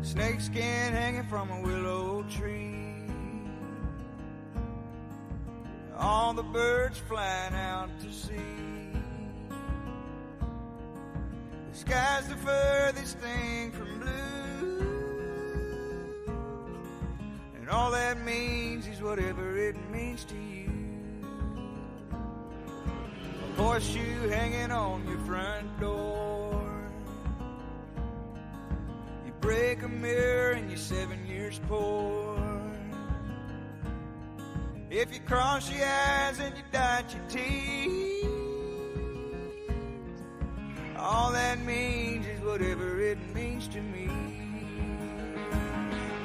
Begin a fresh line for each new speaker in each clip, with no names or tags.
snakeskin hanging from a willow tree. All the birds flying out to sea. The sky's the furthest thing from blue, and all that means is whatever it means to you. A horseshoe hanging on your front door. You break a mirror and you're 7 years poor. If you cross your eyes and you dot your T's, all that means is whatever it means to me.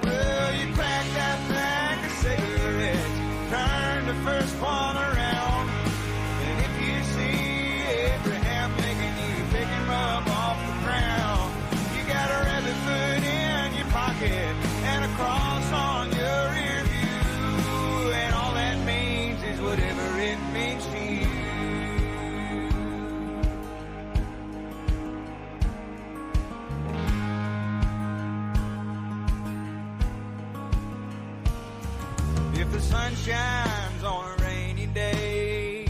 Well, you crack that pack of cigarettes, turn the first one around, and if you see Abraham Lincoln, you pick him up off the ground. You got a rabbit foot in your pocket and a cross on your rear view, and all that means is whatever it means to you. If the sun shines on a rainy day,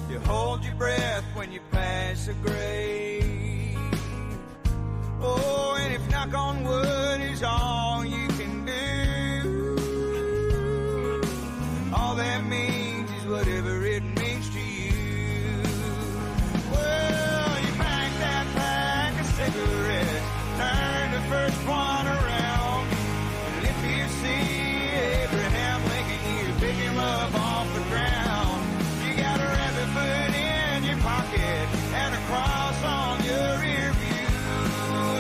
you hold your breath when you pass a grave. Oh, and if knock on wood is all you can do, all that means is whatever it means to you. Well, you pack that pack of cigarettes, turn the first one around, and if you see Abraham Lincoln, you pick him up off the ground. You got a rabbit foot in your pocket and a cross on your rear view,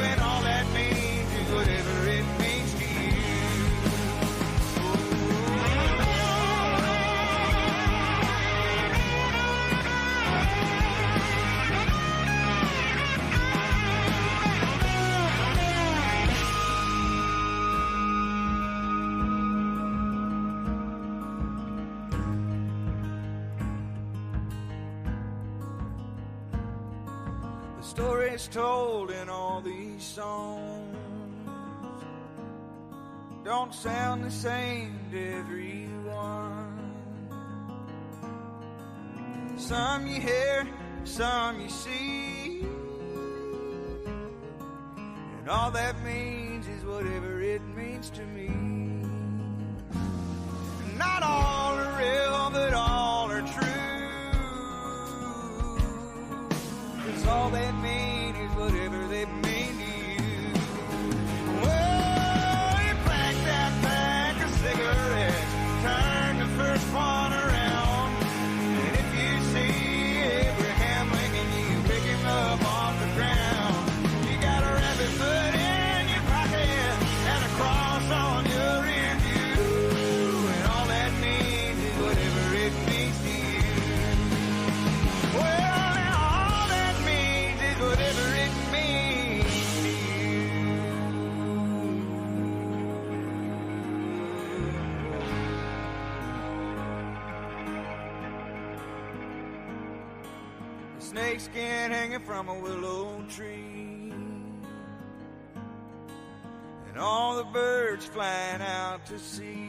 and all that means is whatever it means to you. The stories told in all these songs don't sound the same to everyone. Some you hear, some you see, and all that means is whatever it means to me. Not all are real, but all are true. All they mean is whatever they mean to you. Well, you pack that pack of cigarettes, turn the first one around, and if you see Abraham Lincoln, you pick him up off the ground. You got a rabbit foot in your pocket and a cross on your rear view, and all that means is whatever it means to you. Well, whatever it means to you. The snakeskin hanging from a willow tree, and all the birds flying out to sea.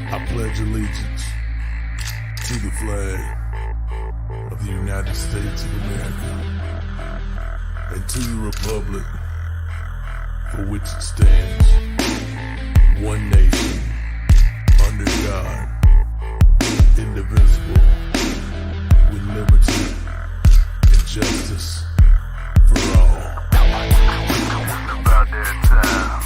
I pledge allegiance to the flag of the United States of America and to the republic for which it stands, one nation, under God, indivisible, with liberty and justice for all. About that time.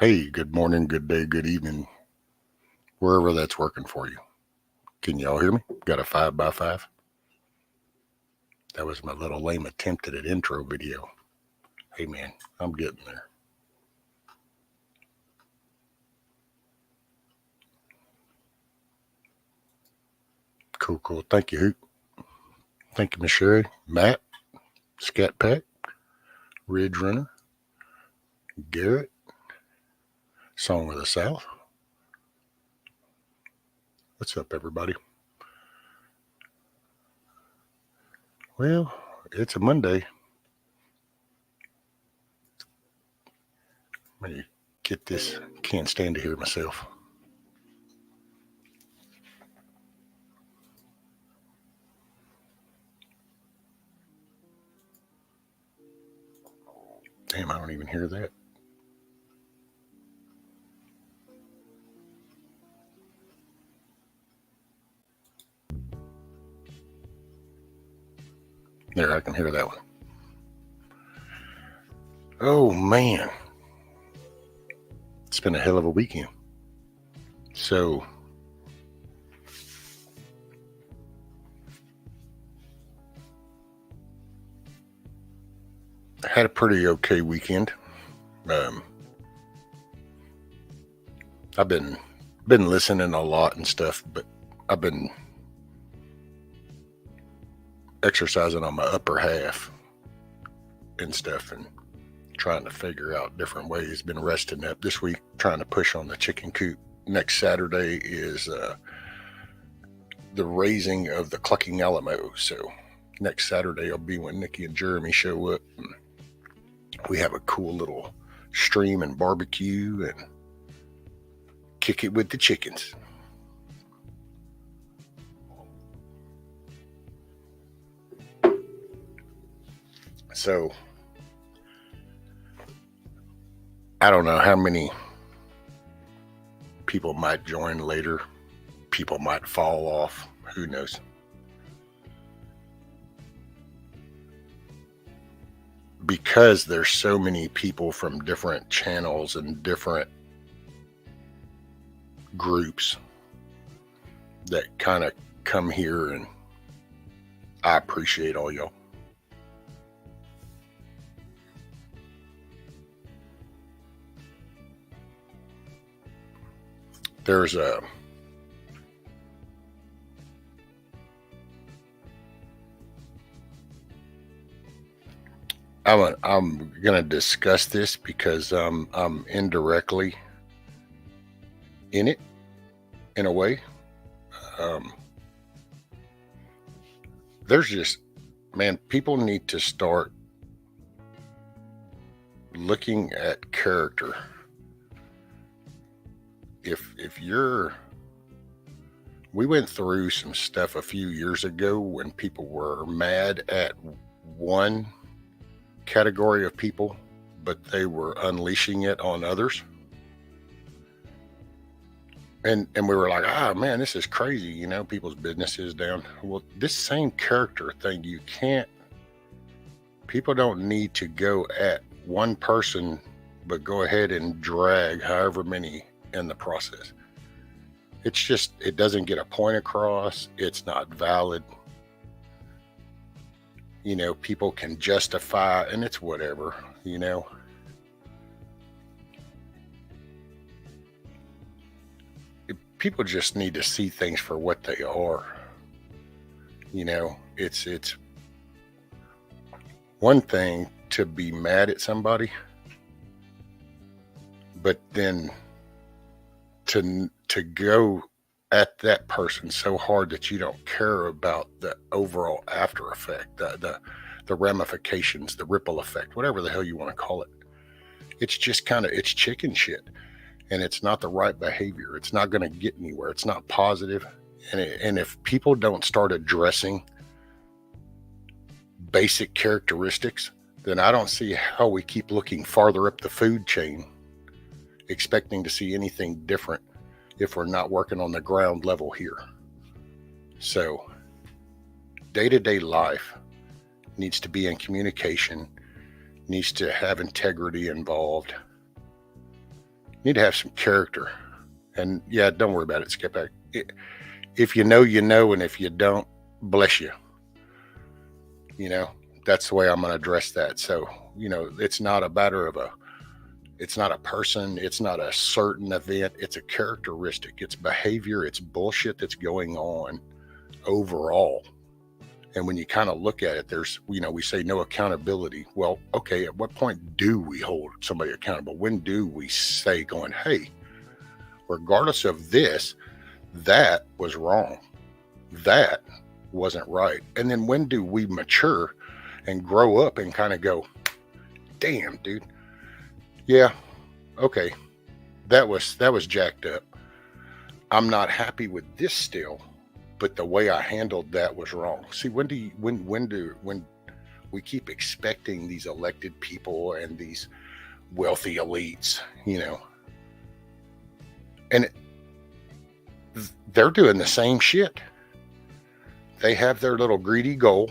Hey, good morning, good day, good evening, wherever that's working for you. Can y'all hear me? Got a 5x5? That was my little lame attempt at an intro video. Hey man, I'm getting there. Cool. Thank you, Hoot. Thank you, Miss Sherry, Matt, Scat Pack, Ridge Runner, Garrett, Song of the South. What's up, everybody? Well, it's a Monday. Let me get this. Can't stand to hear myself. Damn, I don't even hear that. There, I can hear that one. Oh, man. It's been a hell of a weekend. So, I had a pretty okay weekend. I've been listening a lot and stuff, but I've been exercising on my upper half and stuff and trying to figure out different ways. Been resting up this week, trying to push on the chicken coop. Next Saturday is the raising of the Clucking Alamo. So next Saturday will be when Nikki and Jeremy show up. And we have a cool little stream and barbecue and kick it with the chickens. So, I don't know how many people might join later. People might fall off. Who knows? Because there's so many people from different channels and different groups that kind of come here, and I appreciate all y'all. There's I'm gonna discuss this because I'm indirectly in it in a way. There's just, man, people need to start looking at character. If you're, we went through some stuff a few years ago when people were mad at one category of people, but they were unleashing it on others. And we were like, man, this is crazy, you know, people's business is down. Well, this same character thing, people don't need to go at one person, but go ahead and drag however many in the process. It's just, it doesn't get a point across. It's not valid. You know, people can justify, and it's whatever, you know. People just need to see things for what they are. You know, it's one thing to be mad at somebody, but then to go at that person so hard that you don't care about the overall after effect, the ramifications, the ripple effect, whatever the hell you want to call it. It's just kind of, it's chicken shit, and it's not the right behavior. It's not going to get anywhere. It's not positive. And if people don't start addressing basic characteristics, then I don't see how we keep looking farther up the food chain, expecting to see anything different if we're not working on the ground level here. So day-to-day life needs to be in communication, needs to have integrity involved, need to have some character. And yeah, don't worry about it, Skip back. If you know, you know, and if you don't, bless you. You know, that's the way I'm going to address that. So, you know, it's not a matter of it's not a person, it's not a certain event, it's a characteristic, it's behavior, it's bullshit that's going on overall. And when you kind of look at it, there's, you know, we say no accountability. Well, okay, at what point do we hold somebody accountable? When do we say going, hey, regardless of this, that was wrong, that wasn't right? And then when do we mature and grow up and kind of go, damn, dude, yeah, okay, that was jacked up. I'm not happy with this still, but the way I handled that was wrong. See, when we keep expecting these elected people and these wealthy elites, you know, and they're doing the same shit. They have their little greedy goal,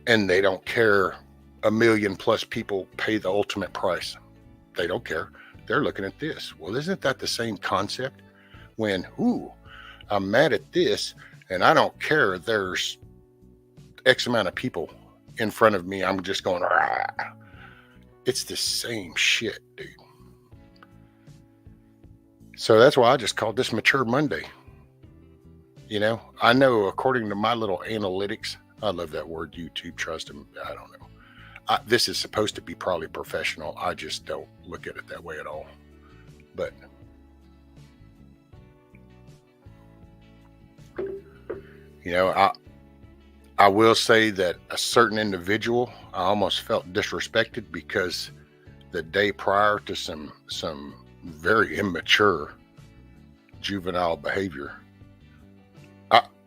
and they don't care. 1 million plus people pay the ultimate price. They don't care. They're looking at this. Well, isn't that the same concept? When, I'm mad at this, and I don't care. There's X amount of people in front of me. I'm just going, rah. It's the same shit, dude. So that's why I just called this Mature Monday. You know, I know according to my little analytics, I love that word, YouTube, trust them. I don't know. This is supposed to be probably professional. I just don't look at it that way at all. But you know, I will say that a certain individual, I almost felt disrespected because the day prior to some very immature juvenile behavior,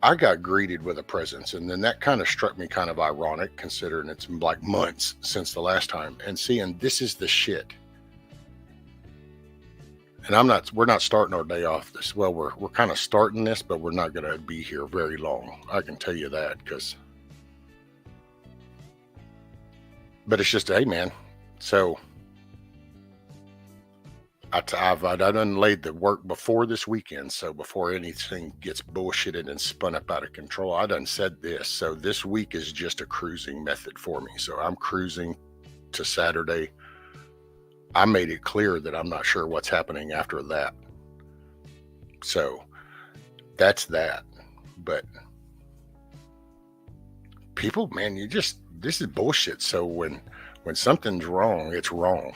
I got greeted with a presence, and then that kind of struck me kind of ironic, considering it's been like months since the last time, and seeing this is the shit. And we're not starting our day off this. Well, we're kind of starting this, but we're not going to be here very long. I can tell you that, but it's just, hey man, so I've done laid the work before this weekend. So before anything gets bullshitted and spun up out of control, I done said this. So this week is just a cruising method for me. So I'm cruising to Saturday. I made it clear that I'm not sure what's happening after that. So that's that. But people, man, this is bullshit. So when something's wrong, it's wrong.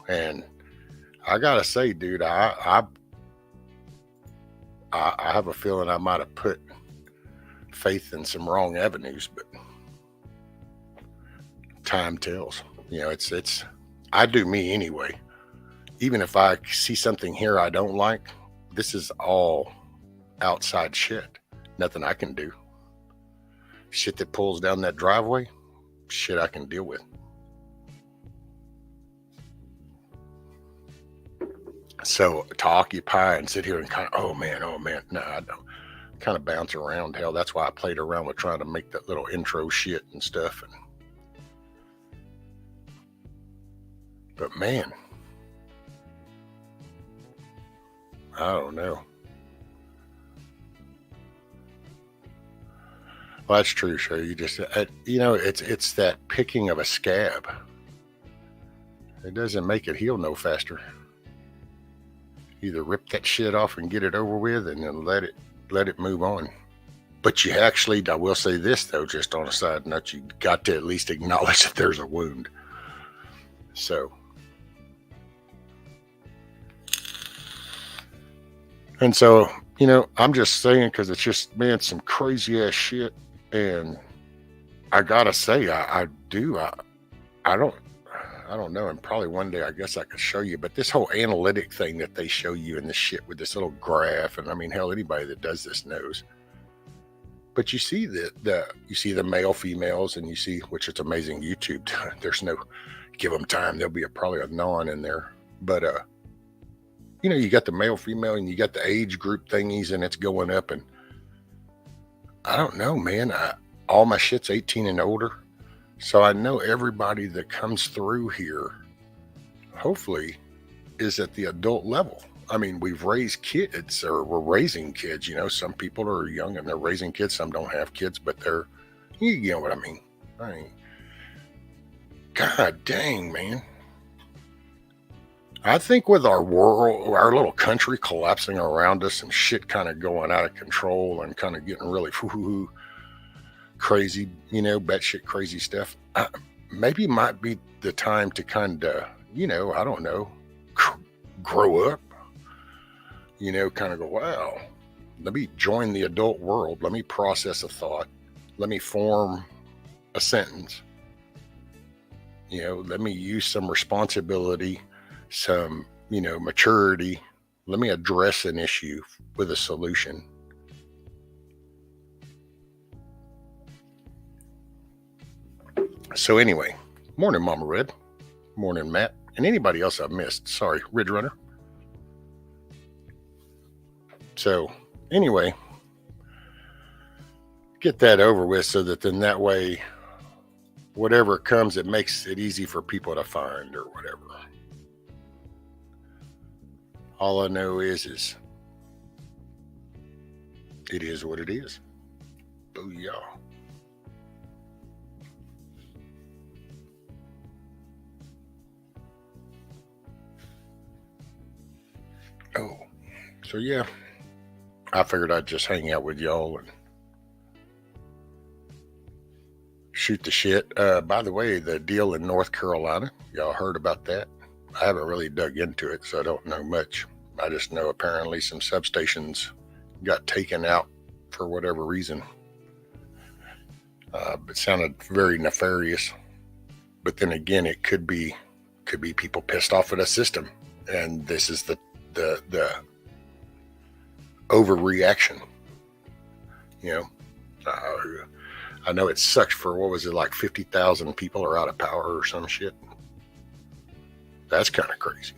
And I gotta say, dude, I have a feeling I might have put faith in some wrong avenues, but time tells. You know, it's I do me anyway. Even if I see something here I don't like, this is all outside shit. Nothing I can do. Shit that pulls down that driveway, shit I can deal with. So to occupy and sit here and kind of, oh man, no, I don't. Kind of bounce around. Hell, that's why I played around with trying to make that little intro shit and stuff. But man, I don't know. Well, that's true, sure. You just, it's that picking of a scab. It doesn't make it heal no faster. Either rip that shit off and get it over with, and then let it move on. But you actually, I will say this though, just on a side note, you got to at least acknowledge that there's a wound. So, and so, I'm just saying, because it's just, man, some crazy ass shit. And I gotta say, I don't know, and probably one day I guess I could show you, but this whole analytic thing that they show you in this shit with this little graph, and I mean, hell, anybody that does this knows. But you see the male, females, and you see, which it's amazing, YouTube, there's no, give them time, there'll be probably a non in there. But, you got the male, female, and you got the age group thingies, and it's going up, and I don't know, man, all my shit's 18 and older. So I know everybody that comes through here, hopefully, is at the adult level. I mean, we've raised kids, or we're raising kids. Some people are young and they're raising kids. Some don't have kids, but you know what I mean. God dang, man. I think with our world, our little country collapsing around us and shit kind of going out of control and kind of getting really crazy, batshit crazy stuff, maybe might be the time to kind of, I don't know, grow up, kind of go, wow, let me join the adult world. Let me process a thought. Let me form a sentence. Let me use some responsibility, some, maturity. Let me address an issue with a solution. So anyway, morning, Mama Red. Morning, Matt. And anybody else I've missed. Sorry, Ridge Runner. So anyway, get that over with so that then that way, whatever comes, it makes it easy for people to find or whatever. All I know is it is what it is. Booyah. Oh, so yeah, I figured I'd just hang out with y'all and shoot the shit. By the way, the deal in North Carolina, y'all heard about that? I haven't really dug into it, so I don't know much. I just know apparently some substations got taken out for whatever reason. It sounded very nefarious. But then again, it could be people pissed off at a system, and this is the overreaction. I know it sucks for, what was it, like 50,000 people are out of power or some shit. That's kind of crazy.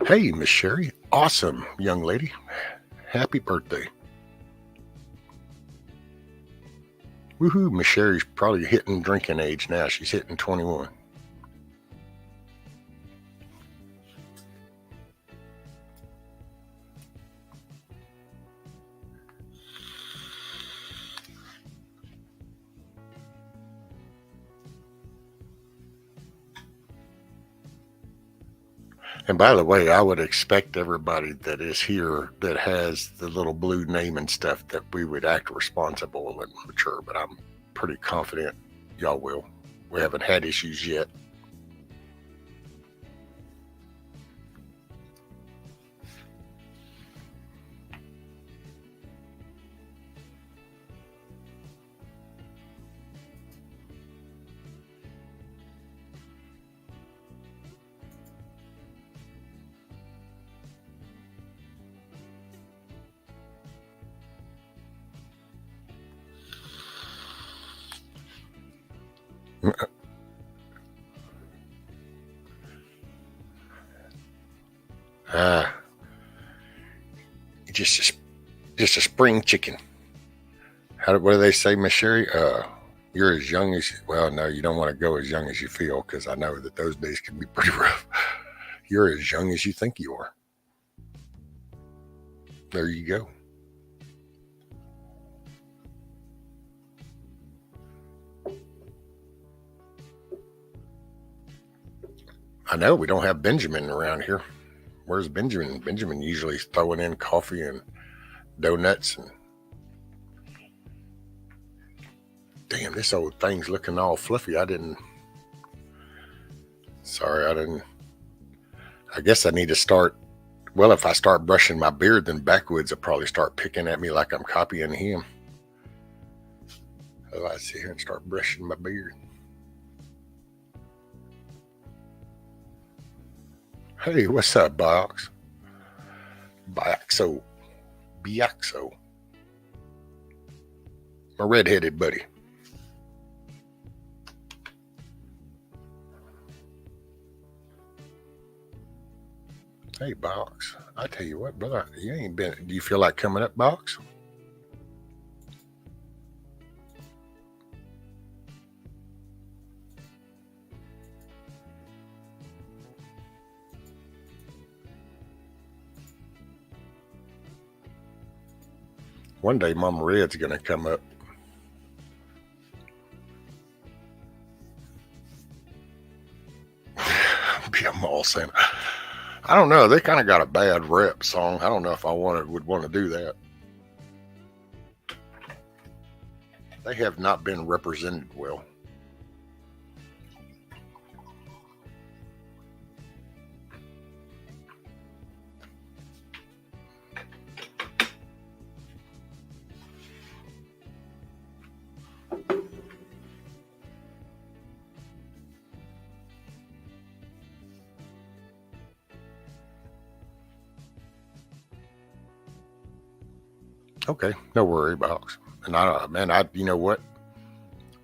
Hey, Miss Sherry. Awesome, young lady. Happy birthday. Woohoo, Miss Sherry's probably hitting drinking age now. She's hitting 21. And by the way, I would expect everybody that is here that has the little blue name and stuff that we would act responsible and mature, but I'm pretty confident y'all will. We haven't had issues yet. Just a spring chicken. What do they say, Miss Sherry? You're as young as, well, no, you don't want to go as young as you feel, because I know that those days can be pretty rough. You're as young as you think you are. There you go. I know we don't have Benjamin around here. Where's Benjamin? Benjamin usually throwing in coffee and donuts. And damn, this old thing's looking all fluffy. I guess I need to start. Well, if I start brushing my beard, then backwoods will probably start picking at me like I'm copying him. So I sit here and start brushing my beard. Hey, what's up, Box? Biaxo. My redheaded buddy. Hey, Box. I tell you what, brother, you ain't been. Do you feel like coming up, Box? One day Mama Red's going to come up. Be a mall saying, I don't know. They kind of got a bad rep song. I don't know if I would want to do that. They have not been represented well. Okay, no worry, box. And you know what?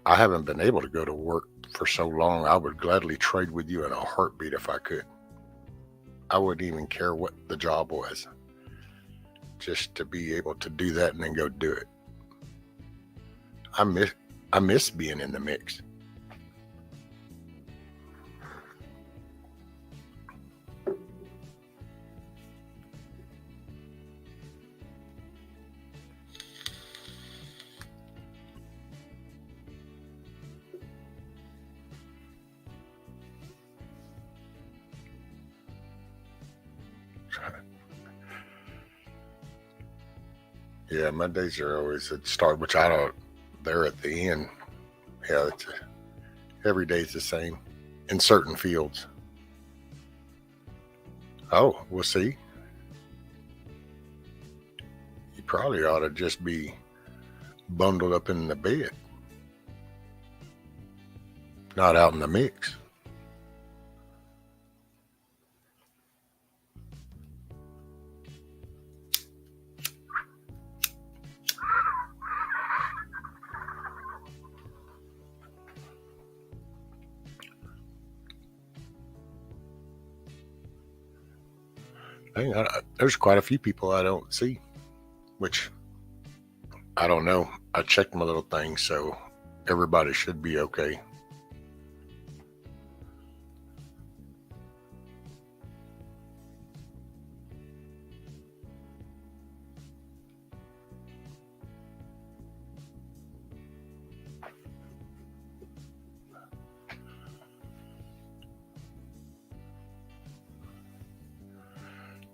I haven't been able to go to work for so long. I would gladly trade with you in a heartbeat if I could. I wouldn't even care what the job was, just to be able to do that and then go do it. I miss being in the mix. Yeah, Mondays are always at the start, which I don't. They're at the end. Yeah, every day's the same in certain fields. Oh, we'll see. You probably ought to just be bundled up in the bed, not out in the mix. There's quite a few people I don't see, which I don't know. I checked my little thing, so everybody should be okay.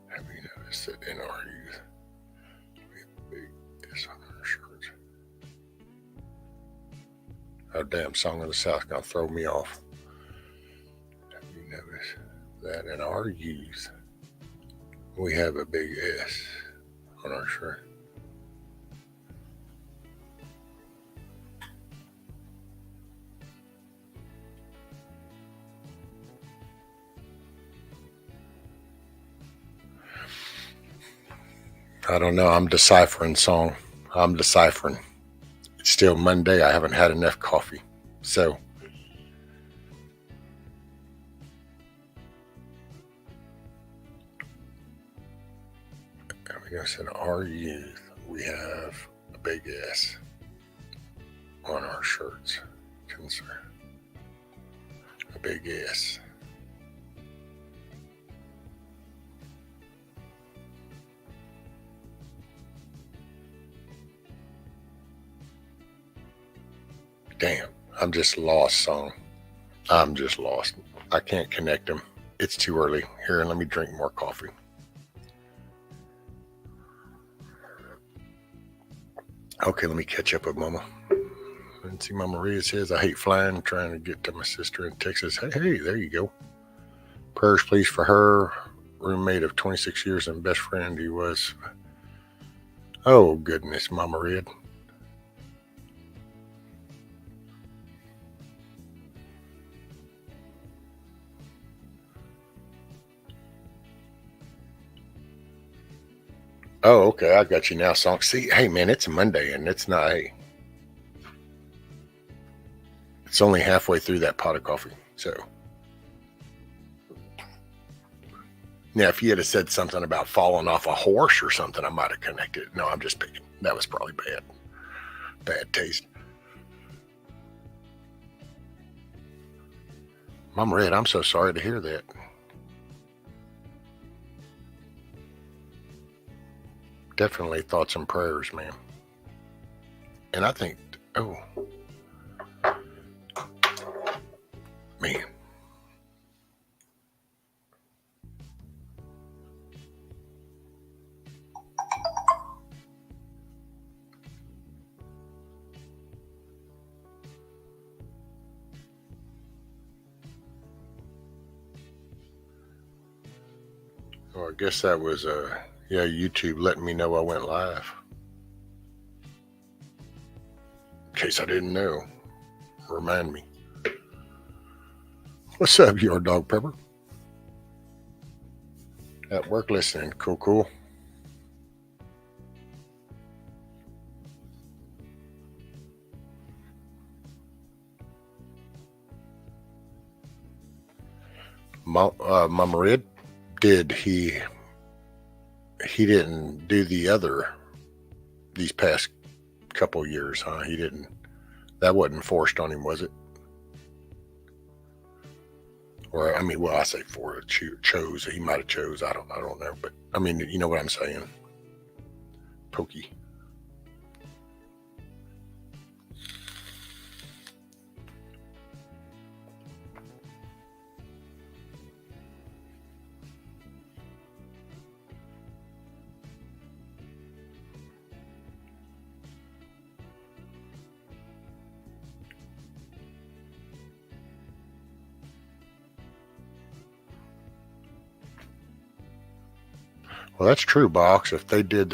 Have you noticed that in our youth, we have a big S on our shirts? Our damn song of the South gonna throw me off. Have you noticed that in our youth, we have a big S on our shirt? I don't know. I'm deciphering song. I'm deciphering. It's still Monday. I haven't had enough coffee. So I guess in our youth, we have a big S on our shirts. Concern. A big S. Damn, I'm just lost, song. I'm just lost. I can't connect them. It's too early. Here, let me drink more coffee. Okay, let me catch up with Mama. And see, Mama Maria says, I hate flying, trying to get to my sister in Texas. Hey, there you go. Prayers, please, for her, roommate of 26 years and best friend he was. Oh, goodness, Mama Red. Oh, okay. I got you now, song. See, hey, man, it's a Monday and it's not, hey, it's only halfway through that pot of coffee. So, now, if you had said something about falling off a horse or something, I might have connected. No, I'm just picking. That was probably bad. Bad taste. Mama Red, I'm so sorry to hear that. Definitely thoughts and prayers, man. And I think, oh, man. Well, I guess that was, yeah, YouTube letting me know I went live. In case I didn't know. Remind me. What's up, your dog Pepper? At work listening. Cool, cool. Mama Red, he didn't do these past couple years, huh? He didn't, that wasn't forced on him, was it? Or, I mean, well, I say chose, he might have chose, I don't know, but I mean, you know what I'm saying? Pokey. Well, that's true, Box. If they did,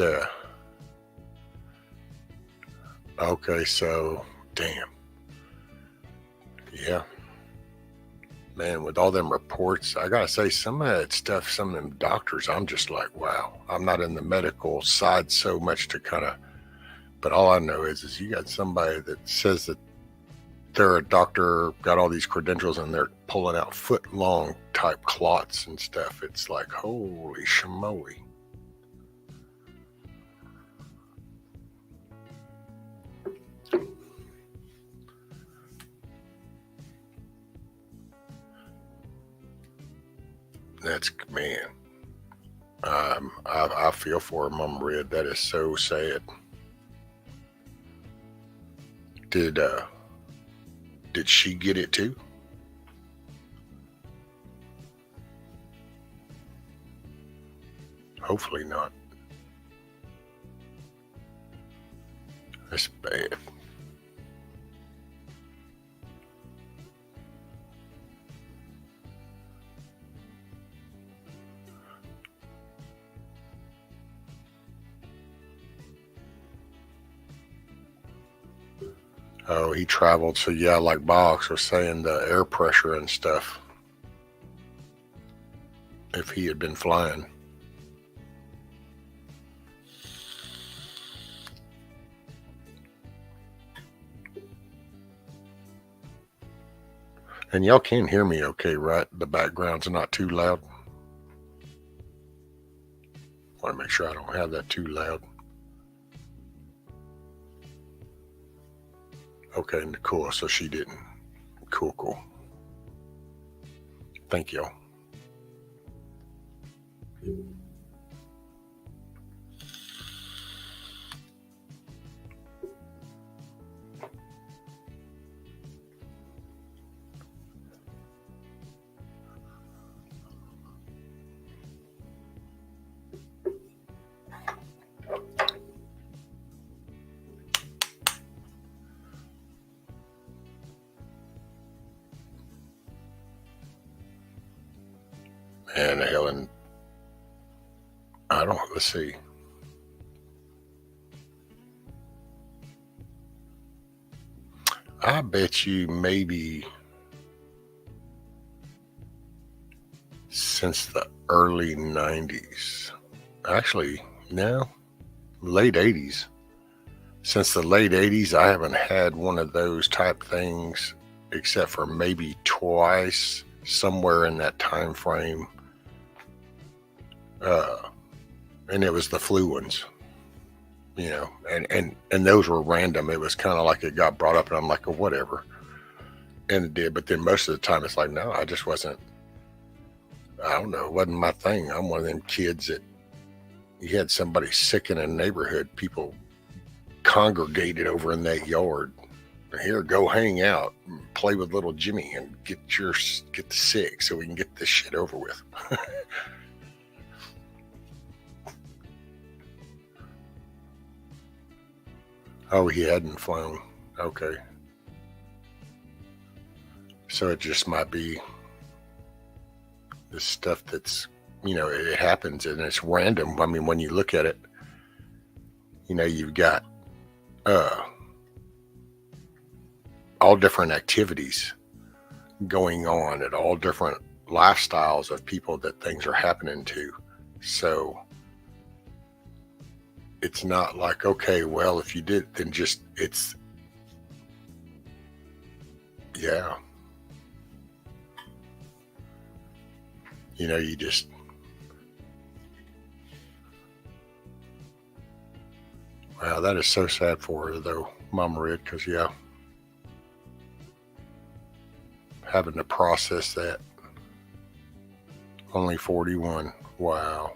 okay, so, damn. Yeah. Man, with all them reports, I gotta say, some of that stuff, some of them doctors, I'm just like, wow. I'm not in the medical side so much to kind of, but all I know is you got somebody that says that they're a doctor, got all these credentials, and they're pulling out foot-long type clots and stuff. It's like, holy schmoly. That's, man, I feel for her, Mom Red. That is so sad. Did she get it too? Hopefully not. That's bad. Oh, he traveled. So yeah, like Box was saying, the air pressure and stuff. If he had been flying. And y'all can hear me okay, right? The background's not too loud. Want to make sure I don't have that too loud. Okay, cool. So she didn't. Cool. Thank y'all. And Helen, let's see. I bet you maybe since the early 90s. Actually, no, late 80s. Since the late 80s, I haven't had one of those type things except for maybe twice somewhere in that time frame. And it was the flu ones, you know, and those were random. It was kind of like it got brought up and I'm like, oh, whatever. And it did. But then most of the time it's like, no, I just wasn't, I don't know. It wasn't my thing. I'm one of them kids that you had somebody sick in a neighborhood. People congregated over in that yard. Here, go hang out, and play with little Jimmy, and get the sick so we can get this shit over with. Oh, he hadn't flown. Okay. So it just might be this stuff that's, it happens and it's random. I mean, when you look at it, you've got all different activities going on at all different lifestyles of people that things are happening to. So it's not like, okay, well, if you did, then just, yeah. You just, wow, that is so sad for her though, Mama Red, because yeah, having to process that. Only 41. Wow.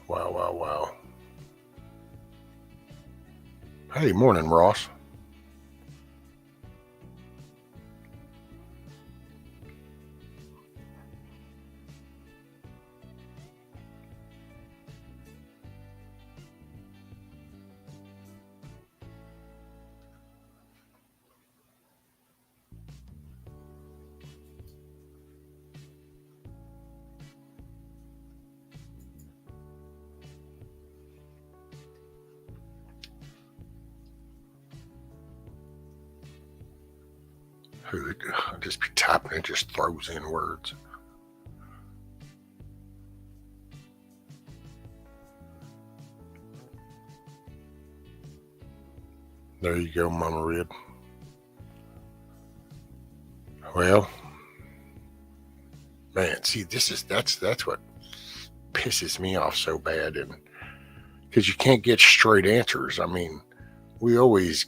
Wow. Hey, morning, Ross. I'll just be typing, it just throws in words. There you go, Mama Red. Well, man, see, that's what pisses me off so bad, and because you can't get straight answers. I mean, we always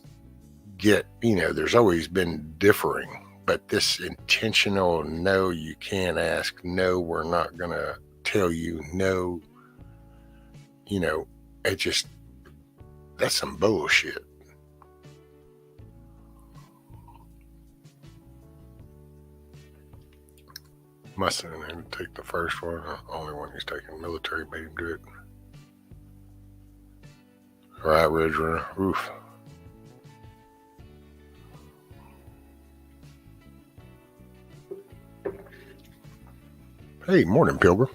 get, there's always been differing, but this intentional, no, you can't ask, no, we're not gonna tell you, no, it just, that's some bullshit. Must have been to take the first one, the only one he's taking. Military made him do it. All right, Ridge Runner. Oof. Hey, morning, Pilgrim.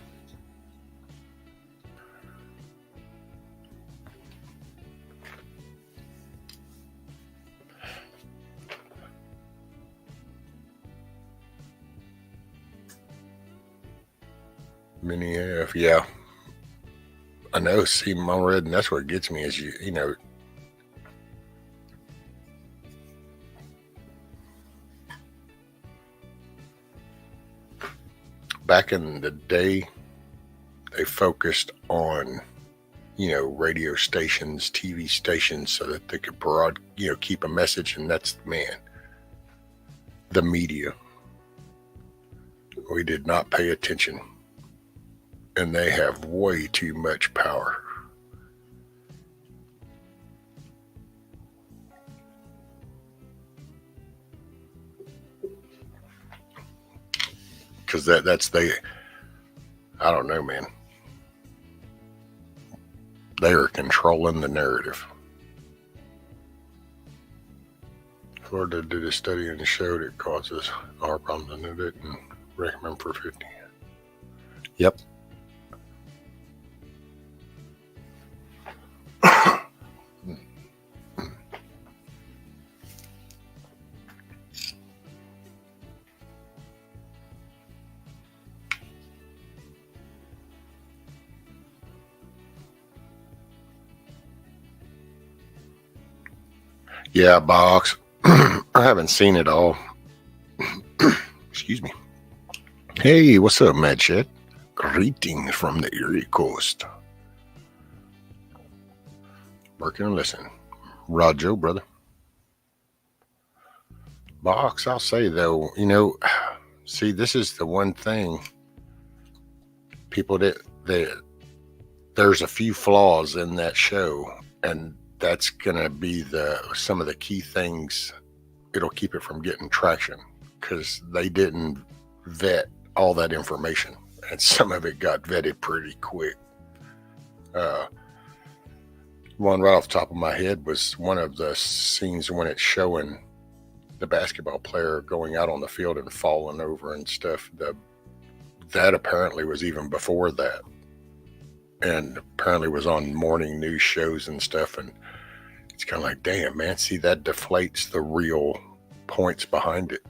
Mini F, yeah. I know, see, Mama Red, and that's what gets me is back in the day, they focused on, radio stations, TV stations, so that they could keep a message, and that's, the media. We did not pay attention, and they have way too much power. Because I don't know, man. They are controlling the narrative. Florida did a study and showed it causes heart problems, and it didn't recommend for 50. Yep. Yeah, Box. I haven't seen it all. Excuse me. Hey, what's up, Mad Shit? Greetings from the Erie Coast. Working and listen. Roger, brother. Box, I'll say though, see, this is the one thing people there's a few flaws in that show, and that's gonna be some of the key things. It'll keep it from getting traction because they didn't vet all that information, and some of it got vetted pretty quick. One right off the top of my head was one of the scenes when it's showing the basketball player going out on the field and falling over and stuff. That apparently was even before that, and apparently was on morning news shows and stuff. And it's kind of like, damn, man, see, that deflates the real points behind it.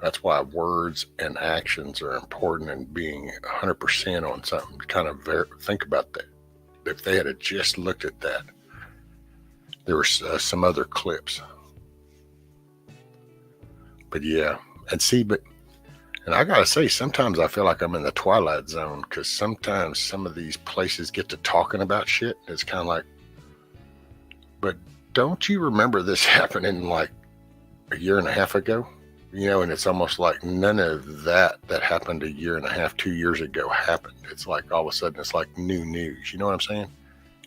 That's why words and actions are important, and being 100% on something. Kind of think about that. If they had just looked at that, there were some other clips. But yeah, and I gotta say, sometimes I feel like I'm in the Twilight Zone, because sometimes some of these places get to talking about shit. It's kind of like, but don't you remember this happening like a year and a half ago? And it's almost like none of that happened a year and a half, 2 years ago happened. It's like all of a sudden it's like new news. You know what I'm saying?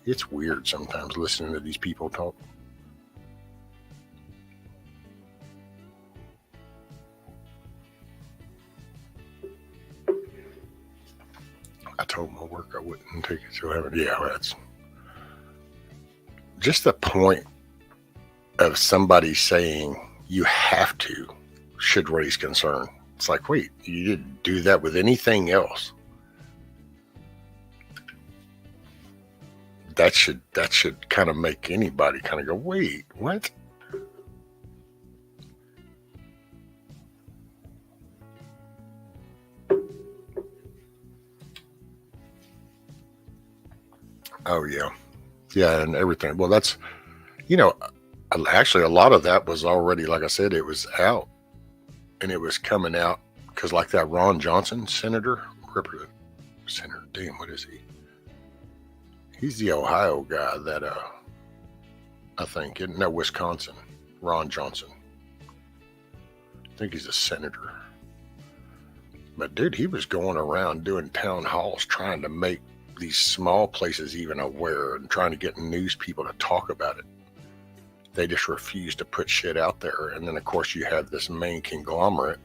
It's weird sometimes listening to these people talk. I told my work I wouldn't take it, so I haven't. Yeah, that's just the point of somebody saying you have to should raise concern. It's like, wait, you didn't do that with anything else. That should kind of make anybody kind of go, wait, what? Oh yeah, and everything. Well, that's, actually a lot of that was already, like I said, it was out. And it was coming out because, like, that Ron Johnson, Senator, damn, what is he? He's the Ohio guy that, I think, Wisconsin, Ron Johnson. I think he's a senator. But dude, he was going around doing town halls trying to make these small places even aware and trying to get news people to talk about it. They just refuse to put shit out there. And then, of course, you have this main conglomerate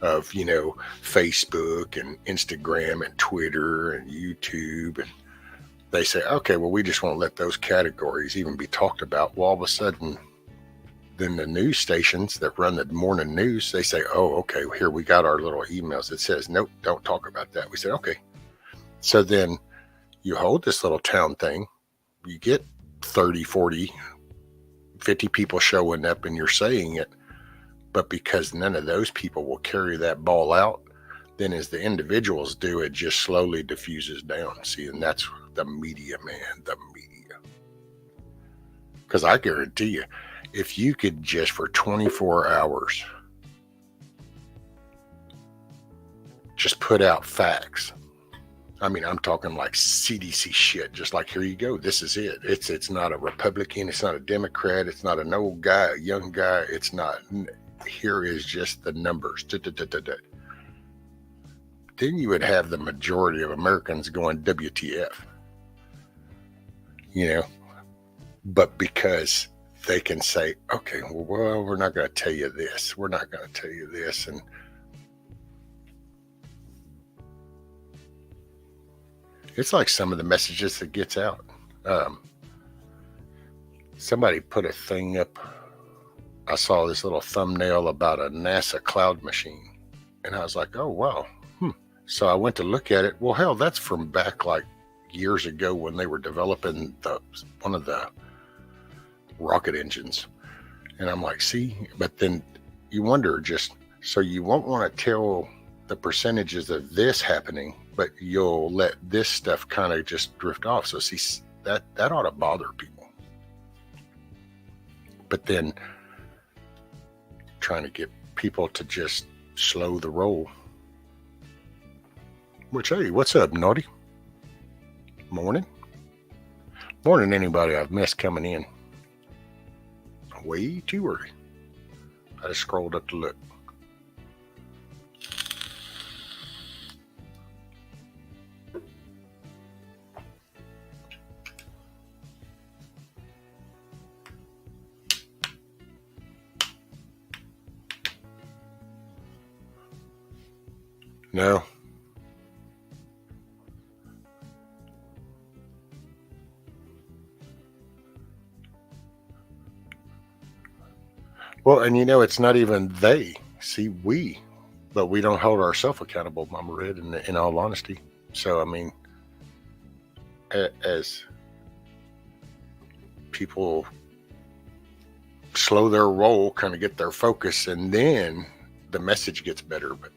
of, Facebook and Instagram and Twitter and YouTube. And they say, okay, well, we just won't let those categories even be talked about. Well, all of a sudden, then the news stations that run the morning news, they say, oh, okay, here we got our little emails that says, nope, don't talk about that. We said, okay. So then you hold this little town thing, you get 30, 40, 50 people showing up and you're saying it, but because none of those people will carry that ball out, then as the individuals do, it just slowly diffuses down. See, and that's the media, man, the media. Because I guarantee you, if you could just for 24 hours just put out facts, I mean, I'm talking like CDC shit, just like, here you go. This is it. It's not a Republican. It's not a Democrat. It's not an old guy, a young guy. It's not. Here is just the numbers. Then you would have the majority of Americans going WTF. But because they can say, okay, well, we're not going to tell you this. We're not going to tell you this. And it's like some of the messages that gets out. Somebody put a thing up. I saw this little thumbnail about a NASA cloud machine. And I was like, oh, wow. So I went to look at it. Well, hell, that's from back like years ago when they were developing one of the rocket engines. And I'm like, see, but then you wonder so you won't want to tell the percentages of this happening, but you'll let this stuff kind of just drift off. So see, that ought to bother people. But then trying to get people to just slow the roll. Which, hey, what's up, Naughty? Morning. Morning, anybody I've missed coming in. Way too early. I just scrolled up to look. No. Well, and it's not even they. See, but we don't hold ourselves accountable, Mama Red, in all honesty. So, I mean, as people slow their roll, kind of get their focus, and then the message gets better. But,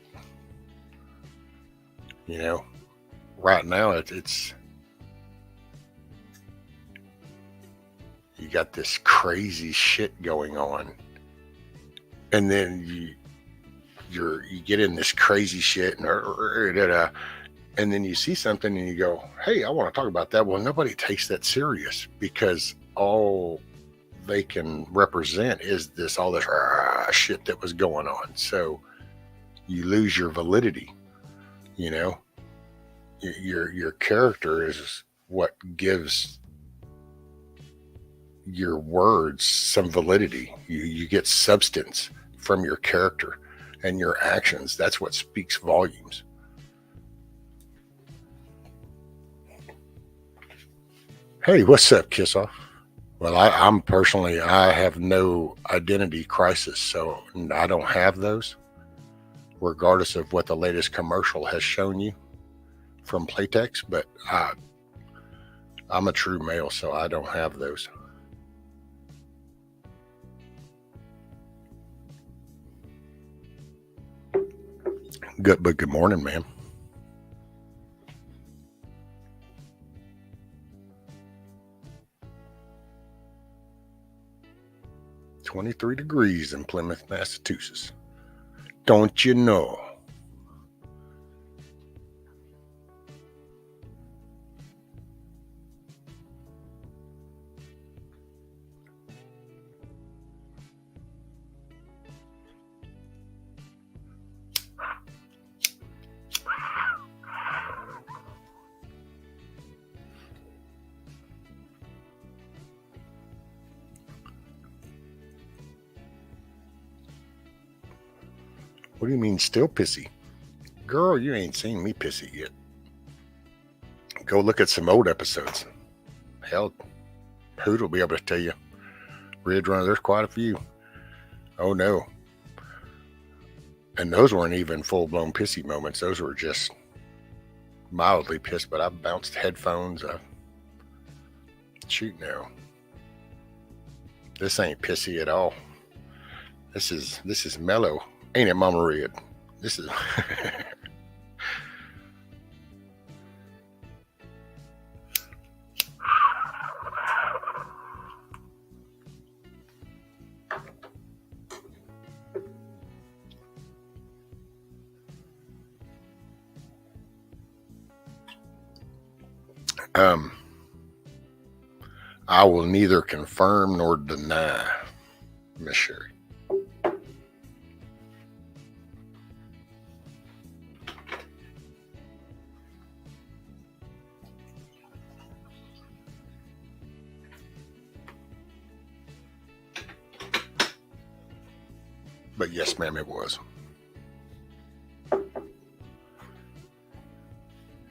right now it's you got this crazy shit going on. And then you get in this crazy shit and then you see something and you go, hey, I want to talk about that. Well, nobody takes that serious because all they can represent is all this shit that was going on. So you lose your validity. Your character is what gives your words some validity. You get substance from your character and your actions. That's what speaks volumes. Hey, what's up, Kiss Off? Well, I'm personally, I have no identity crisis, so I don't have those, regardless of what the latest commercial has shown you from Playtex. But I'm a true male, so I don't have those. Good morning, ma'am. "23 degrees in Plymouth, Massachusetts. Don't you know?" What do you mean still pissy? Girl, you ain't seen me pissy yet. Go look at some old episodes. Hell, Hoot will be able to tell you. Red Runner, there's quite a few. Oh no. And those weren't even full-blown pissy moments. Those were just mildly pissed, but I've bounced headphones. Shoot now. This ain't pissy at all. This is mellow. Ain't it, Mama Red? This is... I will neither confirm nor deny, Miss Sherry. But yes, ma'am, it was.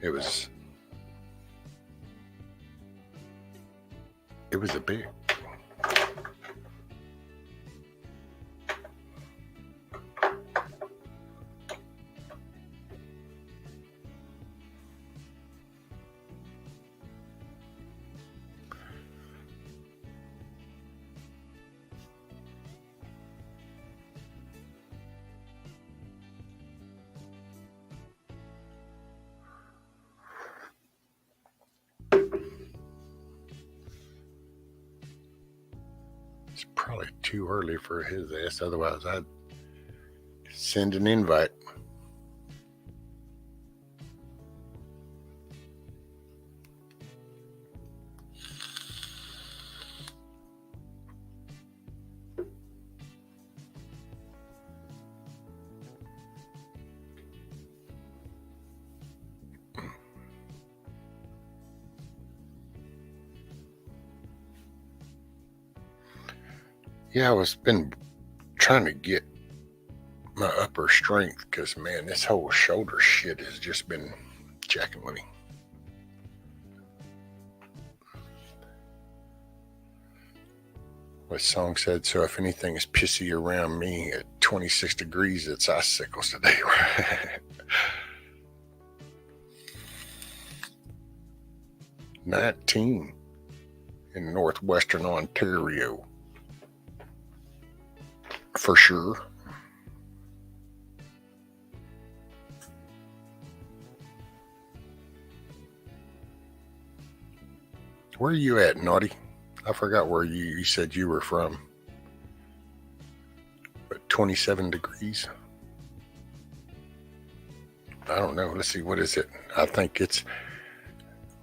It was a big... It's probably too early for his ass. Otherwise, I'd send an invite. Yeah, I was been trying to get my upper strength, because man, this whole shoulder shit has just been jacking with me. What song said, so if anything is pissy around me at 26 degrees, it's icicles today. 19 in northwestern Ontario. For sure. Where are you at, Naughty? I forgot where you said you were from. But 27 degrees? I don't know. Let's see. What is it? I think it's...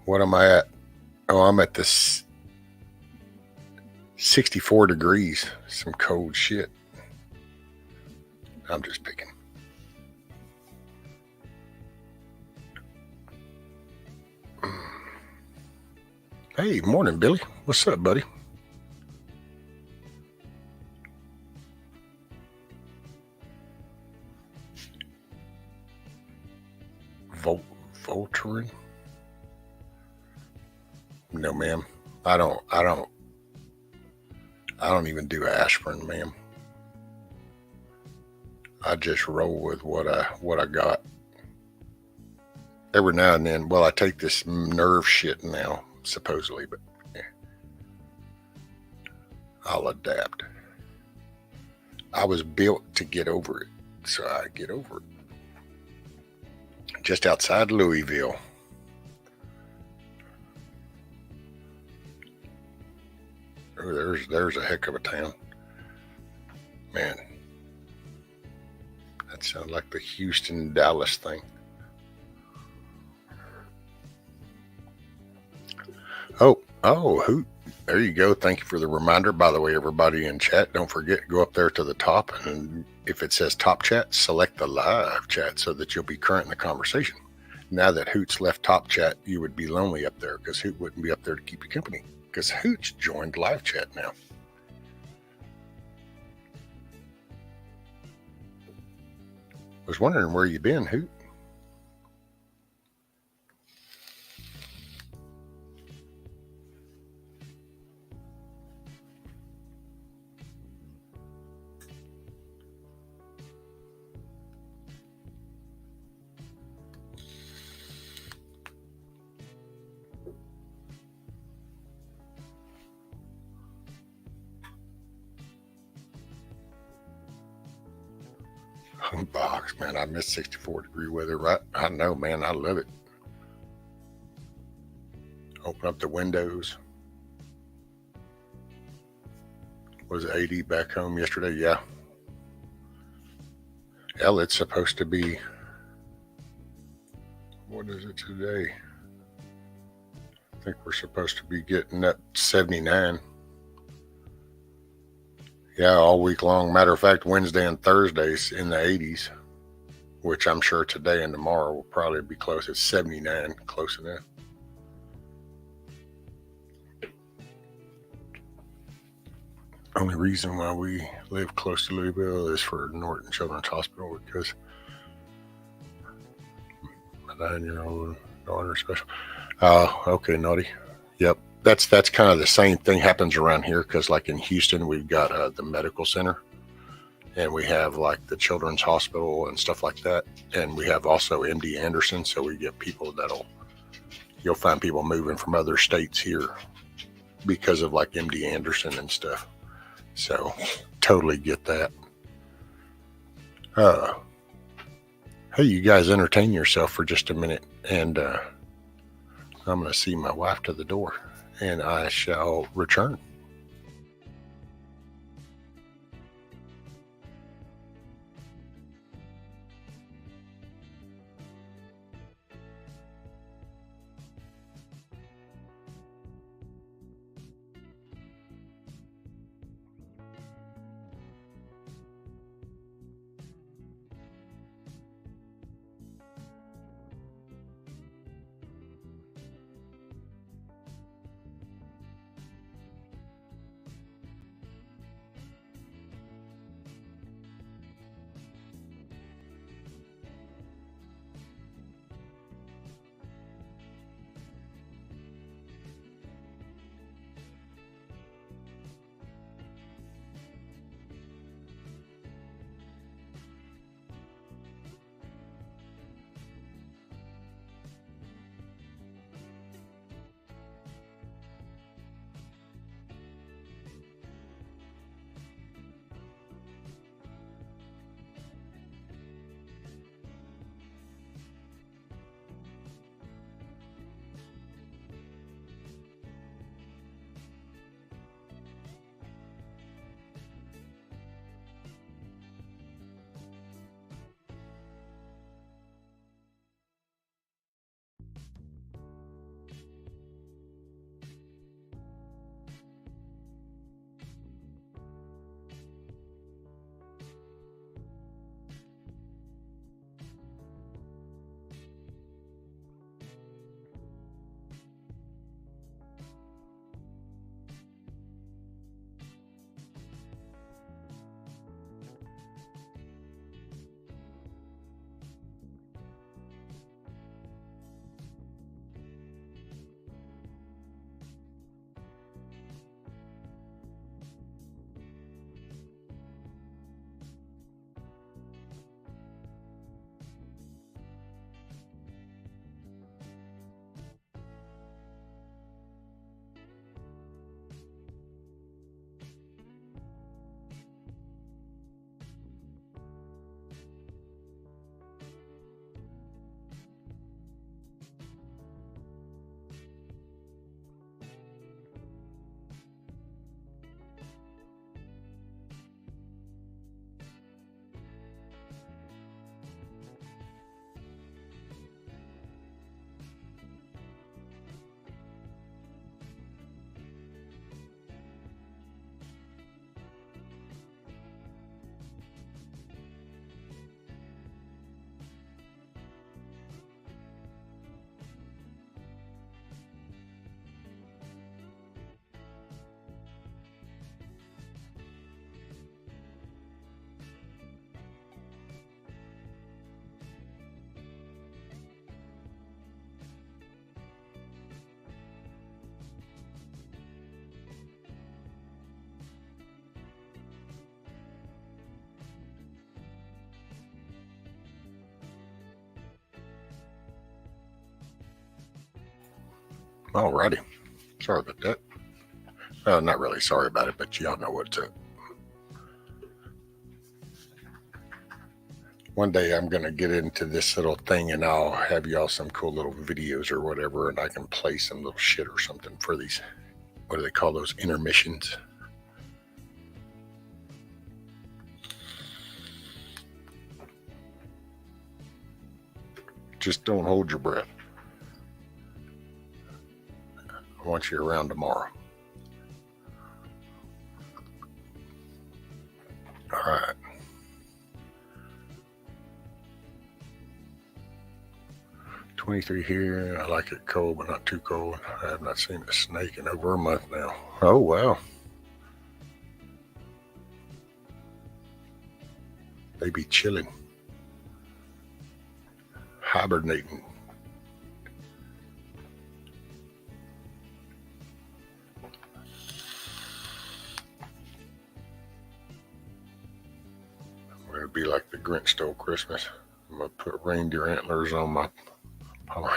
What am I at? Oh, I'm at this 64 degrees. Some cold shit. I'm just picking. Hey, morning, Billy. What's up, buddy? Voltaren? No, ma'am. I don't even do aspirin, ma'am. I just roll with what I got. Every now and then, well, I take this nerve shit now, supposedly, but yeah, I'll adapt. I was built to get over it, so I get over it. Just outside Louisville. Oh, there's a heck of a town. Man, that sounds like the Houston, Dallas thing. Hoot. There you go. Thank you for the reminder. By the way, everybody in chat, don't forget, go up there to the top, and if it says top chat, select the live chat so that you'll be current in the conversation. Now that Hoot's left top chat, you would be lonely up there because Hoot wouldn't be up there to keep you company because Hoot's joined live chat now. Was wondering where you been, Hoot. Box, man, I miss 64 degree weather, right? I know, man, I love it. Open up the windows. Was it 80 back home yesterday? Yeah. Hell, it's supposed to be, what is it today? I think we're supposed to be getting up 79. Yeah, all week long. Matter of fact, Wednesday and Thursdays in the 80s, which I'm sure today and tomorrow will probably be close. It's 79, close enough. Only reason why we live close to Louisville is for Norton Children's Hospital because my 9-year-old daughter is special. Okay, Naughty. Yep. That's kind of the same thing happens around here because like in Houston, we've got the medical center and we have like the children's hospital and stuff like that. And we have also MD Anderson. So we get people you'll find people moving from other states here because of like MD Anderson and stuff. So totally get that. Hey, you guys entertain yourself for just a minute and I'm going to see my wife to the door. And I shall return. Alrighty. Sorry about that. Well, not really sorry about it, but y'all know what's up. One day I'm going to get into this little thing and I'll have y'all some cool little videos or whatever, and I can play some little shit or something for these, what do they call those, intermissions? Just don't hold your breath. I want you around tomorrow. All right. "23 here. I like it cold, but not too cold. I have not seen a snake in over a month now." Oh, wow. They be chilling, hibernating. It'd be like the Grinch stole Christmas. I'm gonna put reindeer antlers on my Power.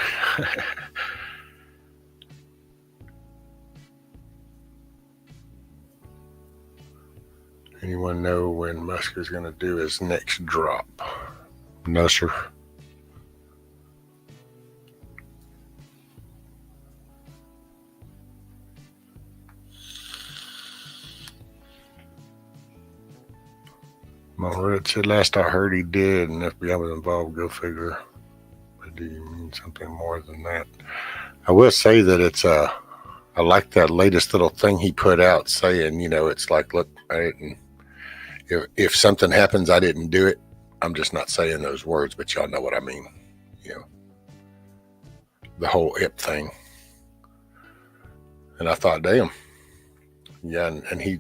Anyone know when Musk is going to do his next drop? No, sir. Red said last I heard he did, and FBI was involved, go figure. But do you mean something more than that? I will say that it's I like that latest little thing he put out saying, it's like, look, I didn't, if something happens, I didn't do it. I'm just not saying those words, but y'all know what I mean. The whole IP thing. And I thought, damn. Yeah, and he,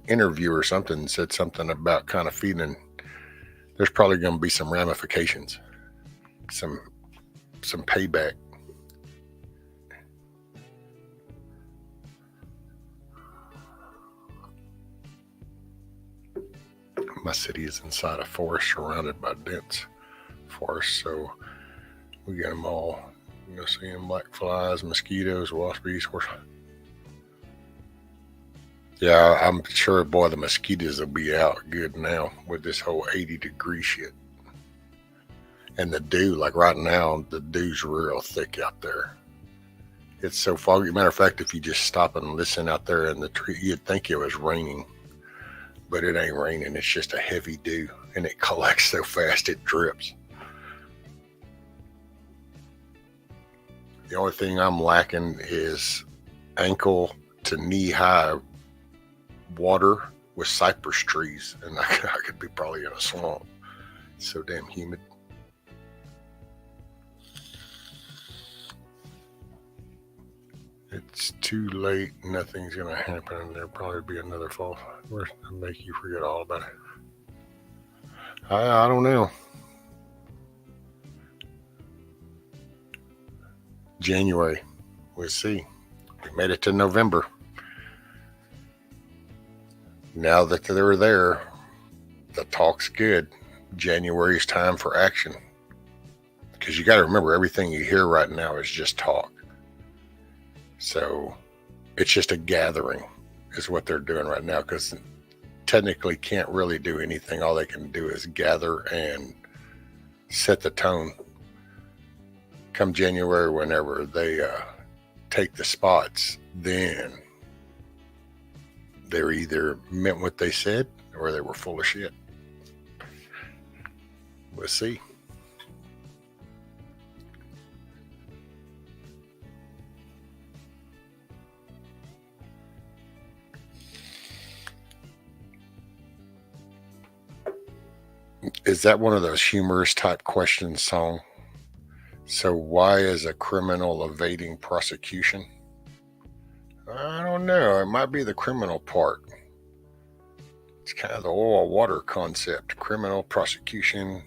interview or something, said something about kind of feeling there's probably going to be some ramifications, some payback. My city is inside a forest surrounded by dense forest, so we get them all. Seeing black flies, mosquitoes, wasp bees, horse. Yeah, I'm sure, boy, the mosquitoes will be out good now with this whole 80-degree shit. And the dew, like right now, the dew's real thick out there. It's so foggy. Matter of fact, if you just stop and listen out there in the tree, you'd think it was raining. But it ain't raining. It's just a heavy dew. And it collects so fast it drips. The only thing I'm lacking is ankle to knee-high water with cypress trees, and I could be probably in a swamp. It's so damn humid. It's too late. Nothing's gonna happen. There'll probably be another fall. Where's to make you forget all about it? I don't know. January. We'll see. We made it to November. Now that they're there, the talk's good. January is time for action. Because you got to remember, everything you hear right now is just talk. So it's just a gathering is what they're doing right now, because technically can't really do anything. All they can do is gather and set the tone. Come January, whenever they take the spots, then they either meant what they said or they were full of shit. We'll see. Is that one of those humorous type questions song? So why is a criminal evading prosecution? I don't know. It might be the criminal part. It's kind of the oil water concept. Criminal prosecution.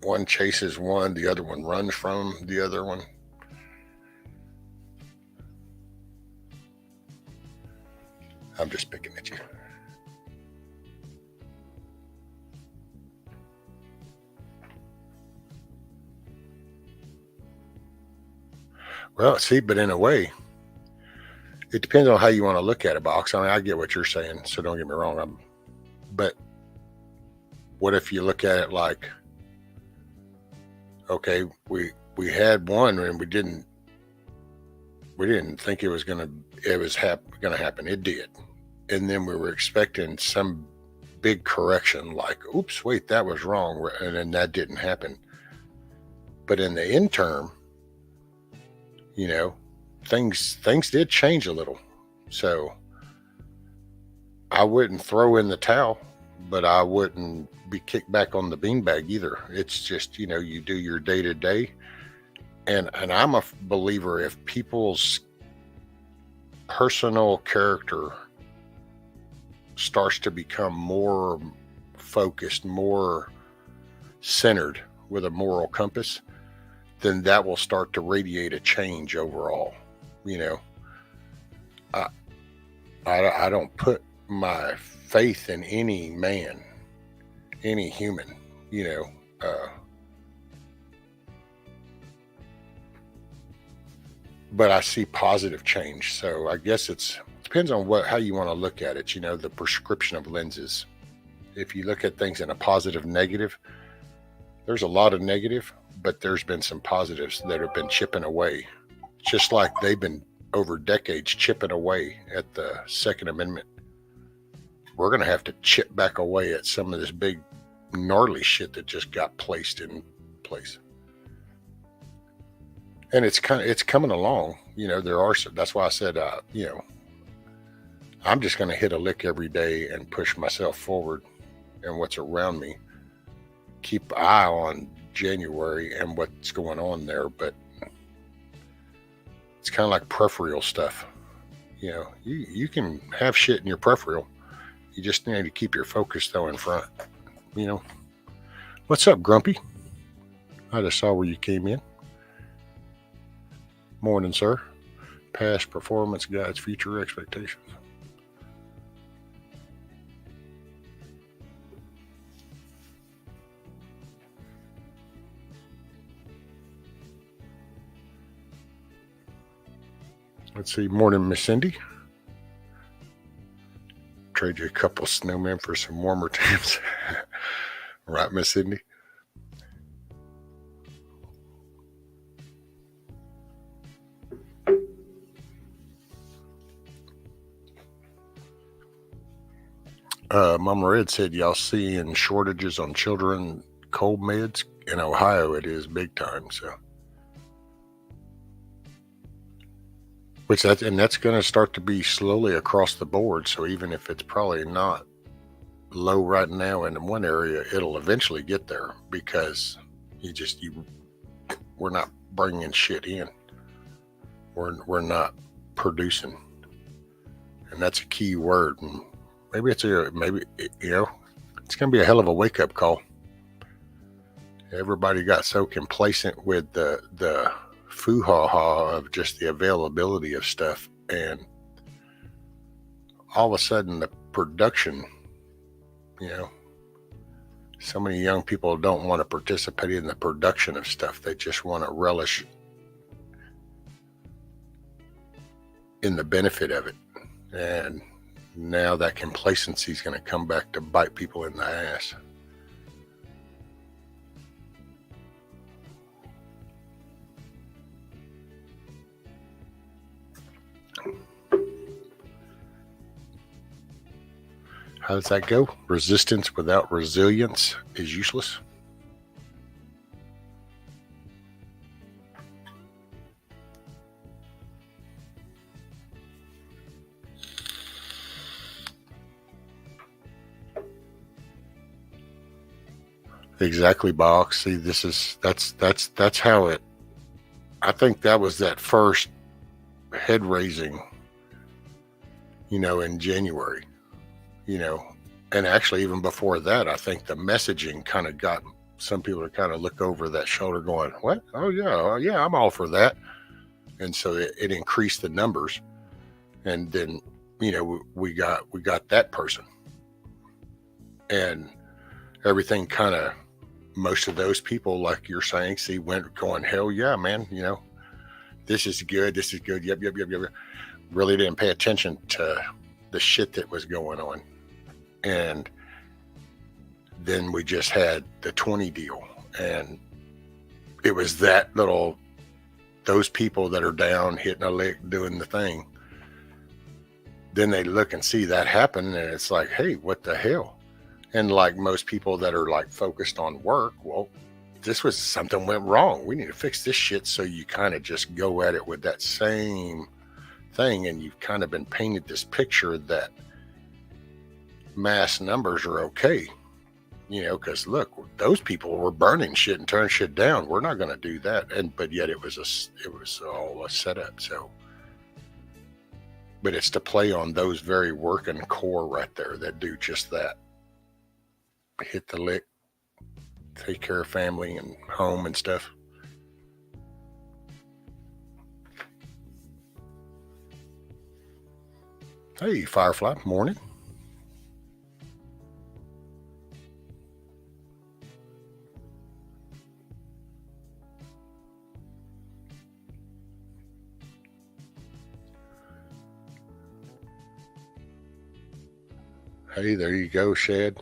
One chases one, the other one runs from the other one. I'm just picking at you. Well, see, but in a way, it depends on how you want to look at it, Box. I mean, I get what you're saying, so don't get me wrong. But what if you look at it like, okay, we had one and we didn't think it was gonna happen. It did, and then we were expecting some big correction, like, oops, wait, that was wrong, and then that didn't happen. But in the interim, things did change a little. So I wouldn't throw in the towel, but I wouldn't be kicked back on the beanbag either. It's just, you do your day to day. And I'm a believer, if people's personal character starts to become more focused, more centered with a moral compass, then that will start to radiate a change overall. I don't put my faith in any man, any human, but I see positive change. So I guess it depends on how you want to look at it. The prescription of lenses. If you look at things in a positive, negative, there's a lot of negative, but there's been some positives that have been chipping away, just like they've been over decades chipping away at the Second Amendment. We're going to have to chip back away at some of this big gnarly shit that just got placed in place. And it's coming along. That's why I said, I'm just going to hit a lick every day and push myself forward and what's around me. Keep an eye on January and what's going on there, but it's kind of like peripheral stuff. You can have shit in your peripheral. You just need to keep your focus though in front. What's up, Grumpy? I just saw where you came in. Morning, sir. Past performance guides future expectations. Let's see. Morning, Miss Cindy. Trade you a couple snowmen for some warmer temps. Right, Miss Cindy? Mama Red said, y'all seeing shortages on children cold meds? In Ohio, it is big time. So, that's going to start to be slowly across the board. So even if it's probably not low right now in one area, it'll eventually get there, because we're not bringing shit in. We're not producing, and that's a key word. And maybe it's going to be a hell of a wake up call. Everybody got so complacent with the foo-ha-ha of just the availability of stuff, and all of a sudden the production, so many young people don't want to participate in the production of stuff. They just want to relish in the benefit of it. And now that complacency is going to come back to bite people in the ass. How does that go? Resistance without resilience is useless. Exactly, Box. See, that's how it. I think that was that first head raising, in January. And actually even before that, I think the messaging kind of got some people to kind of look over that shoulder going, what? Oh yeah, I'm all for that. And so it increased the numbers. And then, we got that person, and everything kind of, most of those people, like you're saying, went going, hell yeah, man, This is good. This is good. Yep. Really didn't pay attention to the shit that was going on. And then we just had the 20 deal. And it was that little, those people that are down hitting a lick, doing the thing. Then they look and see that happen. And it's like, hey, what the hell? And like most people that are like focused on work, well, this was something went wrong. We need to fix this shit. So you kind of just go at it with that same thing. And you've kind of been painted this picture that mass numbers are okay. You know, because look, those people were burning shit and turning shit down. We're not going to do that. But yet it was all a setup. So, but it's to play on those very working core right there that do just that. Hit the lick. Take care of family and home and stuff. Hey, Firefly, morning. Hey, there you go, Shed.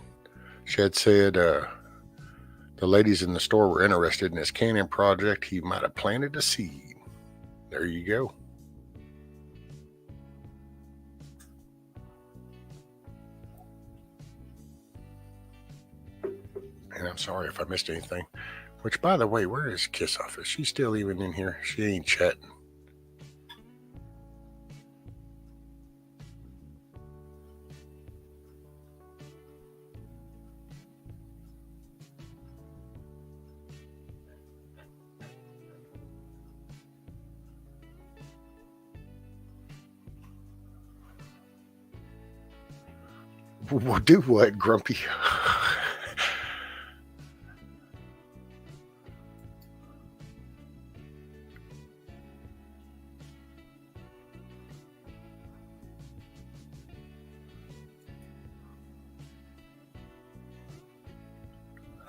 Shed said, the ladies in the store were interested in his canning project. He might have planted a seed. There you go. And I'm sorry if I missed anything. Which, by the way, where is Kiss Off? Is she still even in here? She ain't chatting. Well, do what, Grumpy?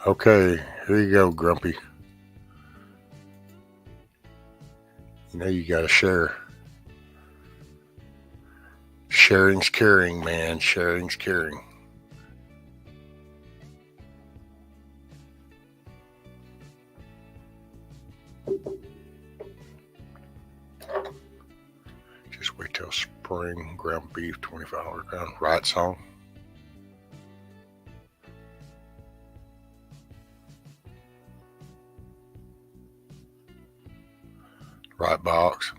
Okay, here you go, Grumpy. You know you gotta share. Sharing's caring, man. Sharing's caring. Just wait till spring. Ground beef, $25 ground. Right song. Right box.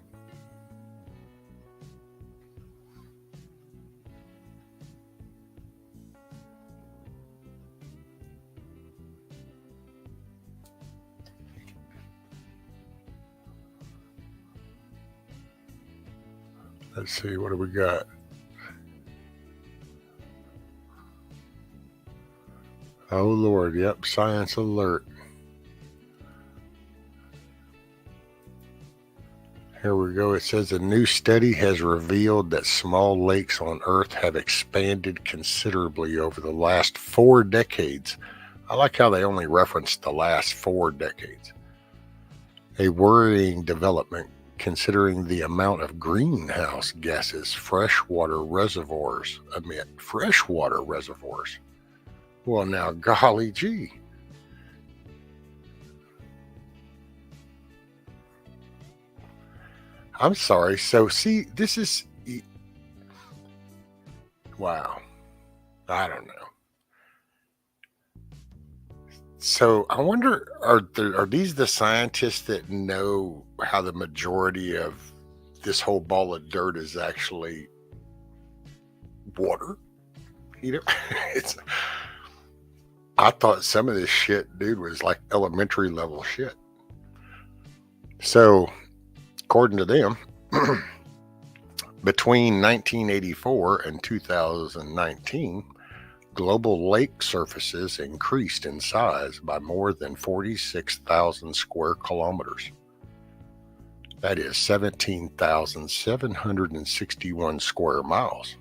Let's see, what do we got? Oh Lord, yep, science alert. Here we go. It says a new study has revealed that small lakes on Earth have expanded considerably over the last 4 decades. I like how they only referenced the last 4 decades. A worrying development considering the amount of greenhouse gases freshwater reservoirs emit. Freshwater reservoirs. Well, now, golly gee. I'm sorry. So, see, this is... Wow. I don't know. So, I wonder, are these the scientists that know how the majority of this whole ball of dirt is actually water? You know, I thought some of this shit, dude, was like elementary level shit. So, according to them, between 1984 and 2019, global lake surfaces increased in size by more than 46,000 square kilometers. That is 17,761 square miles.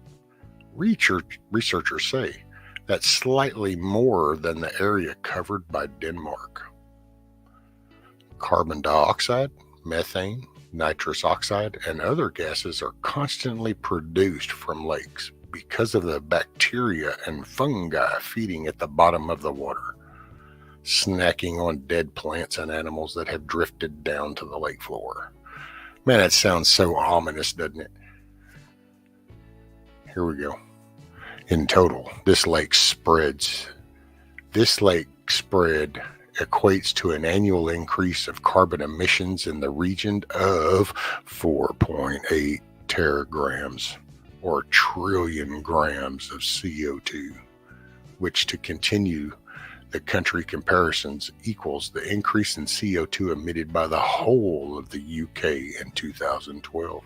Researchers say that's slightly more than the area covered by Denmark. Carbon dioxide, methane, Nitrous oxide and other gases are constantly produced from lakes because of the bacteria and fungi feeding at the bottom of the water, snacking on dead plants and animals that have drifted down to the lake floor. Man, that sounds so ominous, doesn't it? Here we go. In total, this lake spread equates to an annual increase of carbon emissions in the region of 4.8 teragrams or trillion grams of CO2, which, to continue the country comparisons, equals the increase in CO2 emitted by the whole of the UK in 2012.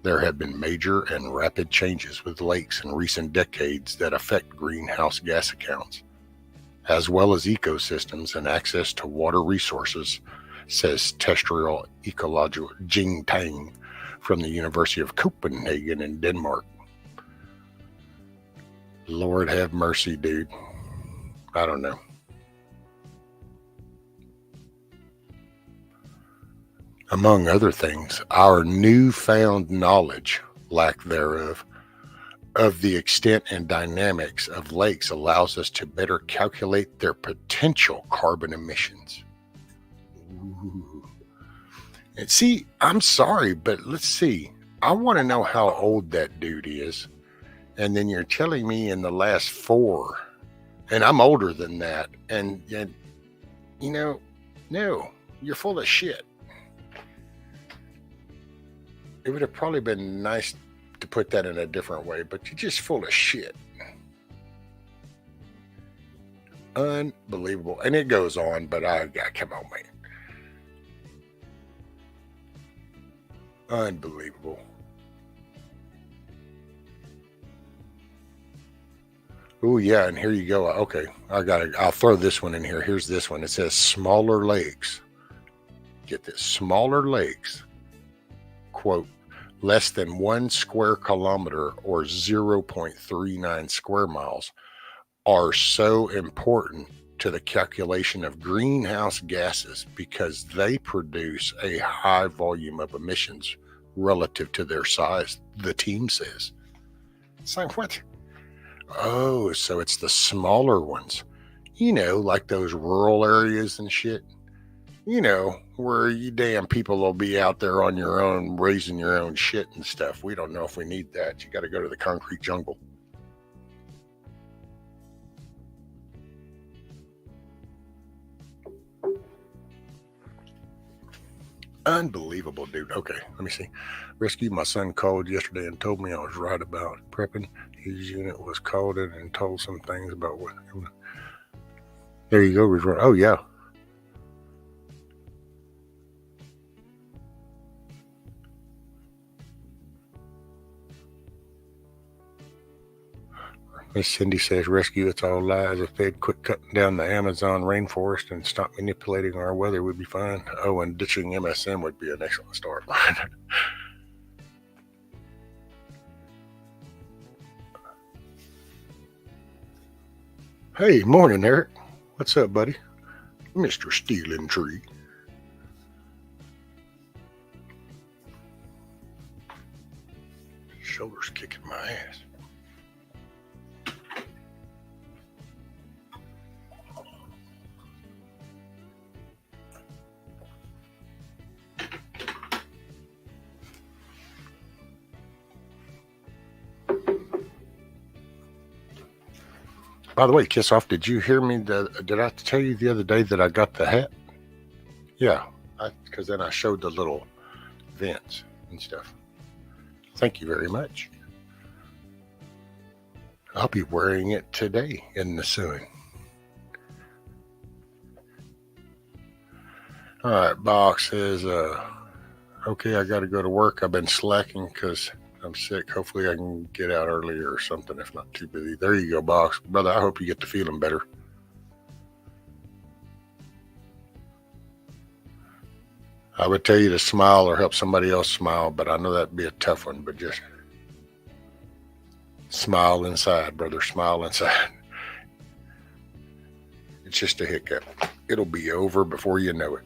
There have been major and rapid changes with lakes in recent decades that affect greenhouse gas accounts, as well as ecosystems and access to water resources, says terrestrial ecologist Jing Tang from the University of Copenhagen in Denmark. Lord have mercy, dude. I don't know. Among other things, our newfound knowledge, lack thereof, of the extent and dynamics of lakes allows us to better calculate their potential carbon emissions. Ooh. And see, I'm sorry, but let's see. I want to know how old that dude is. And then you're telling me in the last 4, and I'm older than that. And you know, no, you're full of shit. It would have probably been nice to put that in a different way, but you're just full of shit. Unbelievable. And it goes on, but come on, man. Unbelievable. Oh, yeah, and here you go. Okay, I'll throw this one in here. Here's this one. It says smaller lakes. Get this, smaller lakes, quote, less than 1 square kilometer or 0.39 square miles are so important to the calculation of greenhouse gases because they produce a high volume of emissions relative to their size, the team says. It's like, what? Oh, so it's the smaller ones, like those rural areas and shit, where you damn people will be out there on your own, raising your own shit and stuff. We don't know if we need that. You got to go to the concrete jungle. Unbelievable, dude. Okay, let me see. Rescue, my son called yesterday and told me I was right about prepping. His unit was called in and told some things about what. There you go. Oh, yeah. Miss Cindy says, rescue, it's all lies. If they'd quit cutting down the Amazon rainforest and stop manipulating our weather, we'd be fine. Oh, and ditching MSM would be an excellent start. Hey, morning, Eric. What's up, buddy? Mr. Stealing Tree. Shoulder's kicking my ass. By the way, Kiss Off, did you hear me? Did I tell you the other day that I got the hat? Yeah, because then I showed the little vents and stuff. Thank you very much. I'll be wearing it today in the sun. All right, Box says, okay, I got to go to work. I've been slacking because I'm sick. Hopefully I can get out earlier or something if not too busy. There you go, Box. Brother, I hope you get to feeling better. I would tell you to smile or help somebody else smile, but I know that'd be a tough one, but just smile inside, brother. Smile inside. It's just a hiccup. It'll be over before you know it.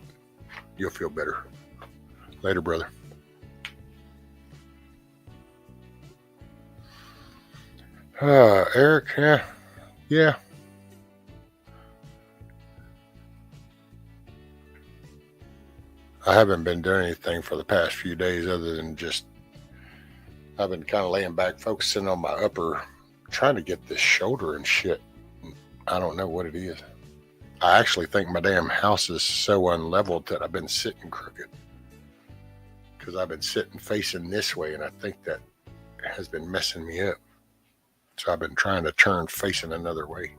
You'll feel better. Later, brother. Eric, yeah. I haven't been doing anything for the past few days other than just, I've been kind of laying back, focusing on my upper, trying to get this shoulder and shit. I don't know what it is. I actually think my damn house is so unleveled that I've been sitting crooked. Because I've been sitting facing this way, and I think that has been messing me up. So I've been trying to turn facing another way.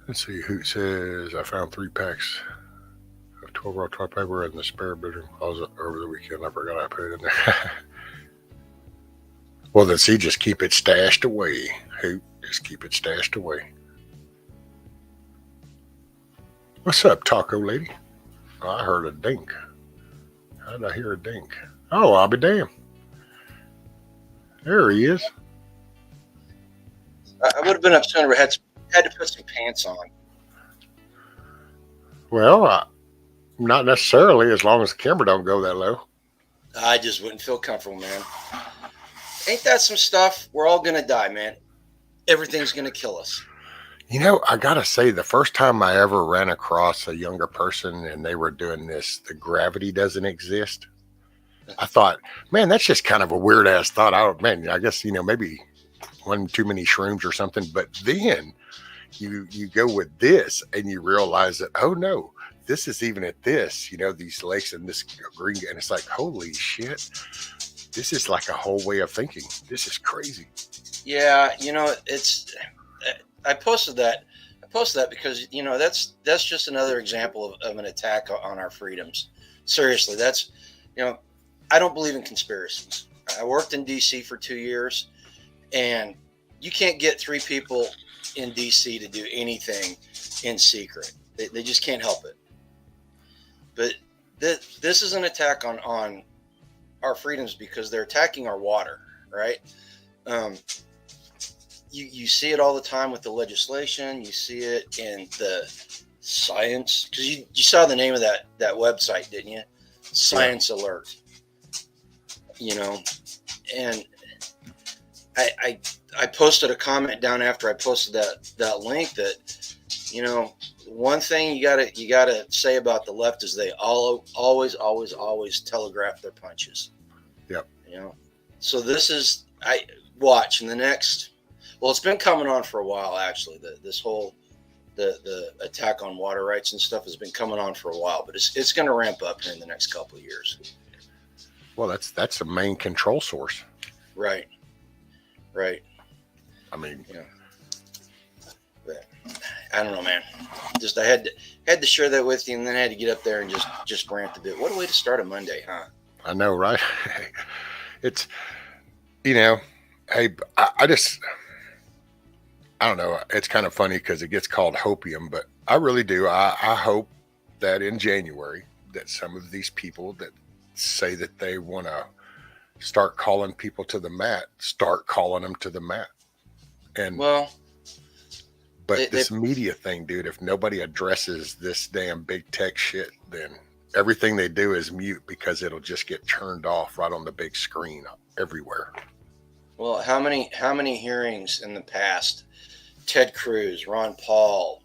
Let's see, Hoot says, I found 3 packs of 12-roll toilet paper in the spare bedroom closet over the weekend. I forgot I put it in there. Well, then see, just keep it stashed away. Hoot, just keep it stashed away. What's up, taco lady? Oh, I heard a dink. How did I hear a dink? Oh, I'll be damned. There he is.
I would have been up sooner, but had to put some pants on.
Well, not necessarily, as long as the camera don't go that low.
I just wouldn't feel comfortable, man. Ain't that some stuff? We're all going to die, man. Everything's going to kill us.
You know, I got to say, the first time I ever ran across a younger person and they were doing this, the gravity doesn't exist. I thought, man, that's just kind of a weird ass thought. I guess, maybe one too many shrooms or something. But then you go with this and you realize that, oh no, this is even at this, these lakes and this green, and it's like, holy shit, this is like a whole way of thinking. This is crazy.
Yeah, I posted that. Because that's just another example of an attack on our freedoms. Seriously, that's I don't believe in conspiracies. I worked in DC for 2 years, and you can't get 3 people in DC to do anything in secret. They just can't help it. But this is an attack on our freedoms because they're attacking our water, right? You see it all the time with the legislation. You see it in the science, because you saw the name of that website, didn't you? Science Alert. And I posted a comment down after I posted that link that, one thing you gotta say about the left is they always telegraph their punches.
Yep.
So this is, I watch in the next, well, it's been coming on for a while, actually. This whole the attack on water rights and stuff has been coming on for a while, but it's going to ramp up here in the next couple of years.
Well, that's the main control source.
Right.
I mean,
but I don't know, man. Just I had to share that with you, and then I had to get up there and just rant a bit. What a way to start a Monday, huh?
I know, right? It's, hey, I don't know. It's kind of funny because it gets called hopium, but I really do. I hope that in January that some of these people that say that they want to start calling people to the mat, start calling them to the mat. And this media thing, dude, if nobody addresses this damn big tech shit, then everything they do is mute because it'll just get turned off right on the big screen everywhere.
Well, how many hearings in the past? Ted Cruz, Ron Paul,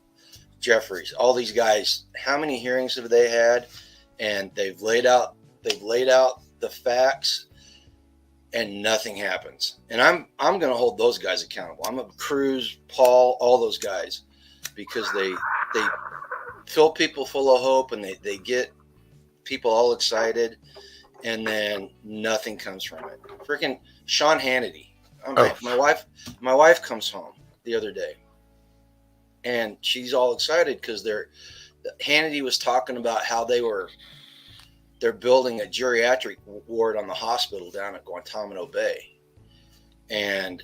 Jeffries, all these guys, how many hearings have they had? And they've laid out the facts and nothing happens. And I'm going to hold those guys accountable. I'm a Cruz, Paul, all those guys, because they fill people full of hope and they get people all excited, and then nothing comes from it. Freaking Sean Hannity. My wife comes home the other day, and she's all excited because Hannity was talking about how they're building a geriatric ward on the hospital down at Guantanamo Bay, and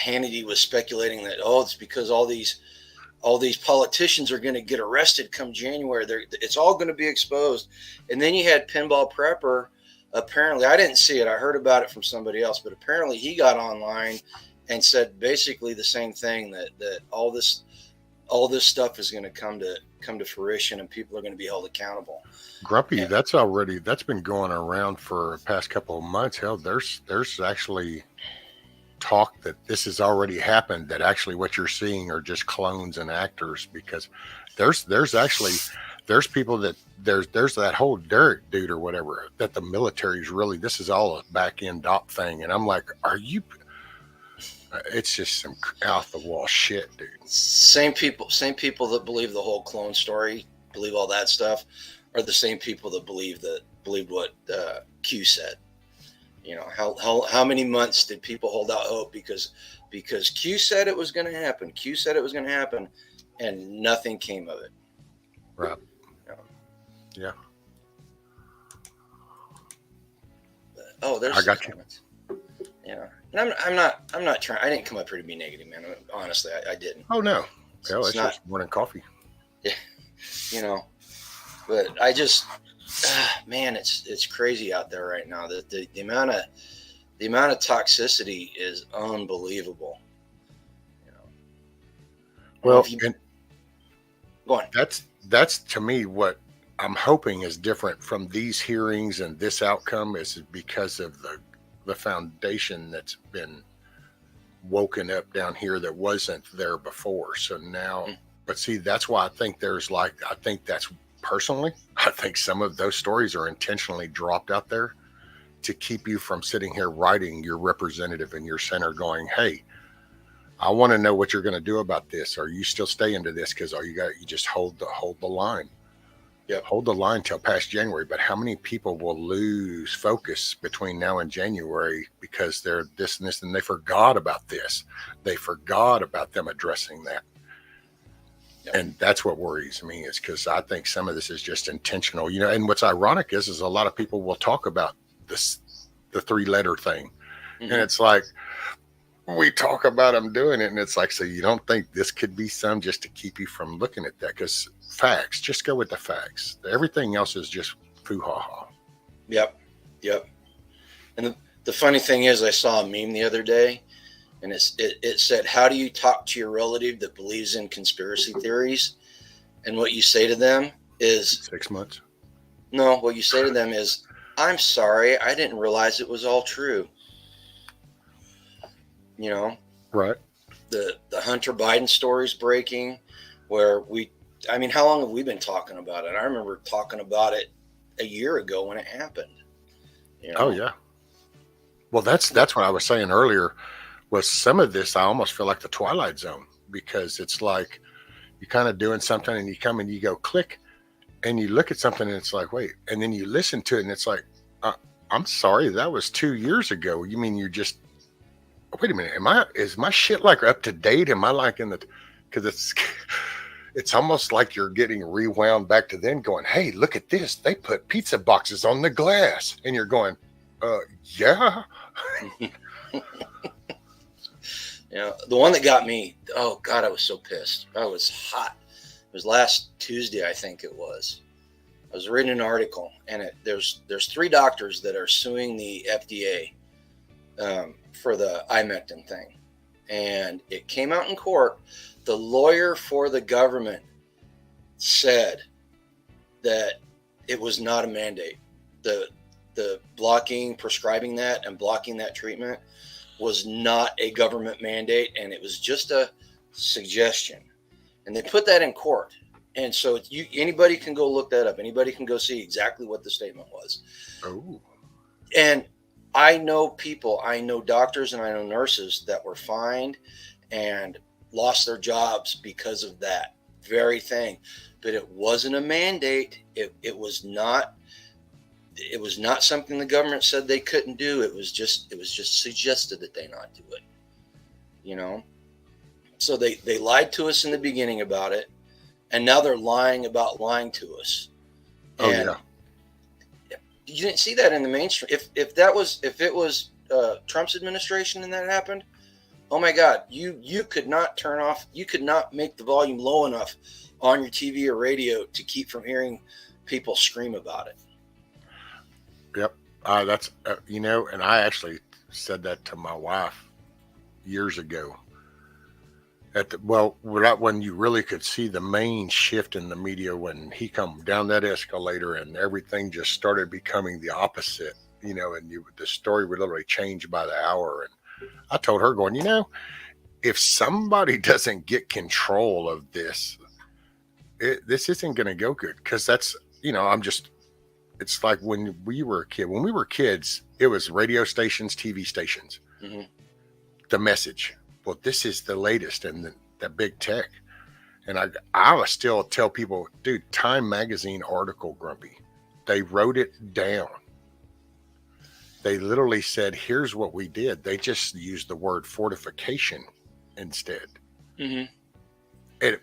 Hannity was speculating that it's because all these all these politicians are going to get arrested come January. It's all going to be exposed. And then you had Pinball Prepper. Apparently, I didn't see it. I heard about it from somebody else, but apparently he got online and said basically the same thing, that all this stuff is going to come to fruition, and people are going to be held accountable.
Grumpy, that's been going around for the past couple of months. Hell, there's actually talk that this has already happened, that actually what you're seeing are just clones and actors, because there's people that there's that whole Derek dude or whatever, that the military's really, this is all a back end op thing. And I'm like, are you, it's just some off the wall shit, dude.
Same people that believe the whole clone story, believe all that stuff, are the same people that believed what Q said. You know, how many months did people hold out hope because Q said it was going to happen. Q said it was going to happen, and nothing came of it.
Right. Yeah.
But, there's
I got
comments. Yeah. And I'm not trying. I didn't come up here to be negative, man. Honestly, I didn't.
Oh no. Hell, it's
not
just morning coffee.
Yeah. You know, but I just, man, it's crazy out there right now. The amount of toxicity is unbelievable. You know.
Well,
go on.
That's to me what I'm hoping is different from these hearings and this outcome, is because of the foundation that's been woken up down here that wasn't there before. So now, but see, that's why I think I think some of those stories are intentionally dropped out there to keep you from sitting here writing your representative in your center going, hey, I want to know what you're going to do about this. Are you still staying to this? Because you just hold the line. Yeah, hold the line till past January. But how many people will lose focus between now and January because they're this and this, and they forgot about this? They forgot about them addressing that. Yep. And that's what worries me, is because I think some of this is just intentional. You know, and what's ironic is a lot of people will talk about the 3-letter thing. Mm-hmm. And it's like, we talk about them doing it, and it's like, so you don't think this could be some just to keep you from looking at that? Because facts, just go with the facts. Everything else is just foo-ha-ha. Yep.
And the funny thing is, I saw a meme the other day, and it said, how do you talk to your relative that believes in conspiracy theories? And what you say to them is
6 months.
No, what you say to them is, I'm sorry, I didn't realize it was all true. You know,
right?
The Hunter Biden story's breaking, where how long have we been talking about it? I remember talking about it a year ago when it happened. You know?
Oh yeah. Well, that's what I was saying earlier. Was some of this, I almost feel like the Twilight Zone, because it's like you're kind of doing something and you come and you go click, and you look at something and it's like, wait, and then you listen to it and it's like, I'm sorry, that was 2 years ago. You mean you just, wait a minute, is my shit like up to date? Am I like because it's almost like you're getting rewound back to then going, hey, look at this. They put pizza boxes on the glass. And you're going, yeah.
Yeah, the one that got me, oh God, I was so pissed. I was hot. It was last Tuesday, I think it was. I was reading an article, and there's 3 doctors that are suing the FDA for the ivermectin thing. And it came out in court. The lawyer for the government said that it was not a mandate. The prescribing that and blocking that treatment was not a government mandate, and it was just a suggestion. And they put that in court. And so anybody can go look that up. Anybody can go see exactly what the statement was.
Oh.
And I know doctors and I know nurses that were fined and lost their jobs because of that very thing. But it wasn't a mandate. It was not something the government said they couldn't do. It was just suggested that they not do it. You know? So they lied to us in the beginning about it, and now they're lying about lying to us.
Oh,
and
yeah.
You didn't see that in the mainstream. If it was Trump's administration and that happened, Oh my God, you could not make the volume low enough on your TV or radio to keep from hearing people scream about it.
Yep. That's, and I actually said that to my wife years ago. Right when you really could see the main shift in the media, when he come down that escalator and everything just started becoming the opposite, and the story would literally change by the hour. And I told her, going, if somebody doesn't get control of this, this isn't going to go good. Because that's, it's like when we were a kid. When we were kids, it was radio stations, TV stations,
Mm-hmm.
the message. Well, this is the latest and the big tech. And I would still tell people, dude, Time Magazine article, Grumpy, they wrote it down. They literally said, here's what we did. They just used the word fortification instead.
Mm-hmm.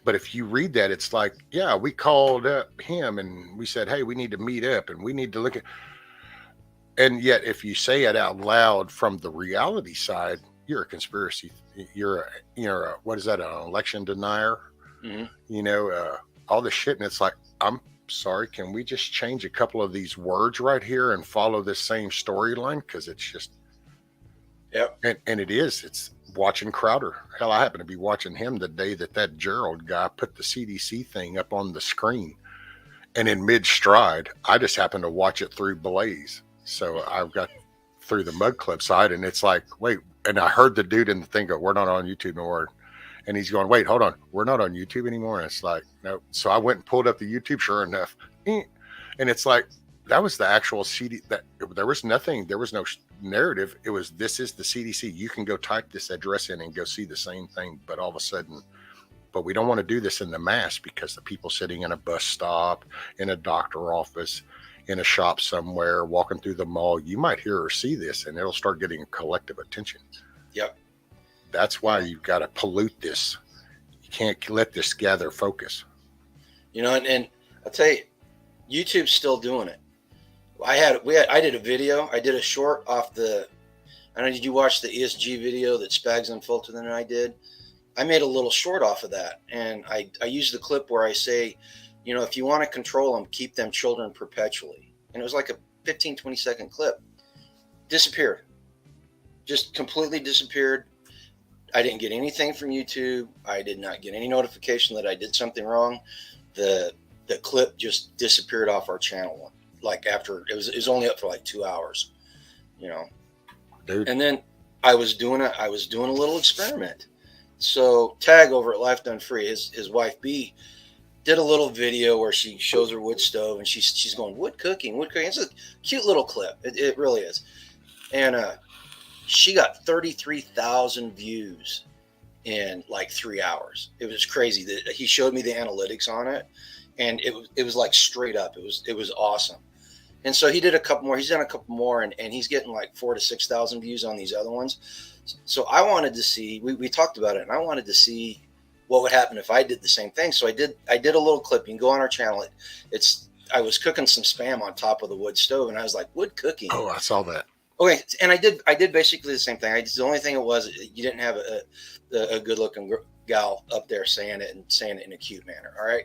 But if you read that, it's like, yeah, we called up him and we said, hey, we need to meet up and we need to look at. And yet, if you say it out loud from the reality side, you're a conspiracy. You're what is that? An election denier?
Mm-hmm.
All this shit. And it's like, I'm sorry, can we just change a couple of these words right here and follow this same storyline? Because it's just,
yep.
And it's watching Crowder. Hell, I happen to be watching him the day that Gerald guy put the CDC thing up on the screen, and in mid stride, I just happened to watch it through Blaze. So I've got through the Mud Club side, and it's like, wait, and I heard the dude in the thing go, we're not on YouTube anymore. And he's going, wait, hold on, we're not on YouTube anymore. And it's like, no. So I went and pulled up the YouTube, sure enough. And it's like, that was the actual CD. That there was no narrative. It was, this is the CDC. You can go type this address in and go see the same thing. But all of a sudden, but we don't want to do this in the mass, because the people sitting in a bus stop, in a doctor office, in a shop somewhere, walking through the mall, you might hear or see this, and it'll start getting collective attention.
Yep.
That's why you've got to pollute this. You can't let this gather focus.
And I'll tell you, YouTube's still doing it. I did a video. I did a short off I don't know, did you watch the ESG video that Spags Unfiltered and I did? I made a little short off of that. And I used the clip where I say, if you want to control them, keep them children perpetually. And it was like a 15, 20-second clip. Disappeared. Just completely disappeared. I didn't get anything from YouTube. I did not get any notification that I did something wrong. The clip just disappeared off our channel. Like after it was only up for like 2 hours,
Dude.
And then I was doing a little experiment. So Tag over at Life Done Free, his wife B, did a little video where she shows her wood stove and she's going wood cooking. It's a cute little clip. It really is. And she got 33,000 views in like 3 hours. It was crazy. He showed me the analytics on it, and it was like straight up. It was awesome. And so he did a couple more. He's done a couple more, and he's getting like 4,000 to 6,000 views on these other ones. So I wanted to see. We talked about it, and I wanted to see what would happen if I did the same thing. So I did a little clip. You can go on our channel. I was cooking some Spam on top of the wood stove, and I was like, wood cooking.
Oh, I saw that.
Okay, and I did basically the same thing. The only thing it was, you didn't have a good looking gal up there saying it in a cute manner. All right,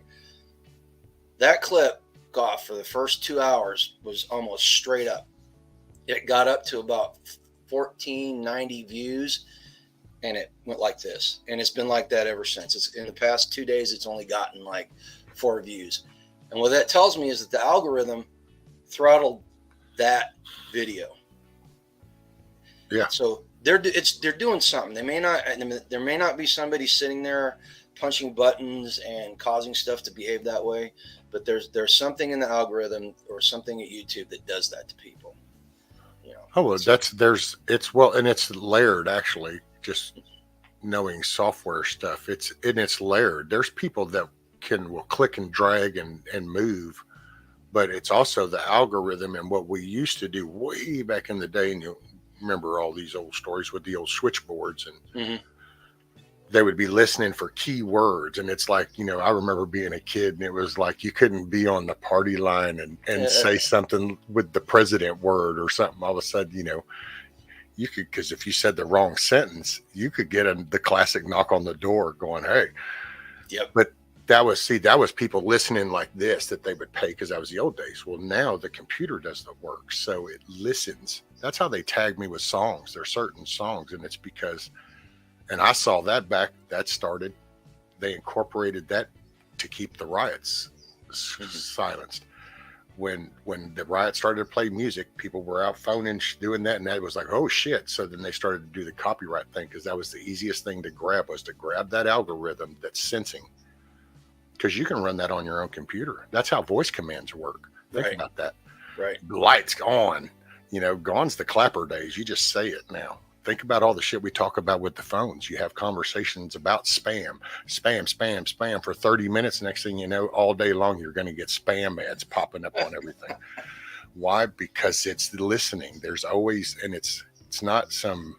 that clip got, for the first 2 hours, was almost straight up. It got up to about 1,490 views, and it went like this, and it's been like that ever since. It's in the past 2 days, it's only gotten like 4 views, and what that tells me is that the algorithm throttled that video.
Yeah.
So they're doing something. There may not be somebody sitting there punching buttons and causing stuff to behave that way, but there's something in the algorithm or something at YouTube that does that to people.
Oh, well, and it's layered, actually. Just knowing software stuff, it's layered. There's people that will click and drag and move, but it's also the algorithm. And what we used to do way back in the day, and you'll remember all these old stories with the old switchboards, and they would be listening for keywords. And it's like, I remember being a kid, and it was like you couldn't be on the party line and say something with the president word or something. All of a sudden, you could, because if you said the wrong sentence, you could get the classic knock on the door going, hey.
Yep.
But that was people listening like this that they would pay, because that was the old days. Well, now the computer does the work, so it listens. That's how they tag me with songs. There's certain songs, and it's because, and I saw that that started, they incorporated that to keep the riots silenced. When the riot started to play music, people were out phoning, doing that, and that was like, oh shit. So then they started to do the copyright thing, because that was the easiest thing to grab, was to grab that algorithm that's sensing, because you can run that on your own computer. That's how voice commands work. Think about that.
Right.
The lights on, gone's the clapper days. You just say it now. Think about all the shit we talk about with the phones. You have conversations about spam for 30 minutes. Next thing you know, all day long, you're going to get spam ads popping up on everything. Why? Because it's listening. There's always, and it's not some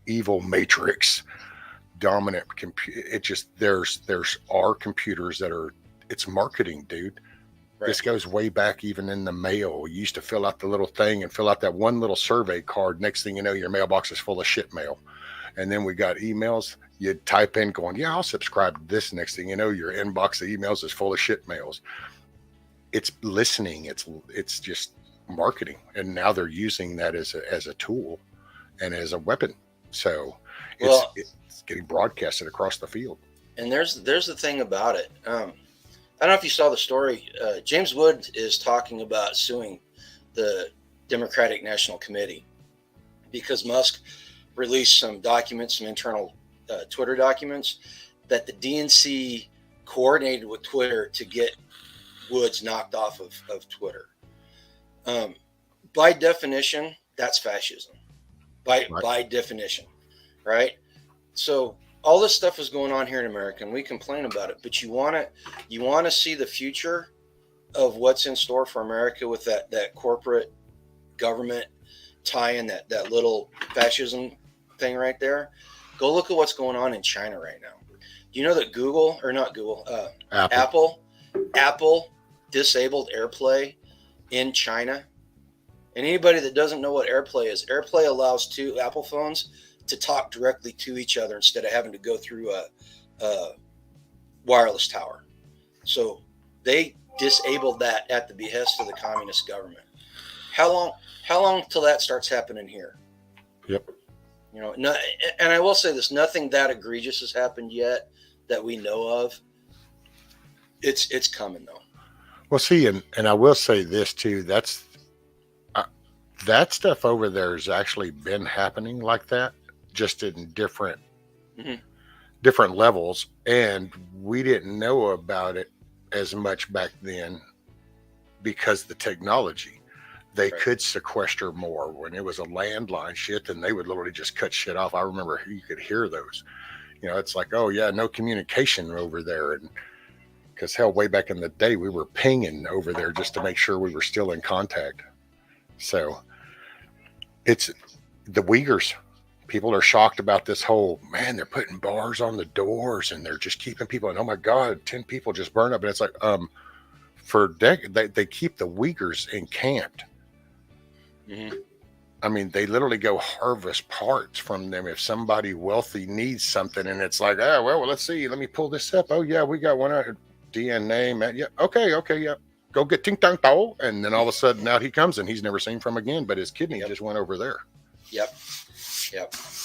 evil matrix dominant computer. It just, there's our computers that are, it's marketing, dude. Right. This goes way back, even in the mail. You used to fill out the little thing and fill out that one little survey card. Next thing you know, your mailbox is full of shit mail. And then we got emails. You'd type in going, yeah, I'll subscribe to this. Next thing you know, your inbox of emails is full of shit mails. It's listening. It's just marketing. And now they're using that as a tool and as a weapon. So it's getting broadcasted across the field.
And there's the thing about it. I don't know if you saw the story. James Wood is talking about suing the Democratic National Committee because Musk released some documents, some internal Twitter documents that the DNC coordinated with Twitter to get Woods knocked off of Twitter. By definition, that's fascism. By definition, right? So all this stuff is going on here in America, and we complain about it. But you want to see the future of what's in store for America with that corporate government tie-in, that little fascism thing right there. Go look at what's going on in China right now. Do you know that Apple disabled AirPlay in China? And anybody that doesn't know what AirPlay is, AirPlay allows two Apple phones to talk directly to each other instead of having to go through a wireless tower. So they disabled that at the behest of the communist government. How long till that starts happening here?
Yep.
And I will say this, nothing that egregious has happened yet that we know of. It's coming though.
Well, see, and I will say this too, that stuff over there has actually been happening like that, just in different levels, and we didn't know about it as much back then because the technology. They could sequester more. When it was a landline shit, then they would literally just cut shit off. I remember you could hear those. It's like, oh yeah, no communication over there, and because hell, way back in the day, we were pinging over there just to make sure we were still in contact. So it's the Uyghurs. People are shocked about this whole, man, they're putting bars on the doors and they're just keeping people, and oh my God, 10 people just burned up. And it's like, for decades, they keep the Uyghurs encamped. Mm-hmm. I mean, they literally go harvest parts from them if somebody wealthy needs something, and it's like, well, let's see, let me pull this up. Oh yeah, we got one out here. DNA, man. Yeah, okay, yeah. Go get Ting Tang Tao, and then all of a sudden out he comes, and he's never seen from again. But his kidney just went over there. Yep.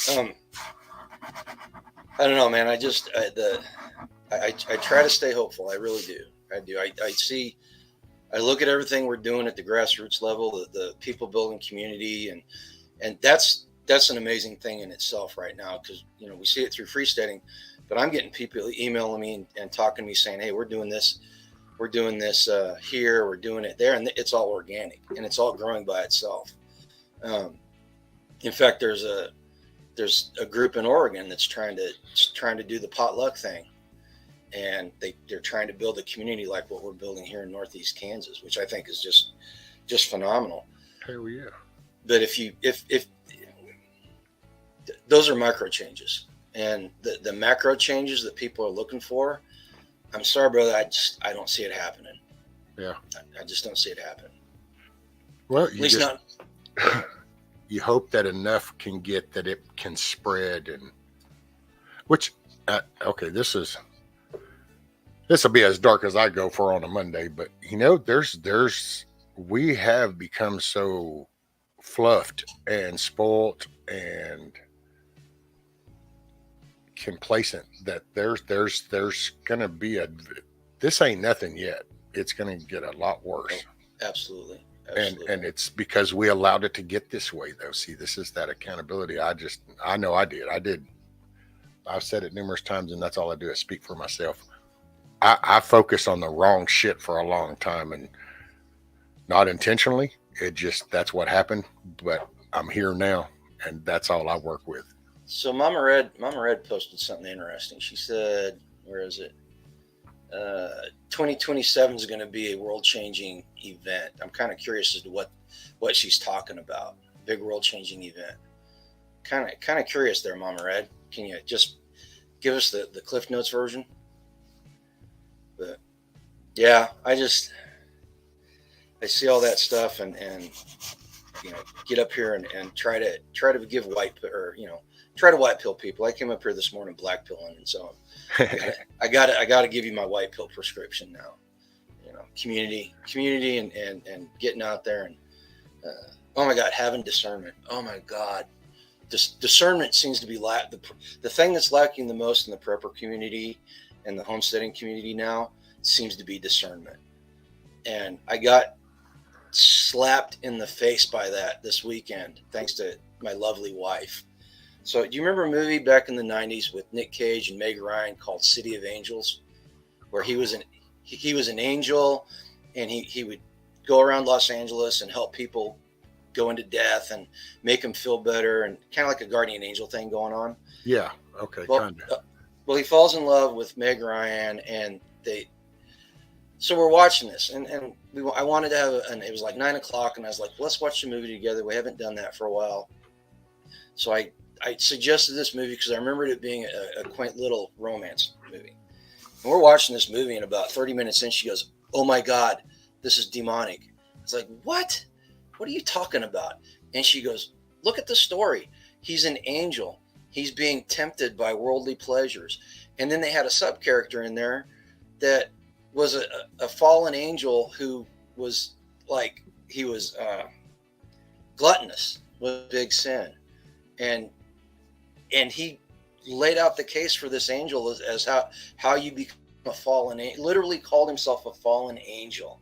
I don't know, man. I try to stay hopeful. I really do. I do. I look at everything we're doing at the grassroots level, the people building community, and that's an amazing thing in itself right now, because we see it through freesteading, but I'm getting people emailing me and talking to me saying, hey, we're doing this here, we're doing it there, and it's all organic and it's all growing by itself. In fact, there's a group in Oregon that's trying to do the potluck thing. And they're trying to build a community like what we're building here in Northeast Kansas, which I think is just phenomenal.
Hell yeah!
But if those are micro changes, and the macro changes that people are looking for, I'm sorry, brother, I don't see it happening.
Yeah,
I just don't see it happening.
Well,
at least not.
you hope that enough can get that it can spread, and which okay, this will be as dark as I go for on a Monday, but you know, we have become so fluffed and spoilt and complacent that there's gonna be this ain't nothing yet. It's gonna get a lot worse.
Absolutely.
And it's because we allowed it to get this way, though. See, this is that accountability. I know I did. I've said it numerous times, and that's all I do is speak for myself. I focused on the wrong shit for a long time, and not intentionally. That's what happened. But I'm here now, and that's all I work with.
So Mama Red posted something interesting. She said, where is it? 2027 is going to be a world-changing event. I'm kind of curious as to what she's talking about. Big world-changing event. Kind of curious there, Mama Red. Can you just give us the Cliff Notes version? But yeah, I see all that stuff and you know, get up here and try to give white pill people. I came up here this morning black pilling, and so I gotta give you my white pill prescription now. You know, community and getting out there and oh my God, having discernment. Oh my God, discernment seems to be the thing that's lacking the most in the prepper community and the homesteading community now seems to be discernment. And I got slapped in the face by that this weekend, thanks to my lovely wife. So do you remember a movie back in the 90s with Nick Cage and Meg Ryan called City of Angels, where he was an angel, and he would go around Los Angeles and help people go into death and make them feel better, and kind of like a guardian angel thing going on?
Yeah. Okay.
Well, well, he falls in love with Meg Ryan, and so we're watching this, and I wanted to have it was like 9:00, and I was like, let's watch the movie together. We haven't done that for a while. So I suggested this movie because I remembered it being a quaint little romance movie. And we're watching this movie, and about 30 minutes in, she goes, "Oh my God, this is demonic." It's like, what? What are you talking about? And she goes, "Look at the story. He's an angel. He's being tempted by worldly pleasures." And then they had a sub character in there that was a fallen angel who was like, he was gluttonous with big sin. And he laid out the case for this angel as how you become a fallen angel. Literally called himself a fallen angel.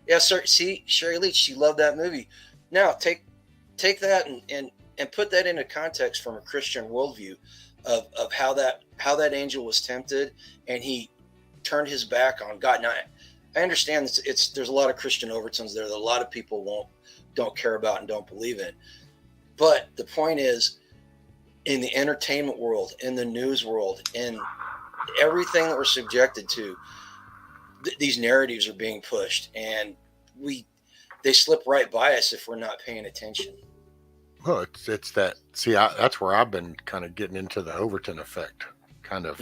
Yeah, sir. See, Sherry Leach, she loved that movie. Now take that and put that into context from a Christian worldview of how that angel was tempted, and he turned his back on God. Now, I understand there's a lot of Christian overtones there that a lot of people don't care about and don't believe in. But the point is, in the entertainment world, in the news world, in everything that we're subjected to, these narratives are being pushed, and they slip right by us if we're not paying attention.
Well, it's that. See, that's where I've been kind of getting into the Overton effect, kind of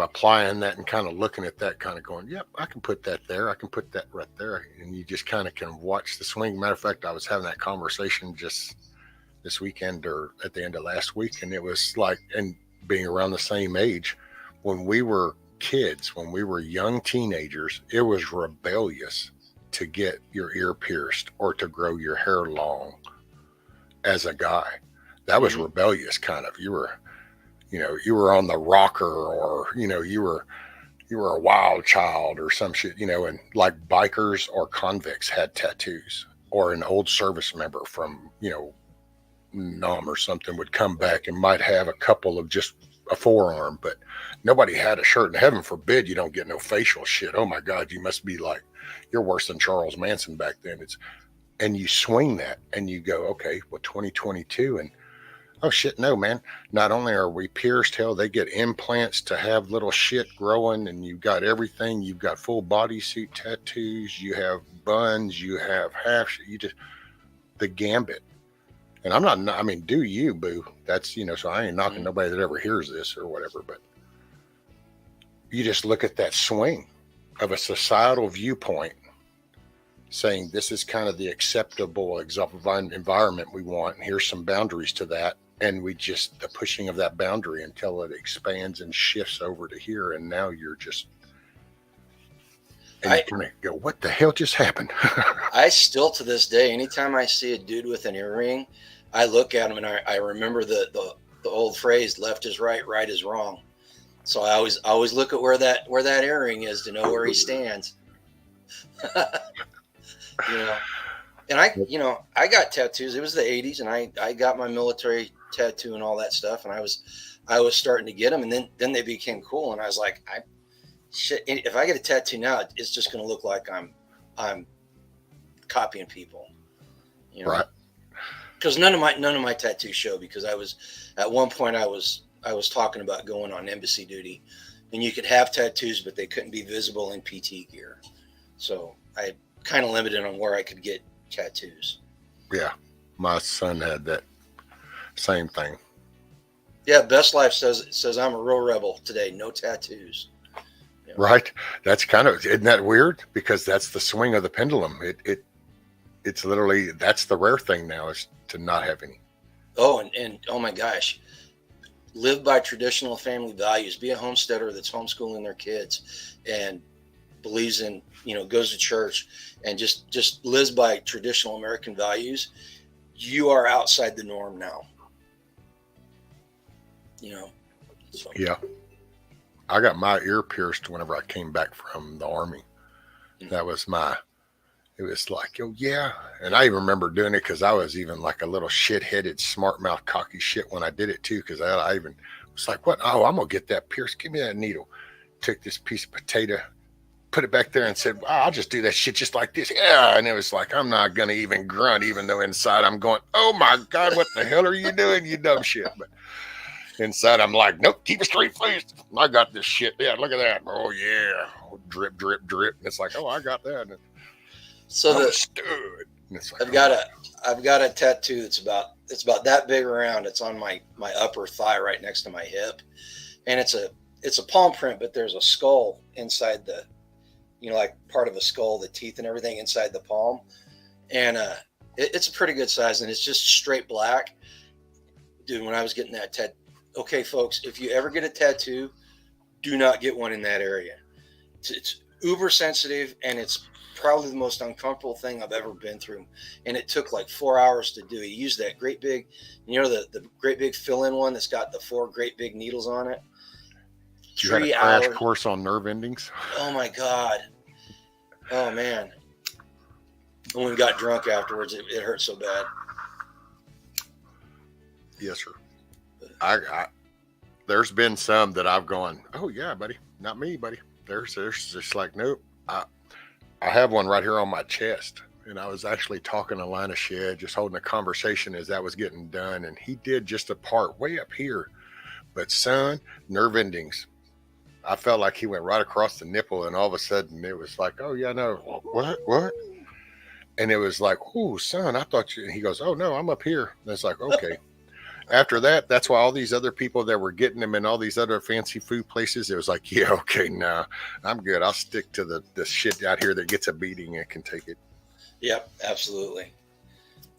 applying that and kind of looking at that, kind of going, yep, I can put that there. I can put that right there. And you just kind of can watch the swing. Matter of fact, I was having that conversation just this weekend or at the end of last week. And it was like, and being around the same age, when we were kids, when we were young teenagers, it was rebellious to get your ear pierced or to grow your hair long as a guy. That was rebellious, kind of. You were on the rocker, or you were a wild child or some shit, and like bikers or convicts had tattoos, or an old service member from Nam or something would come back and might have a couple of just a forearm, but nobody had a shirt. And heaven forbid you don't get no facial shit. Oh my God, you must be like, you're worse than Charles Manson back then. And you swing that and you go, okay, well, 2022, and oh shit, no, man. Not only are we pierced, hell, they get implants to have little shit growing, and you've got everything. You've got full bodysuit tattoos. You have buns. You have the gambit. And I mean, do you, boo? That's, so I ain't knocking nobody that ever hears this or whatever, but you just look at that swing of a societal viewpoint saying this is kind of the acceptable environment we want, and here's some boundaries to that. And we just, the pushing of that boundary until it expands and shifts over to here. And now you're just, and you kind of go, what the hell just happened?
I still, to this day, anytime I see a dude with an earring, I look at him and I remember the old phrase, left is right, right is wrong. So I always look at where that earring is to know where he stands. You know, and I got tattoos. It was the 80s, and I got my military tattoo and all that stuff, and I was starting to get them, and then they became cool, and I was like, shit, if I get a tattoo now, it's just going to look like I'm copying people, you know?
Right.
Because none of my tattoos show, because at one point I was talking about going on embassy duty, and you could have tattoos, but they couldn't be visible in PT gear. So I kind of limited on where I could get tattoos.
Yeah. My son had that same thing.
Yeah. Best Life says I'm a real rebel today. No tattoos. You know?
Right. That's kind of, isn't that weird? Because that's the swing of the pendulum. It's literally, that's the rare thing now, is to not have any.
Oh, and oh my gosh, live by traditional family values. Be a homesteader that's homeschooling their kids and believes in, goes to church and just lives by traditional American values. You are outside the norm now. So.
Yeah. I got my ear pierced whenever I came back from the Army. That was it was like, oh yeah. And I even remember doing it because I was even like a little shit-headed, smart-mouth, cocky shit when I did it too. Because I even was like, what? Oh, I'm going to get that pierced. Give me that needle. Took this piece of potato, put it back there and said, well, I'll just do that shit just like this. Yeah. And it was like, I'm not going to even grunt, even though inside I'm going, oh my God, what the hell are you doing? You dumb shit. But inside I'm like, nope, keep it straight, please. I got this shit. Yeah, look at that. Oh yeah. Oh, drip, drip, drip. And it's like, oh, I got that. And
so
stud. And it's like,
I've got a tattoo that's about that big around. It's on my upper thigh right next to my hip. And it's a palm print, but there's a skull inside the, like part of a skull, the teeth and everything inside the palm. And it's a pretty good size, and it's just straight black. Dude, when I was getting that tattoo, okay, folks, if you ever get a tattoo, do not get one in that area. It's uber sensitive, and it's probably the most uncomfortable thing I've ever been through. And it took like 4 hours to do. He used that great big, the great big fill-in one that's got the 4 great big needles on it.
You had a crash course on nerve endings?
Oh my God. Oh man. And when we got drunk afterwards, it hurt so bad. Yes, sir.
I there's been some that I've gone, oh yeah, buddy, not me, buddy. There's just like, nope. I have one right here on my chest, and I was actually talking to Lina Shed, just holding a conversation as that was getting done, and he did just a part way up here, but son, nerve endings. I felt like he went right across the nipple, and all of a sudden it was like, oh yeah, no, what? And it was like, oh son, I thought you. And he goes, oh no, I'm up here. And it's like, okay. After that, that's why all these other people that were getting them in all these other fancy food places, it was like, yeah, okay, nah, I'm good. I'll stick to the shit out here that gets a beating and can take it.
Yep, absolutely.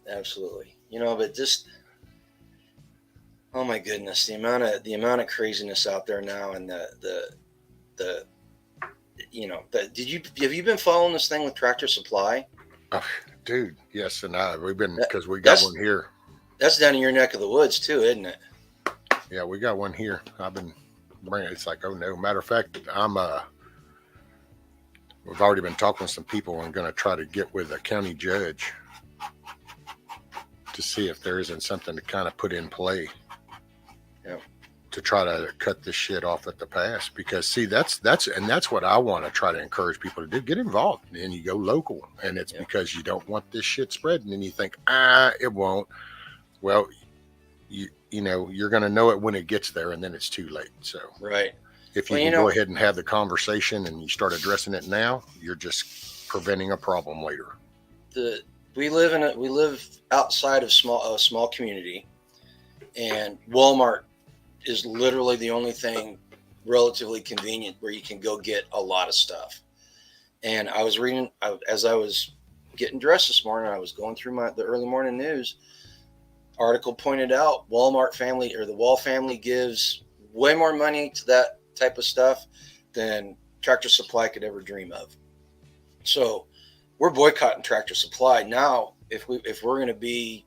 But just, oh my goodness, the amount of craziness out there now, and have you been following this thing with Tractor Supply?
Oh, dude, yes, and we've been, because we got one here.
That's down in your neck of the woods too, isn't it?
Yeah, we got one here. I've been bringing it. It's like, oh no. Matter of fact, we've already been talking to some people. I'm going to try to get with a county judge to see if there isn't something to kind of put in play.
Yeah.
To try to cut this shit off at the pass, because see, that's what I want to try to encourage people to do. Get involved, and you go local, and it's because you don't want this shit spreading, and you think, it won't. Well, you're going to know it when it gets there, and then it's too late. So,
right.
If you can go ahead and have the conversation and you start addressing it now, you're just preventing a problem later.
We live outside of a small community, and Walmart is literally the only thing relatively convenient where you can go get a lot of stuff. And I was reading, as I was getting dressed this morning, I was going through the early morning news. Article pointed out the Wall family gives way more money to that type of stuff than Tractor Supply could ever dream of. So we're boycotting Tractor Supply now. If we're going to be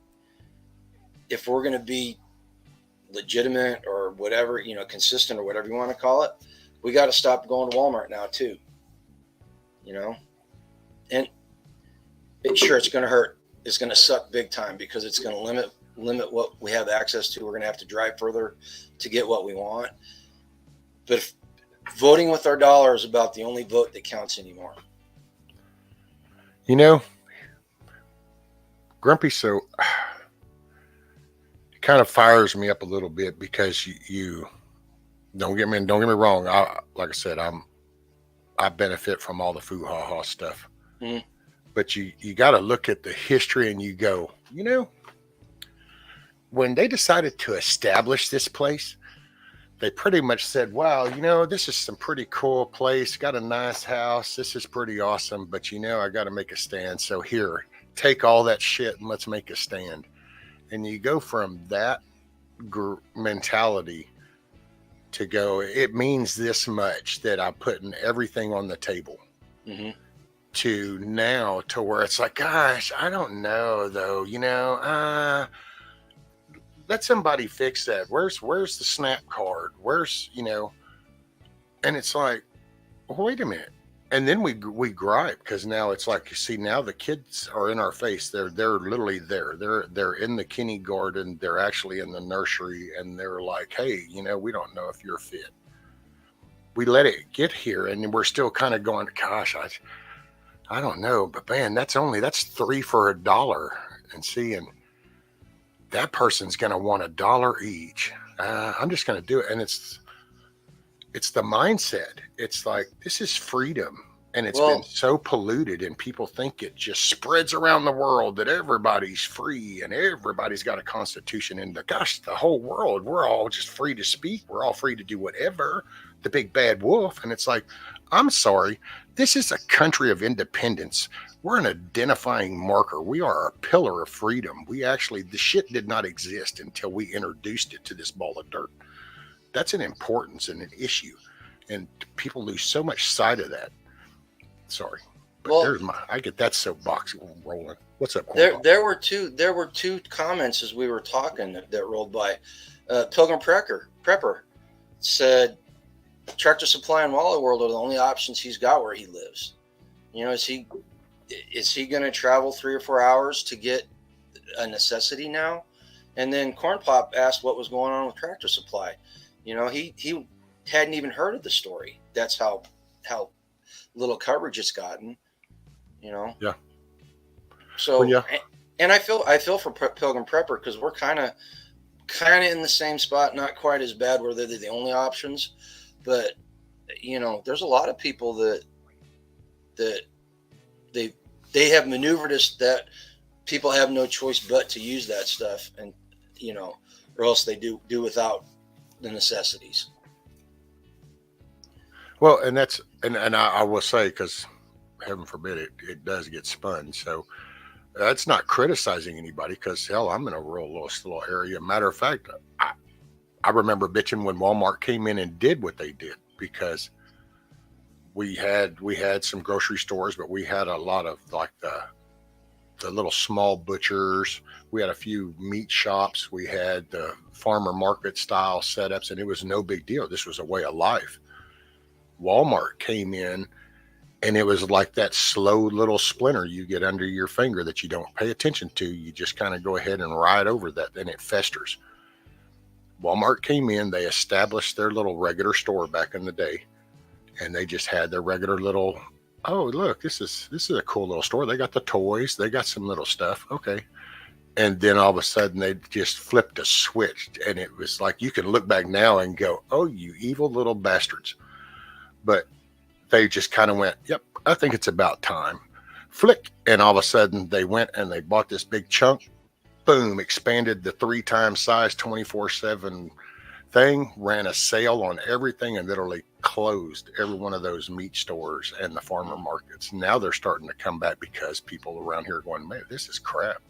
legitimate or whatever, consistent or whatever you want to call it, we got to stop going to Walmart now too. And sure, it's going to hurt. It's going to suck big time because it's going to limit what we have access to. We're going to have to drive further to get what we want. But if voting with our dollar is about the only vote that counts anymore.
Grumpy, so it kind of fires me up a little bit because you don't get me wrong. Like I said, I benefit from all the foo-ha-ha stuff.
Mm.
But you got to look at the history and you go, when they decided to establish this place, they pretty much said, wow, this is some pretty cool place. Got a nice house. This is pretty awesome. But, I got to make a stand. So here, take all that shit and let's make a stand. And you go from that mentality to go, it means this much that I'm putting everything on the table.
Mm-hmm.
To now to where it's like, gosh, I don't know though, let somebody fix that. Where's the snap card? Where's, and it's like, wait a minute. And then we gripe because now it's like, you see, now the kids are in our face. They're literally there. They're in the kindergarten. They're actually in the nursery, and they're like, hey, we don't know if you're fit. We let it get here, and we're still kind of going, gosh, I don't know, but man, that's $3 for $1, and seeing that person's going to want $1 each. I'm just going to do it. And it's the mindset. It's like, this is freedom. And it's been so polluted, and people think it just spreads around the world that everybody's free and everybody's got a constitution. And the whole world, we're all just free to speak. We're all free to do whatever. The big bad wolf. And it's like, I'm sorry. This is a country of independence. We're an identifying marker. We are a pillar of freedom. The shit did not exist until we introduced it to this ball of dirt. That's an importance and an issue. And people lose so much sight of that. Sorry. But I get that soapbox rolling. What's up, Corn?
There were two comments as we were talking that rolled by. Pilgrim Prepper said Tractor Supply and Wally World are the only options he's got where he lives. Is he going to travel 3 or 4 hours to get a necessity now? And then Corn Pop asked what was going on with Tractor Supply. He hadn't even heard of the story. That's how little coverage it's gotten.
Yeah.
So yeah. And I feel for Pilgrim Prepper because we're kind of in the same spot. Not quite as bad where they're the only options. But, there's a lot of people that they have maneuvered us that people have no choice but to use that stuff, and, or else they do without the necessities.
Well, and I will say, because heaven forbid it does get spun. So that's not criticizing anybody because, hell, I'm in a rural little area. Matter of fact, I remember bitching when Walmart came in and did what they did because we had some grocery stores, but we had a lot of like the little small butchers. We had a few meat shops. We had the farmer market style setups, and it was no big deal. This was a way of life. Walmart came in, and it was like that slow little splinter you get under your finger that you don't pay attention to. You just kind of go ahead and ride over that, and it festers. Walmart came in, they established their little regular store back in the day, and they just had their regular little, oh, look, this is a cool little store. They got the toys, they got some little stuff. Okay. And then all of a sudden they just flipped a switch, and it was like, you can look back now and go, oh, you evil little bastards. But they just kind of went, yep, I think it's about time. Flick. And all of a sudden they went and they bought this big chunk. Boom, expanded the 3 times size 24/7 thing, ran a sale on everything, and literally closed every one of those meat stores and the farmer markets. Now they're starting to come back because people around here are going, man, this is crap.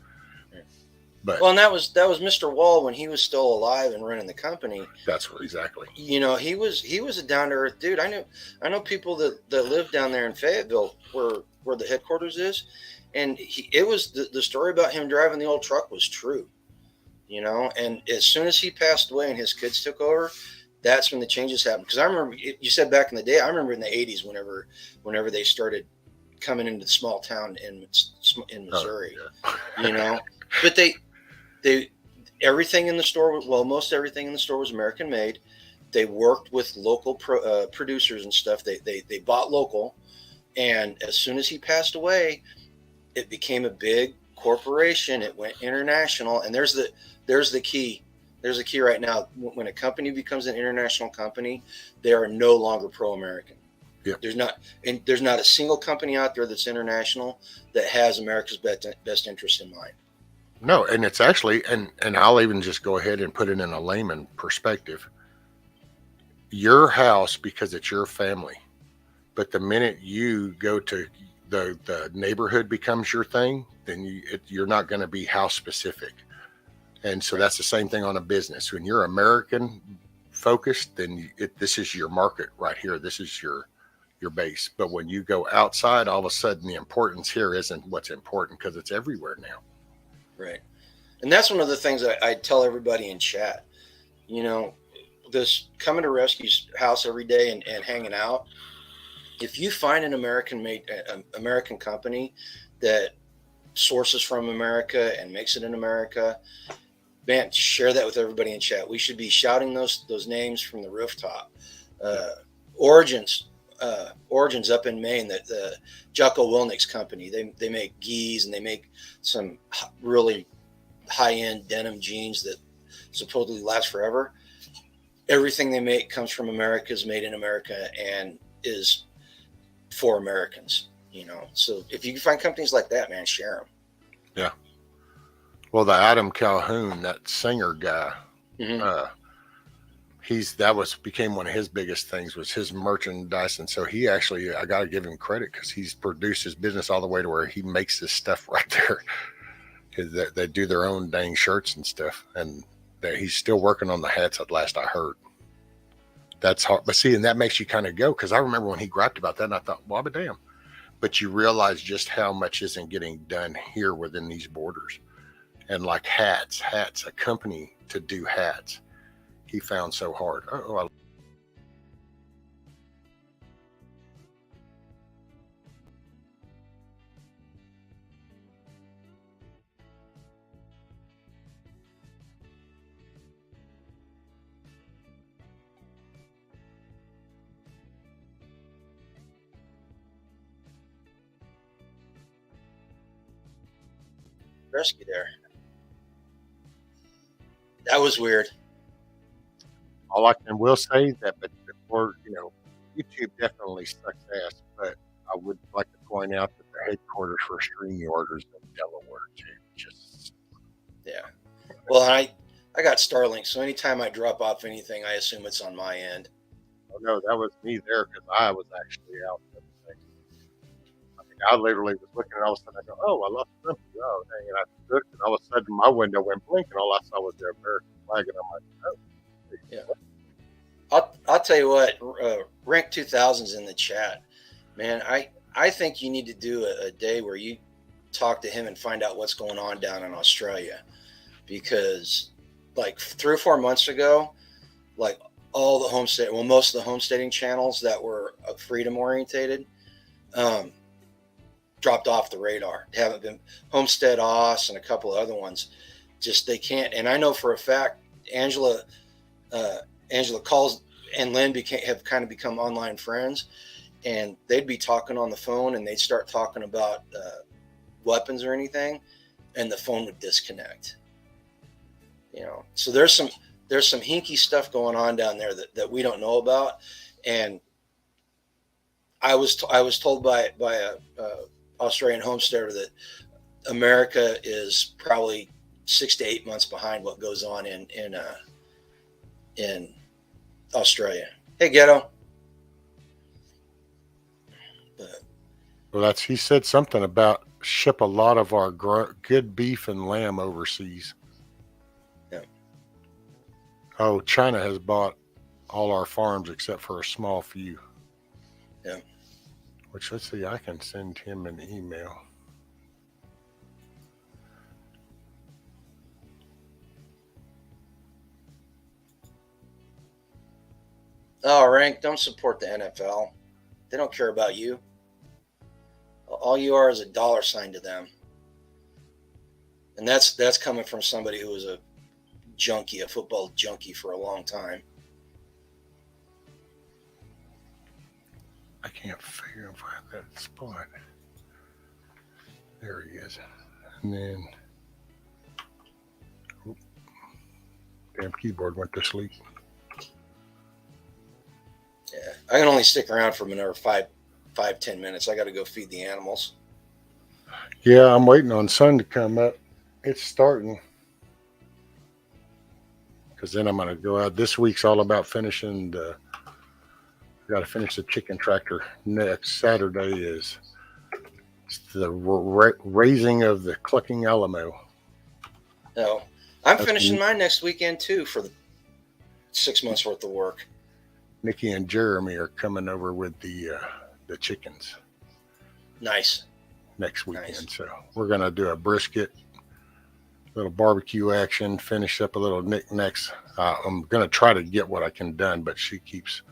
But
well, and that was Mr. Wall when he was still alive and running the company.
that's what, exactly.
You know, he was a down to earth dude. I know people that live down there in Fayetteville where the headquarters is, and it was the story about him driving the old truck was true. You know, and as soon as he passed away and his kids took over, that's when the changes happened. Because I remember you said back in the day, I remember in the 80s whenever they started coming into the small town in Missouri,
Oh, yeah.
you know, but they everything in the store, well, most everything in the store was American made. They worked with local producers and stuff. They bought local, and as soon as he passed away, it became a big corporation. It went international, and there's the key. There's a key right now. When a company becomes an international company, they are no longer pro-American.
Yeah.
There's not a single company out there that's international that has America's best interest in mind.
No, and it's actually, and I'll even just go ahead and put it in a layman perspective. Your house, because it's your family, but the minute you go to the neighborhood becomes your thing, then you're not going to be house specific. And so that's the same thing on a business. When you're American focused, then this is your market right here. This is your base. But when you go outside, all of a sudden the importance here isn't what's important because it's everywhere now.
Right. And that's one of the things I tell everybody in chat. You know, this coming to rescue's house every day and hanging out. If you find an American company that sources from America and makes it in America, man, share that with everybody in chat. We should be shouting those names from the rooftop. Origins up in Maine, the Jocko Willnick's company. They make gis and they make some really high-end denim jeans that supposedly last forever. Everything they make comes from America, is made in America, and is for Americans. You know, so if you can find companies like that, man, share them.
Yeah. Well, the Adam Calhoun, that singer guy, became one of his biggest things was his merchandise. And so he actually, I got to give him credit because he's produced his business all the way to where he makes this stuff right there. They do their own dang shirts and stuff. And he's still working on the hats at last I heard. That's hard. But see, and that makes you kind of go, because I remember when he griped about that and I thought, well, but damn. But you realize just how much isn't getting done here within these borders. And like hats, a company to do hats, he found so hard.
Rescue there. That was weird.
All I can will say that, but before, YouTube definitely sucks ass, but I would like to point out that the headquarters for StreamYard is in Delaware too.
Yeah. Well, I got Starlink, so anytime I drop off anything, I assume it's on my end.
Oh no, that was me there because I was actually out. I literally was looking, and all of a sudden I go, "Oh, I lost something." Oh, dang! And I looked, and all of a sudden my window went blink, and all I saw was the American flag, and I'm like, "Oh."
Yeah. I'll tell you what. Rank 2000's in the chat, man. I think you need to do a day where you talk to him and find out what's going on down in Australia, because like 3 or 4 months ago, like most of the homesteading channels that were freedom orientated, dropped off the radar. They haven't been. Homestead Oz and a couple of other ones, just they can't. And I know for a fact, Angela calls and Lynn have kind of become online friends, and they'd be talking on the phone and they'd start talking about weapons or anything, and the phone would disconnect. So there's some hinky stuff going on down there that we don't know about. And I was told by a Australian homesteader that America is probably 6 to 8 months behind what goes on in Australia. Hey, Ghetto.
Well, he said something about ship a lot of our good beef and lamb overseas.
Yeah.
Oh, China has bought all our farms except for a small few.
Yeah.
Which, let's see, I can send him an email.
Oh, Rank, don't support the NFL. They don't care about you. All you are is a dollar sign to them. And that's coming from somebody who was a junkie, a football junkie for a long time.
I can't figure out that spot. There he is. And then, damn keyboard went to sleep.
Yeah, I can only stick around for another 5-10 minutes. I got to go feed the animals.
Yeah, I'm waiting on sun to come up. It's starting. Because then I'm going to go out. This week's all about finishing the. Got to finish the chicken tractor. Next Saturday is the raising of the clucking Alamo.
No, I'm finishing mine next weekend too for the 6 months worth of work.
Nikki and Jeremy are coming over with the chickens.
Nice.
Next weekend.
Nice.
So we're going to do a brisket, little barbecue action, finish up a little knickknacks. I'm going to try to get what I can done, but she keeps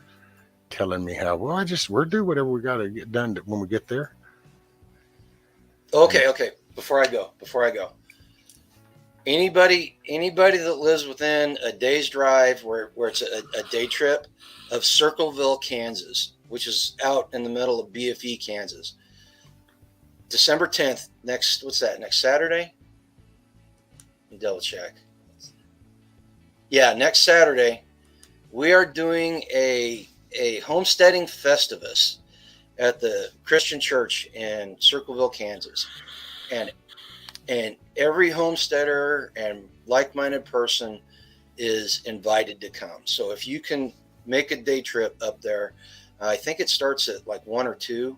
telling me how, well, we'll do whatever we got to get done when we get there.
Okay. Before I go, anybody that lives within a day's drive where it's a day trip of Circleville, Kansas, which is out in the middle of BFE, Kansas, December 10th, next Saturday? Let me double check. Yeah, next Saturday, we are doing a homesteading festivus at the Christian church in Circleville, Kansas. And every homesteader and like-minded person is invited to come. So if you can make a day trip up there, I think it starts at like 1 or 2,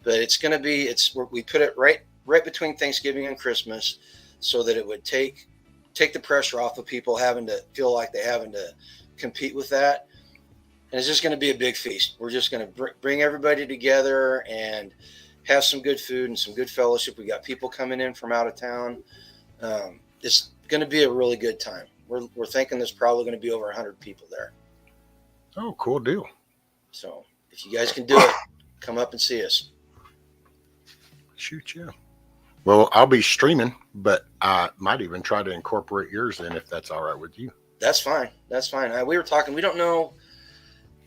but it's going to be, we put it right between Thanksgiving and Christmas so that it would take the pressure off of people having to feel like they're having to compete with that. And it's just going to be a big feast. We're just going to bring everybody together and have some good food and some good fellowship. We got people coming in from out of town. It's going to be a really good time. We're thinking there's probably going to be over 100 people there.
Oh, cool deal.
So if you guys can do it, come up and see us.
Shoot, yeah. Well, I'll be streaming, but I might even try to incorporate yours in if that's all right with you.
That's fine. We were talking. We don't know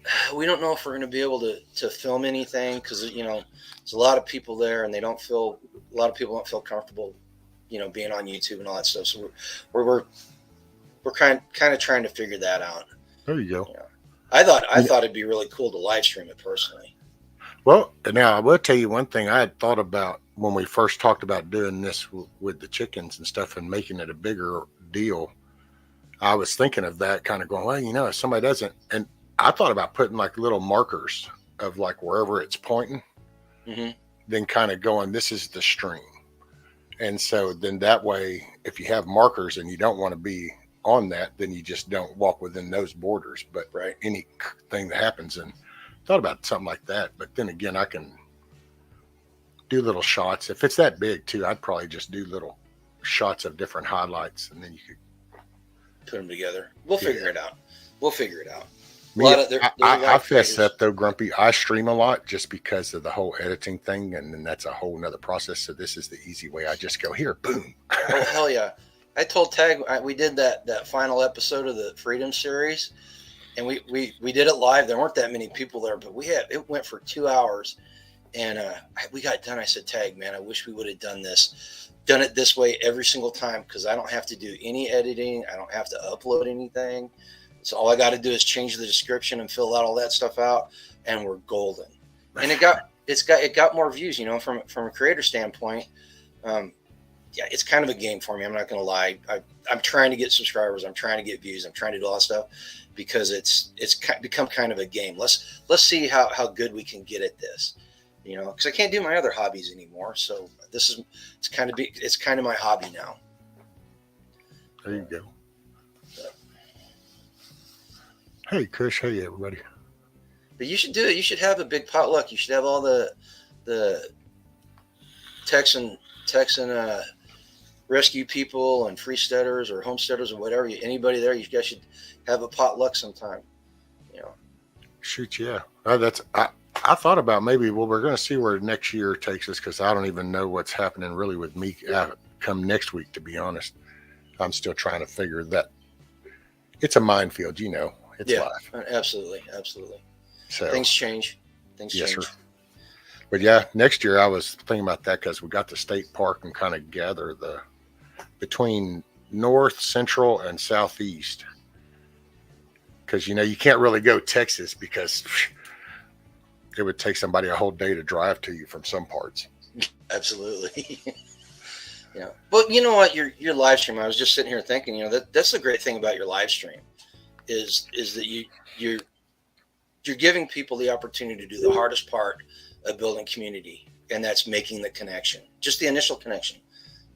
if we're going to be able to film anything because, there's a lot of people there and a lot of people don't feel comfortable, being on YouTube and all that stuff. So we're kind of trying to figure that out.
There you go.
Yeah. I thought it'd be really cool to live stream it personally.
Well, now I will tell you one thing I had thought about when we first talked about doing this with the chickens and stuff and making it a bigger deal. I was thinking of that, kind of going, well, if somebody doesn't, and I thought about putting like little markers of like wherever it's pointing, then kind of going, this is the stream. And so then that way, if you have markers and you don't want to be on that, then you just don't walk within those borders. But anything that happens, and thought about something like that. But then again, I can do little shots. If it's that big too, I'd probably just do little shots of different highlights, and then you could
put them together. We'll figure it out.
I fess up though, Grumpy. I stream a lot just because of the whole editing thing, and then that's a whole nother process. So this is the easy way. I just go here, boom.
Oh hell yeah! I told Tag we did that final episode of the Freedom series, and we did it live. There weren't that many people there, but it went for 2 hours, and we got done. I said, Tag, man, I wish we would have done it this way every single time because I don't have to do any editing. I don't have to upload anything. So all I got to do is change the description and fill out all that stuff out, and we're golden. And it got more views, from a creator standpoint. It's kind of a game for me. I'm not going to lie. I'm trying to get subscribers. I'm trying to get views. I'm trying to do all that stuff because it's become kind of a game. Let's see how good we can get at this. you know, because I can't do my other hobbies anymore. So it's kind of my hobby now.
There you go. Hey, Kush. Hey, everybody.
But you should do it. You should have a big potluck. You should have all the Texan rescue people and freesteaders or homesteaders or whatever. Anybody there, you guys should have a potluck sometime. You know.
Shoot, yeah. I thought about maybe. Well, we're going to see where next year takes us because I don't even know what's happening really with me come next week. To be honest, I'm still trying to figure that. It's a minefield, you know. It's life.
Absolutely.
So
things change.
Yes, sir. But yeah, next year I was thinking about that because we got the state park and kind of gather between north, central, and southeast. Because, you know, you can't really go Texas because it would take somebody a whole day to drive to you from some parts.
Absolutely. Yeah. But you know what? Your live stream, I was just sitting here thinking, you know, that's the great thing about your live stream is that you're giving people the opportunity to do the hardest part of building community, and that's making the connection, just the initial connection.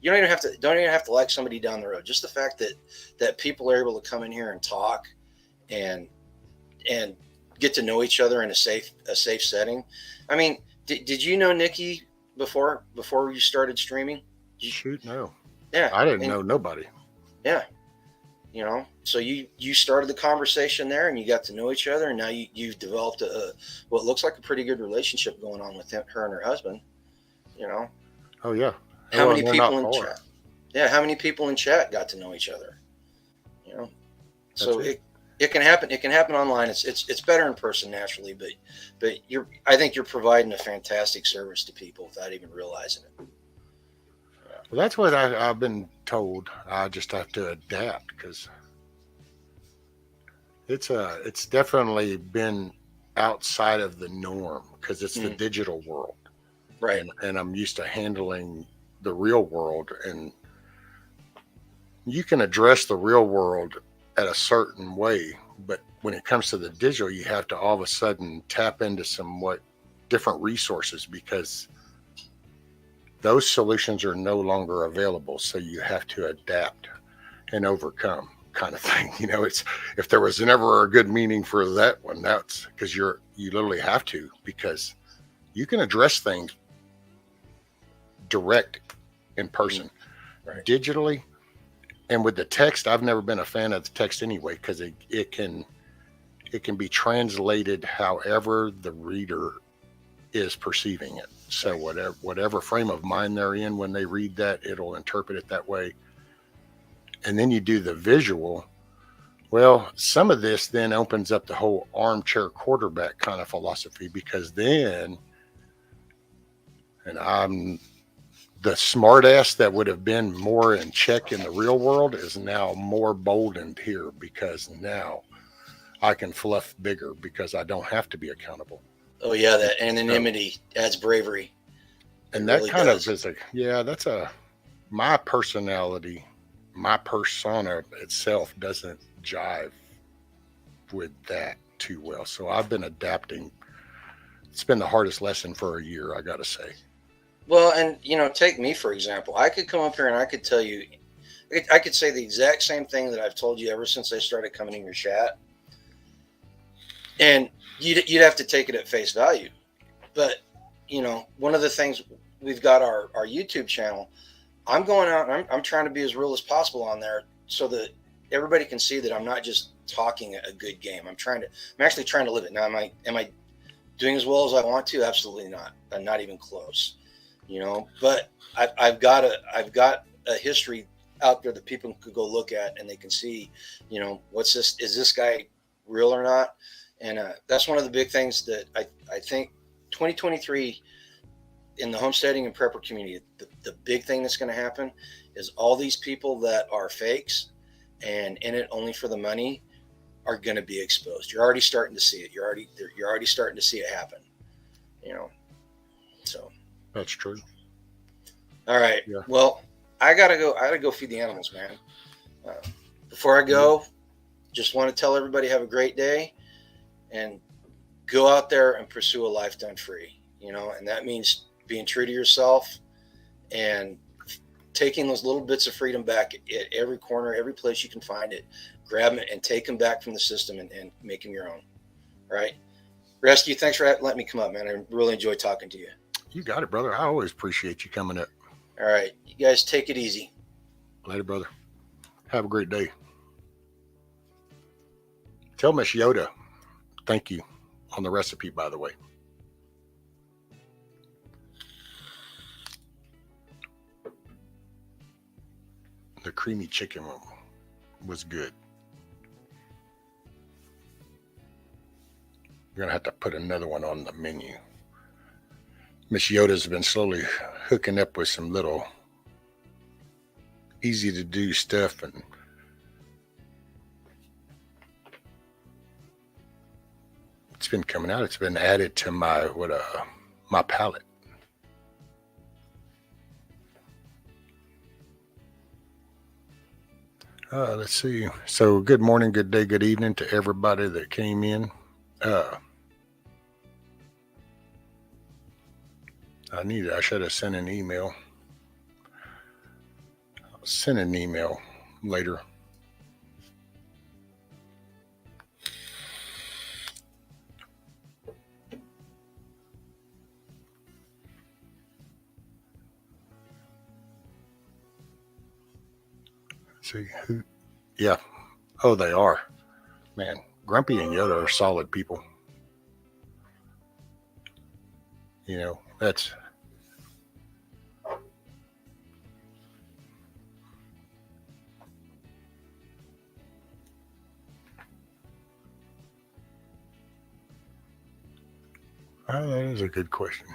You don't even have to like somebody down the road. Just the fact that people are able to come in here and talk and get to know each other in a safe setting. I mean, did you know Nikki before you started streaming?
Shoot, no.
Yeah.
I didn't know nobody.
Yeah. You know, so you started the conversation there and you got to know each other, and now you've developed what looks like a pretty good relationship going on with her and her husband, you know.
Oh yeah.
How many people in chat? Yeah, how many people in chat got to know each other? You know. So it can happen. It can happen online. It's better in person naturally, but I think you're providing a fantastic service to people without even realizing it.
Well, that's what I've been told. I just have to adapt because it's definitely been outside of the norm because it's the digital world,
right?
And I'm used to handling the real world, and you can address the real world at a certain way, but when it comes to the digital, you have to all of a sudden tap into somewhat different resources because those solutions are no longer available. So you have to adapt and overcome, kind of thing. You know, it's, if there was never a good meaning for that one, that's because you literally have to, because you can address things direct in person,
right?
Digitally. And with the text, I've never been a fan of the text anyway, because it can be translated however the reader is perceiving it. So whatever frame of mind they're in when they read that, it'll interpret it that way. And then you do the visual. Well, some of this then opens up the whole armchair quarterback kind of philosophy, because then, and I'm the smart ass that would have been more in check in the real world is now more boldened here, because now I can fluff bigger because I don't have to be accountable.
Oh yeah, that anonymity adds bravery.
And that really kind of is that's my personality, my persona itself doesn't jive with that too well. So I've been adapting. It's been the hardest lesson for a year, I gotta say.
Well, and you know, take me for example. I could come up here and I could tell you, I could say the exact same thing that I've told you ever since I started coming in your chat, and you'd have to take it at face value. But you know, one of the things, we've got our YouTube channel. I'm going out and I'm trying to be as real as possible on there so that everybody can see that I'm not just talking a good game. I'm actually trying to live it. Now, am I doing as well as I want to? Absolutely not. I'm not even close. You know, but I've got a history out there that people could go look at, and they can see, you know, what's this? Is this guy real or not? And that's one of the big things that I think 2023 in the homesteading and prepper community, the big thing that's going to happen is all these people that are fakes and in it only for the money are going to be exposed. You're already starting to see it. You're already starting to see it happen. You know, so
that's true.
All right.
Yeah.
Well, I gotta go feed the animals, man. Before I go, just want to tell everybody have a great day and go out there and pursue a life done free. you know, and that means being true to yourself and taking those little bits of freedom back at every corner, every place you can find it. Grab them and take them back from the system and make them your own. Right? Rescue, thanks for letting me come up, man. I really enjoyed talking to you.
You got it, brother. I always appreciate you coming up.
All right. You guys take it easy.
Later, brother. Have a great day. Tell Miss Yoda thank you on the recipe, by the way. The creamy chicken one was good. You're going to have to put another one on the menu. Miss Yoda's been slowly hooking up with some little easy to do stuff, and it's been coming out. It's been added to my palate. Let's see. So good morning, good day, good evening to everybody that came in. I should have sent an email. I'll send an email later. See who? Yeah. Oh, they are. Man, Grumpy and Yoda are solid people. You know, that's. That is a good question.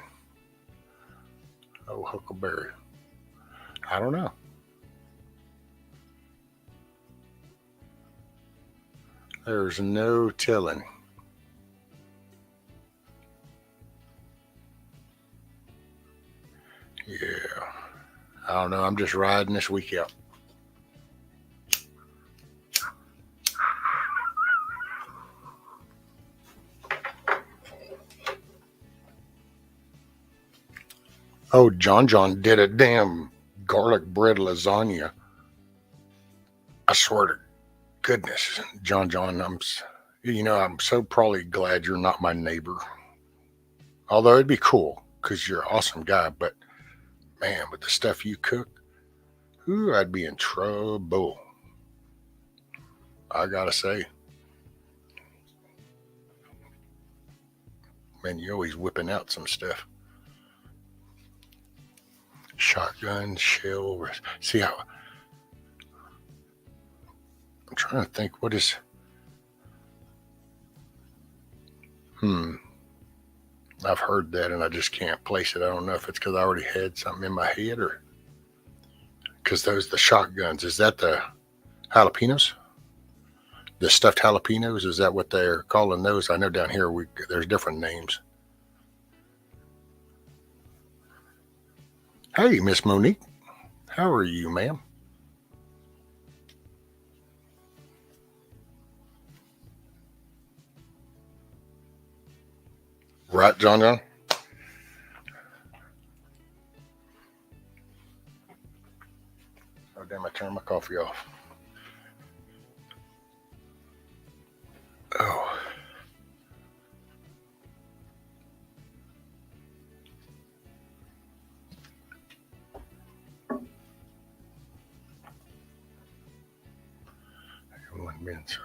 Oh, Huckleberry. I don't know. There's no telling. Yeah. I don't know. I'm just riding this week out. Oh, John did a damn garlic bread lasagna. I swear to goodness, John, I'm so probably glad you're not my neighbor. Although it'd be cool because you're an awesome guy, but man, with the stuff you cook, ooh, I'd be in trouble. I gotta say, man, you're always whipping out some stuff. Shotgun, shell. See how I'm trying to think. What is? I've heard that, and I just can't place it. I don't know if it's because I already had something in my head, or because the shotguns. Is that the jalapenos? The stuffed jalapenos? Is that what they're calling those? I know down here there's different names. Hey, Miss Monique, how are you, ma'am? Right, John? Oh, damn, I turned my coffee off. Oh. One minute, so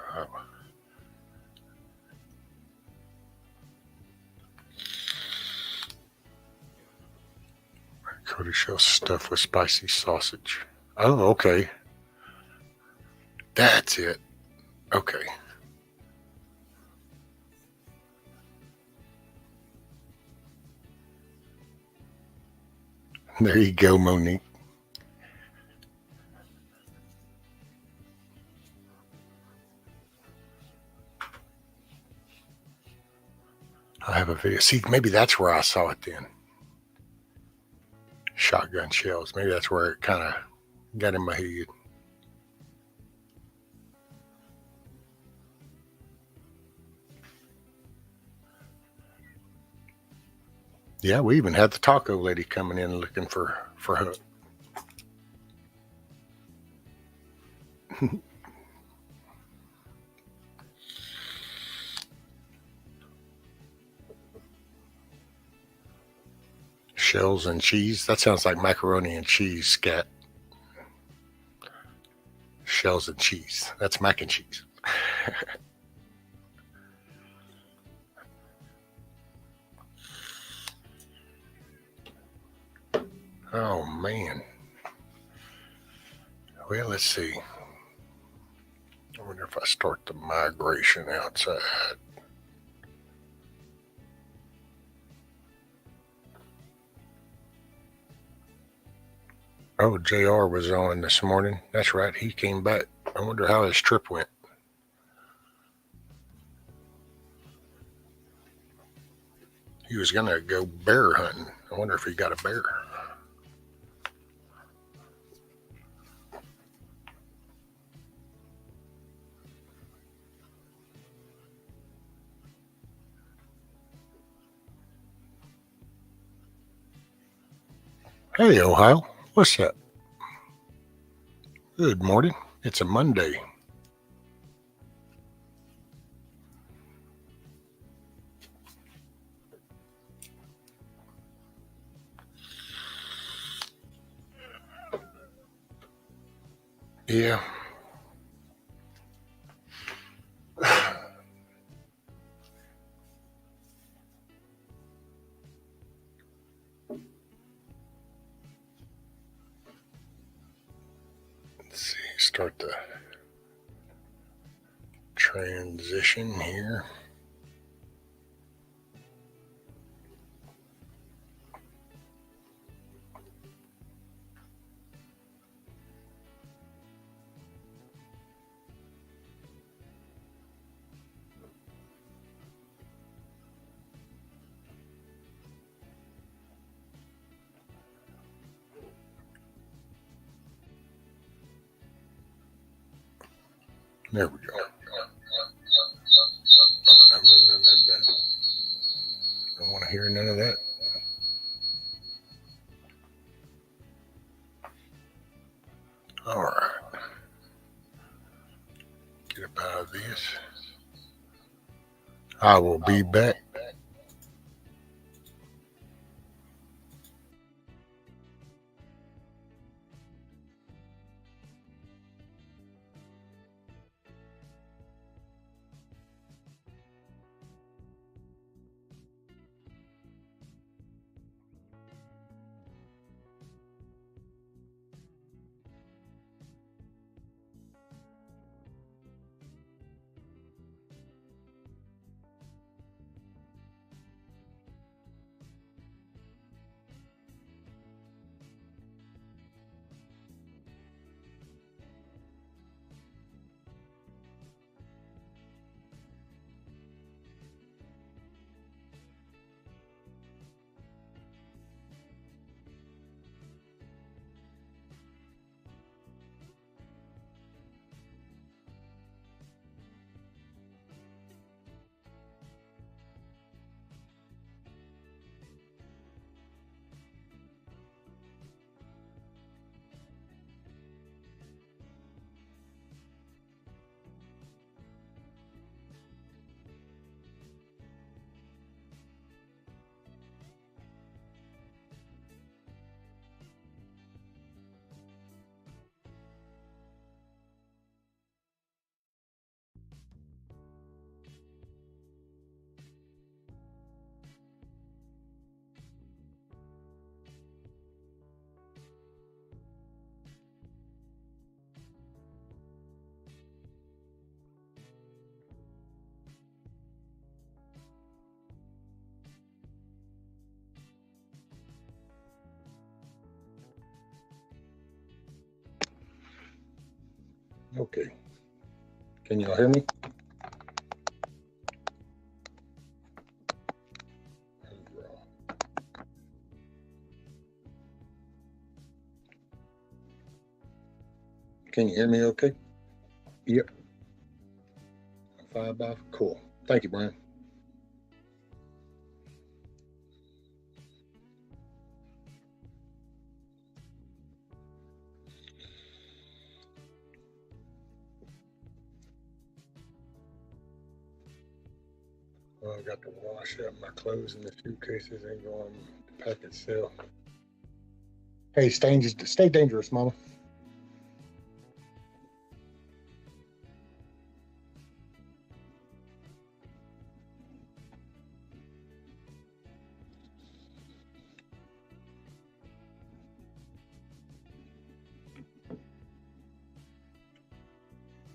Cody shell stuffed with spicy sausage. Oh, okay. That's it. Okay. There you go, Monique. I have a video. See, maybe that's where I saw it then. Shotgun shells. Maybe that's where it kind of got in my head. Yeah, we even had the taco lady coming in looking for her. Shells and cheese. That sounds like macaroni and cheese, scat. Shells and cheese. That's mac and cheese. Oh, man. Well, let's see. I wonder if I start the migration outside. Oh, JR was on this morning. That's right. He came back. I wonder how his trip went. He was going to go bear hunting. I wonder if he got a bear. Hey, Ohio. What's up? Good morning. It's a Monday. Yeah. Let's see. Start the transition here. There we go. Oh, no. Don't want to hear none of that. All right. Get up out of this. I will be back. Okay. Can y'all hear me? Can you hear me okay? Yep. 5x. Cool. Thank you, Brian. Well, I got to wash up my clothes in the suitcases and go on the package sale. Hey, stay dangerous, Mama.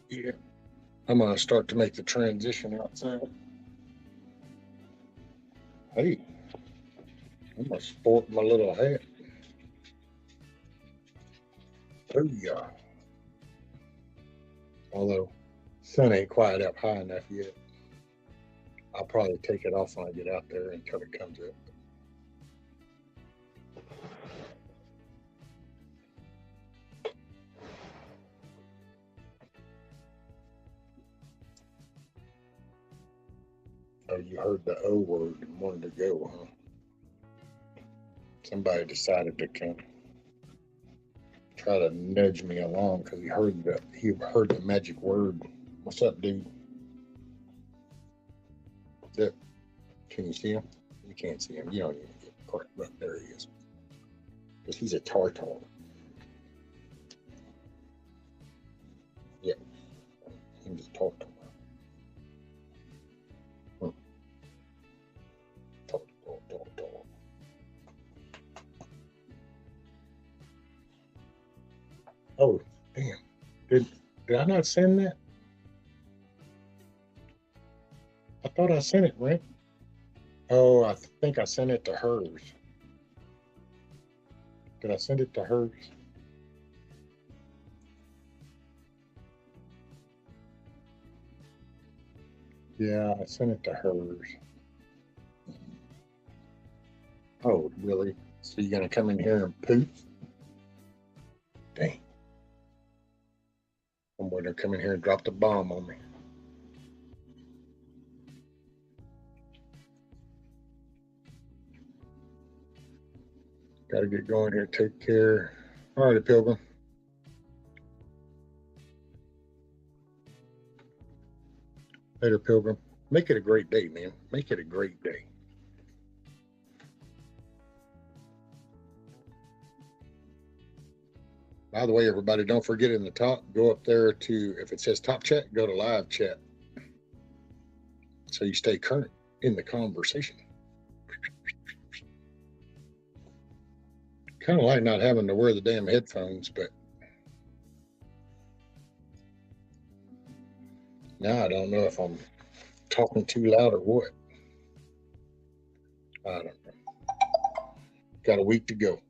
Yeah, I'm gonna start to make the transition outside. Hey, I'm gonna sport my little hat. Oh yeah. Although sun ain't quite up high enough yet. I'll probably take it off when I get out there until it comes up. Oh, you heard the O word and wanted to go, huh? Somebody decided to come try to nudge me along because he heard the magic word. What's up, dude? Yep. Can you see him? You can't see him. You don't even get correct, but there he is. Because he's a tartar. Yep. He can just talk to him. Talk. Oh, damn. Did I not send that? I thought I sent it, right? Oh, I think I sent it to hers. Did I send it to hers? Yeah, I sent it to hers. Oh, really? So you're gonna come in here and poop? Dang. I'm going to come in here and drop the bomb on me. Got to get going here. Take care. All right, Pilgrim. Later, Pilgrim. Make it a great day, man. Make it a great day. By the way, everybody, don't forget in the top, go up there to, if it says top chat, go to live chat. So you stay current in the conversation. Kind of like not having to wear the damn headphones, but now I don't know if I'm talking too loud or what. I don't know. Got a week to go.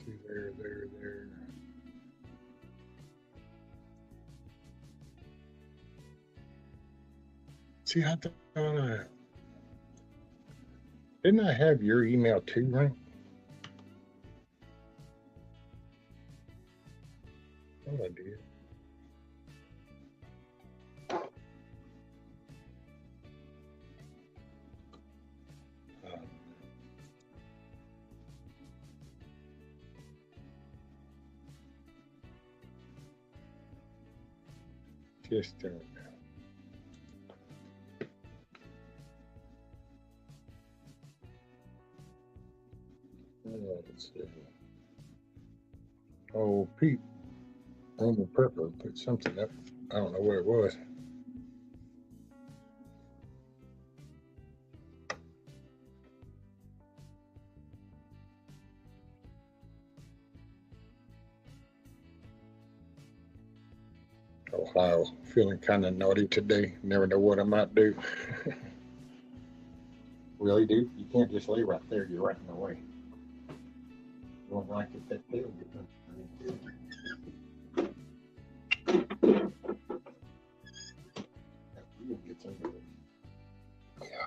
See there. See, I thought didn't I have your email too, right? Oh, I did. Just don't know. Let's see. Oh, Pete, Roman Prepper put something up. I don't know what it was. Ohio, feeling kind of naughty today. Never know what I might do. Really, dude? You can't just lay right there. You're right in the way. You won't like it that tail gets under it. Yeah.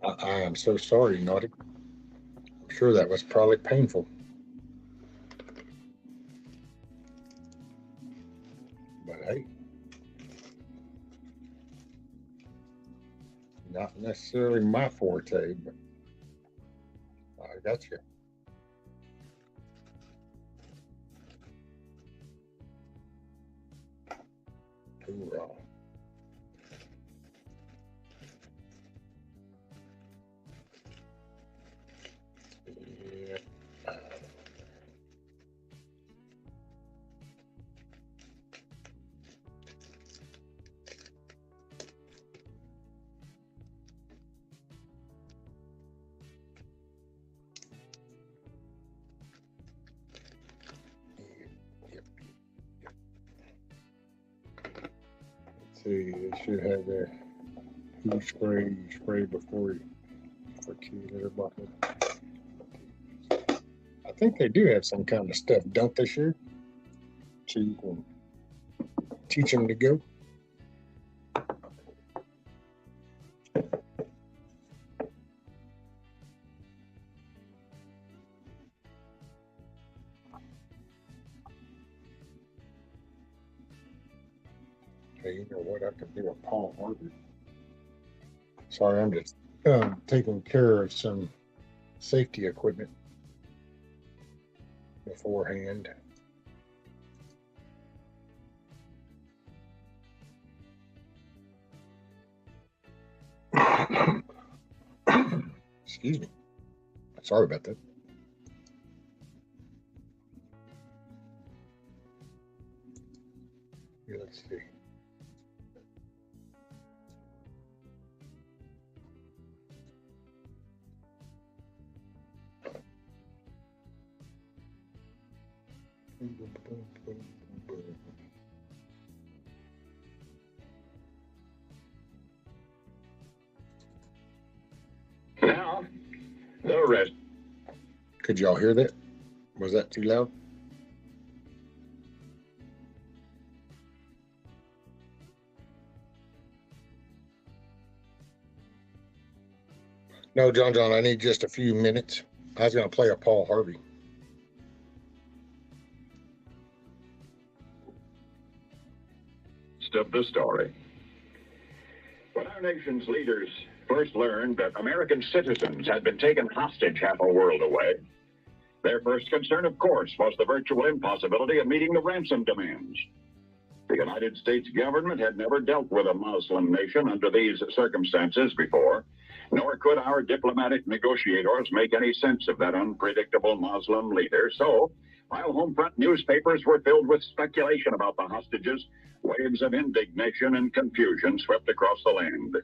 I am so sorry, Naughty. I'm sure that was probably painful. But hey, not necessarily my forte, but I got you. Hoorah. Yeah. Let's see, they should have their who spray you spray before you for key litter bottle. I think they do have some kind of stuff, don't they, sure? So you can teach them to go. Hey, you know what? I could do a Paul Harvey. Sorry, I'm just taking care of some safety equipment beforehand. Excuse me. Sorry about that. Here, let's see.
Now, the rest.
Could y'all hear that? Was that too loud? No, John, I need just a few minutes. I was going to play a Paul Harvey.
Of the story. When our nation's leaders first learned that American citizens had been taken hostage half a world away, their first concern, of course, was the virtual impossibility of meeting the ransom demands. The United States government had never dealt with a Muslim nation under these circumstances before, nor could our diplomatic negotiators make any sense of that unpredictable Muslim leader. So, while homefront newspapers were filled with speculation about the hostages, waves of indignation and confusion swept across the land.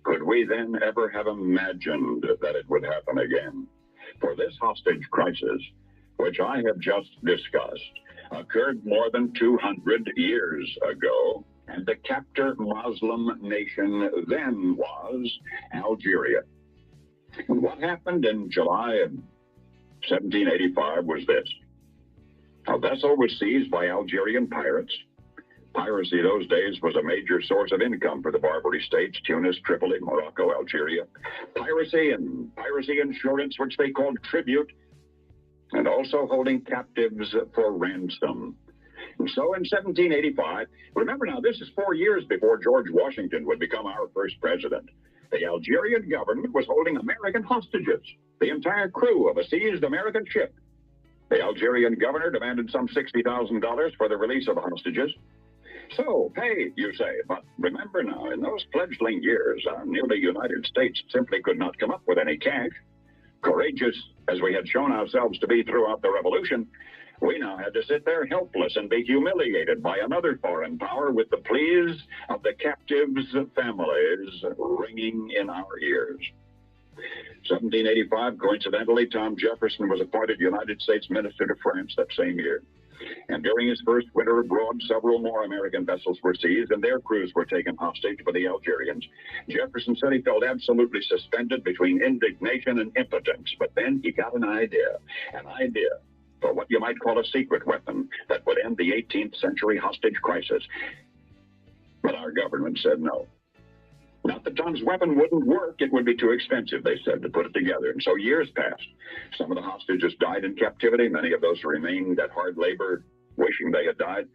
Could we then ever have imagined that it would happen again? For this hostage crisis, which I have just discussed, occurred more than 200 years ago, and the captor Muslim nation then was Algeria. What happened in July of 1785 was this. A vessel was seized by Algerian pirates. Piracy those days was a major source of income for the Barbary states, Tunis, Tripoli, Morocco, Algeria. Piracy and piracy insurance, which they called tribute, and also holding captives for ransom. And so in 1785, remember now, this is 4 years before George Washington would become our first president. The Algerian government was holding American hostages, the entire crew of a seized American ship. The Algerian governor demanded some $60,000 for the release of the hostages. So, hey, you say, but remember now, in those fledgling years, our newly United States simply could not come up with any cash. Courageous as we had shown ourselves to be throughout the Revolution, we now had to sit there helpless and be humiliated by another foreign power with the pleas of the captives' families ringing in our ears. 1785, coincidentally, Tom Jefferson was appointed United States Minister to France that same year. And during his first winter abroad, several more American vessels were seized and their crews were taken hostage by the Algerians. Jefferson said he felt absolutely suspended between indignation and impotence. But then he got an idea for what you might call a secret weapon that would end the 18th century hostage crisis. But our government said no. Not that Tom's weapon wouldn't work. It would be too expensive, they said, to put it together. And so years passed. Some of the hostages died in captivity. Many of those remained at hard labor, wishing they had died.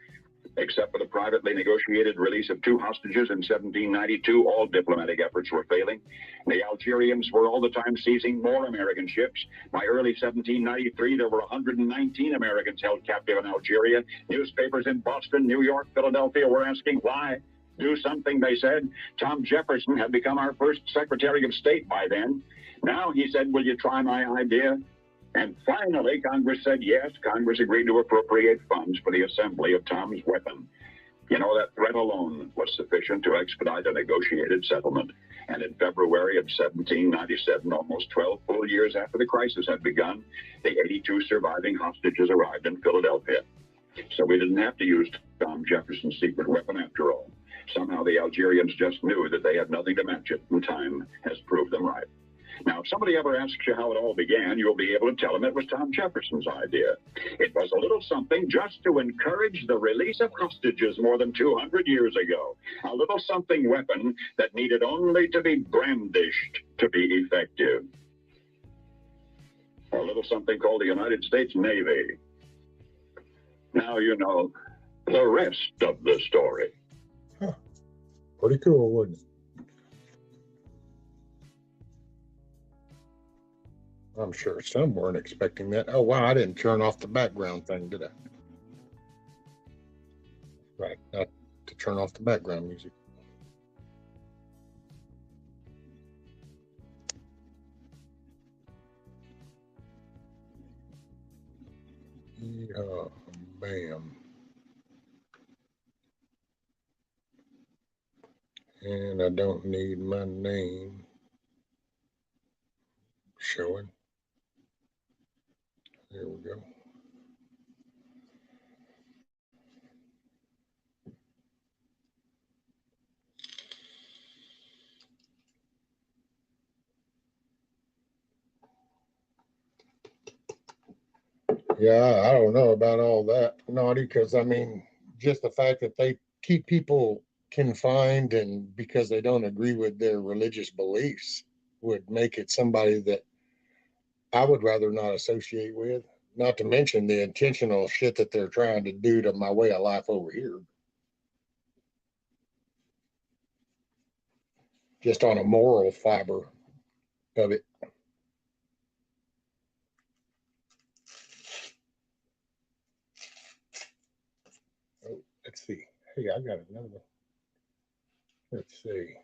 Except for the privately negotiated release of 2 hostages in 1792, all diplomatic efforts were failing. The Algerians were all the time seizing more American ships. By early 1793, there were 119 Americans held captive in Algeria. Newspapers in Boston, New York, Philadelphia were asking why. Do something, they said. Tom Jefferson had become our first Secretary of State by then. Now, he said, will you try my idea? And finally, Congress said yes. Congress agreed to appropriate funds for the assembly of Tom's weapon. You know, that threat alone was sufficient to expedite a negotiated settlement. And in February of 1797, almost 12 full years after the crisis had begun, the 82 surviving hostages arrived in Philadelphia. So we didn't have to use Tom Jefferson's secret weapon after all. Somehow the Algerians just knew that they had nothing to match it, and time has proved them right. Now, if somebody ever asks you how it all began, you'll be able to tell them it was Tom Jefferson's idea. It was a little something just to encourage the release of hostages more than 200 years ago. A little something weapon that needed only to be brandished to be effective. A little something called the United States Navy. Now you know the rest of the story.
Huh. Pretty cool, wasn't it? I'm sure some weren't expecting that. Oh, wow, I didn't turn off the background thing, did I? Right, not to turn off the background music. Yeah, bam. And I don't need my name showing. There we go. Yeah, I don't know about all that, Naughty, because I mean, just the fact that they keep people confined and because they don't agree with their religious beliefs would make it somebody that I would rather not associate with. Not to mention the intentional shit that they're trying to do to my way of life over here. Just on a moral fiber of it. Oh, let's see. Hey, I got another one. Let's see.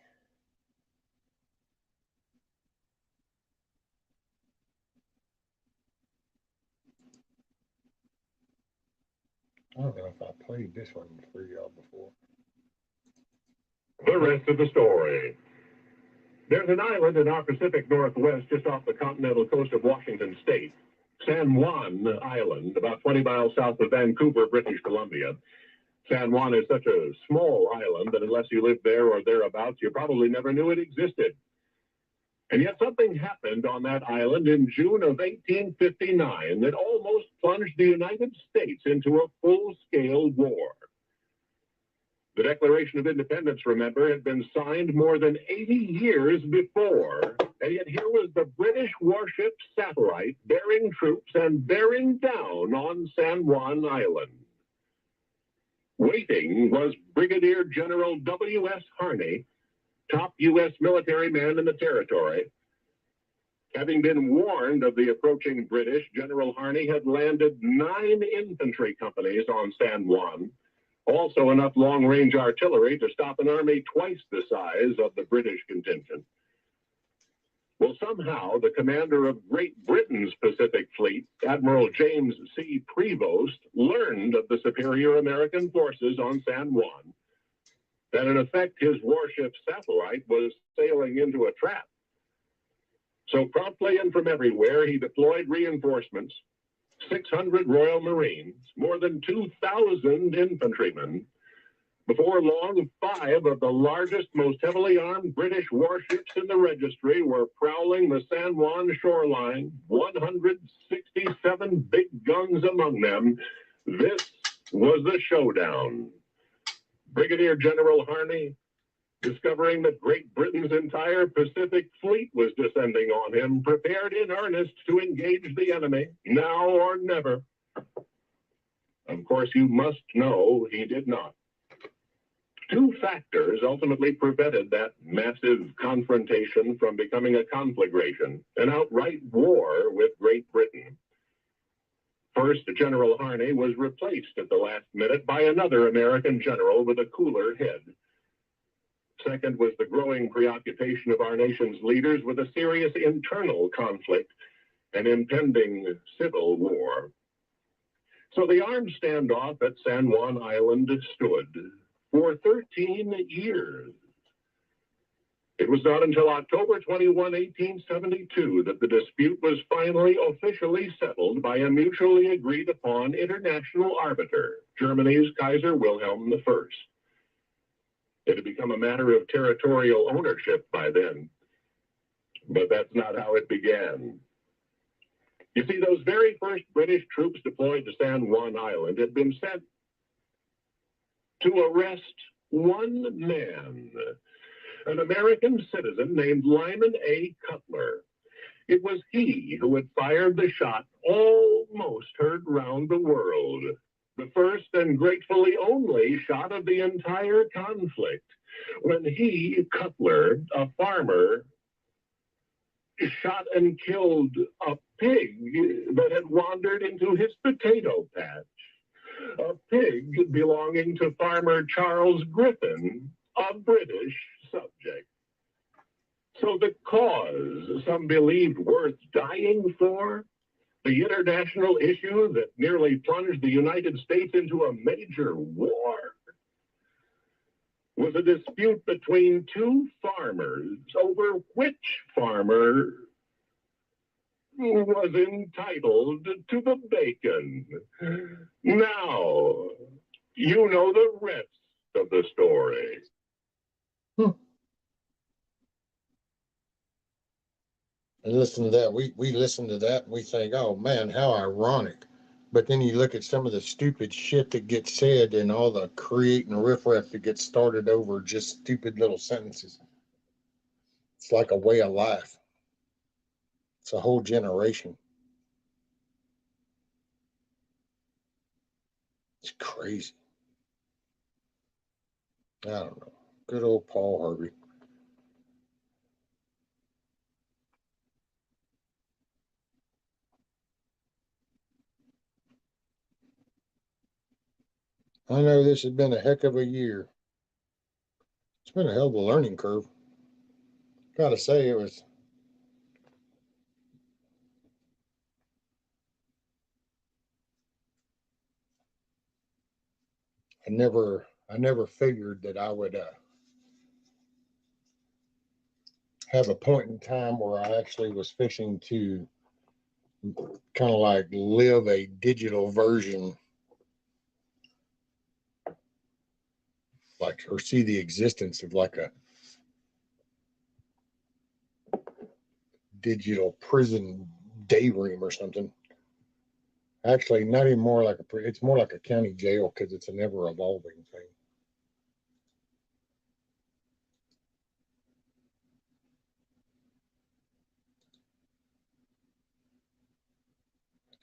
I don't know if I played this one for y'all before.
The rest of the story. There's an island in our Pacific Northwest just off the continental coast of Washington State, San Juan Island, about 20 miles south of Vancouver, British Columbia. San Juan is such a small island that unless you lived there or thereabouts, you probably never knew it existed. And yet something happened on that island in June of 1859 that almost plunged the United States into a full-scale war. The Declaration of Independence, remember, had been signed more than 80 years before, and yet here was the British warship Satellite bearing troops and bearing down on San Juan Island. Waiting was Brigadier General W.S. Harney, top U.S. military man in the territory. Having been warned of the approaching British, General Harney had landed 9 infantry companies on San Juan, also enough long-range artillery to stop an army twice the size of the British contingent. Well, somehow, the commander of Great Britain's Pacific Fleet, Admiral James C. Prevost, learned of the superior American forces on San Juan, that in effect his warship Satellite was sailing into a trap. So promptly and from everywhere, he deployed reinforcements, 600 Royal Marines, more than 2,000 infantrymen. Before long, 5 of the largest, most heavily armed British warships in the registry were prowling the San Juan shoreline, 167 big guns among them. This was the showdown. Brigadier General Harney discovering that Great Britain's entire Pacific fleet was descending on him, prepared in earnest to engage the enemy, now or never. Of course, you must know he did not. Two factors ultimately prevented that massive confrontation from becoming a conflagration, an outright war with Great Britain. First, General Harney was replaced at the last minute by another American general with a cooler head. Second was the growing preoccupation of our nation's leaders with a serious internal conflict, an impending civil war. So the armed standoff at San Juan Island stood for 13 years. It was not until October 21, 1872, that the dispute was finally officially settled by a mutually agreed upon international arbiter, Germany's Kaiser Wilhelm I. It had become a matter of territorial ownership by then, but that's not how it began. You see, those very first British troops deployed to San Juan Island had been sent to arrest one man, an American citizen named Lyman A. Cutler. It was he who had fired the shot almost heard round the world, the first and gratefully only shot of the entire conflict, when he, Cutler, a farmer, shot and killed a pig that had wandered into his potato patch, a pig belonging to farmer Charles Griffin, a British subject. So the cause some believed worth dying for, the international issue that nearly plunged the United States into a major war, was a dispute between two farmers over which farmer was entitled to the bacon. Now, you know the rest of the story.
And listen to that. We listen to that and we think, oh man, how ironic. But then you look at some of the stupid shit that gets said and all the creating riffraff that gets started over just stupid little sentences. It's like a way of life. It's a whole generation. It's crazy. I don't know. Good old Paul Harvey. I know this has been a heck of a year. It's been a hell of a learning curve. Gotta say, it was. I never figured that I would have a point in time where I actually was fishing to kind of like live a digital version, like, or see the existence of like a digital prison day room or something. Actually, not even more like it's more like a county jail because it's an ever evolving thing.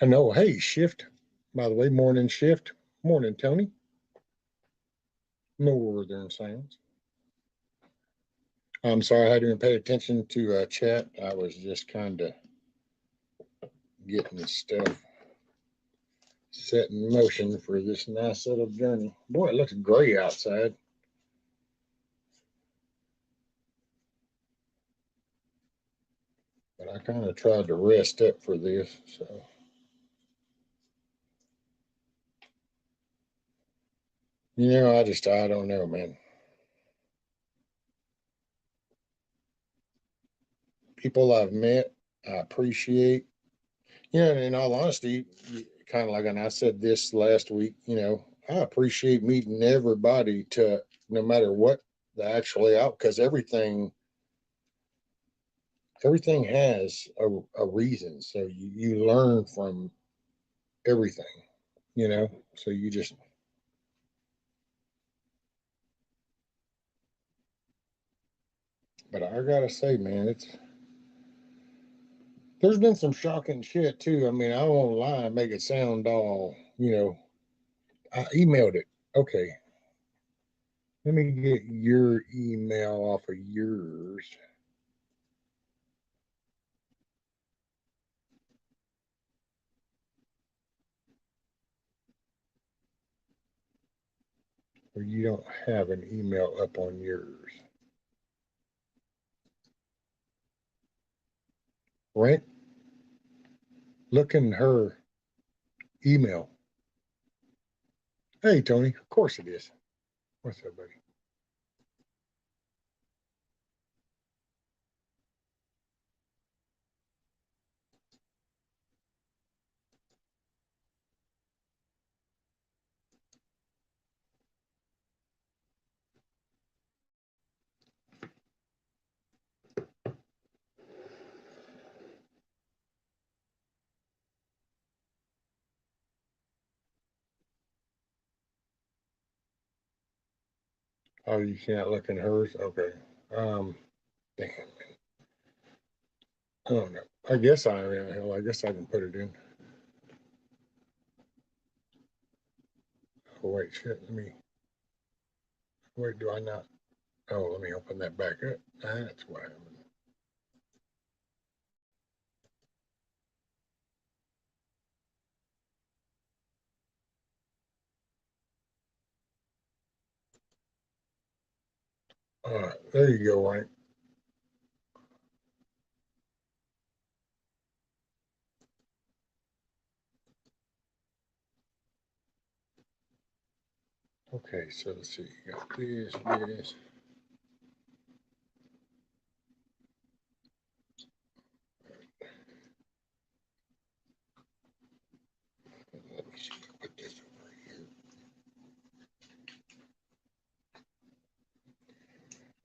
I know. Hey, Shift. By the way, morning Shift. Morning, Tony. Northern Sounds. I'm sorry I hadn't even paid attention to chat. I was just kind of getting this stuff set in motion for this nice little journey. Boy, it looks gray outside. But I kind of tried to rest up for this, so. You know, I don't know, man. People I've met, I appreciate. You know, in all honesty, kind of like, and I said this last week, you know, I appreciate meeting everybody to no matter what the actually out, because everything has a reason. So you learn from everything, you know, so you just. But I gotta say, man, there's been some shocking shit too. I mean, I won't lie and make it sound all, I emailed it. Okay. Let me get your email off of yours. Or you don't have an email up on yours. Right? Look in her email. Hey, Tony. Of course it is. What's up, buddy? Oh, you can't look in hers? Okay. Damn. I don't know. I guess I can put it in. Oh, wait, shit. Wait, do I not? Oh, let me open that back up. That's what happened. All right, there you go, Wayne. Okay, so let's see. You got this. Let me see. Put this over here.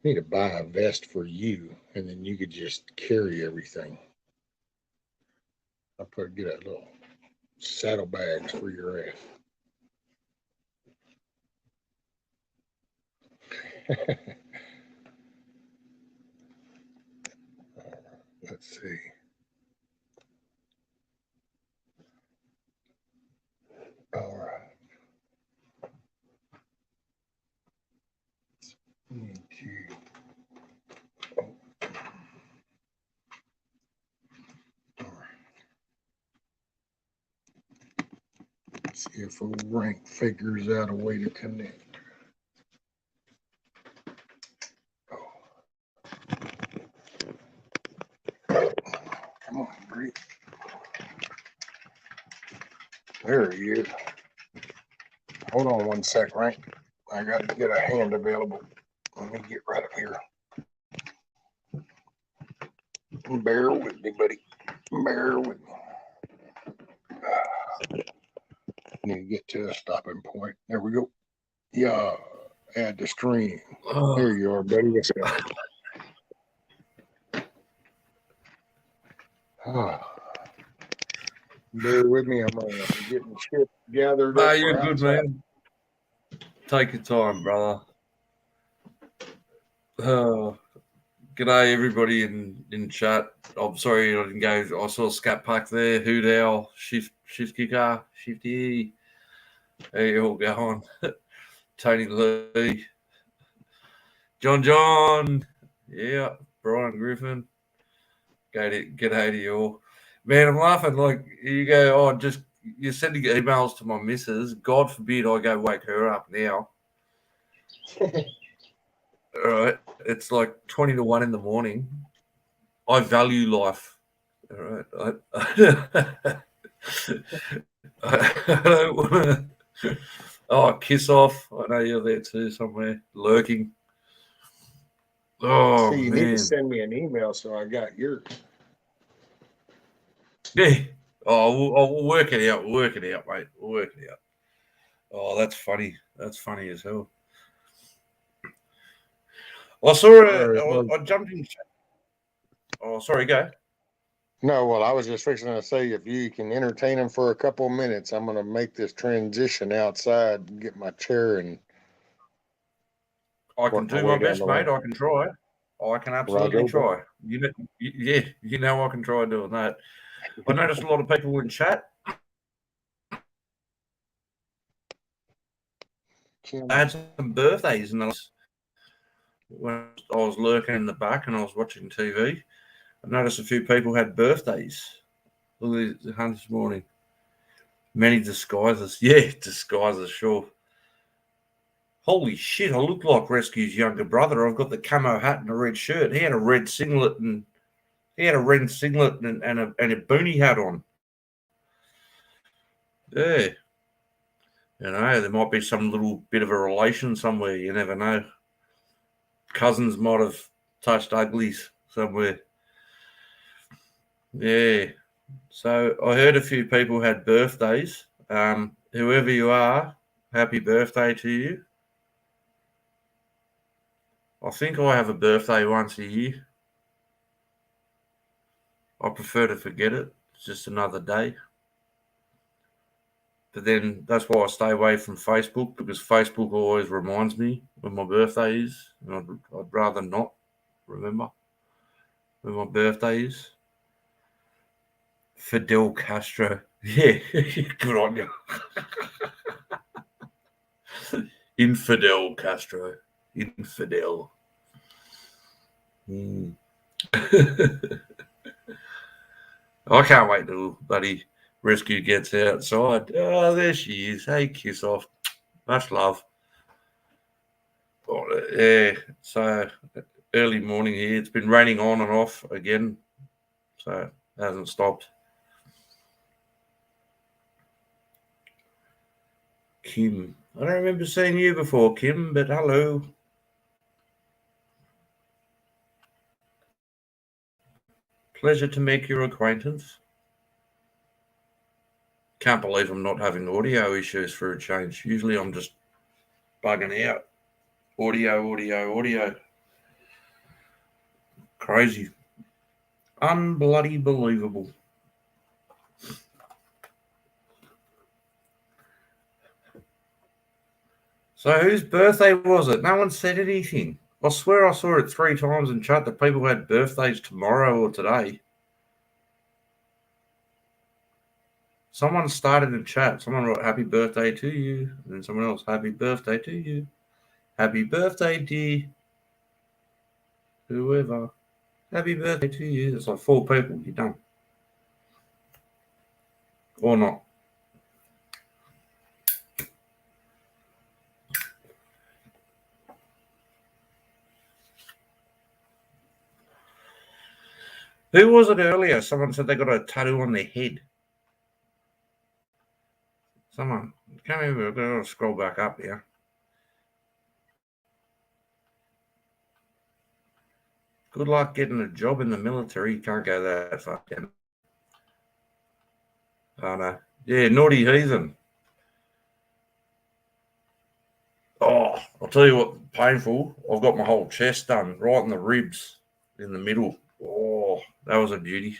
Need to buy a vest for you, and then you could just carry everything. I'll get a little saddlebags for your ass. Let's see. All right. Need to. All right. Let's see if rank figures out a way to connect. Come on, Bree. There he is. Hold on one sec, Rank. I got to get a hand available. Let me get right up here. Bear with me, buddy. Bear with me. Need to get to a stopping point. There we go. Yeah, add the stream. There you are, buddy. Let's go. Bear with me. I'm getting shit gathered up.
You're good, man. Take your time, brother. G'day, everybody in chat. I'm sorry I didn't go. I saw Scat Pack there. Hoot Owl, Shift Kicker, Shifty. How you all going? Tony Lee, John. Yeah, Brian Griffin. G'day to you all. Man, I'm laughing like you go, you're sending emails to my missus. God forbid I go wake her up now. All right. It's like 20 to 1 in the morning. I value life. All right. I don't want to. Oh, kiss off. I know you're there too somewhere, lurking. Oh,
see, you
man.
need to send me an email so I got yours.
Yeah. Oh, we'll work it out. We'll work it out, mate. We'll work it out. Oh, that's funny. That's funny as hell. I saw I jumped in. Oh, sorry, go.
No, well, I was just fixing to say if you can entertain them for a couple of minutes, I'm going to make this transition outside and get my chair and.
I can do my best, mate. I can try. I can absolutely try. You know I can try doing that. I noticed a lot of people in chat had some birthdays in the last, when I was lurking in the back and I was watching TV. I noticed a few people had birthdays. Look at the hunt this morning. Many disguises. Yeah, disguises, sure. Holy shit, I look like Rescue's younger brother. I've got the camo hat and a red shirt. He had a red singlet and a boonie hat on. Yeah. You know, there might be some little bit of a relation somewhere. You never know. Cousins might have touched uglies somewhere. Yeah. So I heard a few people had birthdays. Whoever you are, happy birthday to you. I think I have a birthday once a year. I prefer to forget it. It's just another day. But then that's why I stay away from Facebook, because Facebook always reminds me when my birthday is. And I'd rather not remember when my birthday is. Fidel Castro. Yeah, good on you. Infidel Castro. Infidel. I can't wait till Buddy Rescue gets outside. Oh, there she is. Hey, kiss off. Much love. Oh, yeah, so early morning here. It's been raining on and off again, so it hasn't stopped. Kim. I don't remember seeing you before, Kim, but hello. Pleasure to make your acquaintance. Can't believe I'm not having audio issues for a change. Usually I'm just bugging out. Audio. Crazy. Unbloody believable. So whose birthday was it? No one said anything. I swear I saw it 3 times in chat that people had birthdays tomorrow or today. Someone started in chat. Someone wrote, happy birthday to you. And then someone else, happy birthday to you. Happy birthday, dear. Whoever. Happy birthday to you. It's like 4 people. You're done. Or not. Who was it earlier? Someone said they got a tattoo on their head. Someone. I can't remember. I've got to scroll back up here. Good luck getting a job in the military. You can't go that far down. Oh, no. Yeah, naughty heathen. Oh, I'll tell you what, painful. I've got my whole chest done, right in the ribs, in the middle. Oh, that was a beauty.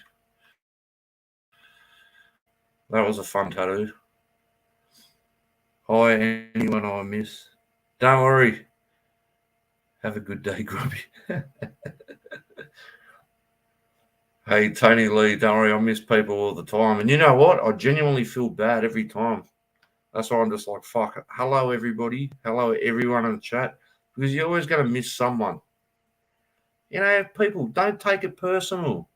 That was a fun tattoo. Hi, anyone I miss. Don't worry. Have a good day, Grubby. Hey, Tony Lee, don't worry, I miss people all the time. And you know what? I genuinely feel bad every time. That's why I'm just like, fuck it. Hello, everybody. Hello, everyone in the chat. Because you're always going to miss someone. You know, people, don't take it personal.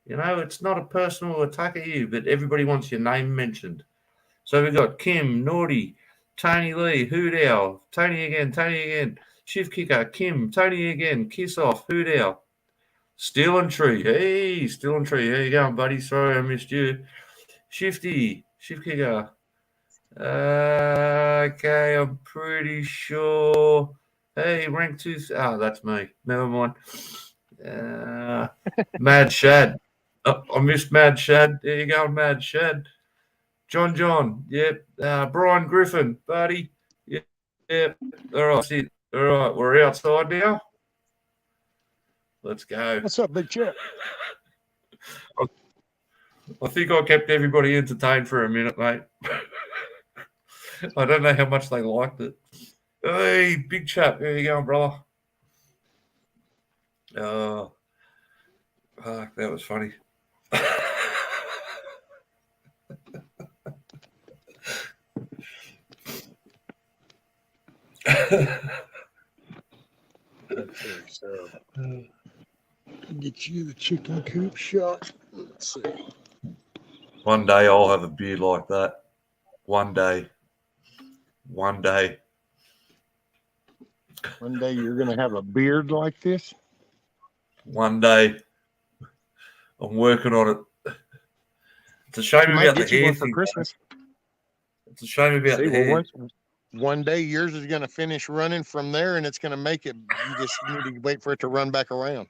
You know, it's not a personal attack at you, but everybody wants your name mentioned. So we've got Kim, Naughty, Tony Lee, Hoot Owl, Tony again, Shift Kicker, Kim, Tony again, Kiss Off, Hoot Owl, Steel and Tree. Hey, Steel and Tree. How you going, buddy? Sorry I missed you. Shifty, Shift Kicker. Okay, I'm pretty sure. Hey, rank 2. That's me. Never mind. Mad Shad. Oh, I missed Mad Shad. There you go, Mad Shad. John. Yep. Brian Griffin, buddy. Yep. All right. That's it. All right. We're outside now. Let's go.
What's up, big chat?
I think I kept everybody entertained for a minute, mate. I don't know how much they liked it. Hey, big chap. There you go, brother. Oh, fuck, that was funny.
Okay, so get you the chicken coop shot. Let's see.
One day I'll have a beard like that. One day. One day.
One day you're gonna have a beard like this.
One day. I'm working on it. It's a shame
I might
about the
get you
hair
one for
thing.
Christmas.
It's a shame about
See,
the
well,
hair.
one day yours is gonna finish running from there, and it's gonna make it. You just need to wait for it to run back around.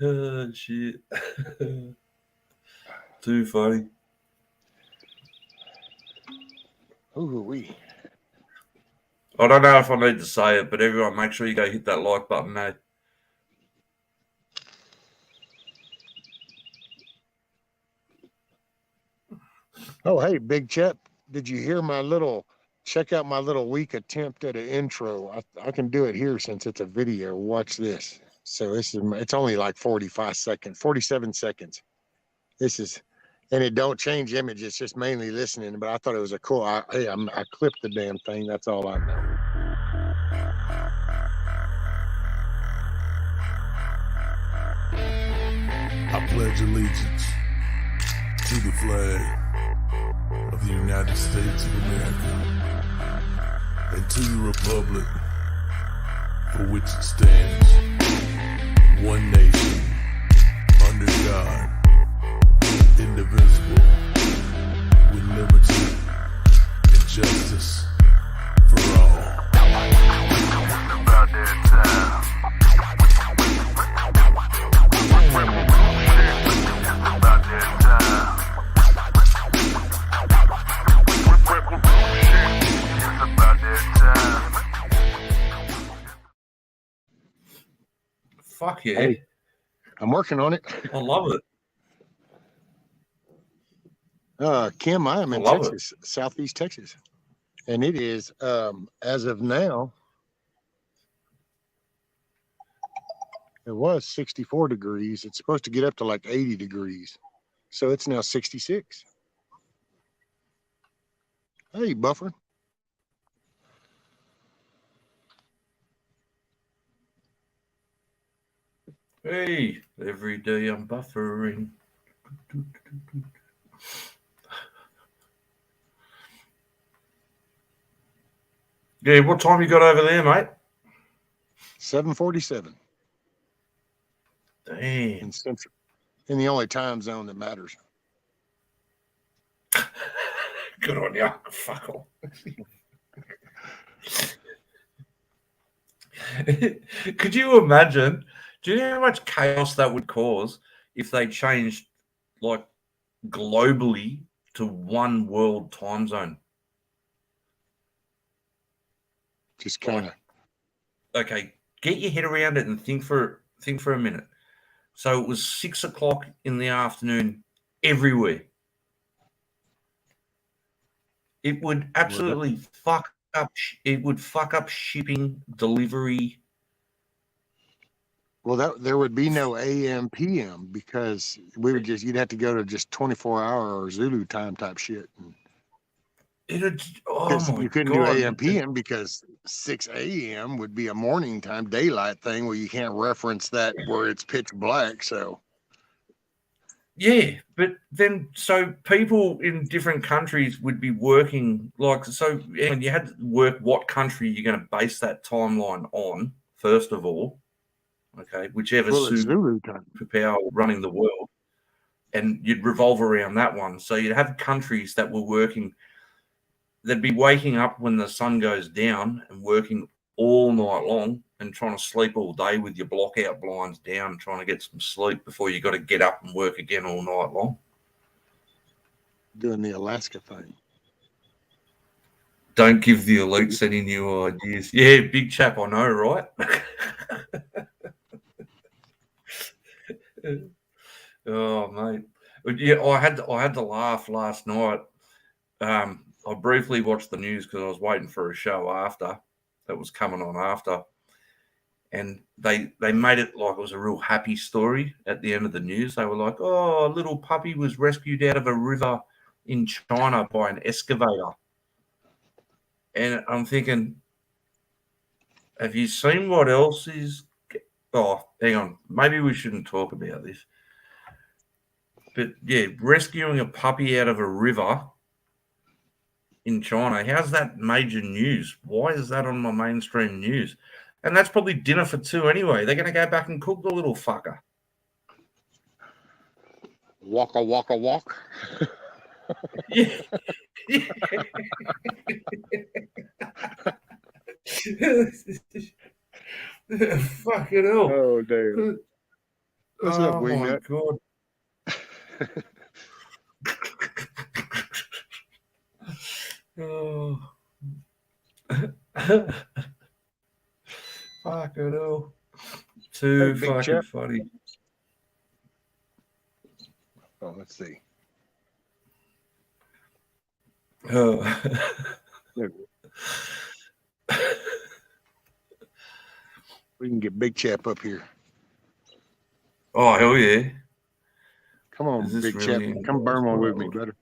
Oh, shit. Too funny.
Ooh wee.
I don't know if I need to say it, but everyone make sure you go hit that like button, eh?
Oh, hey, Big Chap, did you hear my little? Check out my little weak attempt at an intro. I can do it here since it's a video. Watch this. So it's only like 47 seconds. This is, and it don't change image. It's just mainly listening. But I thought it was a cool. I clipped the damn thing. That's all I know.
I pledge allegiance to the flag of the United States of America and to the republic for which it stands, one nation, under God, indivisible, with liberty and justice for all. About that time. About that time. It's about that time.
Fuck yeah.
Hey, I'm working on it.
I love it.
Kim, I am in
I love
Texas, Southeast Texas, and it is as of now. It was 64 degrees. It's supposed to get up to like 80 degrees. So it's now 66. Hey, Buffer.
Hey, every day I'm buffering. Yeah, what time you got over there, mate?
7:47
Damn.
in Central, in the only time zone that matters.
Good on you. Fuck off. Could you imagine? Do you know how much chaos that would cause if they changed, like, globally to one world time zone?
Just kind of.
Okay, get your head around it and think for a minute. So it was 6 o'clock in the afternoon everywhere. It would absolutely fuck up. It would fuck up shipping, delivery.
Well, there would be no AM PM because you'd have to go to just 24-hour or Zulu time type shit. You couldn't do AM PM because 6 a.m. would be a morning time daylight thing where you can't reference that where it's pitch black. So
yeah, but then so people in different countries would be working and you had to work what country you're going to base that timeline on first of all. Okay, whichever superpower running the world, and you'd revolve around that one. So you'd have countries that were working. They'd be waking up when the sun goes down and working all night long and trying to sleep all day with your block-out blinds down, trying to get some sleep before you got to get up and work again all night long.
Doing the Alaska thing.
Don't give the elites any new ideas. Yeah, big chap, I know, right? Oh, mate. Yeah, I had to laugh last night. I briefly watched the news because I was waiting for a show after that was coming on after. And they made it like it was a real happy story at the end of the news. They were like, oh, a little puppy was rescued out of a river in China by an excavator. And I'm thinking, have you seen what else is... Oh, hang on. Maybe we shouldn't talk about this. But, yeah, rescuing a puppy out of a river in China, how's that major news? Why is that on my mainstream news? And that's probably dinner for two anyway. They're going to go back and cook the little fucker.
Waka waka walk.
Yeah. Fucking hell.
Oh damn. What's up,
Oh my
Wingnut?
God. Oh. Fucking hell. Too
Hey, big
fucking
chap.
funny.
Oh, let's see.
Oh.
We can get Big Chap up here.
Oh, hell yeah.
Come on,
Is this
Big
really
Chap. Come burn one with me,
world?
brother.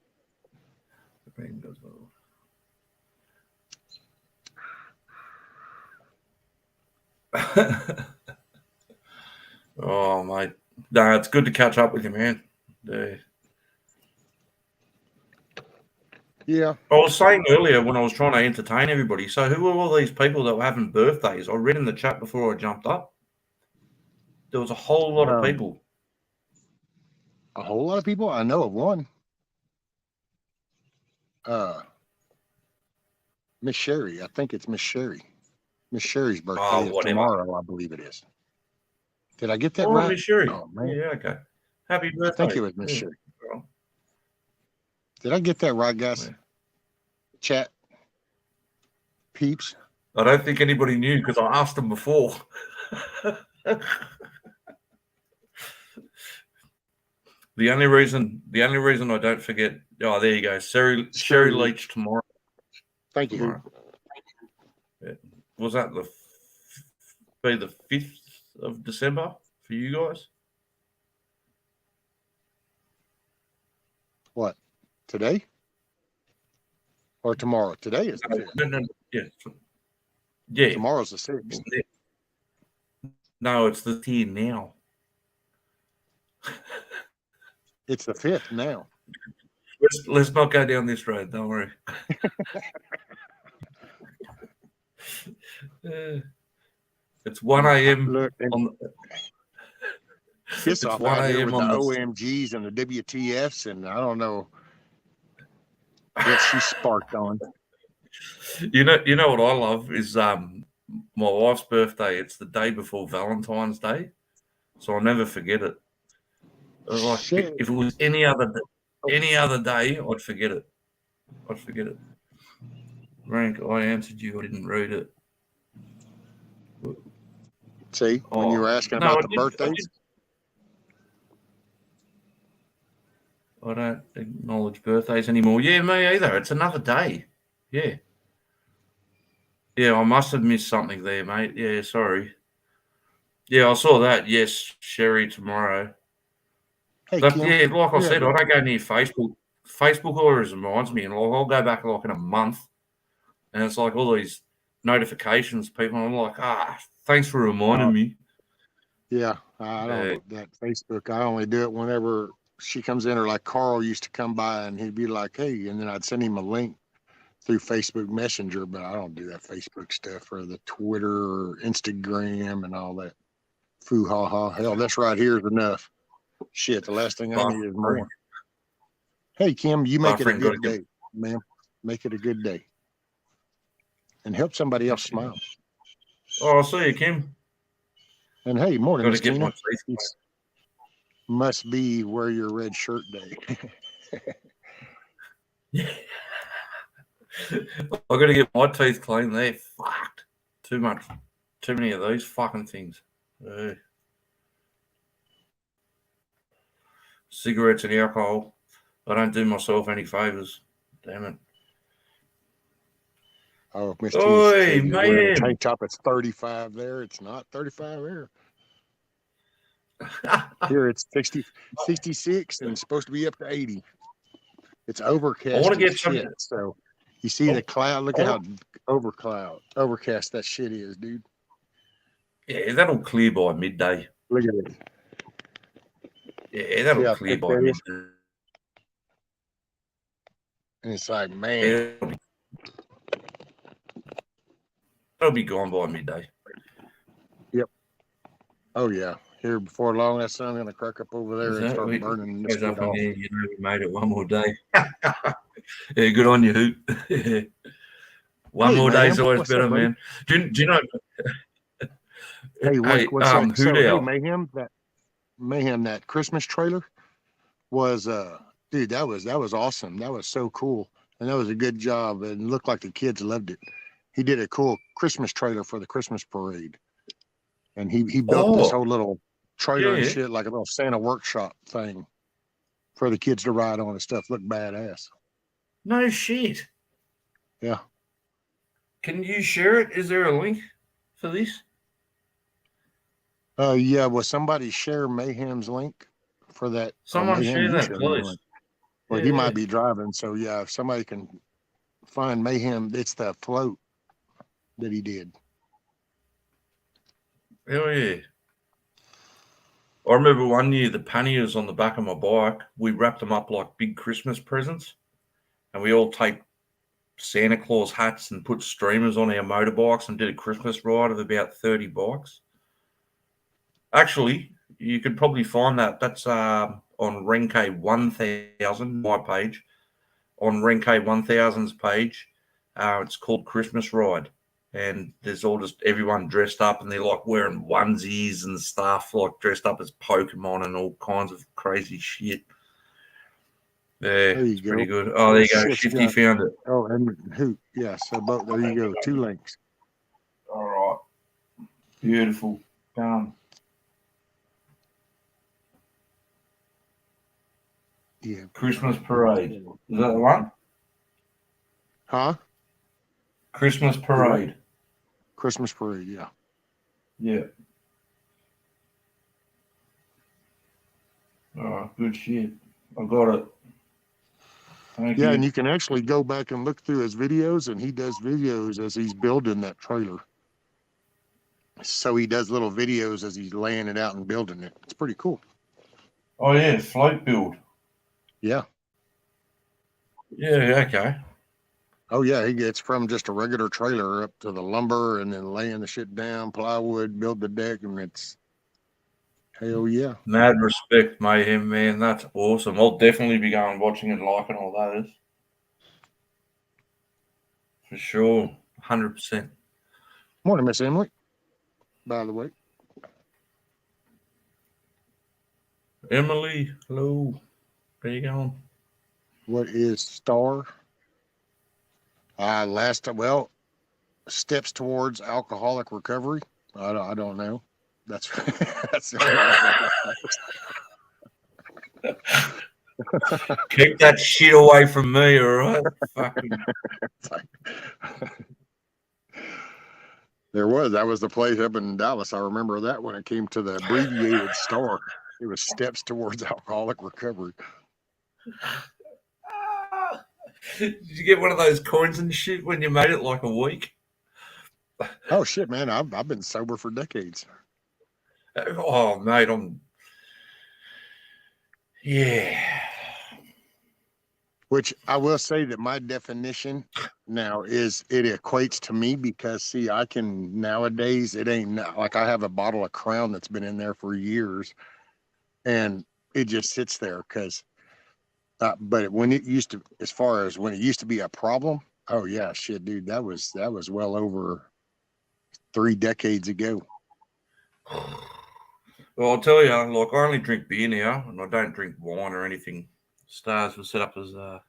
Oh, mate. No, it's good to catch up with you, man.
Yeah.
I was saying earlier when I was trying to entertain everybody, so who are all these people that were having birthdays? I read in the chat before I jumped up. There was a whole lot of people.
A whole lot of people? I know of one. Miss Sherry. I think it's Miss Sherry. Miss Sherry's birthday is tomorrow, I believe it is. Did I get that right?
Miss Sherry.
Oh, man.
Yeah, okay. Happy birthday.
I think it was Miss Sherry. Did I get that right, guys?
Yeah.
Chat. Peeps.
I don't think anybody knew because I asked them before. The only reason I don't forget. Oh, there you go. Sherry Leach tomorrow.
Thank you.
Tomorrow. Yeah. Was that the 5th of December for you guys?
What? Today? Or tomorrow? Today is the 5th.
No. Yeah.
Tomorrow's the 6th.
No, it's the 10 now.
It's the 5th now.
Let's not go down this road. Don't worry. It's 1 a.m.
Look, piss off
1
out here
a.m.
with the
on
OMGs and the WTFs, and I don't know what she sparked on.
You know what I love is my wife's birthday. It's the day before Valentine's Day, so I'll never forget it. It was like if it was any other day, I'd forget it. Rank, I answered you. I didn't read it.
See, when you were asking about the birthdays?
I don't acknowledge birthdays anymore. Yeah, me either. It's another day. Yeah. Yeah, I must have missed something there, mate. Yeah, sorry. Yeah, I saw that. Yes, Sherry tomorrow.
Hey,
But
Kim,
yeah, like I said, I don't go near Facebook. Facebook always reminds me, and I'll go back like in a month, and it's like all these notifications, people. I'm like, thanks for reminding me.
Yeah, I don't know that Facebook. I only do it whenever she comes in, or like Carl used to come by, and he'd be like, "Hey," and then I'd send him a link through Facebook Messenger. But I don't do that Facebook stuff or the Twitter or Instagram and all that. Foo ha ha. Hell, this right here is enough. Shit, the last thing I need is more. Hey, Kim, you make it a good day, ma'am. Make it a good day. And help somebody else smile.
Oh, I'll see you, Kim.
And hey, morning, Miss
Tina.
Must be wear your red shirt day.
I got to get my teeth clean. They're fucked. Too many of these fucking things. Cigarettes and alcohol. I don't do myself any favors. Damn it.
Oh, Miss T is
Oi,
kidding. You're wearing a
man.
tank top. It's 35 there. It's not 35 here. Here it's 60, 66 and it's supposed to be up to 80. It's
I
overcast
want to
as
get some.
shit. So you see the cloud. Look at how overcast that shit is, dude.
Yeah, that'll clear by midday.
Look at it.
Yeah,
See
that'll
how
clear
thick
by
that is?
midday.
And it's like, man,
That'll be gone by midday.
oh yeah. Here before long, that sun's gonna crack up over there
Is
and
that
start
what
burning this
goes
shit
up in
off.
there? You know, we made it one more day. Yeah, good on you, Hoot. One
Hey,
more
man.
day's always
What's up,
better,
buddy?
man. Do you know?
Hey, what's that?
Hoot
So, hey,
Owl.
Mayhem, that Christmas trailer was dude, that was awesome. That was so cool. And that was a good job. And it looked like the kids loved it. He did a cool Christmas trailer for the Christmas parade. And he built this whole little trailer and
yeah.
shit, like a little Santa workshop thing for the kids to ride on and stuff. Looked badass.
No shit.
Yeah.
Can you share it? Is there a link for this?
Yeah, will somebody share Mayhem's link for that?
Someone
Mayhem,
share
you
that,
share the
please.
link. Well,
Yeah,
he
yeah.
might be driving, so yeah, if somebody can find Mayhem, it's the float that he did.
Hell yeah. I remember one year the panniers on the back of my bike, we wrapped them up like big Christmas presents, and we all taped Santa Claus hats and put streamers on our motorbikes and did a Christmas ride of about 30 bikes. Actually, you could probably find that. That's on Renke 1000, my page. On Renke 1000's page, it's called Christmas Ride. And there's all just everyone dressed up and they're like wearing onesies and stuff, like dressed up as Pokemon and all kinds of crazy shit. Yeah,
There you
it's
go.
pretty good. Oh, there you go.
Shit's
Shifty
got-
found it.
Oh, and Hoot. Yeah, so both, there you go. 2 links.
All right. Beautiful. Done.
Yeah.
Christmas Parade. Is that the one?
Huh?
Christmas Parade.
Christmas parade, yeah.
Yeah. Oh, good shit. I got it. Thank
Yeah,
you.
and you can actually go back and look through his videos, and he does videos as he's building that trailer. So he does little videos as he's laying it out and building it. It's pretty cool.
Oh, yeah, float build.
Yeah.
Yeah, okay.
Oh yeah, he gets from just a regular trailer up to the lumber and then laying the shit down, plywood, build the deck, and it's hell yeah.
Mad respect, Mayhem, man. That's awesome. I'll definitely be going watching and liking all those. For sure. 100%.
Morning, Miss Emily. By the way.
Emily, hello. Where you going?
What is STAR? Steps towards alcoholic recovery. I don't know. That's
Keep that shit away from me, all right? Fucking.
That was the place up in Dallas. I remember that when it came to the abbreviated STAR. It was Steps Towards Alcoholic Recovery.
Did you get one of those coins and shit when you made it like a week?
Oh shit, man! I've been sober for decades.
Oh, mate, yeah.
Which I will say that my definition now is it equates to me because see, I can nowadays it ain't like I have a bottle of Crown that's been in there for years, and it just sits there because. But when it used to, as far as when it used to be a problem, oh yeah, shit, dude, that was well over 3 decades ago.
Well, I'll tell you, like, I only drink beer now, and I don't drink wine or anything. Stars was set up as a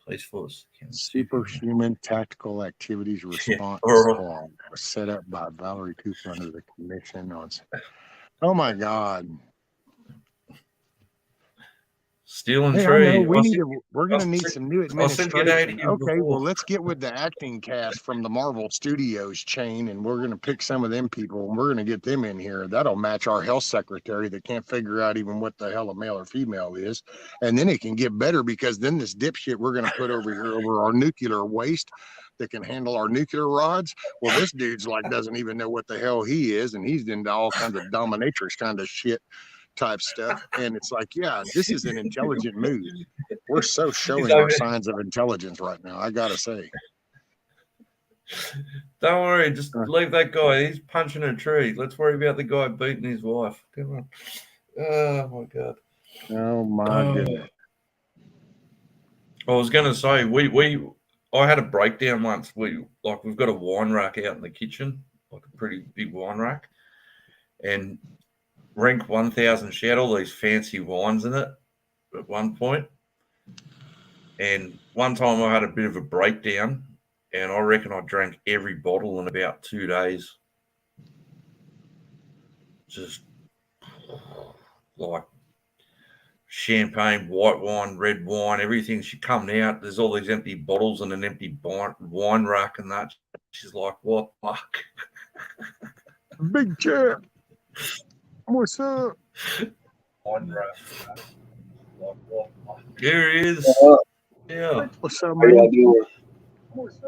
police force.
Superhuman Tactical Activities Response
Or-
Squad was set up by Valerie Cooper under the commission on. Oh my God.
Stealing
Hey, I
tree.
know we
I
need
sent,
to. We're
I
going to need
sent,
some new
I sent you that
administration.
in
Okay, well,
before.
let's get with the acting cast from the Marvel Studios chain, and we're going to pick some of them people, and we're going to get them in here. That'll match our health secretary that can't figure out even what the hell a male or female is, and then it can get better because then this dipshit we're going to put over here over our nuclear waste that can handle our nuclear rods. Well, this dude's like doesn't even know what the hell he is, and he's into all kinds of dominatrix kind of shit type stuff. And it's like, yeah, this is an intelligent move. We're so showing our signs of intelligence right now, I gotta say.
Don't worry, just leave that guy. He's punching a tree. Let's worry about the guy beating his wife. Come on. Oh my god.
Oh my goodness.
I was gonna say I had a breakdown once. We've got a wine rack out in the kitchen, like a pretty big wine rack, and Rank 1000, she had all these fancy wines in it at one point. And one time I had a bit of a breakdown, and I reckon I drank every bottle in about 2 days. Just like champagne, white wine, red wine, everything. She come out, there's all these empty bottles and an empty wine rack and that. She's like, what the fuck?
Big chair. What's up?
Wine rack. Like, what the fuck? Here he is. Yeah.
What's up, man?
What's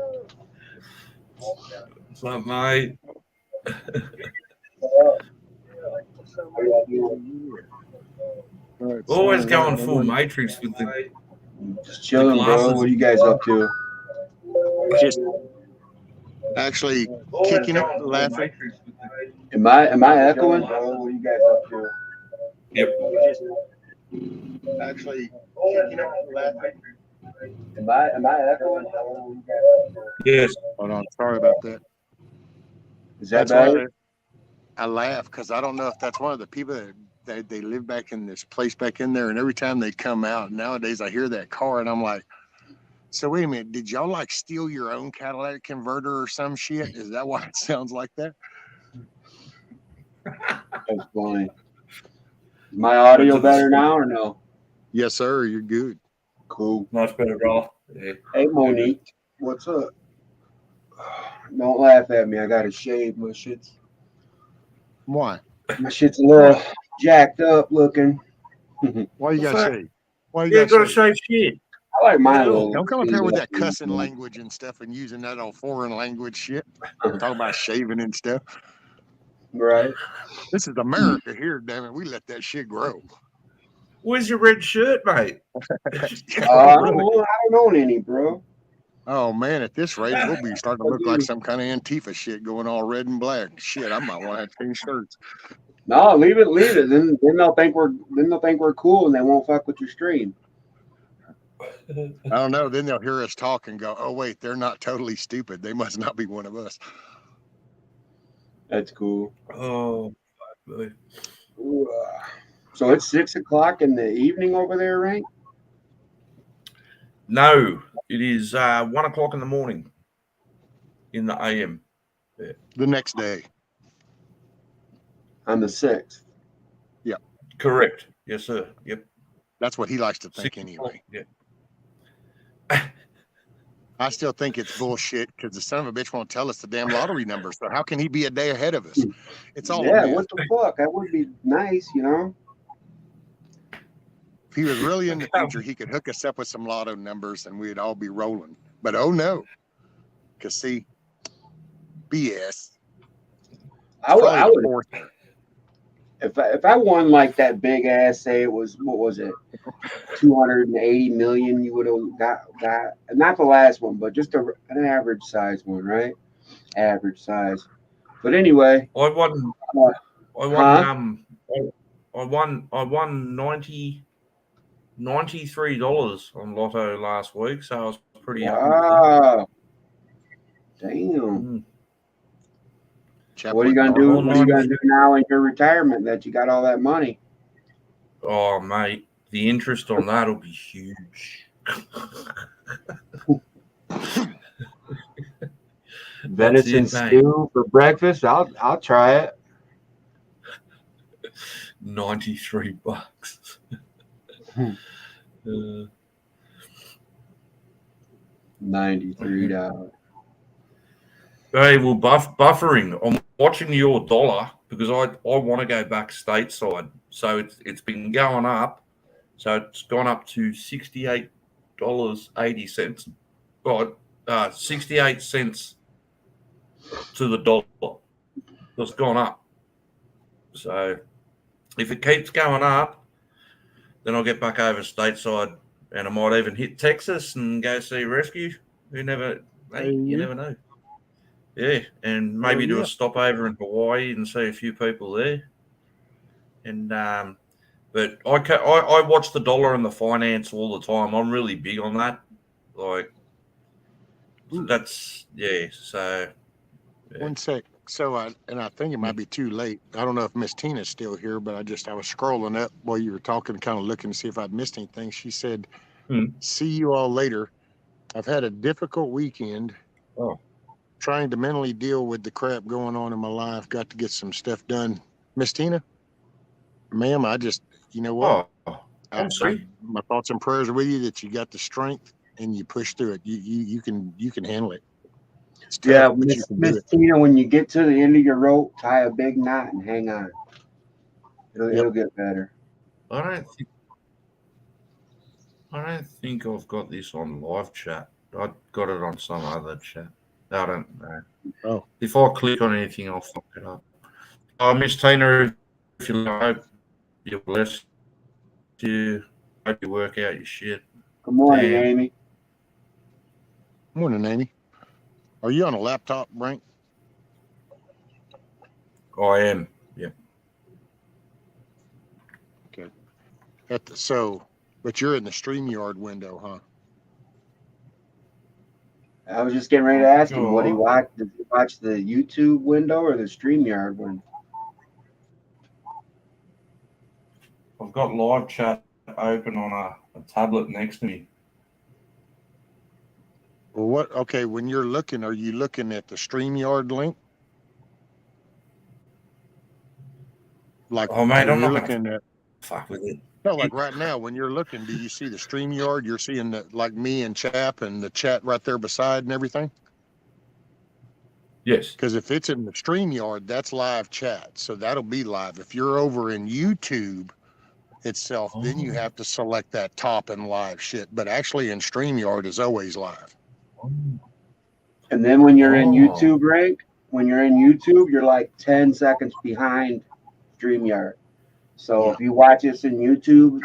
up, mate? Always going full Matrix with the.
Just chilling, bro. What are you guys up to?
Just actually kicking it, laughing.
Am I echoing? What are you guys up to?
Yep.
Actually kicking it, laughing.
Am I echoing?
Yes.
Hold on, sorry about that.
Is that
That's why
better?
I laugh because I don't know if that's one of the people that they live back in this place back in there, and every time they come out nowadays, I hear that car and I'm like, so wait a minute, did y'all like steal your own catalytic converter or some shit? Is that why it sounds like that?
That's funny. Is my audio better now or no?
Yes, sir. You're good.
Cool.
Much better, bro. Yeah.
Hey, Monique. What's up? Don't laugh at me. I got to shave my shit's.
Why?
My shit's a little jacked up looking.
Why you gotta say? Why you
You
gotta
gotta
say?
say shit.
I like my little.
Don't come up here with that cussing language and stuff and using that old foreign language shit. Talk about shaving and stuff.
Right.
This is America here, damn it. We let that shit grow.
Where's your red shirt, mate?
I don't own any, bro.
Oh man, at this rate, we'll be starting to look like some kind of Antifa shit going all red and black. Shit, I might want to have 10 shirts.
No, leave it. Then they'll think we're cool and they won't fuck with your stream.
I don't know. Then they'll hear us talk and go, "Oh wait, they're not totally stupid. They must not be one of us."
That's cool.
Oh, boy.
So it's 6 o'clock in the evening over there, right?
No, it is 1 o'clock in the morning in the AM.
Yeah. The next day.
On the 6th.
Yeah.
Correct. Yes, sir. Yep.
That's what he likes to think anyway.
Yeah.
I still think it's bullshit because the son of a bitch won't tell us the damn lottery number. So how can he be a day ahead of us? It's all
what the fuck? That would be nice, you know.
If he was really in the future, he could hook us up with some lotto numbers and we'd all be rolling. But oh no, because see, BS.
I would. If I won like that big ass, say it was, what was it, 280 million, you would have got not the last one, but just an average size one, right? Average size. But anyway,
I won $93 on Lotto last week, so I was pretty happy with that.
Wow. Damn. What are you gonna do? What are you gonna do now in your retirement that you got all that money?
Oh, mate, the interest on that will be huge.
Venison stew for breakfast. I'll try it.
$93.
$93.
Hey, well, buffering. I'm watching your dollar because I want to go back stateside. So it's been going up. So it's gone up to $68.80. God, 68 cents to the dollar. So it's gone up. So if it keeps going up, then I'll get back over stateside, and I might even hit Texas and go see Rescue. You never know. Yeah, and maybe do a stopover in Hawaii and see a few people there. And but I watch the dollar and the finance all the time. I'm really big on that. Like that's So yeah.
One sec. So I think it might be too late. I don't know if Miss Tina's still here, but I was scrolling up while you were talking, kind of looking to see if I'd missed anything. She said, "See you all later. I've had a difficult weekend. Trying to mentally deal with the crap going on in my life. Got to get some stuff done." Miss Tina, ma'am, you know what?
I'm sorry.
My thoughts and prayers are with you that you got the strength and you push through it. You can handle it. It's tough,
Yeah,
but you can do
Miss
it.
Tina, when you get to the end of your rope, tie a big knot and hang on. It'll get better.
I don't think I've got this on live chat. I got it on some other chat. I don't know.
Oh.
If I click on anything, I'll fuck it up. Miss Tina, if you hope you're blessed, you hope you work out your shit.
Good morning, Amy.
Morning, Amy. Are you on a laptop, Frank?
I am. Yeah.
Okay. But you're in the StreamYard window, huh?
I was just getting ready to ask him what he watched. Did he watch the YouTube window or the StreamYard window?
I've got live chat open on a tablet next to me.
Well, when you're looking, are you looking at the StreamYard link? Like,
mate, I'm not
looking at.
Fuck with it.
No, like right now, when you're looking, do you see the StreamYard? You're seeing like me and Chap and the chat right there beside and everything?
Yes.
Because if it's in the StreamYard, that's live chat. So that'll be live. If you're over in YouTube itself, then you have to select that top and live shit. But actually in StreamYard is always live.
And then when you're in YouTube rank, you're like 10 seconds behind StreamYard. So if you watch this in YouTube,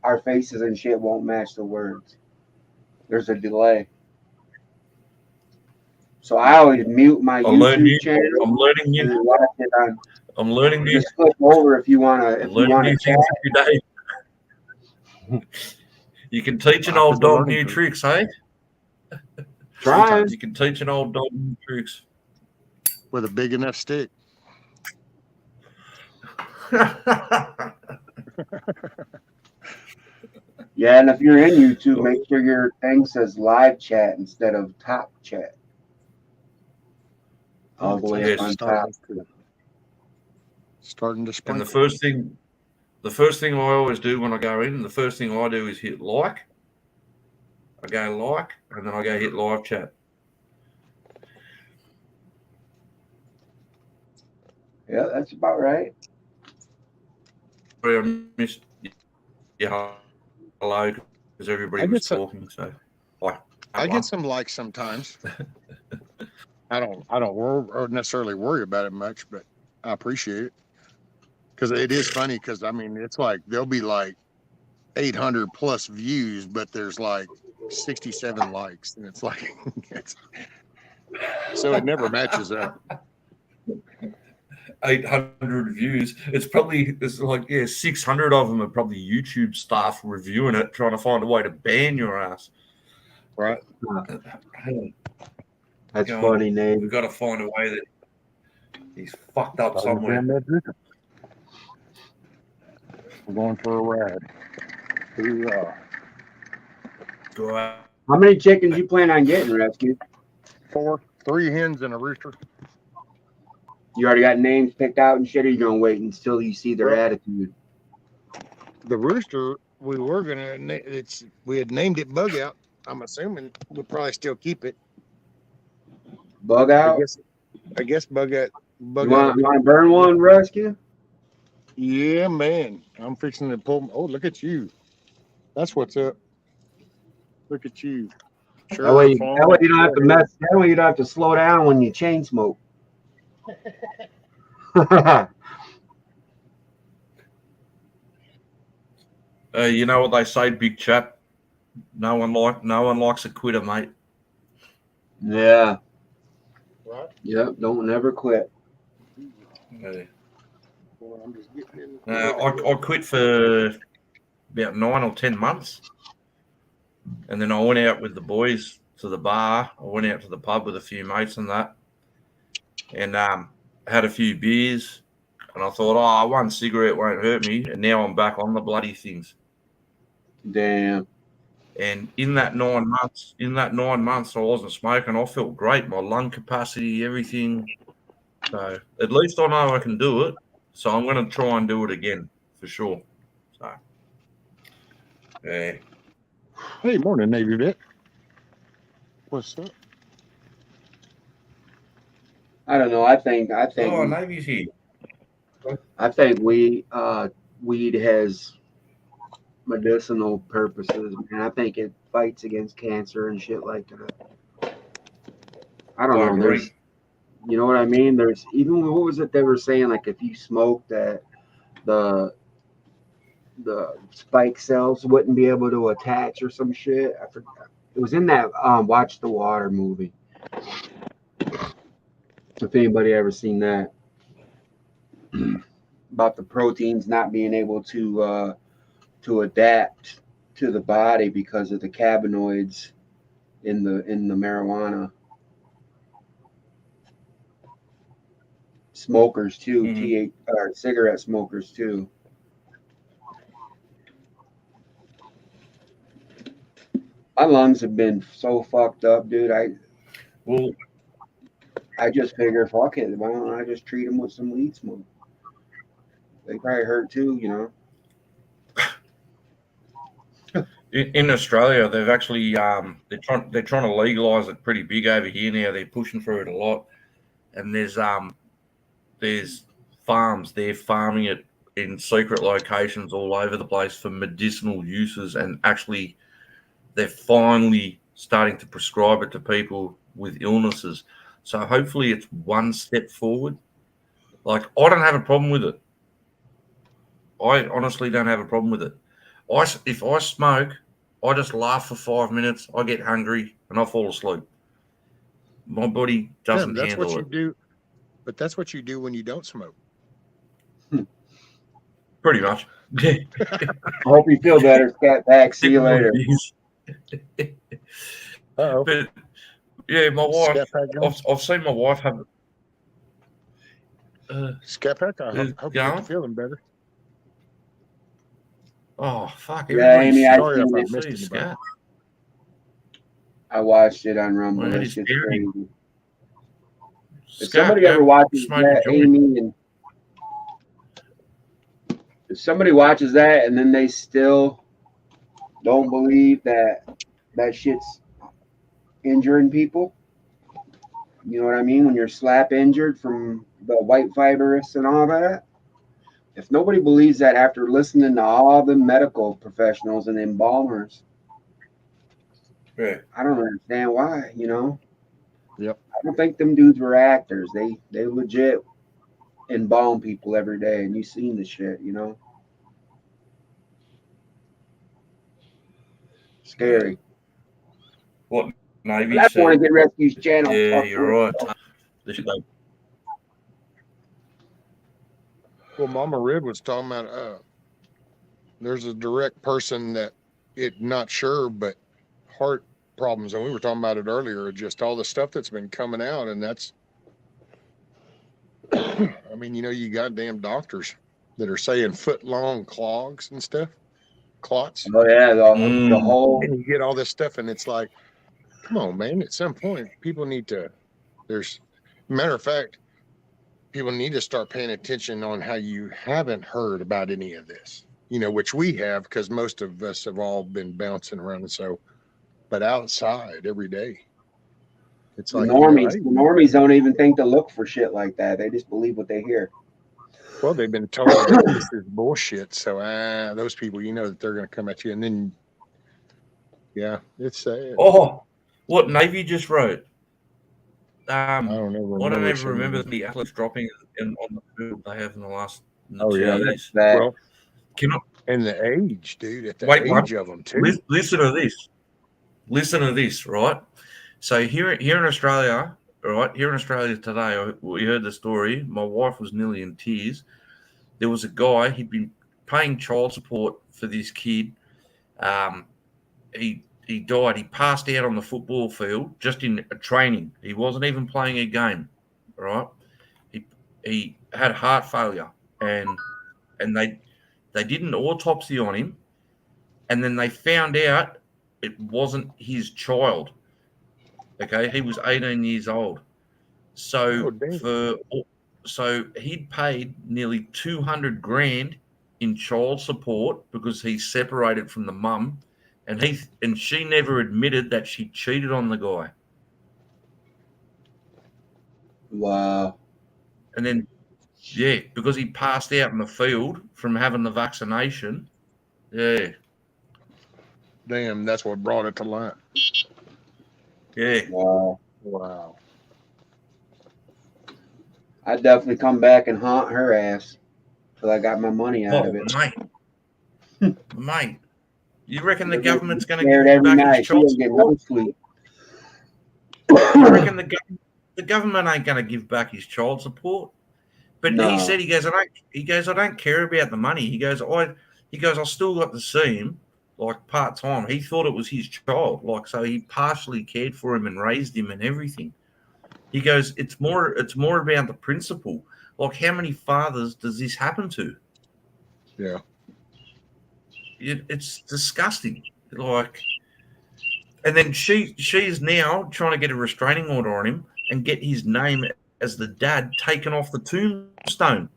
our faces and shit won't match the words. There's a delay. So I always mute my YouTube channel.
I'm learning you. I'm learning you.
Just flip over if you want to.
If you want to chat every day. You can teach an old dog new tricks, hey?
Try.
You can teach an old dog new tricks
with a big enough stick.
Yeah, and if you're in YouTube, make sure your thing says live chat instead of top chat. All the way up on top.
Starting to sprinkle.
And the first thing I always do when I go in, the first thing I do is hit like. I go like, and then I go hit live chat.
Yeah, that's about right.
I missed hello because everybody was talking. So
I get some likes sometimes. I don't necessarily worry about it much, but I appreciate it because it is funny. Because I mean, it's like there'll be like 800 plus views, but there's like 67 likes, and it's like so it never matches up.
800 views. It's like 600 of them are probably YouTube staff reviewing it, trying to find a way to ban your ass.
Right.
That's funny, Nate.
We've got to find a way that he's fucked up somewhere.
We're going for a ride.
How many chickens you plan on getting, Rescue?
4, 3 hens and a rooster.
You already got names picked out and shit, or you gonna wait until you see their attitude?
The rooster, we were gonna. We had named it Bug Out. I'm assuming we'll probably still keep it.
Bug
I
out.
guess Bug Out. Bug
You
Out.
want to burn one, rescue?
Yeah, man. I'm fixing to pull. Oh, look at you. That's what's up. Look at you.
That way,
Sure,
that way
fine.
you don't have to
Go ahead.
mess. That way you don't have to slow down when you chain smoke.
You know what they say, big chap? No one likes a quitter, mate.
Yeah.
Right.
Yep. Don't never quit.
Yeah.
Well, I'm just getting in.
I quit for about 9 or 10 months, and then I went out with the boys to the bar. I went out to the pub with a few mates and that, and had a few beers. And I thought, oh, one cigarette won't hurt me. And now I'm back on the bloody things.
Damn.
And in that 9 months, I wasn't smoking. I felt great. My lung capacity, everything. So at least I know I can do it. So I'm going to try and do it again for sure. So, yeah.
Hey, morning, Navy Vet. What's up?
I don't know. I think
Oh, Navy's here.
weed has medicinal purposes, and I think it fights against cancer and shit like that. I don't
I
know.
agree.
There's, you know what I mean? There's even what was it they were saying? Like if you smoke that, the spike cells wouldn't be able to attach or some shit. I forgot. It was in that Watch the Water movie. If anybody ever seen that. About the proteins not being able to adapt to the body because of the cannabinoids in the marijuana. Smokers too, or cigarette smokers too. My lungs have been so fucked up, dude. I just figure, fuck it. Why don't I just treat them with some weed smoke? They probably hurt too, you know.
In Australia, they've actually they're trying to legalise it pretty big over here now. They're pushing for it a lot, and there's farms. They're farming it in secret locations all over the place for medicinal uses, and actually, they're finally starting to prescribe it to people with illnesses. So hopefully, it's one step forward. Like I don't have a problem with it. I honestly don't have a problem with it. If I smoke, I just laugh for 5 minutes. I get hungry and I fall asleep. My body doesn't
that's
handle
what you
it.
do. But that's what you do when you don't smoke.
Pretty much.
I hope you feel better, Scat Pack. See you later.
Uh-oh.
But yeah, my wife. I've seen my wife have.
Scat Pack, I hope you're feeling better.
Oh fuck!
Yeah, Amy,
sorry if I missed anybody.
I watched it on Rumble.
Well,
That's just crazy. If
Scat,
somebody ever watches that, Amy, and if somebody watches that and then they still don't believe that shit's injuring people, you know what I mean? When you're slap injured from the white virus and all that, if nobody believes that after listening to all the medical professionals and embalmers,
right.
I don't understand why, you know?
Yep.
I don't think them dudes were actors. They legit embalm people every day, and you seen the shit, you know? Scary.
What Navy
That's
said.
one of Get Rescue's channel.
Yeah, you're right.
Well, Mama Red was talking about there's a direct person that not sure, but heart problems, and we were talking about it earlier, just all the stuff that's been coming out, and that's I mean, you know, you got damn doctors that are saying foot-long clots and stuff. Clots.
Oh yeah, the whole.
And you get all this stuff, and it's like, come on, man. At some point, people need to. Matter of fact, people need to start paying attention on how you haven't heard about any of this.
which we have because most of us have all been bouncing around. And so, but outside every day, it's like,
The normies don't even think to look for shit like that. They just believe what they hear.
well, they've been told that this is bullshit. So, those people, that they're going to come at you. And then, yeah, it's sad.
Oh, what Navy just wrote.
I don't
ever remember the athletes dropping on the field they have in the last
years.
Well,
and the age, dude, at the age of them, too.
Listen to this. Listen to this, right? So here in Australia, right? Here in Australia today, we heard the story. My wife was nearly in tears. There was a guy, he'd been paying child support for this kid. He died. He passed out on the football field just in a training. He wasn't even playing a game, right? He had heart failure, and they did an autopsy on him, and then they found out it wasn't his child. Okay, he was 18 years old. So he'd paid nearly 200 grand in child support because he separated from the mum. And she never admitted that she cheated on the guy.
Wow.
And then, because he passed out in the field from having the vaccination. Yeah.
Damn, that's what brought it to light.
Yeah.
Wow. I'd definitely come back and haunt her ass till I got my money out of it.
Mate. You reckon the government's going to give him back his child support? You reckon the government ain't going to give back his child support? But no. He said, I don't care about the money. He goes, I still got to see him like part time. He thought it was his child, so he partially cared for him and raised him and everything. He goes, it's more about the principle. Like, how many fathers does this happen to?
Yeah.
It's disgusting. And then she's now trying to get a restraining order on him and get his name as the dad taken off the tombstone.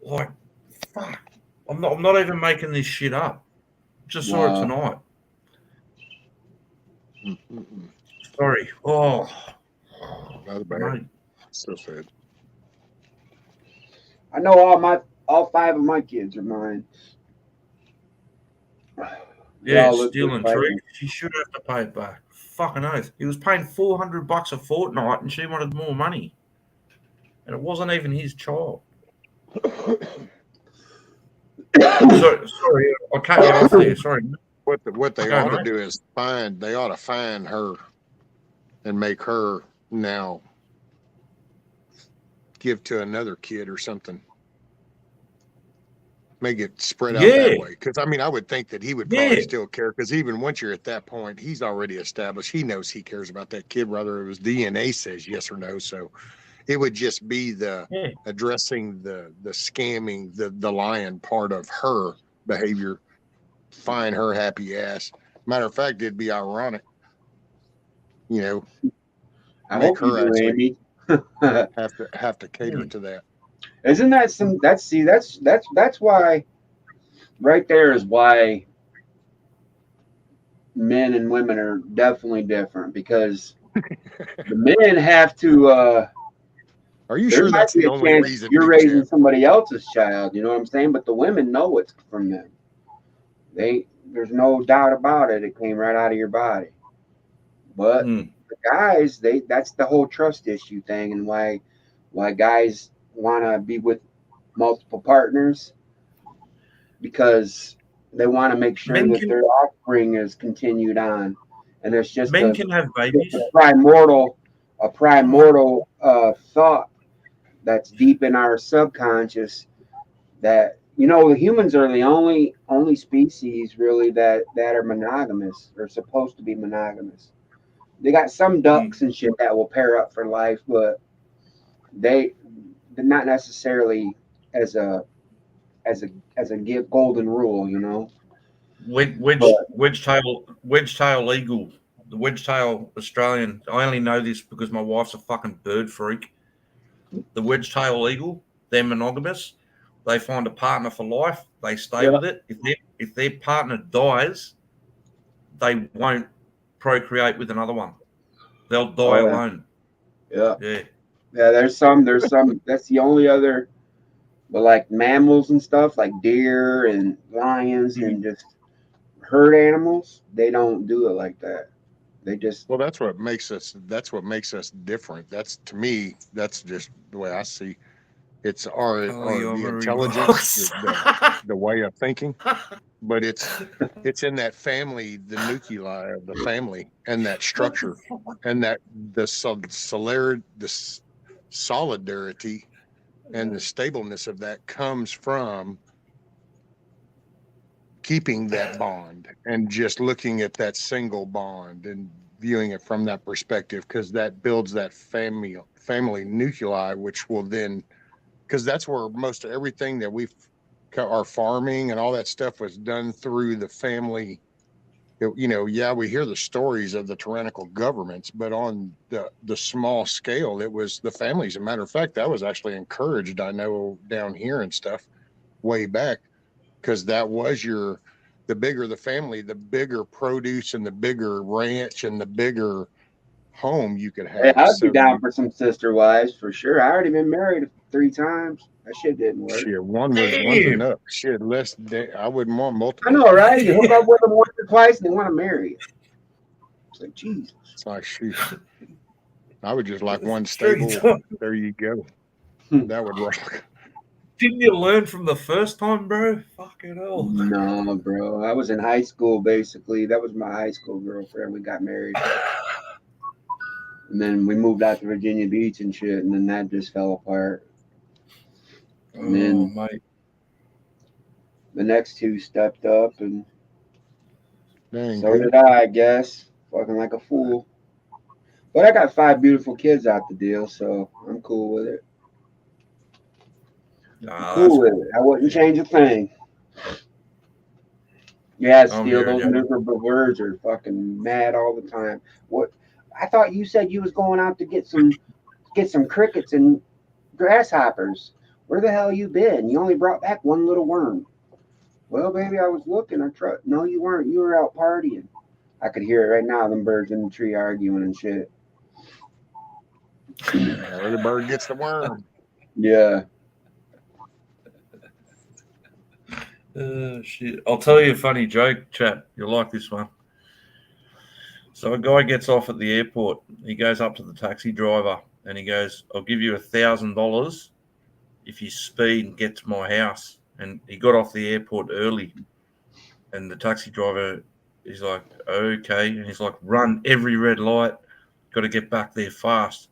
Fuck. I'm not even making this shit up. Just saw it tonight. Sorry. Oh.
Not bad. So sad.
I know all 5 of my kids are mine.
Yeah, stealing trees. She should have to pay it back. Fucking oath. He was paying $400 a fortnight and she wanted more money. And it wasn't even his child. Sorry, I'll cut you off there. Sorry.
What they ought to do is they ought to find her and make her now give to another kid or something. Make it spread out that way. Because, I would think that he would probably still care. Because even once you're at that point, he's already established. He knows he cares about that kid, whether it was DNA says yes or no. So it would just be the addressing the scamming, the lying part of her behavior. Find her happy ass. Matter of fact, it'd be ironic.
I hope her actually
have to cater to that.
Isn't that that's why right there is why men and women are definitely different, because the men have to
are you sure that's the only reason
you're raising somebody else's child, you know what I'm saying? But the women know it's from them. There's no doubt about it. It came right out of your body. But the guys, that's the whole trust issue thing, and why guys want to be with multiple partners, because they want to make sure that their offspring is continued on. And there's just
men can have babies.
A primordial thought that's deep in our subconscious that humans are the only species really that are monogamous, or supposed to be monogamous. They got some ducks and shit that will pair up for life, but they're not necessarily as a golden rule,
Wedge-tail eagle, the wedge-tail Australian. I only know this because my wife's a fucking bird freak. The wedge-tail eagle, they're monogamous. they find a partner for life. They stay with it. If their partner dies, they won't procreate with another one. They'll die alone.
Yeah.
Yeah.
Yeah, there's some that's the only other, but like mammals and stuff like deer and lions and just herd animals, they don't do it like that. They just
Well, that's what makes us different. That's, to me, that's just the way I see. It's the intelligence, the way of thinking, but it's in that family, the nuclei of the family, and that structure, and that the solidarity and the stableness of that comes from keeping that bond and just looking at that single bond and viewing it from that perspective, because that builds that family nuclei, which will then, because that's where most of everything that our farming and all that stuff was done through the family. We hear the stories of the tyrannical governments, but on the small scale, it was the families. As a matter of fact, that was actually encouraged, I know, down here and stuff way back, because that was the bigger the family, the bigger produce and the bigger ranch and the bigger home you could have.
Hey, I'd be down for some sister wives for sure. I already been married 3 times. That shit didn't work.
Shit, one's enough. Shit, I wouldn't want multiple.
I know, right? You hook up with them once or twice and they want to marry you. It's like, Jesus.
It's like, shoot. I would just like one stable. There you go. That would rock.
Didn't you learn from the first time, bro? Fucking hell.
No, bro. I was in high school, basically. That was my high school girlfriend. We got married. And then we moved out to Virginia Beach and shit, and then that just fell apart. And then the next two stepped up, and so did I guess. Fucking like a fool. But I got 5 beautiful kids out the deal, so I'm cool with it. Cool with it. I wouldn't change a thing. Yeah, Steel, those miserable birds are fucking mad all the time. What? I thought you said you was going out to get some crickets and grasshoppers. Where the hell you been? You only brought back one little worm. Well, baby, I was looking. No, you weren't. You were out partying. I could hear it right now. Them birds in the tree arguing and shit.
The bird gets the worm.
Yeah.
Shit. I'll tell you a funny joke, chap. You'll like this one. So a guy gets off at the airport. He goes up to the taxi driver and he goes, "I'll give you $1,000 if you speed and get to my house." And he got off the airport early. And the taxi driver is like, "Okay." And he's like, "Run every red light. Got to get back there fast."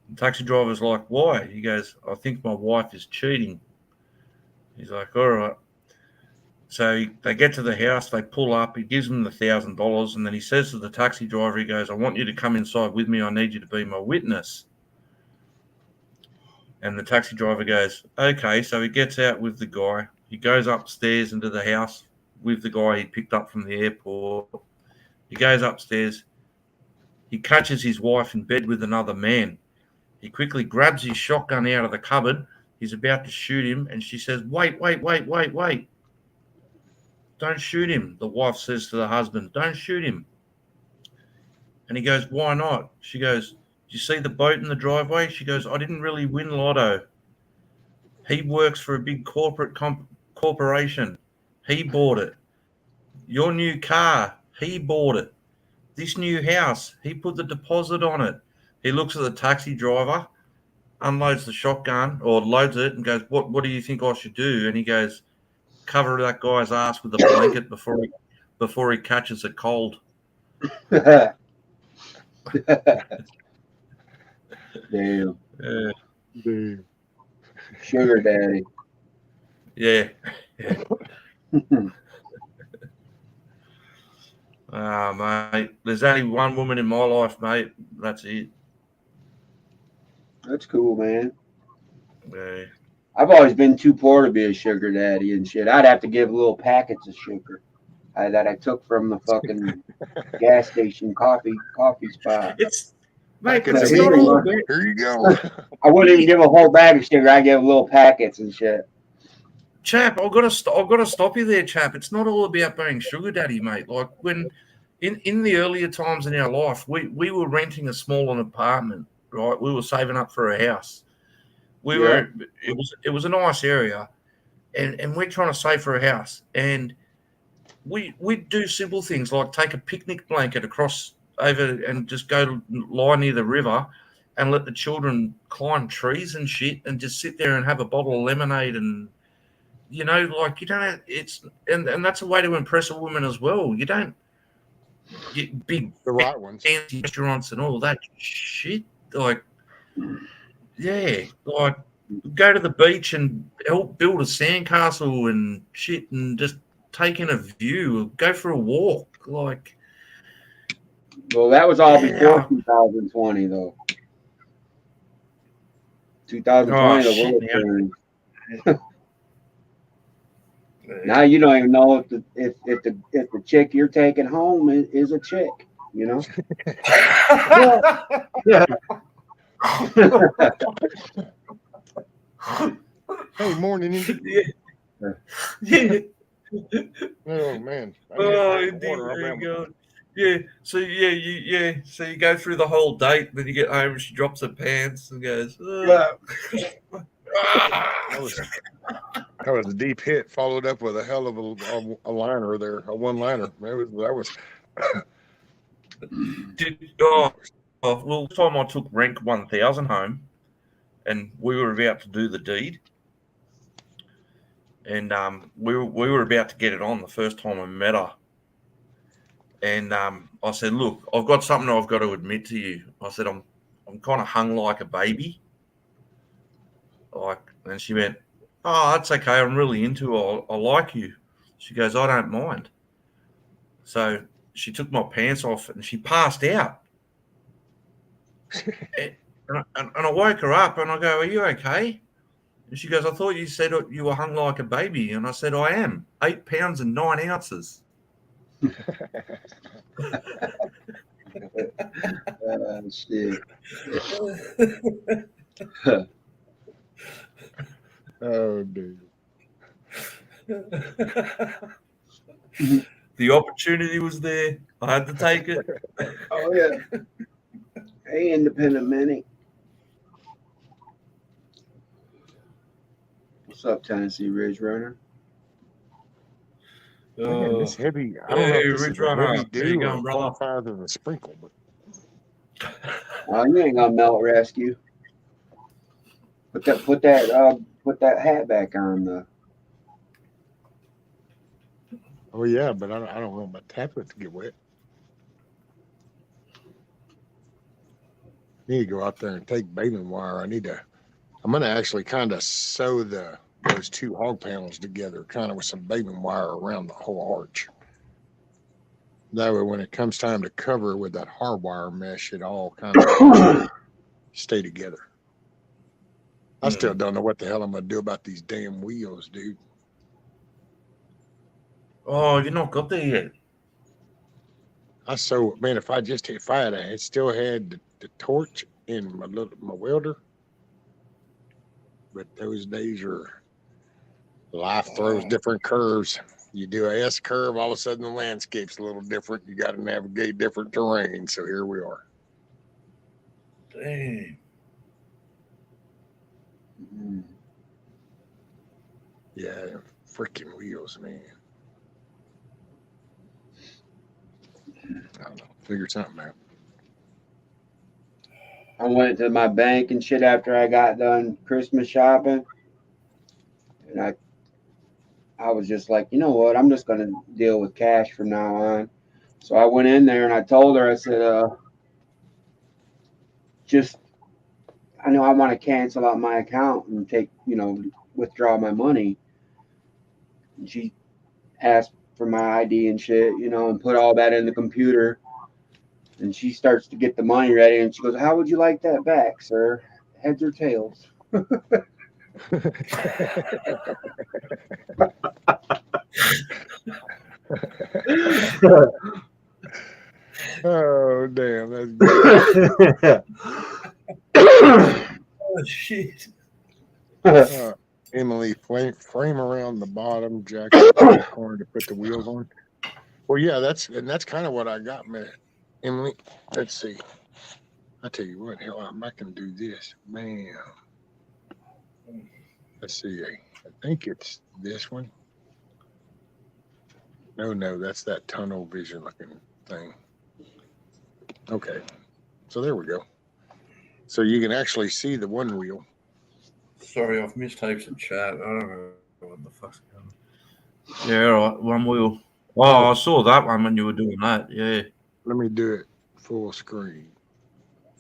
The taxi driver's like, "Why?" He goes, "I think my wife is cheating." He's like, "All right." So they get to the house, they pull up, he gives them the $1,000, and then he says to the taxi driver, he goes, "I want you to come inside with me. I need you to be my witness." And the taxi driver goes, "Okay." So he gets out with the guy. He goes upstairs into the house with the guy he picked up from the airport. He goes upstairs. He catches his wife in bed with another man. He quickly grabs his shotgun out of the cupboard. He's about to shoot him, and she says, "Wait. Don't shoot him." The wife says to the husband, "Don't shoot him." And he goes, "Why not?" She goes, "Do you see the boat in the driveway?" She goes, "I didn't really win lotto. He works for a big corporation. He bought it. Your new car, he bought it. This new house, he put the deposit on it." He looks at the taxi driver, unloads the shotgun or loads it and goes, What do you think I should do?" And he goes, "Cover that guy's ass with a blanket before he catches a cold."
Damn.
Dude.
Sugar daddy.
Yeah. Mate, there's only one woman in my life, mate. That's it.
That's cool, man.
Yeah.
I've always been too poor to be a sugar daddy and shit. I'd have to give little packets of sugar that I took from the fucking gas station coffee spot.
It's not
all about. Here you go.
I wouldn't even give a whole bag of sugar. I give little packets and shit.
Chap, I've got to stop you there, chap. It's not all about being sugar daddy, mate. Like when in the earlier times in our life, we were renting a small apartment, right? We were saving up for a house. It was a nice area, and we're trying to save for a house. And we'd do simple things like take a picnic blanket across over and just go lie near the river and let the children climb trees and shit and just sit there and have a bottle of lemonade and like you don't have, and that's a way to impress a woman as well. You don't get big
The right ones.
fancy restaurants and all that shit. Like, yeah, like go to the beach and help build a sandcastle and shit and just take in a view. Go for a walk. Like,
Well, that was all before 2020, though. 2020, the world turned. Now you don't even know if the chick you're taking home is a chick, you know. Yeah.
Hey, morning, Indy.
Yeah.
Oh man.
Oh, indeed. There you go. Yeah. So So you go through the whole date, then you get home and she drops her pants and goes. Oh.
That was a deep hit, followed up with a hell of a liner there, a one-liner. That was.
Well, this time I took Rank 1000 home, and we were about to do the deed, and we were about to get it on the first time I met her, and I said, "Look, I've got something I've got to admit to you." I said, "I'm kind of hung like a baby," and she went, "Oh, that's okay. I'm really into it. I like you." She goes, "I don't mind." So she took my pants off and she passed out. and I woke her up and I go, "Are you okay?" And she goes, "I thought you said you were hung like a baby." And I said, "I am. 8 pounds and 9 ounces."
Shit.
Oh, dude.
The opportunity was there. I had to take it.
Oh, yeah. Hey, independent Minnie. What's up, Tennessee Ridge Runner?
Man, this heavy. I don't know if this is a heavy dew or qualifies as a sprinkle, but
You ain't gonna melt rescue. Put that hat back on the.
Oh yeah, but I don't want my tablet to get wet. I need to go out there and take baling wire. I'm gonna actually kind of sew those two hog panels together, kind of with some baling wire around the whole arch. That way, when it comes time to cover with that hardwire mesh, it all kind of stay together. I still don't know what the hell I'm gonna do about these damn wheels, dude.
Oh, you're not got there yet.
If I had still had the torch in my welder, but those days life throws different curves. You do a S curve, all of a sudden the landscape's a little different. You got to navigate different terrain. So here we are.
Dang.
Yeah, freaking wheels, man. I don't know. Figure something out.
I went to my bank and shit after I got done Christmas shopping, and I was just like, you know what? I'm just gonna deal with cash from now on. So I went in there and I told her, I said, I know I want to cancel out my account and withdraw my money. And she asked for my ID and shit, and put all that in the computer. And she starts to get the money ready, and she goes, "How would you like that back, sir? Heads or tails?"
Oh damn, that's good.
Oh shit.
Emily, frame around the bottom, jack the corner to put the wheels on. Well, yeah, that's kind of what I got, man. Emily, let's see. I tell you what, hell, I'm not gonna do this, man. Let's see. I think it's this one. No, that's that tunnel vision looking thing. Okay, so there we go. So you can actually see the one wheel.
Sorry, I've missed heaps of chat. I don't know what the fuck's going on. Yeah, all right, one wheel. Oh, I saw that one when you were doing that. Yeah.
Let me do it full screen.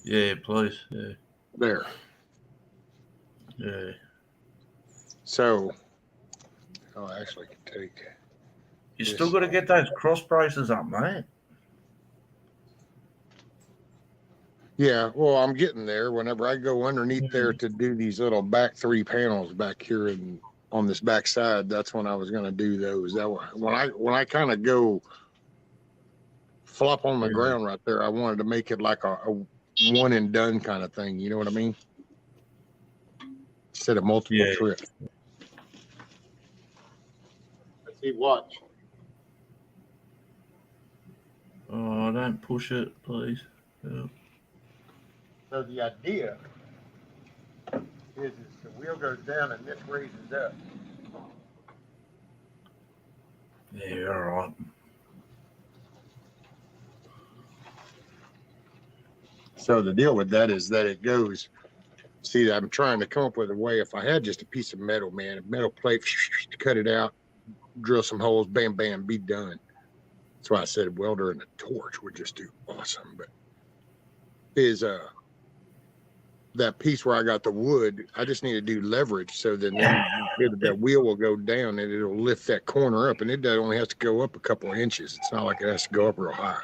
Yeah, please. Yeah.
There.
Yeah.
So, I actually can take.
You still got to get those cross braces up, mate.
Yeah, well, I'm getting there. Whenever I go underneath there to do these little back 3 panels back here and on this back side, that's when I was going to do those. That when I kind of go flop on the ground right there, I wanted to make it like a one and done kind of thing. You know what I mean? Instead of multiple trips. Let's see, watch.
Oh, don't push it, please. Yeah.
So the idea is the wheel goes down and this raises up.
Yeah, all right.
So the deal with that is that it goes. See, I'm trying to come up with a way. If I had just a piece of metal, man, a metal plate, cut it out, drill some holes, bam, bam, be done. That's why I said a welder and a torch would just do awesome. But is that piece where I got the wood, I just need to do leverage so then that wheel will go down and it'll lift that corner up, and it only has to go up a couple of inches. It's not like it has to go up real high.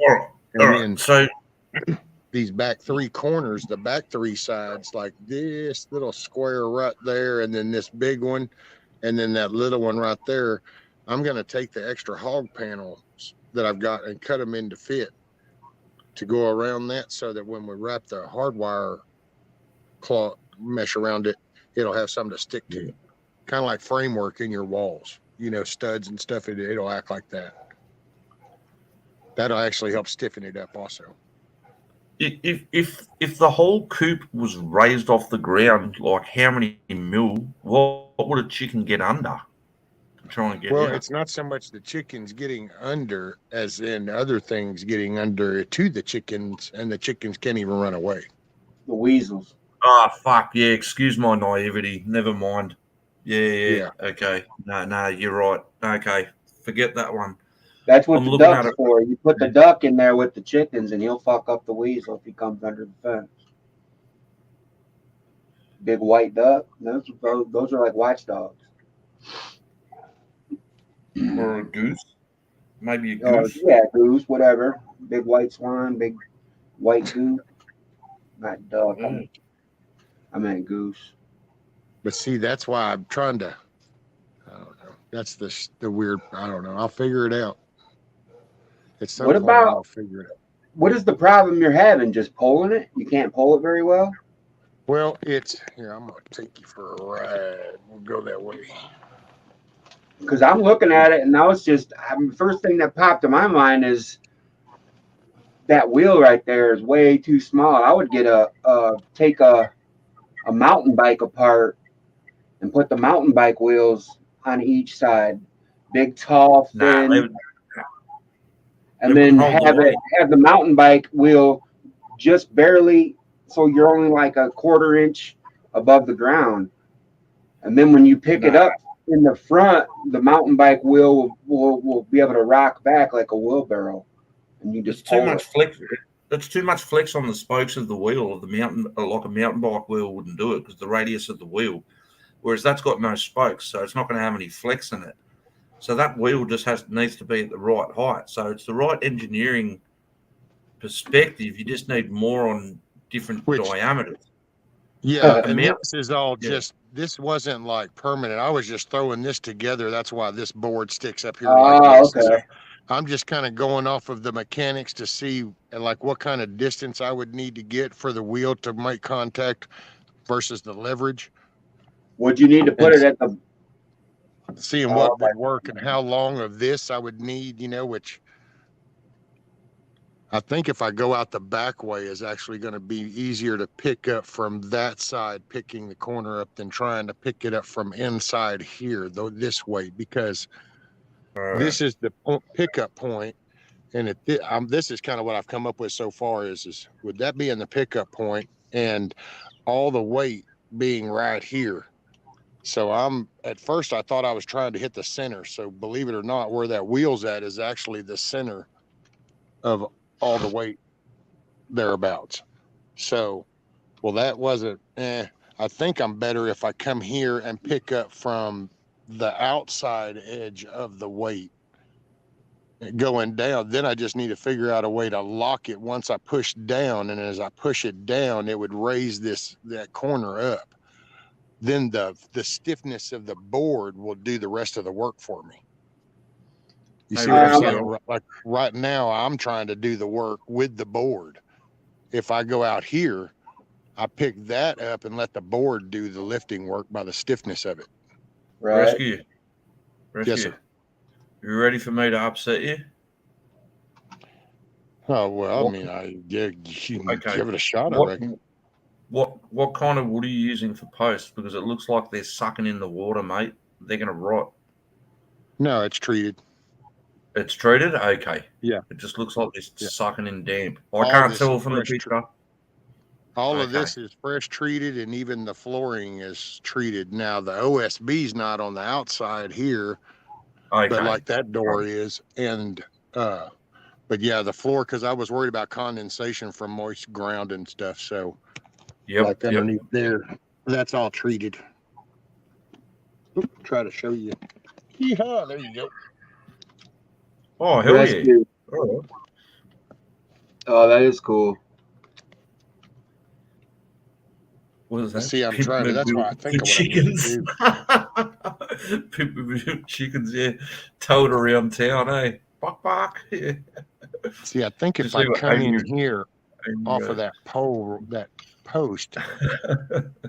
All right. So
these back 3 corners, the back 3 sides, like this little square right there, and then this big one, and then that little one right there, I'm going to take the extra hog panels that I've got and cut them into fit to go around that, so that when we wrap the hardwire cloth mesh around it, it'll have something to stick to. Kind of like framework in your walls, studs and stuff. It'll act like that. That'll actually help stiffen it up also.
If the whole coop was raised off the ground, like how many mil? What would a chicken get under to try and get?
Well, it's not so much the chickens getting under as in other things getting under to the chickens, and the chickens can't even run away.
The weasels.
Oh, fuck. Yeah, excuse my naivety. Never mind. Yeah. Okay. No, you're right. Okay. Forget that one.
That's what the duck's for. You put the duck in there with the chickens, and he'll fuck up the weasel if he comes under the fence. Big white duck. Those are like watchdogs.
Or a goose. Maybe a goose.
Yeah, goose, whatever. Big white swan, big white goose. Not duck. I meant goose.
But see, that's why I'm trying to. I don't know. That's the weird. I don't know. I'll figure it out.
What about?
I'll figure it out.
What is the problem you're having? Just pulling it? You can't pull it very well.
Well, it's here. I'm gonna take you for a ride. We'll go that way.
Because I'm looking at it, and now it's just. The first thing that popped to my mind is that wheel right there is way too small. I would get take a mountain bike apart and put the mountain bike wheels on each side, big, tall, thin, and then have the mountain bike wheel just barely, so you're only like a 1/4 inch above the ground, and then when you pick it up in the front, the mountain bike wheel will be able to rock back like a wheelbarrow, and you just
too much flex. That's too much flex on the spokes of the wheel of the mountain. Like a mountain bike wheel wouldn't do it because the radius of the wheel, whereas that's got no spokes, so it's not going to have any flex in it. So that wheel just needs to be at the right height. So it's the right engineering perspective. You just need more on different diameters.
Yeah, and this is all just. This wasn't like permanent. I was just throwing this together. That's why this board sticks up here. Like this.
Okay.
I'm just kind of going off of the mechanics to see like what kind of distance I would need to get for the wheel to make contact versus the leverage.
Would you need to put it at the?
Seeing what would work and how long of this I would need, which I think if I go out the back way is actually going to be easier to pick up from that side, picking the corner up, than trying to pick it up from inside here, though, this way, because this is the pickup point. And this is kind of what I've come up with so far is would that be in the pickup point and all the weight being right here? So at first I thought I was trying to hit the center. So believe it or not, where that wheel's at is actually the center of all the weight thereabouts. So, well, that wasn't, I think I'm better if I come here and pick up from the outside edge of the weight going down. Then I just need to figure out a way to lock it once I push down. And as I push it down, it would raise that corner up. Then the stiffness of the board will do the rest of the work for me. You see what I'm saying? Like right now, I'm trying to do the work with the board. If I go out here, I pick that up and let the board do the lifting work by the stiffness of it.
Right.
Rescue.
Yes, sir.
You ready for me to upset you?
Oh, well, I mean, you can give it a shot, I reckon.
What kind of wood are you using for posts? Because it looks like they're sucking in the water, mate. They're going to rot.
No, it's treated.
It's treated? Okay.
Yeah.
It just looks like it's sucking in damp. I can't tell from the picture.
All of this is fresh treated, and even the flooring is treated. Now, the OSB's not on the outside here, but like that door is. And, but yeah, the floor, because I was worried about condensation from moist ground and stuff. So, like underneath there, that's all treated. Try to show you. Yeehaw, there you go.
Oh, hell yeah.
Oh, that is cool.
What is that?
See, I'm trying to. That's why I think of what chickens.
People with chickens, yeah, towed around town, eh? Bark, bark. Yeah.
See, I think if I come in here off of that pole, that post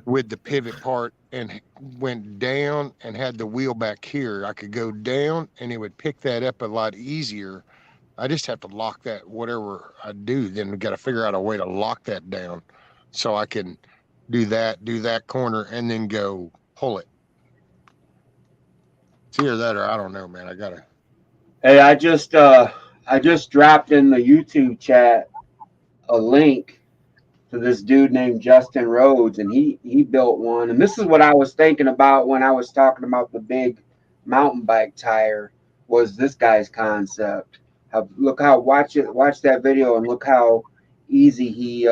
with the pivot part and went down and had the wheel back here, I could go down and it would pick that up a lot easier. I just have to lock that, whatever I do, then we got to figure out a way to lock that down so I can do that corner and then go pull it. It's either that or I don't know, man. I gotta.
Hey, I just dropped in the YouTube chat a link to this dude named Justin Rhodes, and he built one. And this is what I was thinking about when I was talking about the big mountain bike tire. Was this guy's concept? Watch that video and look how easy he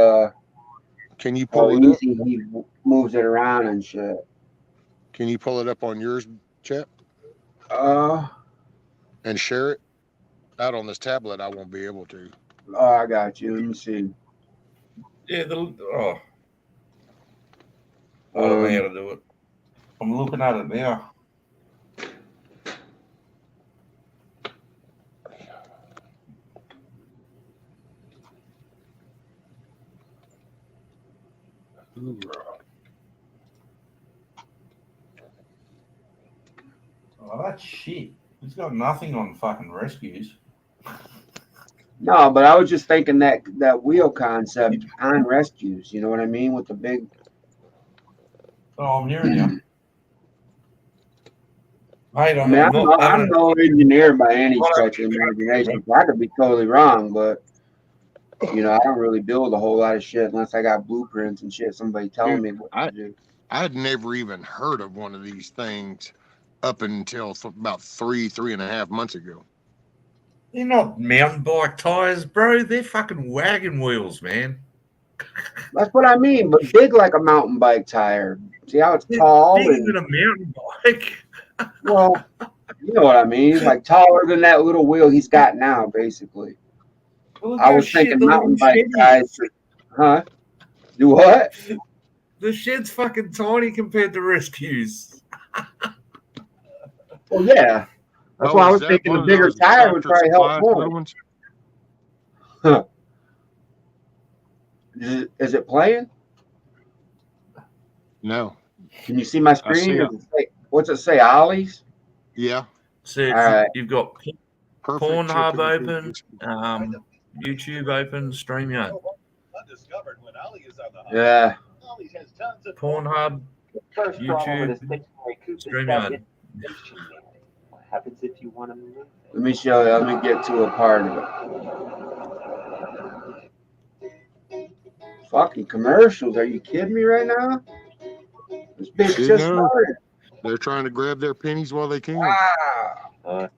can you pull it up?
He moves it around and shit.
Can you pull it up on yours, Chet? And share it? Out on this tablet, I won't be able to.
Oh, I got you. Let me see.
Yeah, I don't know how to do it. I'm looking at it now. Oh, that's shit. He's got nothing on fucking rescues.
No, but I was just thinking that wheel concept on rescues. You know what I mean? With the big.
Oh, I'm hearing you.
I'm no engineer by any stretch of the imagination. I could be totally wrong, but I don't really build a whole lot of shit unless I got blueprints and shit. Somebody telling me what to do.
I had never even heard of one of these things up until about 3.5 months ago.
They're not mountain bike tires, bro. They're fucking wagon wheels, man.
That's what I mean, but big like a mountain bike tire. See how it's tall?
Bigger than a mountain bike.
Well, you know what I mean. He's like taller than that little wheel he's got now, basically. I was thinking mountain bike guys. Huh? Do what?
The shed's fucking tiny compared to rescues.
Well, yeah. That's why I was thinking a bigger tire would probably help more. Huh. Is it playing?
No,
Can you see my screen? Does it say, what's it say? Ollies?
Yeah.
So
All right.
you've got
Perfect
Pornhub
chicken
open,
cookies.
YouTube open, StreamYard.
Yeah.
Pornhub,
First problem with a
YouTube,
stationary coop is that
StreamYard.
it's stationary. What happens if you want to move it?
Let me show you. Let me get to a part of it. Fucking commercials. Are you kidding me right now? This bitch
You
just
know,
started.
they're trying to grab their pennies while they can.
Wow.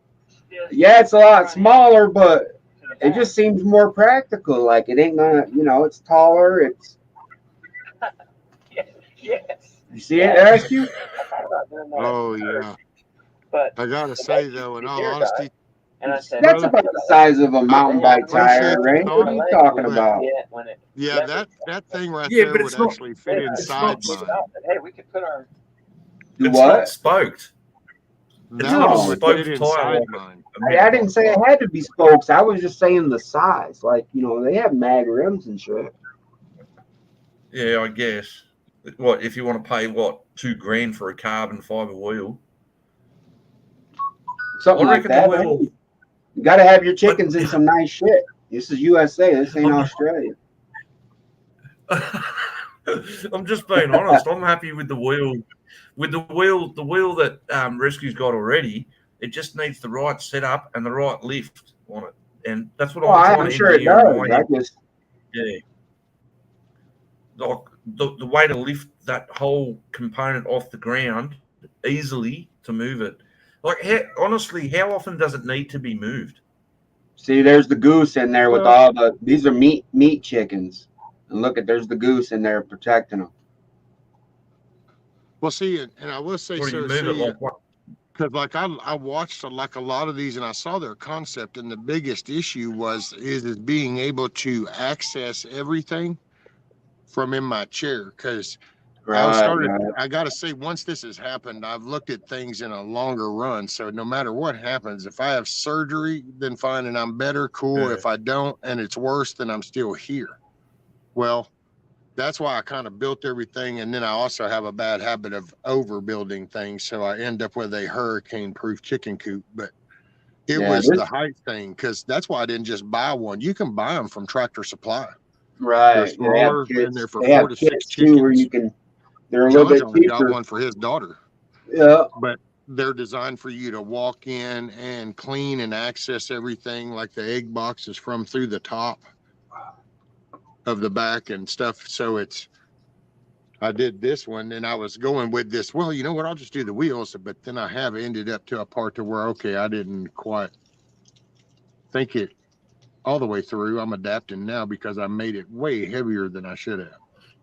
Yeah, it's a lot smaller, but it just seems more practical. Like it ain't gonna, it's taller. It's.
Yes.
You see it, SQ?
Oh yeah.
But
I gotta say though, in all honesty,
and I said,
That's
brother,
about the size of a mountain bike tire,
appreciate the
right? What
thought,
are you talking
but
about?
yeah, that thing right
Yeah,
there
but
would actually fit inside mine.
Hey, we could put our.
Do
it's
what?
not spoked. It's
That
not a
one would
spoked
fit
tire.
inside
Like
mine.
I didn't say it had to be spokes. I was just saying the size. Like, they have mag rims and shit.
Yeah, I guess. What if you want to pay $2,000 for a carbon fiber wheel?
Something
I
like
reckon
that.
the wheel.
Hey, you got to have your chickens in some nice shit. This is USA. This ain't Australia.
I'm just being honest. I'm happy with the wheel. With the wheel that Rescue's got already, it just needs the right setup and the right lift on it, and that's what I'm trying
I'm
to
sure it
engineer in
does.
my head.
I just.
Yeah, like the way to lift that whole component off the ground easily to move it. Like, honestly, how often does it need to be moved?
See, there's the goose in there with
Well-
all the. These are meat chickens, and look there's the goose in there protecting them.
Well, see, and I will say,
Or do you
sir,
move it like what?
because like I watched like a lot of these, and I saw their concept, and the biggest issue is being able to access everything from in my chair. Because I gotta say, once this has happened, I've looked at things in a longer run. So no matter what happens, if I have surgery, then fine, and I'm better, cool.
Yeah.
If I don't, and it's worse, then I'm still here. Well, that's why I kind of built everything. And then I also have a bad habit of overbuilding things. So I end up with a hurricane-proof chicken coop. But it was the height thing, because that's why I didn't just buy one. You can buy them from Tractor Supply.
Right.
They're smaller, and they're for
they
4
have
to 6
kits
chickens.
too, where you can. They're a little bit
John got
cheaper.
one for his daughter.
Yeah.
But they're designed for you to walk in and clean and access everything, like the egg boxes from through the top of the back and stuff. So I did this one, and I was going with this. Well, you know what? I'll just do the wheels. But then I have ended up to a part to where, okay, I didn't quite think it all the way through. I'm adapting now because I made it way heavier than I should have.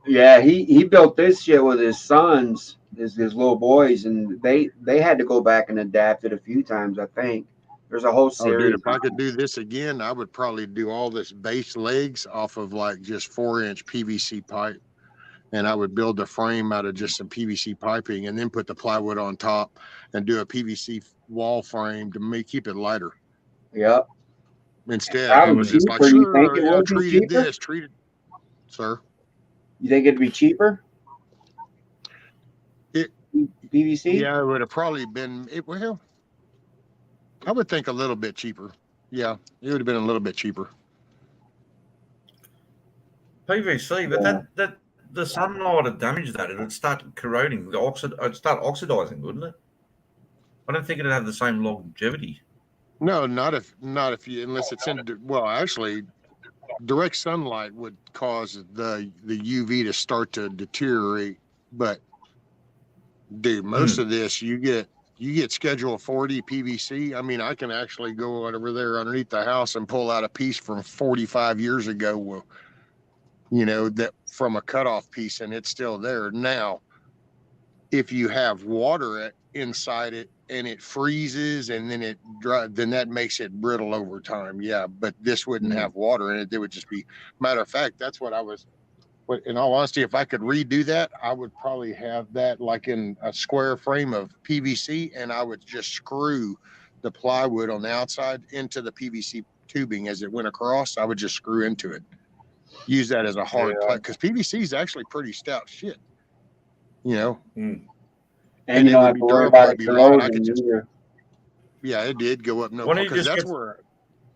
Yeah, he built this shit with his sons, his little boys, and they had to go back and adapt it a few times. I think there's a whole
Oh,
series.
dude, if I could do this again, I would probably do all this base legs off of like just 4-inch PVC pipe. And I would build the frame out of just some PVC piping, and then put the plywood on top and do a PVC wall frame to keep it lighter.
Yep.
Instead,
Probably
it was just like,
cheaper. You
sure,
think it
yeah,
would be cheaper?
Sir.
You think it'd be cheaper? PVC?
Yeah, it would have probably been, well, I would think a little bit cheaper. Yeah, it would have been a little bit cheaper.
PVC, but that the sunlight would damage that. It'd start corroding. It'd start oxidizing, wouldn't it? I don't think it'd have the same longevity.
No, not if you, unless it's in, well, actually, direct sunlight would cause the UV to start to deteriorate. But dude, most of this you get Schedule 40 PVC. I mean, I can actually go over there underneath the house and pull out a piece from 45 years ago, that from a cutoff piece, and it's still there. Now, if you have water inside it and it freezes and then it dry, then that makes it brittle over time. Yeah, but this wouldn't have water in it. It would just be, matter of fact, that's what in all honesty, if I could redo that, I would probably have that like in a square frame of PVC, and I would just screw the plywood on the outside into the PVC tubing as it went across. I would just screw into it. Use that as a hard plate, because PVC is actually pretty stout shit. you know.
And you
it
don't
would
have
be
to worry
durable.
about
It'd
it
be light. I
corrosion
could just,
either.
yeah, it did go up no
Why
problem
don't you
because
just get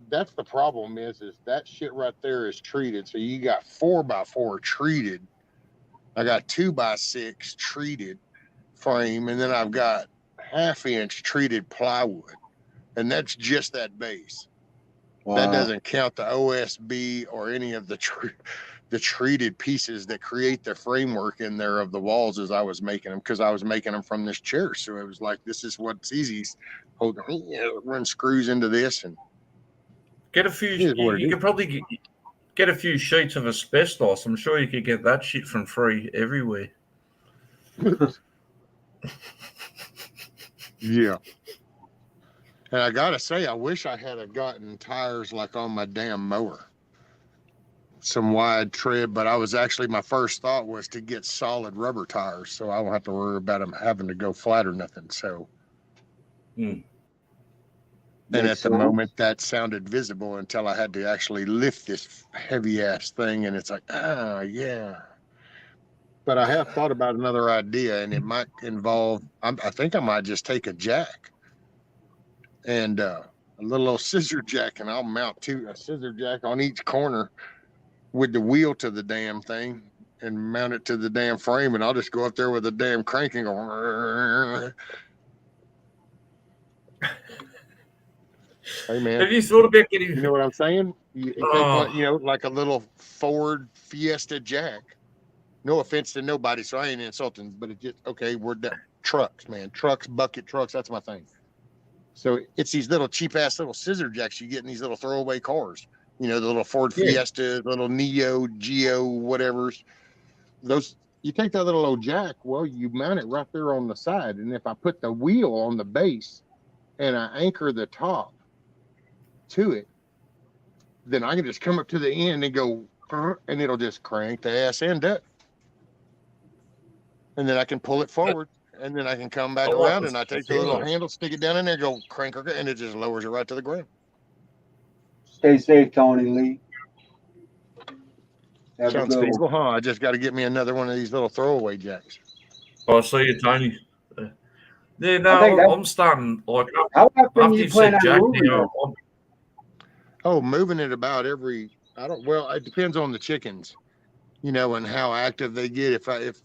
that's the problem is that shit right there is treated. So you got 4x4 treated. I got 2x6 treated frame, and then I've got 1/2-inch treated plywood, and that's just that base. That doesn't count the OSB or any of the treated pieces that create the framework in there of the walls as I was making them, because I was making them from this chair. So it was like, this is what's easy. Run screws into this and
get a few?
it is what it
You
is.
could probably get a few sheets of asbestos. I'm sure you could get that shit from free everywhere.
Yeah. And I gotta say, I wish I had gotten tires like on my damn mower, some wide tread. But I was actually, my first thought was to get solid rubber tires, so I don't have to worry about them having to go flat or nothing. So, and at the moment, that sounded visible until I had to actually lift this heavy ass thing, and it's like, yeah. But I have thought about another idea, and it might involve. I think I might just take a jack and a little old scissor jack, and I'll mount a scissor jack on each corner with the wheel to the damn thing and mount it to the damn frame, and I'll just go up there with a damn crank and go. Hey man,
have you thought about getting?
You know what I'm saying? You take one, like a little Ford Fiesta jack. No offense to nobody, so I ain't insulting, but it just okay. We're trucks, man. Trucks, bucket trucks. That's my thing. So it's these little cheap ass little scissor jacks you get in these little throwaway cars. The little Ford Fiesta, little Neo, Geo, whatever's. Those you take that little old jack. Well, you mount it right there on the side, and if I put the wheel on the base and I anchor the top to it, then I can just come up to the end and go, and it'll just crank the ass end up, and then I can pull it forward. And then I can come back around and I take the little handle, stick it down in there, go crank, and it just lowers it right to the ground.
Stay safe, Tony Lee.
Sounds feasible, huh? I just got to get me another one of these little throwaway jacks.
I see you, Tony. Yeah, no, I'm starting like
how often
after
you
you
plan
said
on
Jack.
moving
Moving it about every. It depends on the chickens, and how active they get. If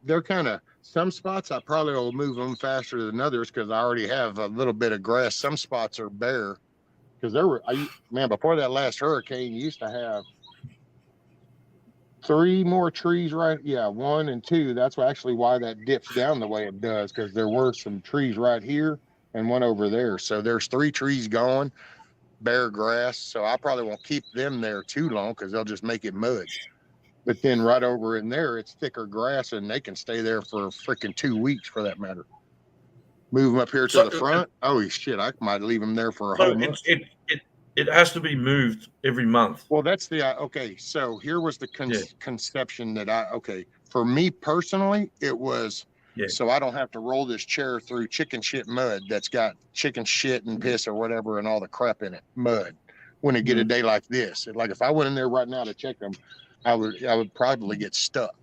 they're kind of. Some spots I probably will move them faster than others because I already have a little bit of grass. Some spots are bare because before that last hurricane, you used to have 3 more trees, right? Yeah, 1 and 2. That's why that dips down the way it does, because there were some trees right here and one over there. So there's 3 trees gone, bare grass. So I probably won't keep them there too long because they'll just make it mud. But then right over in there, it's thicker grass, and they can stay there for freaking 2 weeks for that matter. Move them up here to the front. Oh shit! I might leave them there for a whole month.
It has to be moved every month.
Well, that's okay. So here was the conception that for me personally, it was so I don't have to roll this chair through chicken shit mud that's got chicken shit and piss or whatever and all the crap in it, mud. When it get a day like this, like if I went in there right now to check them, I would probably get stuck.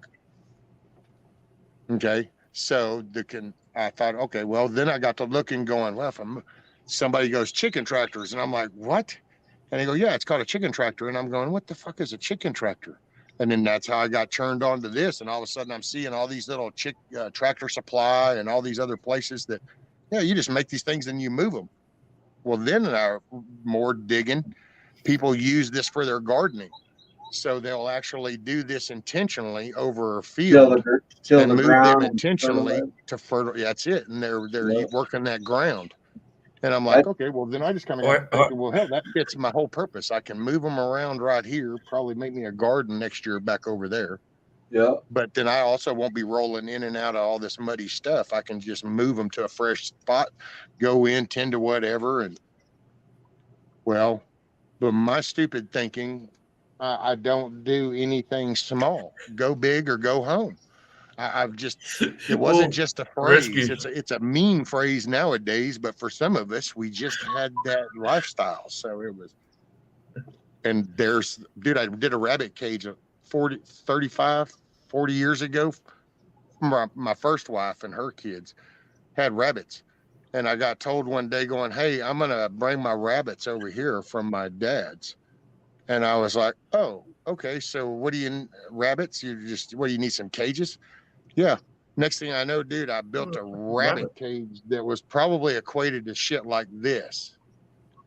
Okay, so I thought, okay, well then I got to looking, going, well, if somebody goes chicken tractors, and I'm like, what? And they go, yeah, it's called a chicken tractor, and I'm going, what the fuck is a chicken tractor? And then that's how I got turned on to this, and all of a sudden I'm seeing all these little Tractor Supply and all these other places that, you just make these things and you move them. Well, then more digging, people use this for their gardening. So they'll actually do this intentionally over a field and move them intentionally to fertile. Yeah, that's it. And they're working that ground. And I'm like, okay, well, then I just kind of got thinking, well, hell, that fits my whole purpose. I can move them around right here, probably make me a garden next year back over there.
Yeah.
But then I also won't be rolling in and out of all this muddy stuff. I can just move them to a fresh spot, go in, tend to whatever. And well, but my stupid thinking, I don't do anything small. Go big or go home. It wasn't just a phrase.
Rescue.
It's a mean phrase nowadays, but for some of us, we just had that lifestyle. So it was, and I did a rabbit cage 40 years ago, my first wife and her kids had rabbits. And I got told one day going, hey, I'm going to bring my rabbits over here from my dad's. And I was like, oh, okay. So what do you, rabbits? What do you need, some cages? Yeah. Next thing I know, dude, I built a rabbit cage that was probably equated to shit like this.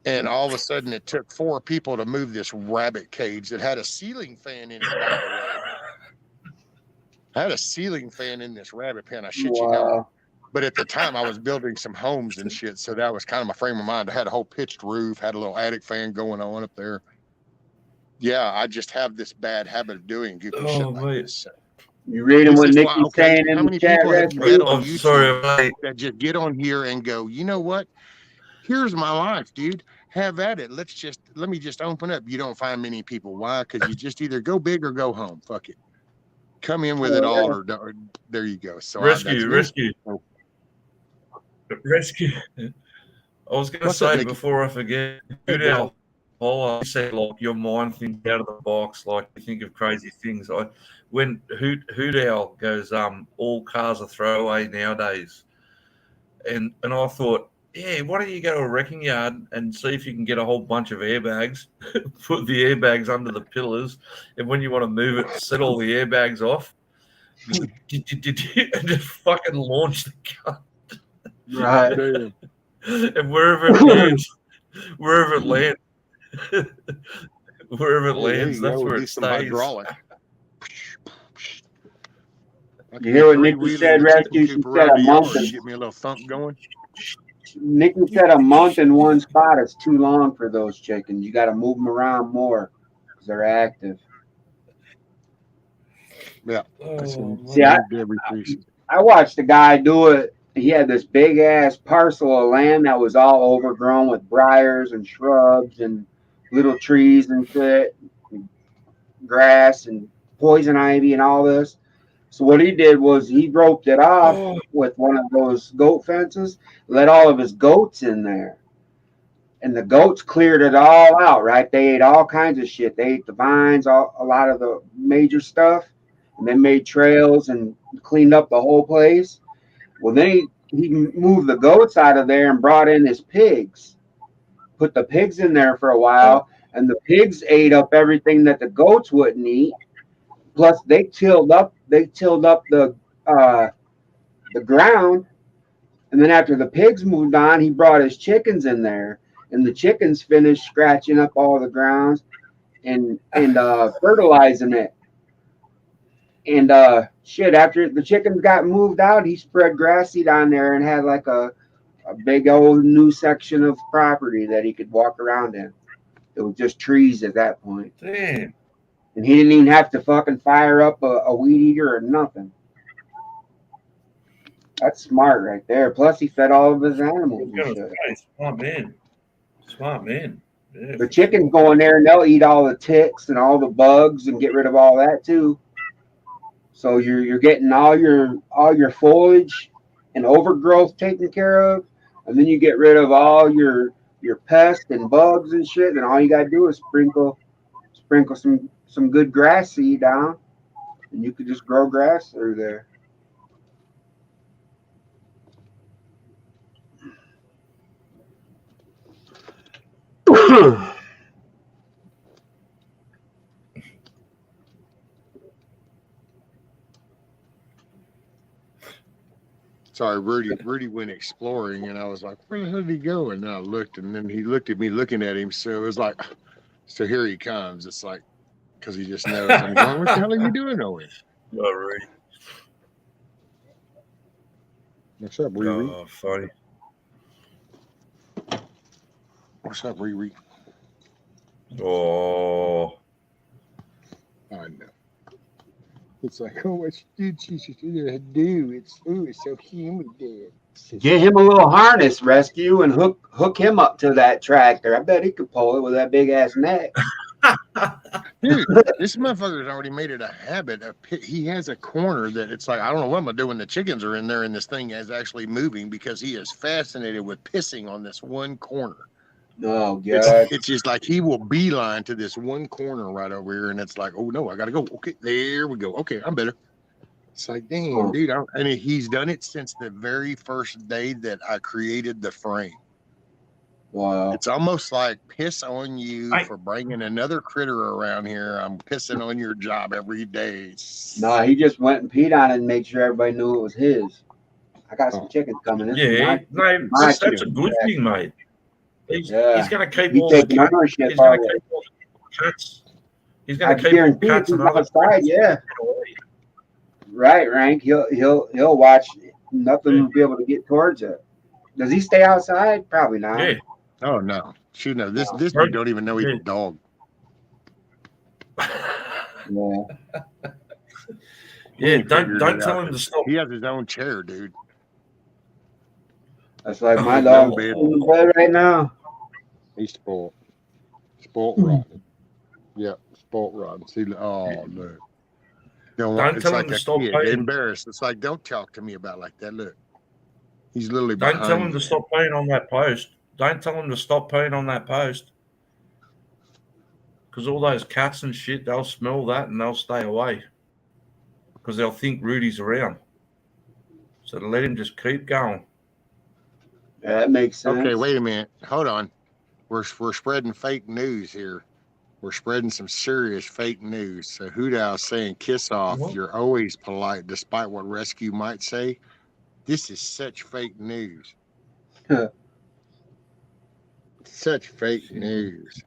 And all of a sudden it took 4 people to move this rabbit cage that had a ceiling fan in it, by the way. I had a ceiling fan in this rabbit pen. I shit you not. But at the time, I was building some homes and shit, so that was kind of my frame of mind. I had a whole pitched roof, had a little attic fan going on up there. Yeah, I just have this bad habit of doing goofy shit like this. So.
You reading what Nikki's saying in the chat?
How many people have you met on YouTube that just get on here and go, you know what? Here's my life, dude. Have at it. Let me just open up. You don't find many people. Why? Because you just either go big or go home. Fuck it. Come in with it all, or there you go. So
rescue. I was going to say before I forget, I'll say like your mind thinks out of the box, like you think of crazy things. When Hoot Owl goes, all cars are throwaway nowadays, and I thought, yeah, why don't you go to a wrecking yard and see if you can get a whole bunch of airbags, put the airbags under the pillars, and when you want to move it, set all the airbags off, and just fucking launch the car.
Right.
And wherever it lands, that's where it stays.
Hydraulic.
You hear what Nikki said, Rescue? She said a month.
Get me a little thump going.
Nikki said a month in one spot is too long for those chickens. You got to move them around more because they're active.
Yeah.
See, I watched a guy do it. He had this big ass parcel of land that was all overgrown with briars and shrubs and little trees and shit, and grass and poison ivy and all this. So what he did was he roped it off with one of those goat fences, let all of his goats in there. And the goats cleared it all out, right? They ate all kinds of shit. They ate the vines, a lot of the major stuff, and then made trails and cleaned up the whole place. Well, then he moved the goats out of there and brought in his pigs. Put the pigs in there for a while, and the pigs ate up everything that the goats wouldn't eat. Plus, they tilled up the ground, and then after the pigs moved on, he brought his chickens in there, and the chickens finished scratching up all the grounds and fertilizing it. And shit, after the chickens got moved out, he spread grass seed on there and had like a big old new section of property that he could walk around in. It was just trees at that point.
Damn.
And he didn't even have to fucking fire up a weed eater or nothing. That's smart right there. Plus, he fed all of his animals and shit.
Smart man. Yeah.
The chickens go in there and they'll eat all the ticks and all the bugs and get rid of all that too. So you're getting all your foliage and overgrowth taken care of, and then you get rid of all your pests and bugs and shit. And all you gotta do is sprinkle some good grass seed down, and you could just grow grass through there.
Sorry, Rudy went exploring, and I was like, where the hell did he go? And then I looked, and then he looked at me looking at him. So it was like, so here he comes. It's like, because he just knows. I'm going, what the hell are you doing, Owen?
All right.
What's up, Riri?
Oh, funny.
What's up, Riri?
Oh.
I know. It's like, oh, what did she do? It's so humid there.
Get him a little harness, Rescue, and hook him up to that tractor. I bet he could pull it with that big ass neck.
Dude, this motherfucker's already made it a habit. He has a corner that it's like, I don't know what I'm gonna do when the chickens are in there and this thing is actually moving, because he is fascinated with pissing on this one corner.
Oh, God.
It's just like he will beeline to this one corner right over here, and it's like, oh no, I gotta go. Okay, there we go. Okay, I'm better.
It's like, damn, dude. And he's done it since the very first day that I created the frame.
Wow.
It's almost like piss on you for bringing another critter around here. I'm pissing on your job every day.
No, he just went and peed on it and made sure everybody knew it was his. I got some chickens coming. This is
Yeah,
my
that's a
chicken.
good thing, mate. He's going to keep
He's
all the
taking
cats.
ownership
He's going
of
to
it.
keep all the cats. He's
I
going to keep all the
guarantee if
cats
he's
and other
outside, yeah. Right, Rank. He'll watch. Nothing will be able to get towards it. Does he stay outside? Probably not.
Yeah.
Oh no, shoot no. This dude don't even know he's a dog.
Yeah.
Yeah, don't tell him to stop.
He has his own chair, dude.
That's like my dog in the bed right now.
He's spoiled. Spoiled rotten. Yep, spoiled rotten. See, oh look.
Don't tell him to stop playing.
Embarrassed. It's like, don't talk to me about like that. Look, he's literally
Don't
behind
tell him
me.
to stop playing on that post. Don't tell him to stop playing on that post. Because all those cats and shit, they'll smell that and they'll stay away. Because they'll think Rudy's around. So let him just keep going.
Yeah, that makes sense.
Okay, wait a minute. Hold on. We're spreading fake news here. We're spreading some serious fake news. So Hoodow's saying, kiss off.
What?
You're always polite, despite what Rescue might say. This is such fake news. Such fake news.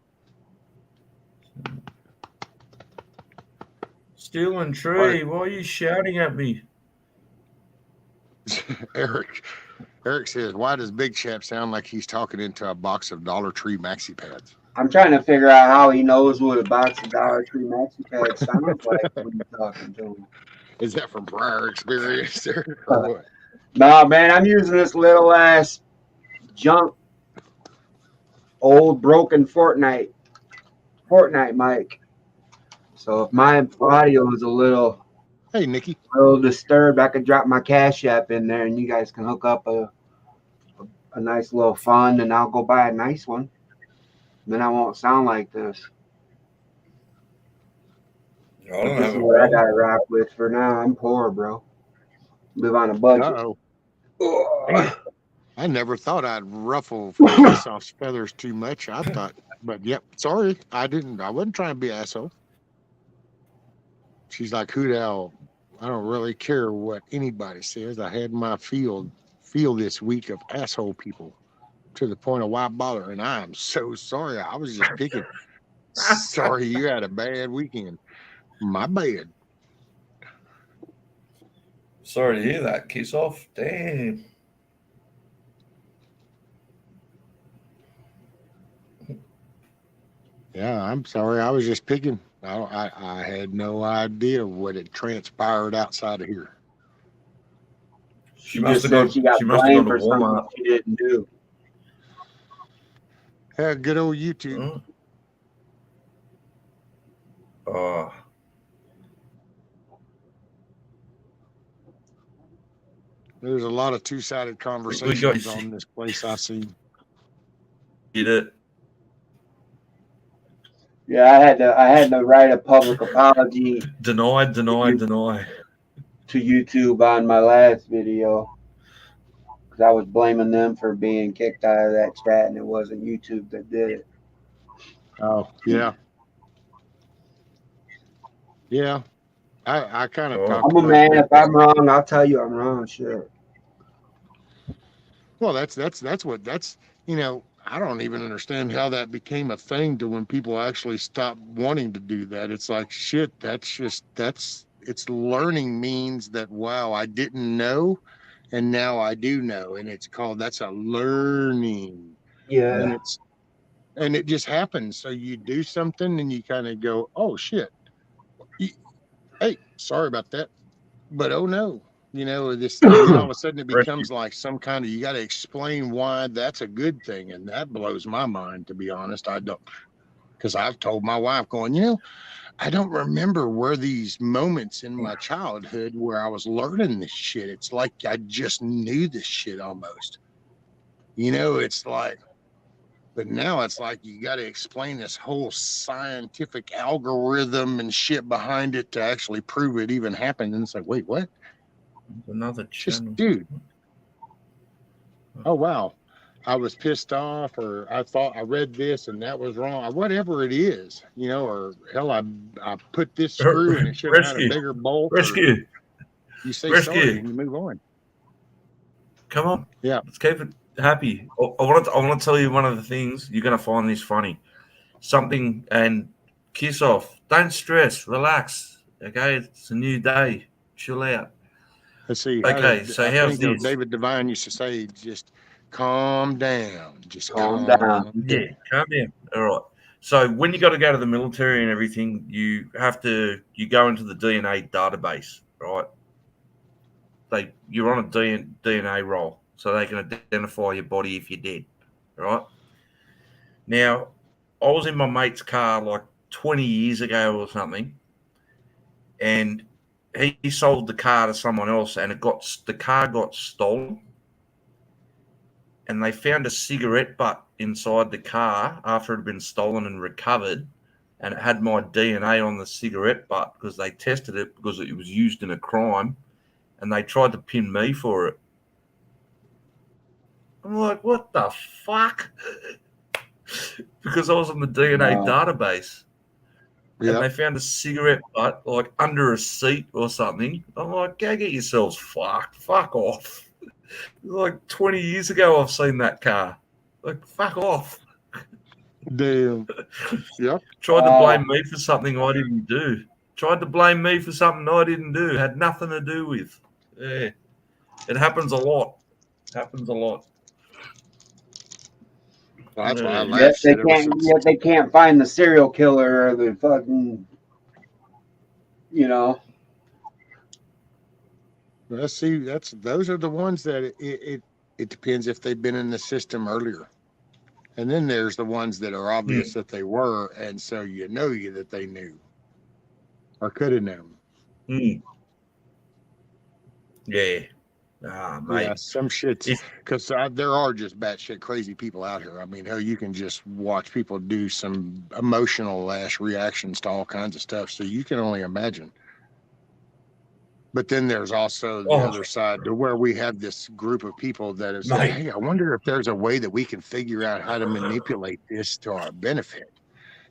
Steel and Tree, why are you shouting at me?
Eric says, why does Big Chap sound like he's talking into a box of Dollar Tree maxi pads?
I'm trying to figure out how he knows what a box of Dollar Tree maxi pads sounds like when you're talking to him.
Is that from prior experience or what?
No, man, I'm using this little ass junk, old broken Fortnite mic. So if my audio is a little,
hey Nikki,
a little disturbed, I could drop my Cash App in there, and you guys can hook up a nice little fund, and I'll go buy a nice one. Then I won't sound like this. This is what I got to rock with for now. I'm poor, bro. Live on a budget.
Uh-oh. I never thought I'd ruffle Kissoff's feathers too much. I thought, but yep, sorry, I wasn't trying to be an asshole. She's like, Hoodow, I don't really care what anybody says. I had my feel this week of asshole people to the point of why bother. And I'm so sorry. I was just picking. Sorry, you had a bad weekend. My bad.
Sorry to hear that, Kiss Off. Damn.
Yeah, I'm sorry. I was just picking. I had no idea what had transpired outside of here.
She must have gone to Walmart.
She didn't do.
Yeah, good old YouTube. There's a lot of two-sided conversations on this place I see.
Get it?
Yeah, I had to write a public apology.
Deny.
To YouTube on my last video. Because I was blaming them for being kicked out of that chat, and it wasn't YouTube that did it.
Oh, yeah. Yeah. I kind of talked
I'm a man. If I'm wrong, I'll tell you I'm wrong. Sure.
Well, that's you know, I don't even understand how that became a thing to when people actually stopped wanting to do that. It's like, shit, it's learning means that, wow, I didn't know. And now I do know. And it's called, that's a learning.
Yeah.
And it just happens. So you do something and you kind of go, oh shit. Hey, sorry about that. But oh no. You know, this all of a sudden it becomes like some kind of, you got to explain why that's a good thing. And that blows my mind, to be honest. I don't, because I've told my wife going, you know, I don't remember where these moments in my childhood where I was learning this shit. It's like I just knew this shit almost. You know, it's like,
But now it's like you got to explain this whole scientific algorithm and shit behind it to actually prove it even happened. And it's like, wait, what?
Another
Just,
channel.
dude. Oh, wow. I was pissed off, or I thought I read this and that was wrong, or whatever it is, you know, or hell, I put this screw and it should have had a
Rescue.
bigger bolt. Or
Rescue.
you say
Rescue.
sorry and you move on.
Come on.
Yeah.
Let's keep it happy. I want to tell you one of the things. You're going to find this funny. Something, and kiss off. Don't stress. Relax. Okay? It's a new day. Chill out.
Let's see.
Okay, so how's this?
David Devine used to say, just calm down. Just
Calm down.
Yeah, calm down. All right. So when you got to go to the military and everything, you go into the DNA database, right? You're on a DNA roll, so they can identify your body if you're dead, right? Now, I was in my mate's car like 20 years ago or something, and he sold the car to someone else, and the car got stolen, and they found a cigarette butt inside the car after it had been stolen and recovered, and it had my DNA on the cigarette butt because they tested it because it was used in a crime, and they tried to pin me for it. I'm like, what the fuck? Because I was on the DNA database.
Yeah.
And they found a cigarette butt like under a seat or something. I'm like, go get yourselves fucked. Fuck off. Like 20 years ago, I've seen that car. Like, fuck off.
Damn. Yeah.
Tried to blame me for something I didn't do. Had nothing to do with. Yeah. It happens a lot.
Well, that's why I
Yet
laughed.
they can't find the serial killer or the fucking, you know.
Let's see. Those are the ones that it depends if they've been in the system earlier, and then there's the ones that are obvious that they were, and so you know that they knew or could have known.
Yeah. Mate.
Yeah, some shit, because there are just batshit crazy people out here. I mean, hell, you can just watch people do some emotional reactions to all kinds of stuff, so you can only imagine. But then there's also the other side to where we have this group of people that have said, hey, I wonder if there's a way that we can figure out how to manipulate this to our benefit.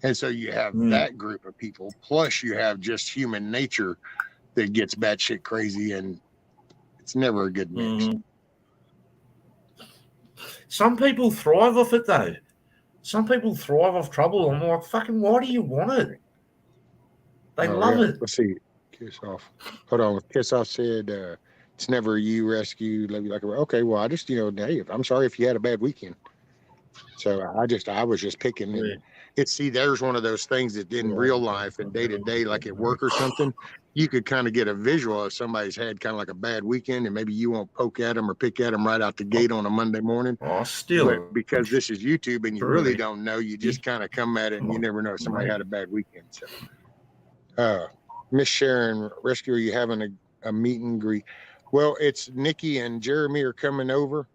And so you have that group of people, plus you have just human nature that gets batshit crazy, and it's never a good mix.
Some people thrive off it, though. Some people thrive off trouble. I'm like, fucking, why do you want it? They love it.
Let's see. Kiss off. Hold on. Kiss off said, it's never you, rescue. Love you like a. Okay, well, I just, hey, I'm sorry if you had a bad weekend. So I was just picking. And there's one of those things that in real life and day to day, like at work or something, you could kind of get a visual of somebody's had kind of like a bad weekend, and maybe you won't poke at them or pick at them right out the gate on a Monday morning. But because this is YouTube and you really don't know, you just kind of come at it and you never know if somebody had a bad weekend. So, Miss Sharon, Rescue, are you having a meet and greet? Well, it's Nikki and Jeremy are coming over.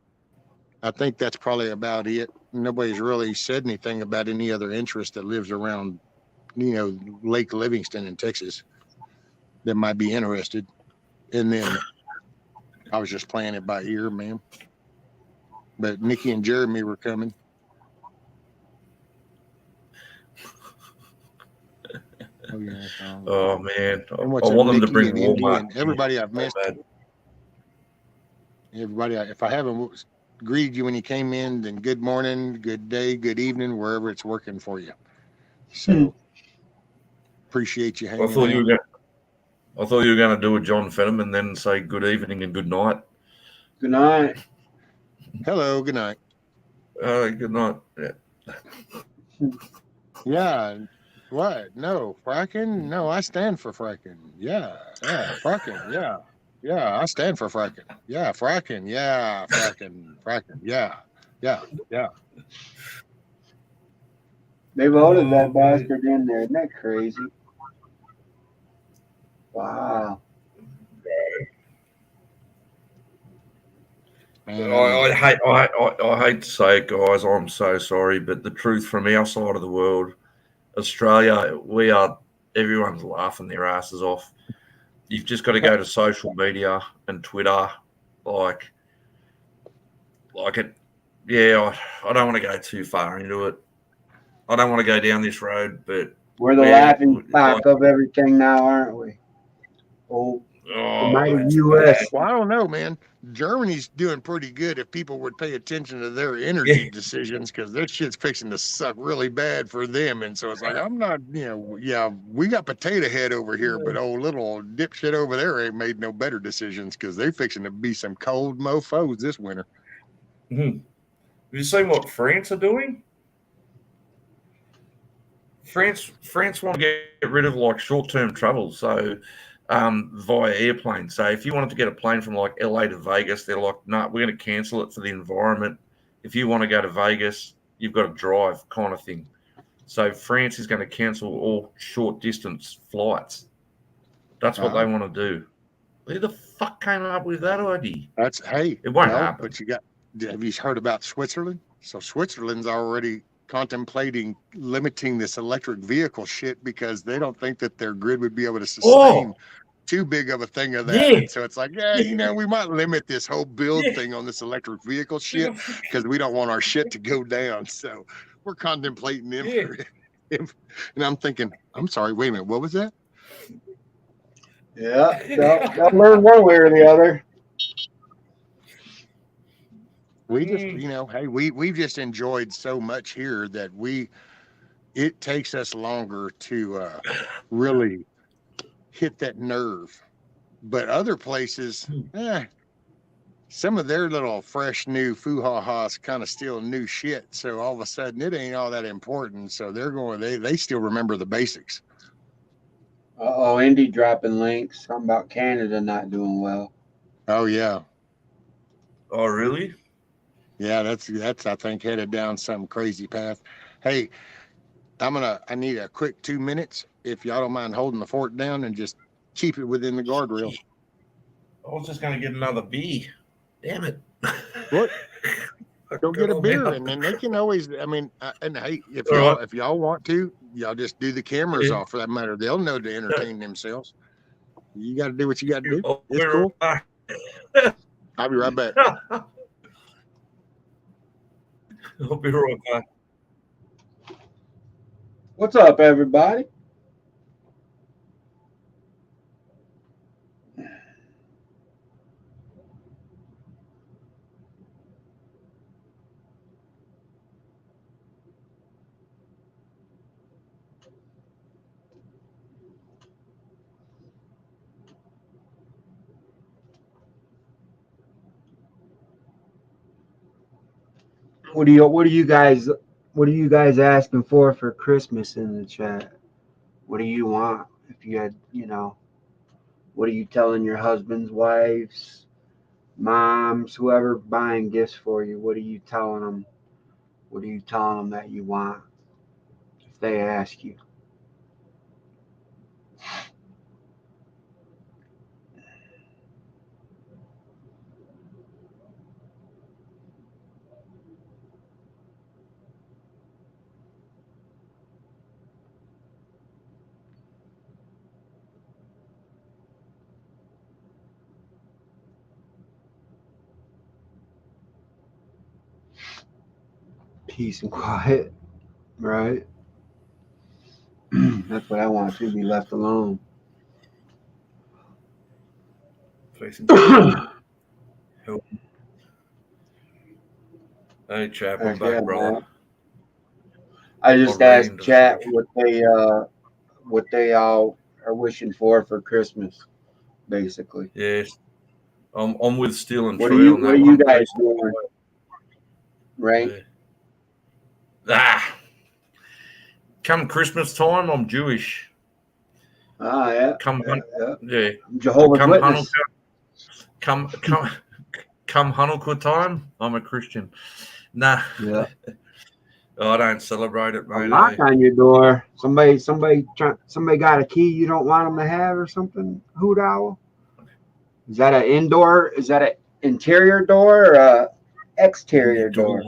I think that's probably about it. Nobody's really said anything about any other interest that lives around, Lake Livingston in Texas that might be interested. And then I was just playing it by ear, ma'am. But Nikki and Jeremy were coming.
Oh, yeah. Oh, man. I
want
them to bring Walmart.
And everybody I've missed. Everybody, if I haven't greeted you when you came in, then good morning, good day, good evening, wherever it's working for you. So appreciate you hanging out.
I thought you were going to do a John Fenham and then say good evening and good night.
Good night.
Hello, good night.
Good night. Yeah.
Yeah. What? No, fracking? No, I stand for fracking. Yeah, fracking. Yeah. Yeah, I stand for fracking. Yeah, fracking. Yeah, fracking. Yeah.
They voted that bastard in there. Isn't that crazy? Wow.
Man,
I hate to say it, guys. I'm so sorry, but the truth from our side of the world, Australia, everyone's laughing their asses off. You've just got to go to social media and Twitter, like it. Yeah, I don't want to go too far into it. I don't want to go down this road, but
We're the laughing stock of everything now, aren't we? Oh, the mighty
it's
U.S.
bad.
well, I don't know, man. Germany's doing pretty good if people would pay attention to their energy decisions, because their shit's fixing to suck really bad for them. And so it's like, I'm not, yeah, we got potato head over here, but old little dipshit over there ain't made no better decisions, because they're fixing to be some cold mofos this winter.
Have you seen what France are doing? France want to get rid of like short-term travel, so via airplane. So if you wanted to get a plane from like LA to Vegas, they're like, no, we're going to cancel it for the environment. If you want to go to Vegas, you've got to drive, kind of thing. So France is going to cancel all short-distance flights. That's what they want to do. Who the fuck came up with that idea?
It
won't happen.
But have you heard about Switzerland? So Switzerland's already contemplating limiting this electric vehicle shit, because they don't think that their grid would be able to sustain too big of a thing of that.
Yeah.
And so it's like, we might limit this whole build thing on this electric vehicle shit, because we don't want our shit to go down. So we're contemplating them. And I'm thinking, I'm sorry, wait a minute, what was that?
Yeah, they'll learn one way or the other.
We just, hey, we've just enjoyed so much here that it takes us longer to really hit that nerve. But other places, some of their little fresh new foo-ha-ha's kind of still new shit. So all of a sudden it ain't all that important. So they still remember the basics.
Indy dropping links. Something about Canada not doing well.
Oh yeah.
Oh really?
Yeah, that's I think headed down some crazy path. Hey, I need a quick 2 minutes, if y'all don't mind holding the fort down and just keep it within the guardrails.
I was just going to get another beer. Damn it.
What? Go get a beer, and then they can always, and hey, if y'all want to, y'all just do the cameras off, for that matter. They'll know to entertain themselves. You got to do what you got to do. It's cool. I'll be right back.
I'll be right back.
What's up, everybody? What are you guys asking for Christmas in the chat? What do you want? If you had, what are you telling your husbands, wives, moms, whoever buying gifts for you? What are you telling them? What are you telling them that you want if they ask you? Peace and quiet, right? That's what I want, to be left alone.
Hey, chap, I'm back, brother.
Man. I just asked chat what they all are wishing for Christmas, basically.
Yes, I'm with Steel and
What
Tree on that.
What are you guys doing? Right?
Come Christmas time, I'm Jewish.
Ah, yeah.
Come
Jehovah's Witness.
Come Hanukkah time, I'm a Christian. Nah.
Yeah.
I don't celebrate it, mate.
Knock on your door. Somebody got a key you don't want them to have or something. Hoot owl. Is that an interior door or a exterior door?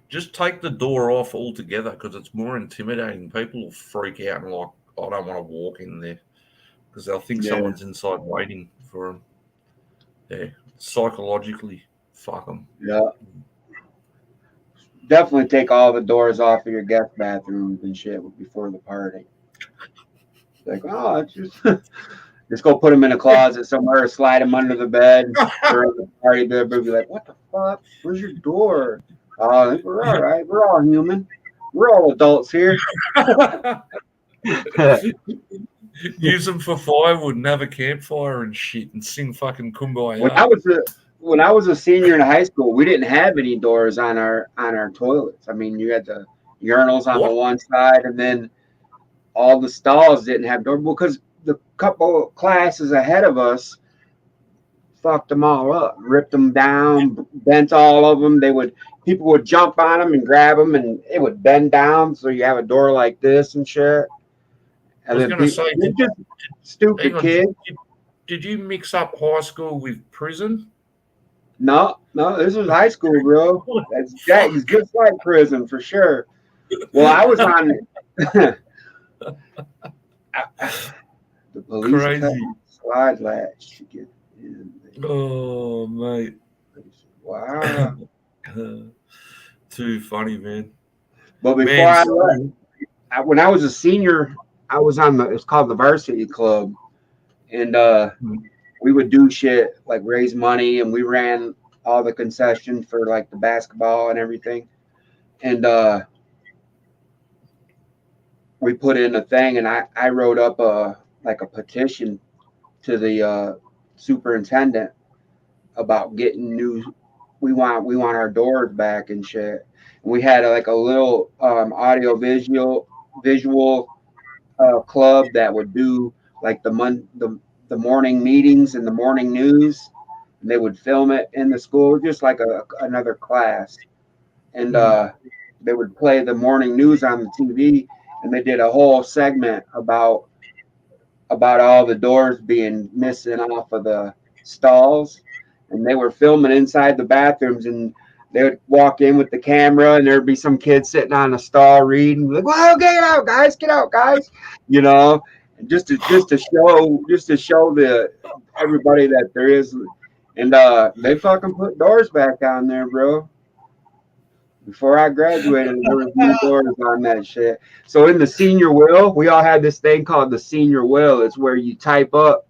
Just take the door off altogether because it's more intimidating. People will freak out and like, I don't want to walk in there because they'll think someone's inside waiting for them. Yeah, psychologically, fuck them.
Yeah. Definitely take all the doors off of your guest bathrooms and shit before the party. Like, oh, it's just go put them in a closet somewhere, or slide them under the bed during the party. They'll be like, what the fuck? Where's your door? Oh, we're all right. We're all human. We're all adults here.
Use them for firewood and have a campfire and shit and sing fucking Kumbaya.
When I was a senior in high school, we didn't have any doors on our toilets. I mean, you had the urinals on the one side, and then all the stalls didn't have doors because the couple classes ahead of us fucked them all up, ripped them down, bent all of them. People would jump on them and grab them, and it would bend down. So you have a door like this and shit. And
I was going to say,
stupid kid.
Did you mix up high school with prison?
No, this was high school, bro. It's just like prison for sure. Well, I was on the police
Crazy
slide latch to get in.
Oh, mate.
Wow.
Too funny, man.
But before I left, when I was a senior, I was on it's called the Varsity Club. And we would do shit like raise money, and we ran all the concessions for like the basketball and everything. And we put in a thing, and I wrote up a petition to the superintendent about getting we want our doors back and shit. And we had like a little audio visual club that would do like the morning meetings and the morning news, and they would film it in the school just like another class. And they would play the morning news on the TV, and they did a whole segment about all the doors being missing off of the stalls, and they were filming inside the bathrooms, and they would walk in with the camera, and there'd be some kid sitting on a stall reading, like, "Well, get out, guys! You know, just to show everybody that there is." And they fucking put doors back on there, bro. Before I graduated, there was no doors on that shit. So in the senior will, we all had this thing called the senior will. It's where you type up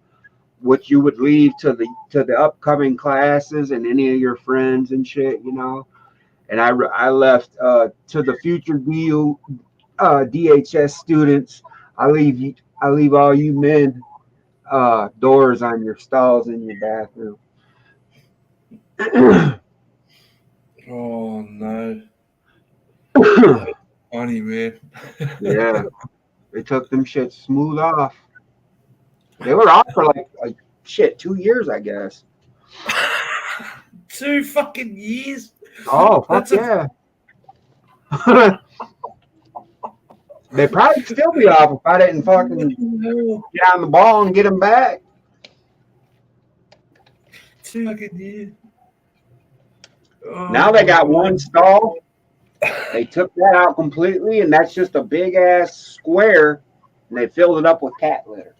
what you would leave to the upcoming classes and any of your friends and shit, you know. And I left to the future DHS students. I leave all you men doors on your stalls in your bathroom.
Oh no. Funny, man.
Yeah. They took them shit smooth off. They were off for like 2 years, I guess.
2 fucking years.
Oh, fuck yeah. They'd probably still be off if I didn't fucking get on the ball and get them back.
2 fucking years. Oh,
now they got one stall. They took that out completely, and that's just a big ass square, and they filled it up with cat litter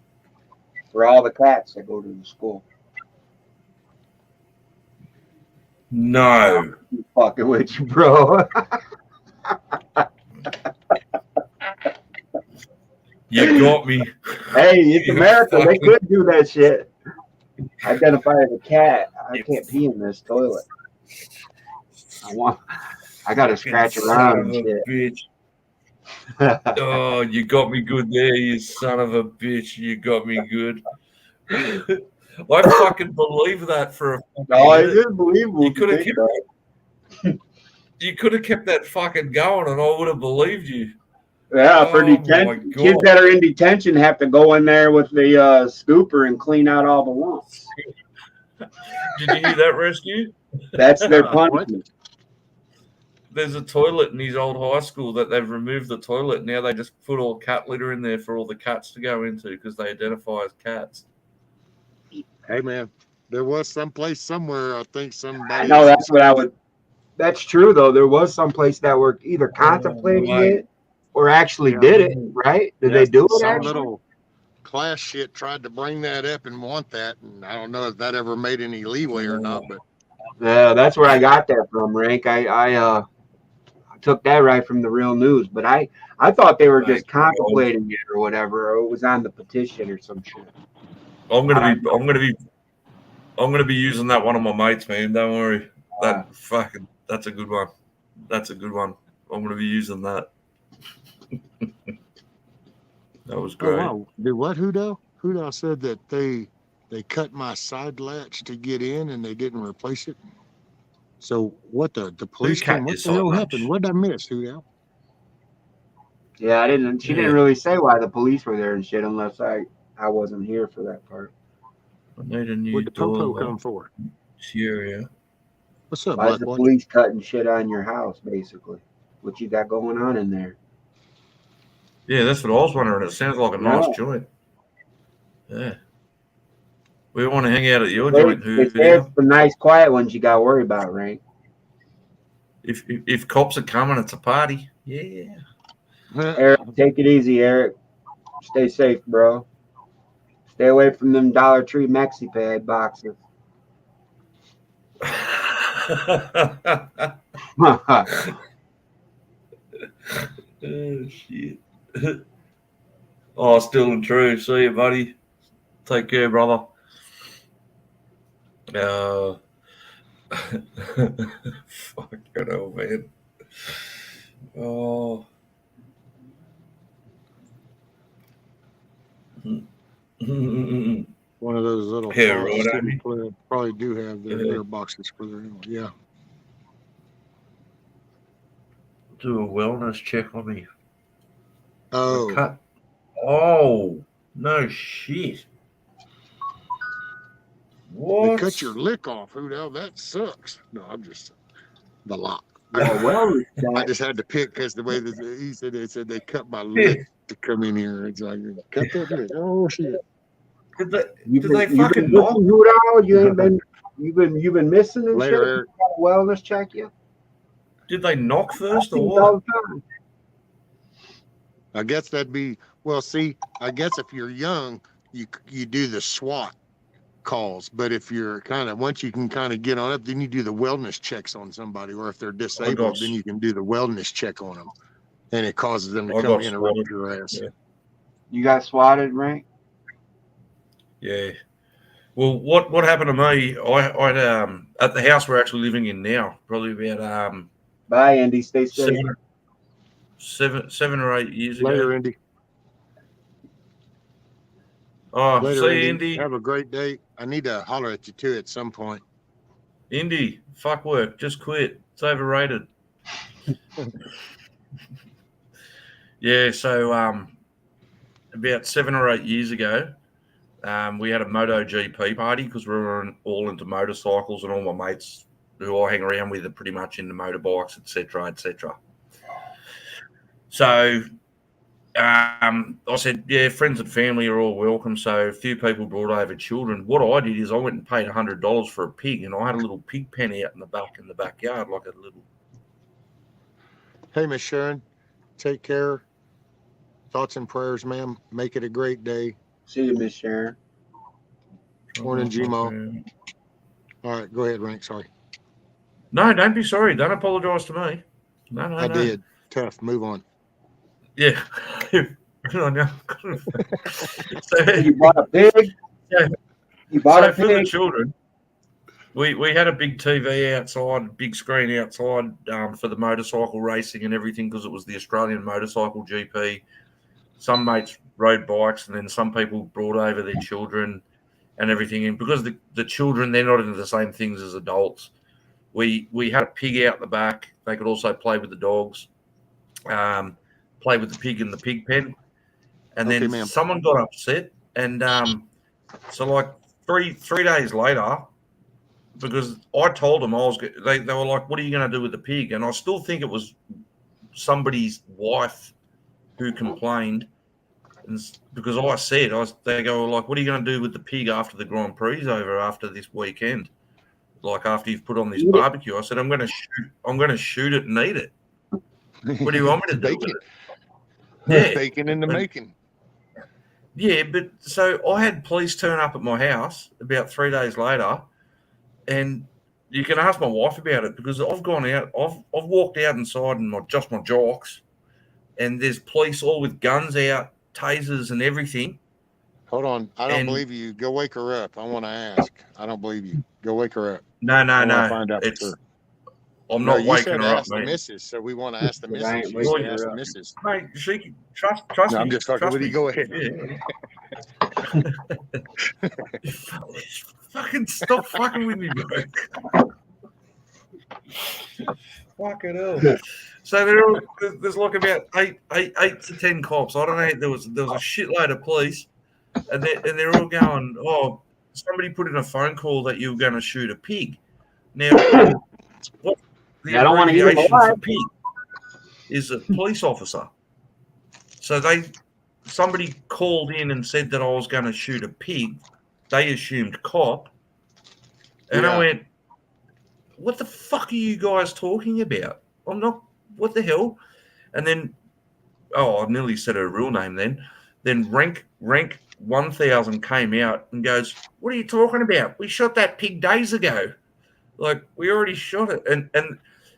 for all the cats that go to the school.
No.
I'm fucking with you, bro.
You got me.
Hey, it's America. They could do that shit. Identify as a cat. I can't pee in this toilet. I gotta scratch around and shit.
Bitch. Oh, you got me good there, you son of a bitch. You got me good. I fucking believe that for a fucking
No, it is believable.
You could have kept that fucking going, and I would have believed you.
Yeah, for detention. Kids that are in detention have to go in there with the scooper and clean out all the lumps.
Did you hear that, Rescue?
That's their punishment.
there's a toilet in his old high school that they've removed the toilet. Now they just put all cat litter in there for all the cats to go into because they identify as cats.
Hey man, there was someplace somewhere. I think somebody.
I know that's what I would. That's true though. There was some place that were either contemplating it or actually did it. Right? Did they do it?
Some
Actually?
little class shit tried to bring that up and want that, and I don't know if that ever made any leeway or not. But
yeah, that's where I got that from, Rank. I took that right from the real news, but I thought they were just contemplating it or whatever, or it was on the petition or some shit.
I'm gonna be using that one of my mates, man. Don't worry. That's a good one. That's a good one. I'm gonna be using that. That was great.
Oh, wow. Did what, Hudo? Hudo said that they cut my side latch to get in and they didn't replace it. So what the police came? What the hell happened? What did I miss, Hudo?
Yeah, I didn't. She didn't really say why the police were there and shit, unless I wasn't here for that part.
I need a new
What'd the popo come for?
Syria.
What's up,
Why is the police cutting shit on your house, basically? What you got going on in there?
Yeah, that's what I was wondering. It sounds like a nice joint. Yeah. We want to hang out at your joint.
It's the nice, quiet ones you got to worry about, right?
If cops are coming, it's a party. Yeah.
Eric, take it easy, Eric. Stay safe, bro. Stay away from them Dollar Tree MaxiPad boxes.
Oh, shit. Oh, still and true. See you, buddy. Take care, brother. Fuck it, oh man. Oh.
One of those little probably do have their litter boxes for their animal. Yeah.
Do a wellness check on me.
Oh.
Cut. Oh, no shit. What?
They cut your lick off, Hudo. That sucks. No, I'm just the lock.
Well,
I just had to pick because the way that he said they cut my lick to come in here. It's like cut that lick. Oh shit.
Did they fucking knock?
You've been missing and
Later,
shit.
Eric.
You got a wellness check yet?
Did they knock first or
All
what?
the time.
I guess that'd be see. I guess if you're young, you do the SWAT calls, but if you're once you can get on up, then you do the wellness checks on somebody, or if they're disabled, then you can do the wellness check on them, and it causes them to come interrupt your ass.
Yeah.
You got swatted, right?
Yeah. Well, what happened to me? I at the house we're actually living in now, probably about
Bye, Andy. Stay safe.
7 or 8 years ago.
Later, Indy.
Oh,
Later,
see, Indy.
Have a great day. I need to holler at you too at some point.
Indy, fuck work. Just quit. It's overrated. Yeah, so about 7 or 8 years ago, we had a MotoGP party because we were all into motorcycles, and all my mates who I hang around with are pretty much into motorbikes, etc., etc. So I said, yeah, friends and family are all welcome. So a few people brought over children. What I did is I went and paid $100 for a pig, and I had a little pig pen out in the backyard, like a little.
Hey, Miss Sharon, take care. Thoughts and prayers, ma'am. Make it a great day.
See you, Miss Sharon.
Morning, G-Mo. All right, go ahead, Rank. Sorry.
No, don't be sorry. Don't apologize to me. No.
I did. Tough. Move on.
Yeah. Good on you. So,
You bought a pig?
Yeah.
You bought a
for the
pig?
children, we had a big TV outside, big screen outside for the motorcycle racing and everything because it was the Australian Motorcycle GP. Some mates rode bikes, and then some people brought over their children and everything. And because the children, they're not into the same things as adults, we had a pig out the back. They could also play with the dogs, play with the pig in the pig pen. And then someone got upset. And so like three days later, because I told them they were like, "What are you going to do with the pig?" And I still think it was somebody's wife who complained, and because I said, they go like, "What are you going to do with the pig after the Grand Prix is over after this weekend? Like after you've put on this barbecue?" I said, "I'm going to shoot it and eat it. What do you want me to do with it?" Yeah,
Bacon in the making.
Yeah, but so I had police turn up at my house about 3 days later, and you can ask my wife about it because I've gone out, I've walked out inside in my jocks, and there's police all with guns out, tasers and everything.
Hold on, I don't believe you. Go wake her up. I want to ask. I don't believe you. Go wake her up.
No.
I want to find out for sure.
I'm not waking her up,
ask the
man.
missus, so we want to ask the missus.
I ain't
She
waking
said
her
ask the
up.
missus.
Mate, she can trust
No,
me.
I'm just fucking with you. Go ahead.
Yeah. Fucking stop fucking with me, bro. Fucking hell. So there's like about eight to 10 cops. I don't know. There was a shitload of police, and they're all going, "Oh, somebody put in a phone call that you were going to shoot a pig." Now, what the
I don't want to eat them
abbreviation for
alive.
pig is a police officer. So somebody called in and said that I was going to shoot a pig. They assumed cop, and I went, "What the fuck are you guys talking about? I'm not. What the hell?" And then, I nearly said her real name. Then rank 1000 came out and goes, "What are you talking about? We shot that pig days ago. Like we already shot it."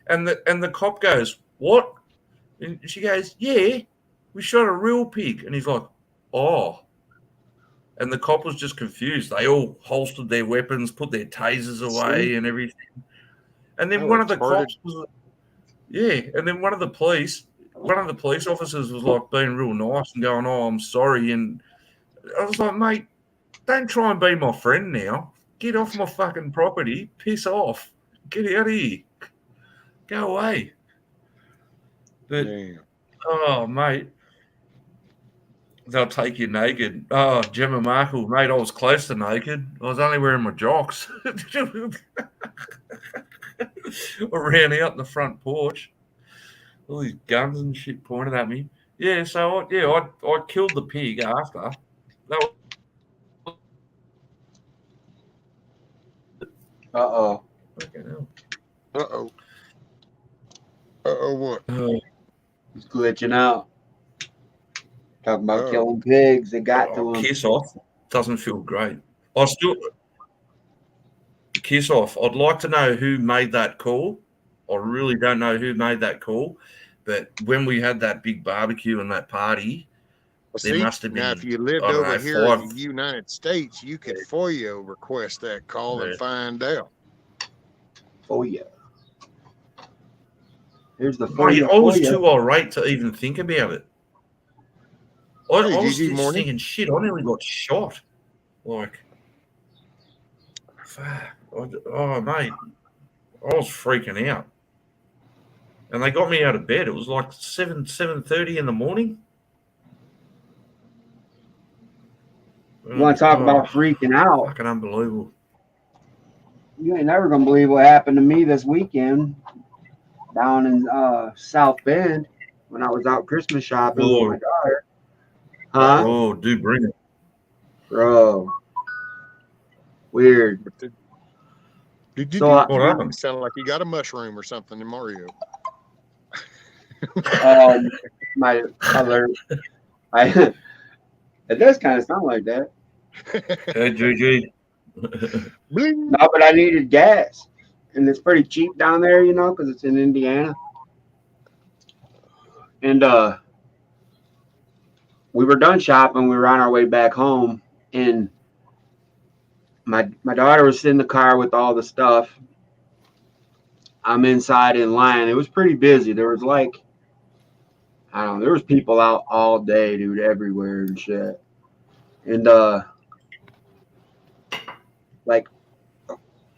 And the cop goes, "What?" And she goes, "Yeah, we shot a real pig." And he's like, "Oh." And the cop was just confused. They all holstered their weapons, put their tasers away and everything. And then one of the cops was, and then one of the police officers was like being real nice and going, "Oh, I'm sorry." And I was like, "Mate, don't try and be my friend now. Get off my fucking property. Piss off. Get out of here. Go away." But, mate, they'll take you naked. Oh, Gemma Markle, mate, I was close to naked. I was only wearing my jocks. I ran out in the front porch. All these guns and shit pointed at me. Yeah, so I killed the pig after. That was...
Uh-oh.
Uh-oh. Uh-oh, what?
He's glitching out. Talking about killing pigs. It got to him.
Kiss off. Doesn't feel great. I still... Kiss off. I'd like to know who made that call. I really don't know who made that call. But when we had that big barbecue and that party, there must have been...
Now, if you lived over here in the United States, you could FOIA request that call and find out.
FOIA. Here's the
FOIA. I was too irate to even think about it. I was just thinking, shit, I nearly got shot. Like, fuck. Oh, mate. I was freaking out. And they got me out of bed. It was like 7:30 in the morning.
You want to talk about freaking out?
Fucking unbelievable.
You ain't never going to believe what happened to me this weekend down in South Bend when I was out Christmas shopping with my daughter. Huh?
Oh, do bring it.
Bro. Weird.
Did you
what happened?
Sound like you got a mushroom or something in Mario.
My other... It does kind of sound like that.
Hey, GG.
No, but I needed gas. And it's pretty cheap down there, you know, because it's in Indiana. And we were done shopping. We were on our way back home. And my daughter was in the car with all the stuff. I'm inside in line. It was pretty busy. There was like, I don't know, there was people out all day, dude, everywhere and shit. And like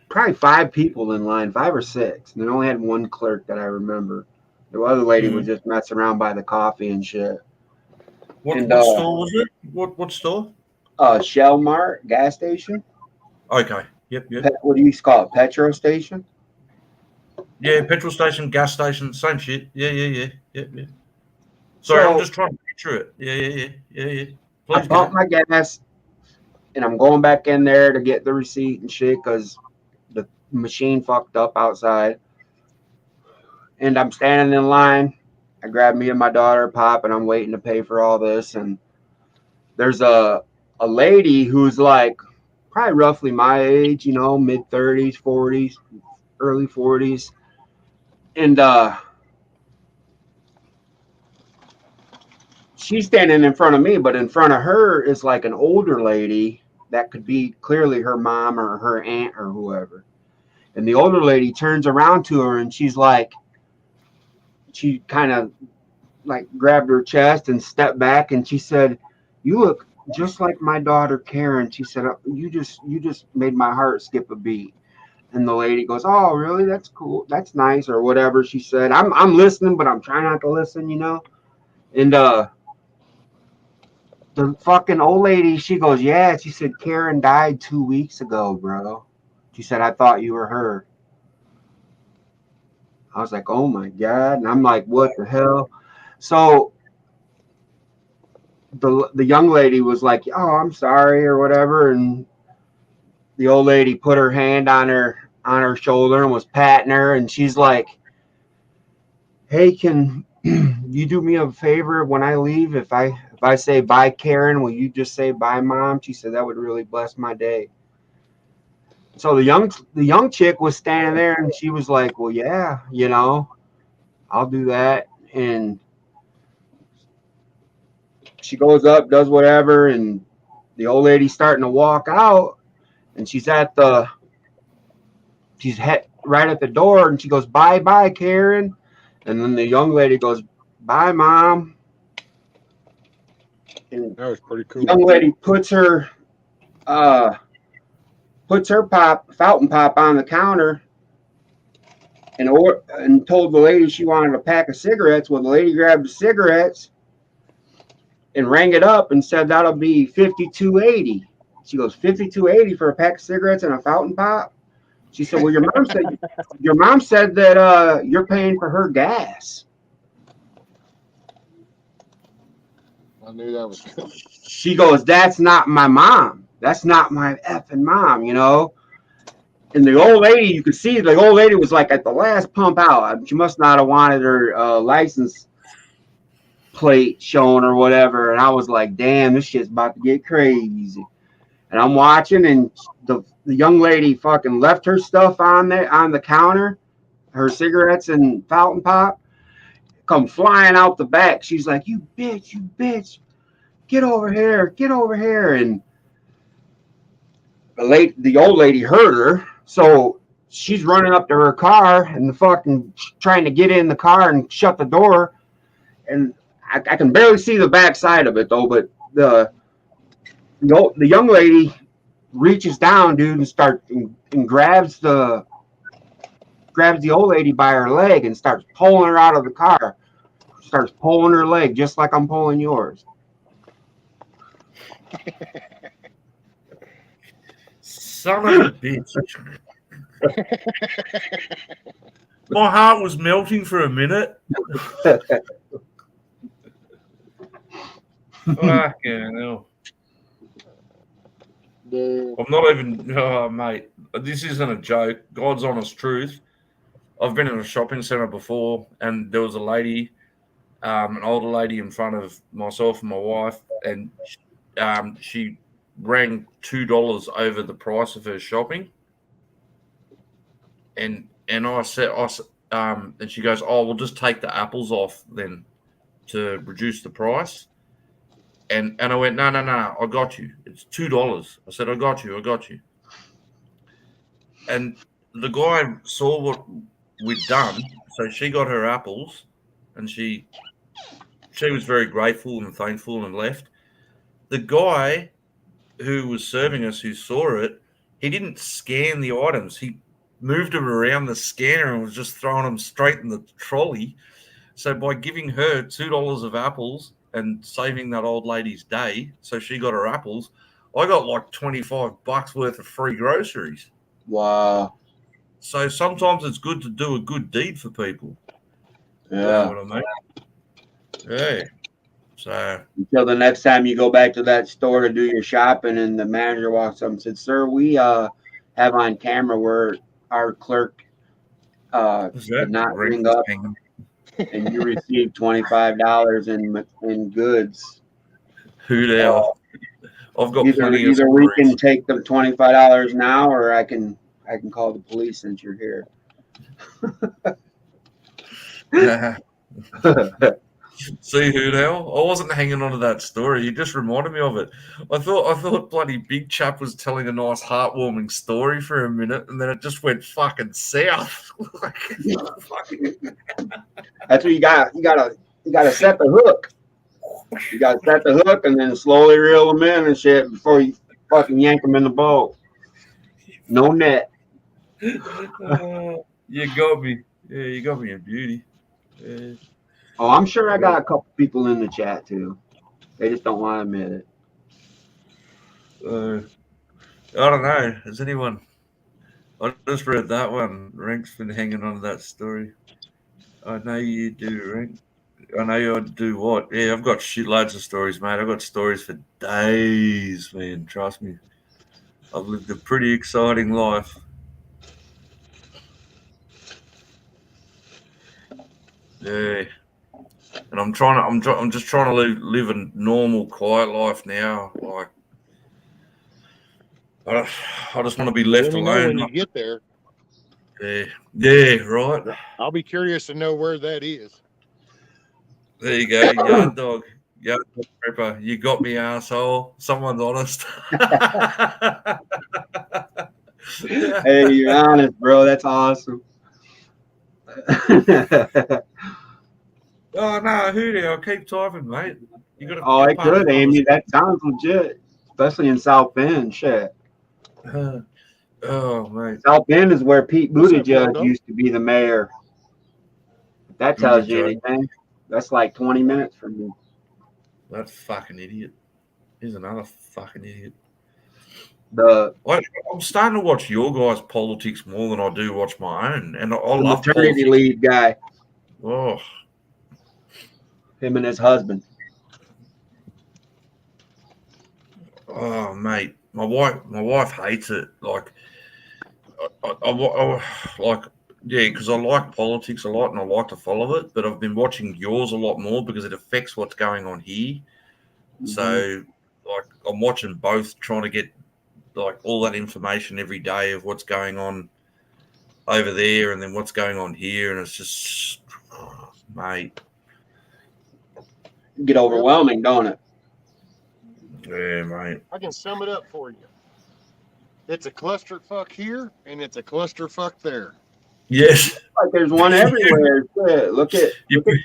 probably 5 people in line, 5 or 6. And they only had one clerk that I remember. The other lady was just messing around by the coffee and shit.
What store was it? What store?
Shell Mart gas station.
Okay.
Yep.
What do you call it? Petrol station?
Yeah, petrol station, gas station, same shit. Yeah. Yep. Sorry, I'm
So
just trying to picture it. Yeah.
I
Please
pump
go.
my gas, and I'm going back in there to get the receipt and shit because the machine fucked up outside. And I'm standing in line. I grab me and my daughter, Pop, and I'm waiting to pay for all this. And there's a lady who's like probably roughly my age, mid 30s, 40s, early 40s. And she's standing in front of me, but in front of her is like an older lady that could be clearly her mom or her aunt or whoever. And the older lady turns around to her and she's like, she kind of like grabbed her chest and stepped back and she said, "You look just like my daughter Karen." She said, you just made my heart skip a beat." And the lady goes, "Oh, really? That's cool. That's nice," or whatever she said. I'm listening, but I'm trying not to listen, And the fucking old lady, she goes, "Yeah." She said, "Karen died 2 weeks ago, bro." She said, "I thought you were her." I was like, "Oh my God." And I'm like, "What the hell?" So the young lady was like, "Oh, I'm sorry," or whatever. And the old lady put her hand on her shoulder and was patting her. And she's like, "Hey, can you do me a favor when I leave? If I say bye, Karen, will you just say bye, Mom?" She said that would really bless my day. So the young chick was standing there and she was like, "Well, yeah, I'll do that." And she goes up, does whatever, and the old lady's starting to walk out, and she's right at the door, and she goes, "Bye, bye, Karen." And then the young lady goes, "Bye, Mom." And
That was pretty
the
cool.
young lady uh fountain pop on the counter and told the lady she wanted a pack of cigarettes. Well, the lady grabbed the cigarettes and rang it up and said that'll be $52.80. She goes, $52.80 for a pack of cigarettes and a fountain pop? She said, "Well, your mom said that you're paying for her gas."
I knew that was coming.
She goes, "That's not my mom. That's not my effing mom, And the old lady, you could see the old lady was like at the last pump out. She must not have wanted her license plate shown or whatever. And I was like, "Damn, this shit's about to get crazy." And I'm watching, and the young lady fucking left her stuff on there on the counter, her cigarettes and fountain pop, come flying out the back. She's like, you bitch, get over here." And the old lady heard her, so she's running up to her car and fucking trying to get in the car and shut the door. And I can barely see the back side of it though, but the young lady reaches down, dude, and grabs the old lady by her leg and starts pulling her out of the car. Starts pulling her leg just like I'm pulling yours.
Son of a bitch. My heart was melting for a minute. Fucking hell. I'm not even, mate, this isn't a joke. God's honest truth. I've been in a shopping centre before, and there was a lady, an older lady in front of myself and my wife, and she rang $2 over the price of her shopping. And I said, and she goes, "Oh, we'll just take the apples off then to reduce the price." And I went, no, I got you. It's $2. I said, I got you. And the guy saw what we'd done, so she got her apples, and she was very grateful and thankful and left. The guy who was serving us, who saw it, he didn't scan the items. He moved them around the scanner and was just throwing them straight in the trolley. So by giving her $2 of apples and saving that old lady's day, so she got her apples, I got like $25 worth of free groceries.
Wow.
So sometimes it's good to do a good deed for people.
Yeah.
You know what I mean? Yeah. So
Until the next time you go back to that store to do your shopping, and the manager walks up and said, "Sir, we have on camera where our clerk did not ring up, and you received $25 in goods."
Who now? I've got
Either
plenty of
we
stories.
can take the $25 now, or I can call the police since you're here.
See who now? I wasn't hanging on to that story. You just reminded me of it. I thought bloody Big Chap was telling a nice heartwarming story for a minute, and then it just went fucking south.
That's what you got. You gotta set the hook. You gotta set the hook and then slowly reel them in and shit before you fucking yank them in the boat. No net.
You got me. Yeah, you got me in beauty. Yeah.
Oh, I'm sure I got a couple people in the chat too. They just don't want to admit it.
I don't know. Has anyone? I just read that one. Rink's been hanging on to that story. I know you do, Rink. I know you do what? Yeah, I've got shitloads of stories, mate. I've got stories for days, man. Trust me. I've lived a pretty exciting life. Yeah. And I'm just trying to live a normal, quiet life now. Like, I just want to be left
Let me know
alone.
when you get there.
Yeah, right.
I'll be curious to know where that is.
There you go, yard dog. Yard dog prepper. You got me, asshole. Someone's honest.
Hey, you're honest, bro. That's awesome.
Oh no, Hootie, I'll keep typing, mate. You got to.
Oh, it could, Amy. That sounds legit, especially in South Bend. Shit.
Oh, mate.
South Bend is where Pete Buttigieg used to be the mayor. If that tells you anything. That's like 20 minutes from me.
That fucking idiot. He's another fucking idiot. I'm starting to watch your guys' politics more than I do watch my own, and I love
maternity
politics.
leave guy.
Oh,
him and his husband.
Oh, mate, my wife hates it. Like, I like, yeah, because I like politics a lot and I like to follow it. But I've been watching yours a lot more because it affects what's going on here. Mm-hmm. So, like, I'm watching both, trying to get like all that information every day of what's going on over there and then what's going on here, and it's just, mate,
get overwhelming, don't it?
Yeah, mate.
I can sum it up for you. It's a clusterfuck here, and it's a clusterfuck there.
Yes.
Like there's one everywhere. Look at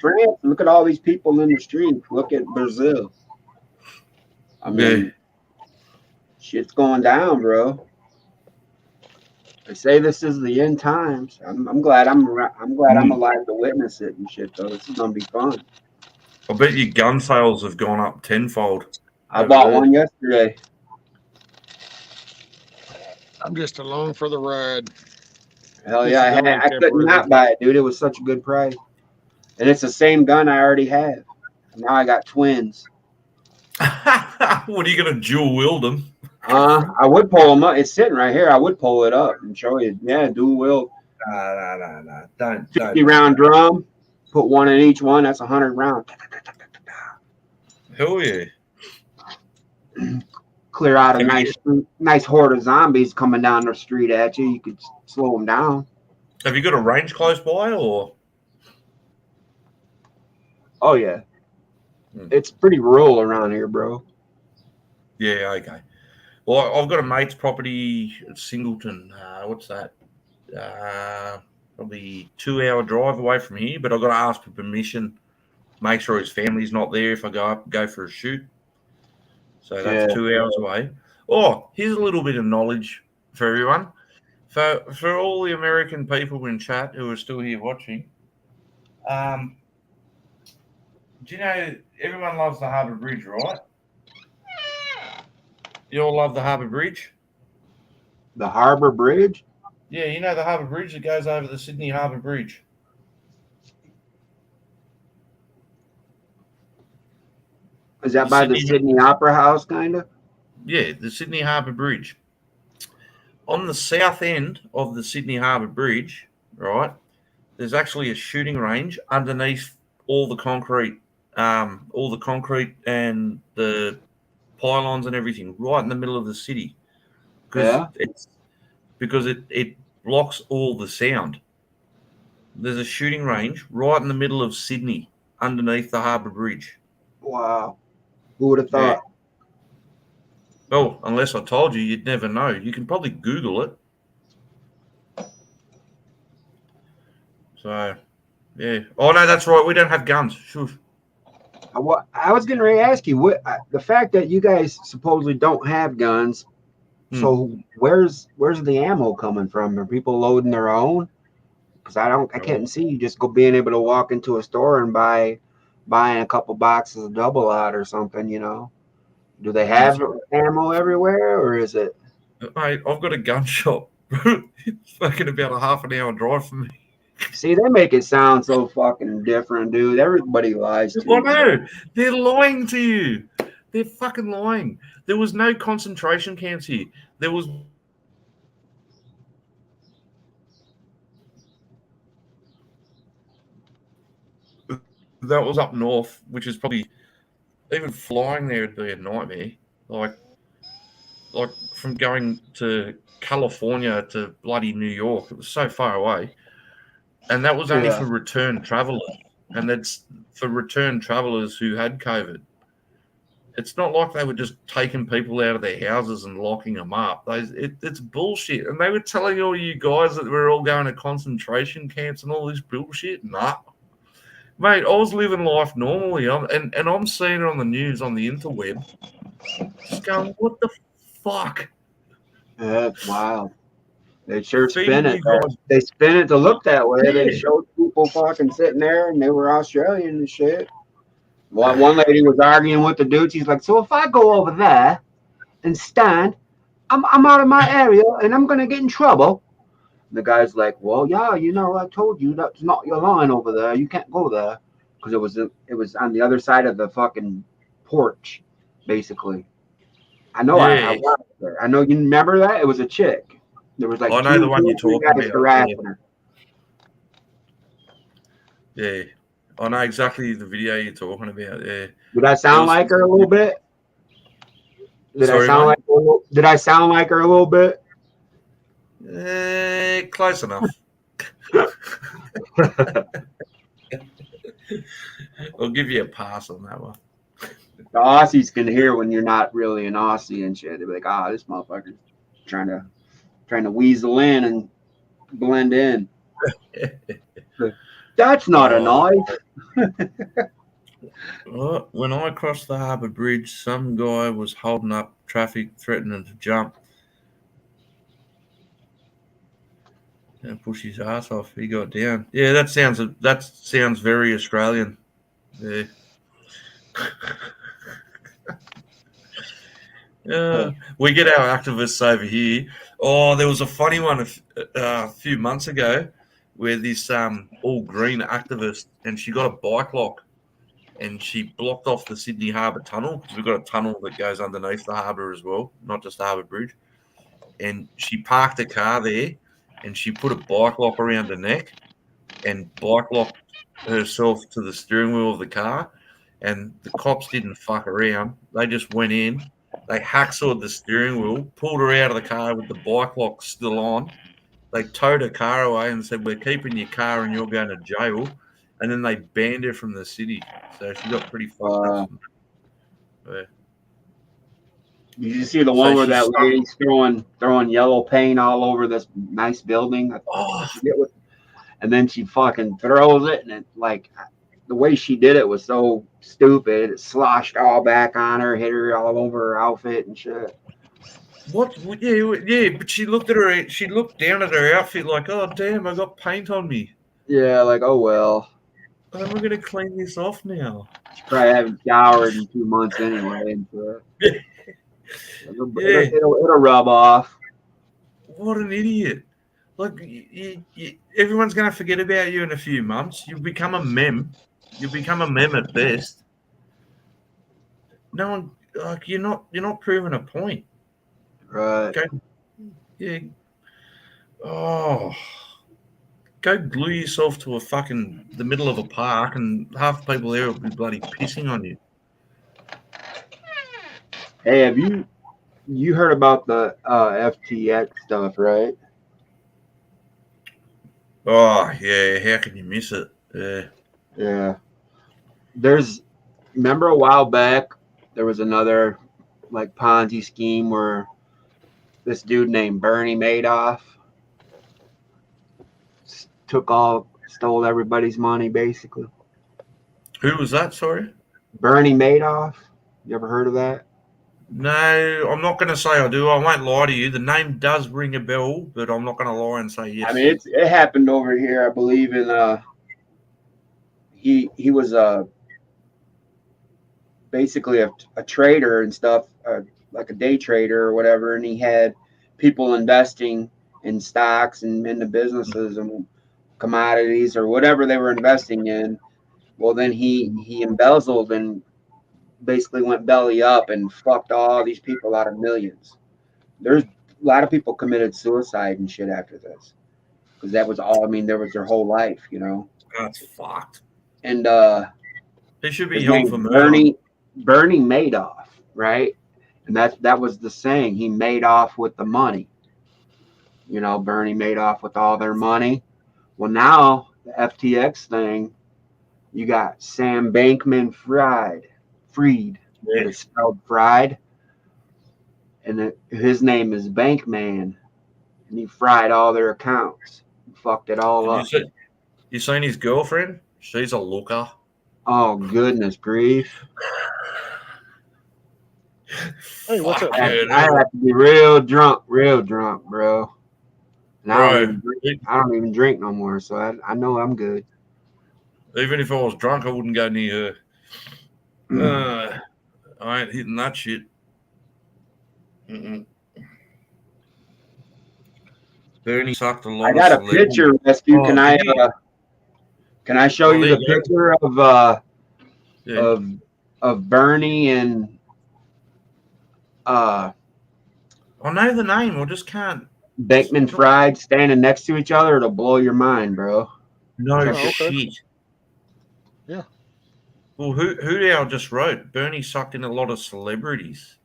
France. Look at all these people in the streets. Look at Brazil. I mean, shit's going down, bro. They say this is the end times. I'm glad I'm alive to witness it and shit, though. This is gonna be fun.
I bet your gun sales have gone up tenfold.
I bought one yesterday.
I'm just along for the ride.
Hell yeah, I could not buy it, dude. It was such a good price. And it's the same gun I already have. Now I got twins.
What are you going to dual wield them?
I would pull them up. It's sitting right here. I would pull it up and show you. Yeah, dual wield.
No. Don't.
50 round drum. Put one in each one. That's 100 rounds.
Hell yeah.
Clear out a nice horde of zombies coming down the street at you. You could slow them down.
Have you got a range close by, or?
Oh yeah, it's pretty rural around here, bro.
Yeah, okay. Well, I've got a mate's property at Singleton. What's that? Probably 2-hour drive away from here. But I've got to ask for permission. Make sure his family's not there if I go for a shoot. So that's 2 hours away. Oh, here's a little bit of knowledge for everyone. For all the American people in chat who are still here watching, do you know everyone loves the Harbour Bridge, right? You all love the Harbour Bridge?
The Harbor Bridge?
Yeah, you know the Harbour Bridge that goes over the Sydney Harbour Bridge.
Is that
The
by the Sydney Opera House, kind of?
Yeah, the Sydney Harbour Bridge. On the south end of the Sydney Harbour Bridge, right, there's actually a shooting range underneath all the concrete and the pylons and everything, right in the middle of the city, because
Yeah.
it blocks all the sound. There's a shooting range right in the middle of Sydney, underneath the Harbour Bridge.
Wow. Who would have
Yeah.
thought?
Well, unless I told you, you'd never know. You can probably Google it. So, yeah. Oh no, that's right. We don't have guns. Shush.
I was going to ask you the fact that you guys supposedly don't have guns. So where's the ammo coming from? Are people loading their own? Because I can't see you just being able to walk into a store and buying a couple boxes of double out or something. You know, do they have ammo everywhere, or is it?
Mate, I've got a gun shop. It's fucking about a half an hour drive from me.
See, they make it sound so fucking different, dude. Everybody lies to you.
I know. They're lying to you. They're fucking lying. There was no concentration camps here. There was that was up north, which is probably even flying there would be a nightmare. Like from going to California to bloody New York, it was so far away. And that was only for return travelers. And that's for return travelers who had COVID. It's not like they were just taking people out of their houses and locking them up. It's bullshit. And they were telling all you guys that we're all going to concentration camps and all this bullshit. Nah. Mate, I was living life normally. And I'm seeing it on the news, on the interweb. Just going, what the fuck?
That's wild. They sure spin it.
guys.
They spin it to look that way.
Yeah.
They showed people fucking sitting there and they were Australian and shit. One lady was arguing with the dude. She's like, so if I go over there and stand, I'm out of my area and I'm going to get in trouble. And the guy's like, well, yeah, you know, I told you that's not your line over there. You can't go there. Because it was on the other side of the fucking porch, basically. I know I watched her. I know you remember that? It was a chick. There was like
I know the one you're talking about.
harassing her.
Yeah. I know exactly the video you're talking about. Yeah.
Did I sound like her a little bit? Did I sound like her a little bit?
Close enough. I'll give you a pass on that one.
The Aussies can hear when you're not really an Aussie and shit. They'll be like, this motherfucker's trying to weasel in and blend in. That's not a knife.
Well, when I crossed the Harbour Bridge, some guy was holding up traffic, threatening to jump and push his ass off. He got down. Yeah, that sounds very Australian. Yeah. We get our activists over here. Oh, there was a funny one a few months ago where this all green activist, and she got a bike lock and she blocked off the Sydney Harbour Tunnel, because we've got a tunnel that goes underneath the harbour as well, not just the Harbour Bridge. And she parked a car there and she put a bike lock around her neck and bike locked herself to the steering wheel of the car. And the cops didn't fuck around. They just went in, they hacksawed the steering wheel, pulled her out of the car with the bike lock still on. They towed her car away and said, we're keeping your car and you're going to jail. And then they banned her from the city. So she got pretty fucked up. Yeah.
Did you see the one where that lady's throwing yellow paint all over this nice building? And then she fucking throws it, and it, like, the way she did it was so stupid. It sloshed all back on her, hit her all over her outfit and shit.
What? Yeah, but she looked down at her outfit like, oh damn, I got paint on me.
Yeah, like, oh well.
How am I gonna clean this off now?
She probably haven't showered in 2 months anyway. It'll rub off.
what an idiot. Like, everyone's going to forget about you in a few months. You've become a meme. You've become a meme at best. No one, like, you're not proving a point.
Right.
Go, yeah. Oh, go glue yourself to the middle of a park, and half the people there will be bloody pissing on you.
Hey, have you heard about the FTX stuff, right?
Oh, yeah. How can you miss it? Yeah.
Yeah. Remember a while back, there was another like Ponzi scheme where this dude named Bernie Madoff stole everybody's money, basically.
Who was that? Sorry.
Bernie Madoff. You ever heard of that?
No, I'm not going to say I do. I won't lie to you. The name does ring a bell, but I'm not going to lie and say yes.
I mean, it happened over here, I believe, in he was basically a trader and stuff, like a day trader or whatever, and he had people investing in stocks and into businesses and commodities or whatever they were investing in. Well, then he embezzled and basically went belly up and fucked all these people out of millions. There's a lot of people committed suicide and shit after this because that was all. I mean, there was their whole life, you know.
That's fucked.
And
He should be
his
held
name
for murder.
Bernie Madoff, right? And that was the saying. He made off with the money. You know, Bernie made off with all their money. Well, now the FTX thing, you got Sam Bankman-Fried,
Yeah.
it's spelled Fried, and his name is Bankman, and he fried all their accounts, fucked it all up.
You seen his girlfriend? She's a looker.
Oh goodness grief!
Hey, what's up,
I
man?
have to be real drunk, bro. And I
Bro,
don't even drink no more, so I know I'm good.
even if I was drunk, I wouldn't go near her. I ain't hitting that shit. Mm-mm. Bernie sucked a lot.
I got a picture, Rescue. Can I show you the picture of Bernie and
I know the name. I just can't.
Bankman-Fried standing next to each other? It'll blow your mind, bro.
No
okay.
shit.
Yeah.
Well, who just wrote Bernie sucked in a lot of celebrities.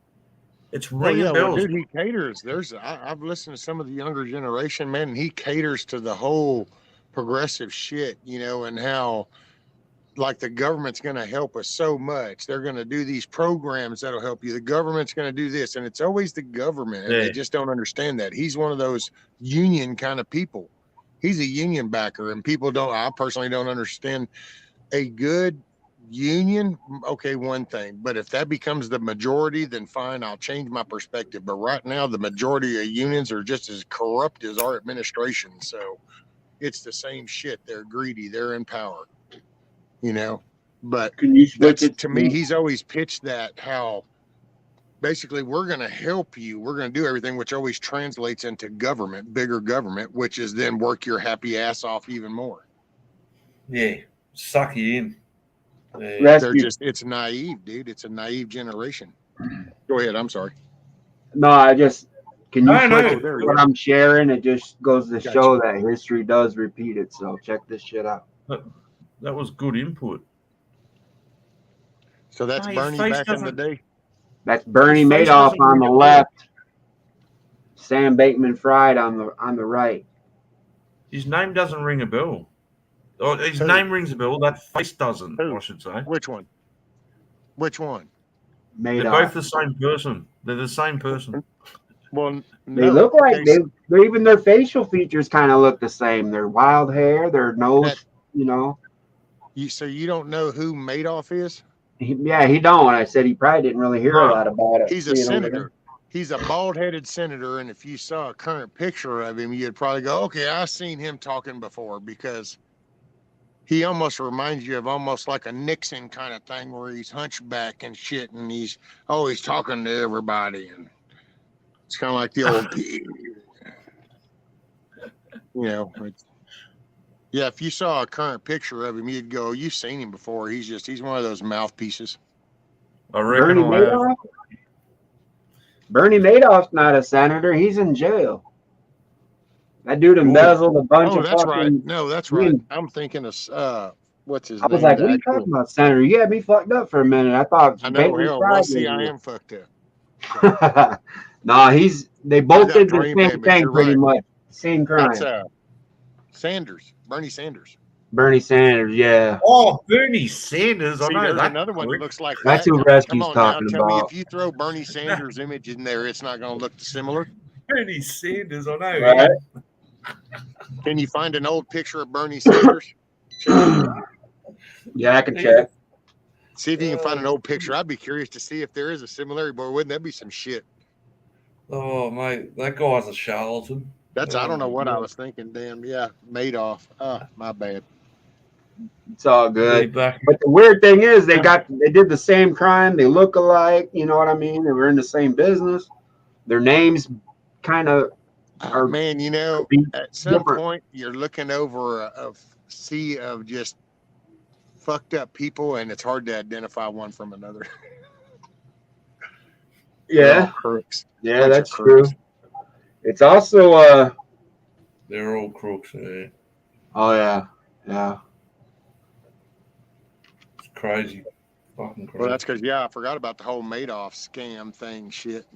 It's ringing
Well,
bells.
dude, he caters. I've listened to some of the younger generation, man, and he caters to the whole progressive shit, you know, and how like the government's going to help us so much. They're going to do these programs that'll help you. The government's going to do this, and it's always the government, and they just don't understand that. He's one of those union kind of people. He's a union backer, and people don't. I personally don't understand a good union. Okay, one thing, but if that becomes the majority, then fine, I'll change my perspective. But right now, the majority of unions are just as corrupt as our administration. So it's the same shit. They're greedy. They're in power. You know, but
can you switch it
to me? He's always pitched that how basically we're going to help you. We're going to do everything, which always translates into government, bigger government, which is then work your happy ass off even more.
Yeah, suck you in.
They're it's naive, dude. It's a naive generation. Go ahead. I'm sorry.
No, can you switch what I'm sharing? It just goes to show that history does repeat itself. Check this shit out.
That was good input.
So that's Bernie back in the day.
That's Bernie Madoff on the left. Sam Bankman-Fried on the right.
His name doesn't ring a bell. Oh, his name rings a bell. That face doesn't. I should say.
Which one?
Madoff.
They're both the same person. They're the same person.
Well,
they look like they're even their facial features kind of look the same. Their wild hair, their nose, you know.
So you don't know who Madoff is?
He don't. I said he probably didn't really hear a lot about it.
He's a senator. He's a bald-headed senator, and if you saw a current picture of him, you'd probably go, "Okay, I've seen him talking before," because he almost reminds you of almost like a Nixon kind of thing, where he's hunchback and shit, and he's always talking to everybody, and it's kind of like the old. You know, yeah, if you saw a current picture of him, you'd go, "You've seen him before." He's one of those mouthpieces.
I reckon
Bernie
I have.
Madoff? Bernie Madoff's not a senator. He's in jail. That dude embezzled a bunch
Oh,
of
that's
fucking.
right. No, that's
he
right.
em-
I'm thinking of what's his
I was
name?
like,
The
what are you
actual.
talking about, senator? You had me fucked up for a minute. I thought
I know.
Bailey
Hell, well,
Fried
see, I
was
am fucked up.
it. Nah, they
I
both
got
did the
brain
same
damage.
thing
You're
pretty
right.
much. Same
That's
crime.
Sanders, Bernie Sanders.
Bernie Sanders, yeah.
Oh, Bernie Sanders. I
See,
know
there's
that.
another one that
prick.
looks like
That's
that.
who
Come
Rescue's
on now,
talking
tell me if
about.
you throw Bernie Sanders' image in there, it's not going to look similar.
Bernie Sanders. I know
Right?
him.
Can you find an old picture of Bernie Sanders?
Yeah, I can check.
See if you can find an old picture. I'd be curious to see if there is a similarity, boy. Wouldn't that be some shit?
Oh, mate, that guy's a charlatan.
I don't know what I was thinking. Damn, yeah, Madoff. Oh, my bad.
It's all good. But the weird thing is they did the same crime. They look alike. You know what I mean? They were in the same business. Their names kind of are.
Man, you know, at some point you're looking over a sea of just fucked up people, and it's hard to identify one from another.
Yeah,
crooks.
Yeah, that's true. It's also
they're all crooks. Yeah.
Oh yeah, yeah.
It's crazy, fucking crazy.
Well, that's because I forgot about the whole Madoff scam thing, shit.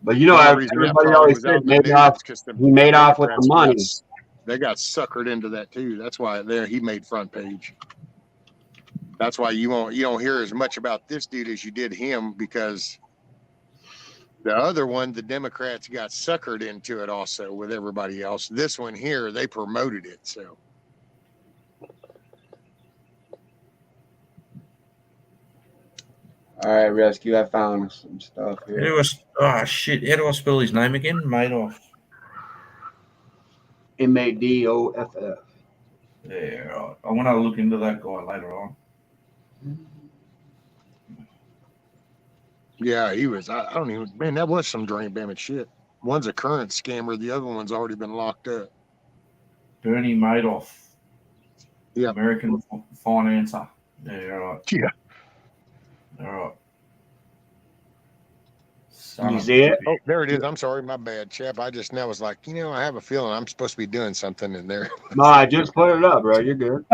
But you know, everybody always said Madoff. He made off with the money.
They got suckered into that too. That's why he made front page. That's why you don't hear as much about this dude as you did him, because the other one, the Democrats got suckered into it also with everybody else. This one here, they promoted it. So.
All right, Rescue. I found some stuff here.
Shit. How do I spell his name again? Madoff.
Madoff.
Yeah, right. I want to look into that guy later on.
Yeah, he was. I don't even. Man, that was some drain damage shit. One's a current scammer. The other one's already been locked up.
Bernie Madoff.
Yeah.
American financer. Yeah, right.
Yeah.
All right.
You see it?
Oh, there it is. I'm sorry, my bad, chap. I just now was like, I have a feeling I'm supposed to be doing something in there.
No, I just put it up, bro. You're good.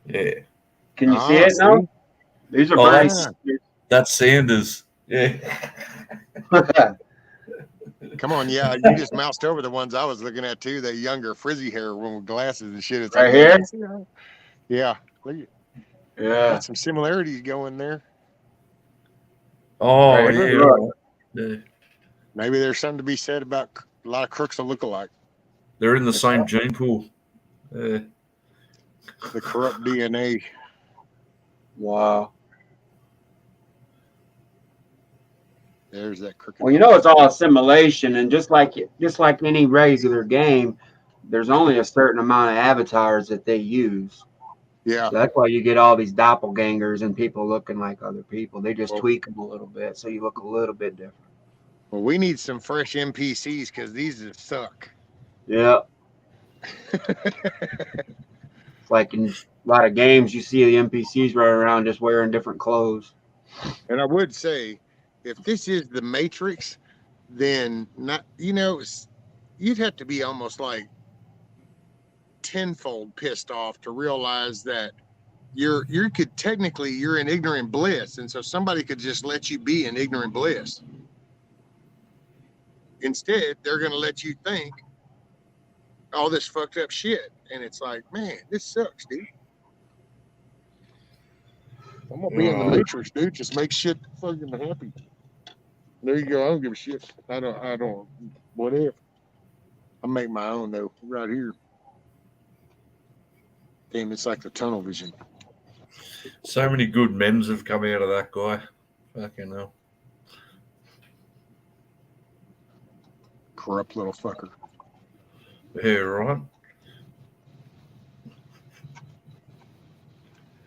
Yeah.
Can you see it now? These are Bernie.
That's Sanders. Yeah.
Come on, yeah. You just moused over the ones I was looking at too. That younger frizzy hair one with glasses and shit. It's
right
like,
here?
Yeah.
Yeah.
Got some similarities going there.
Oh,
right,
yeah.
Maybe there's something to be said about a lot of crooks that look alike.
They're in the same gene pool.
The corrupt DNA.
Wow.
There's that crooked.
Well, it's all assimilation, and just like any regular game, there's only a certain amount of avatars that they use.
Yeah.
So that's why you get all these doppelgangers and people looking like other people. They just tweak them a little bit, so you look a little bit different.
Well, we need some fresh NPCs because these just suck.
Yeah. Like in a lot of games, you see the NPCs running around just wearing different clothes.
And I would say, if this is the Matrix, then you'd have to be almost like tenfold pissed off to realize that you're in ignorant bliss, and so somebody could just let you be in ignorant bliss. Instead, they're going to let you think all this fucked up shit, and it's like, man, this sucks, dude. I'm gonna be in the Matrix, dude. Just make shit fucking happy. There you go. I don't give a shit. I don't. Whatever. I make my own though, right here. Damn, it's like the tunnel vision.
So many good memes have come out of that guy. Fucking hell.
Corrupt little fucker.
Yeah, right.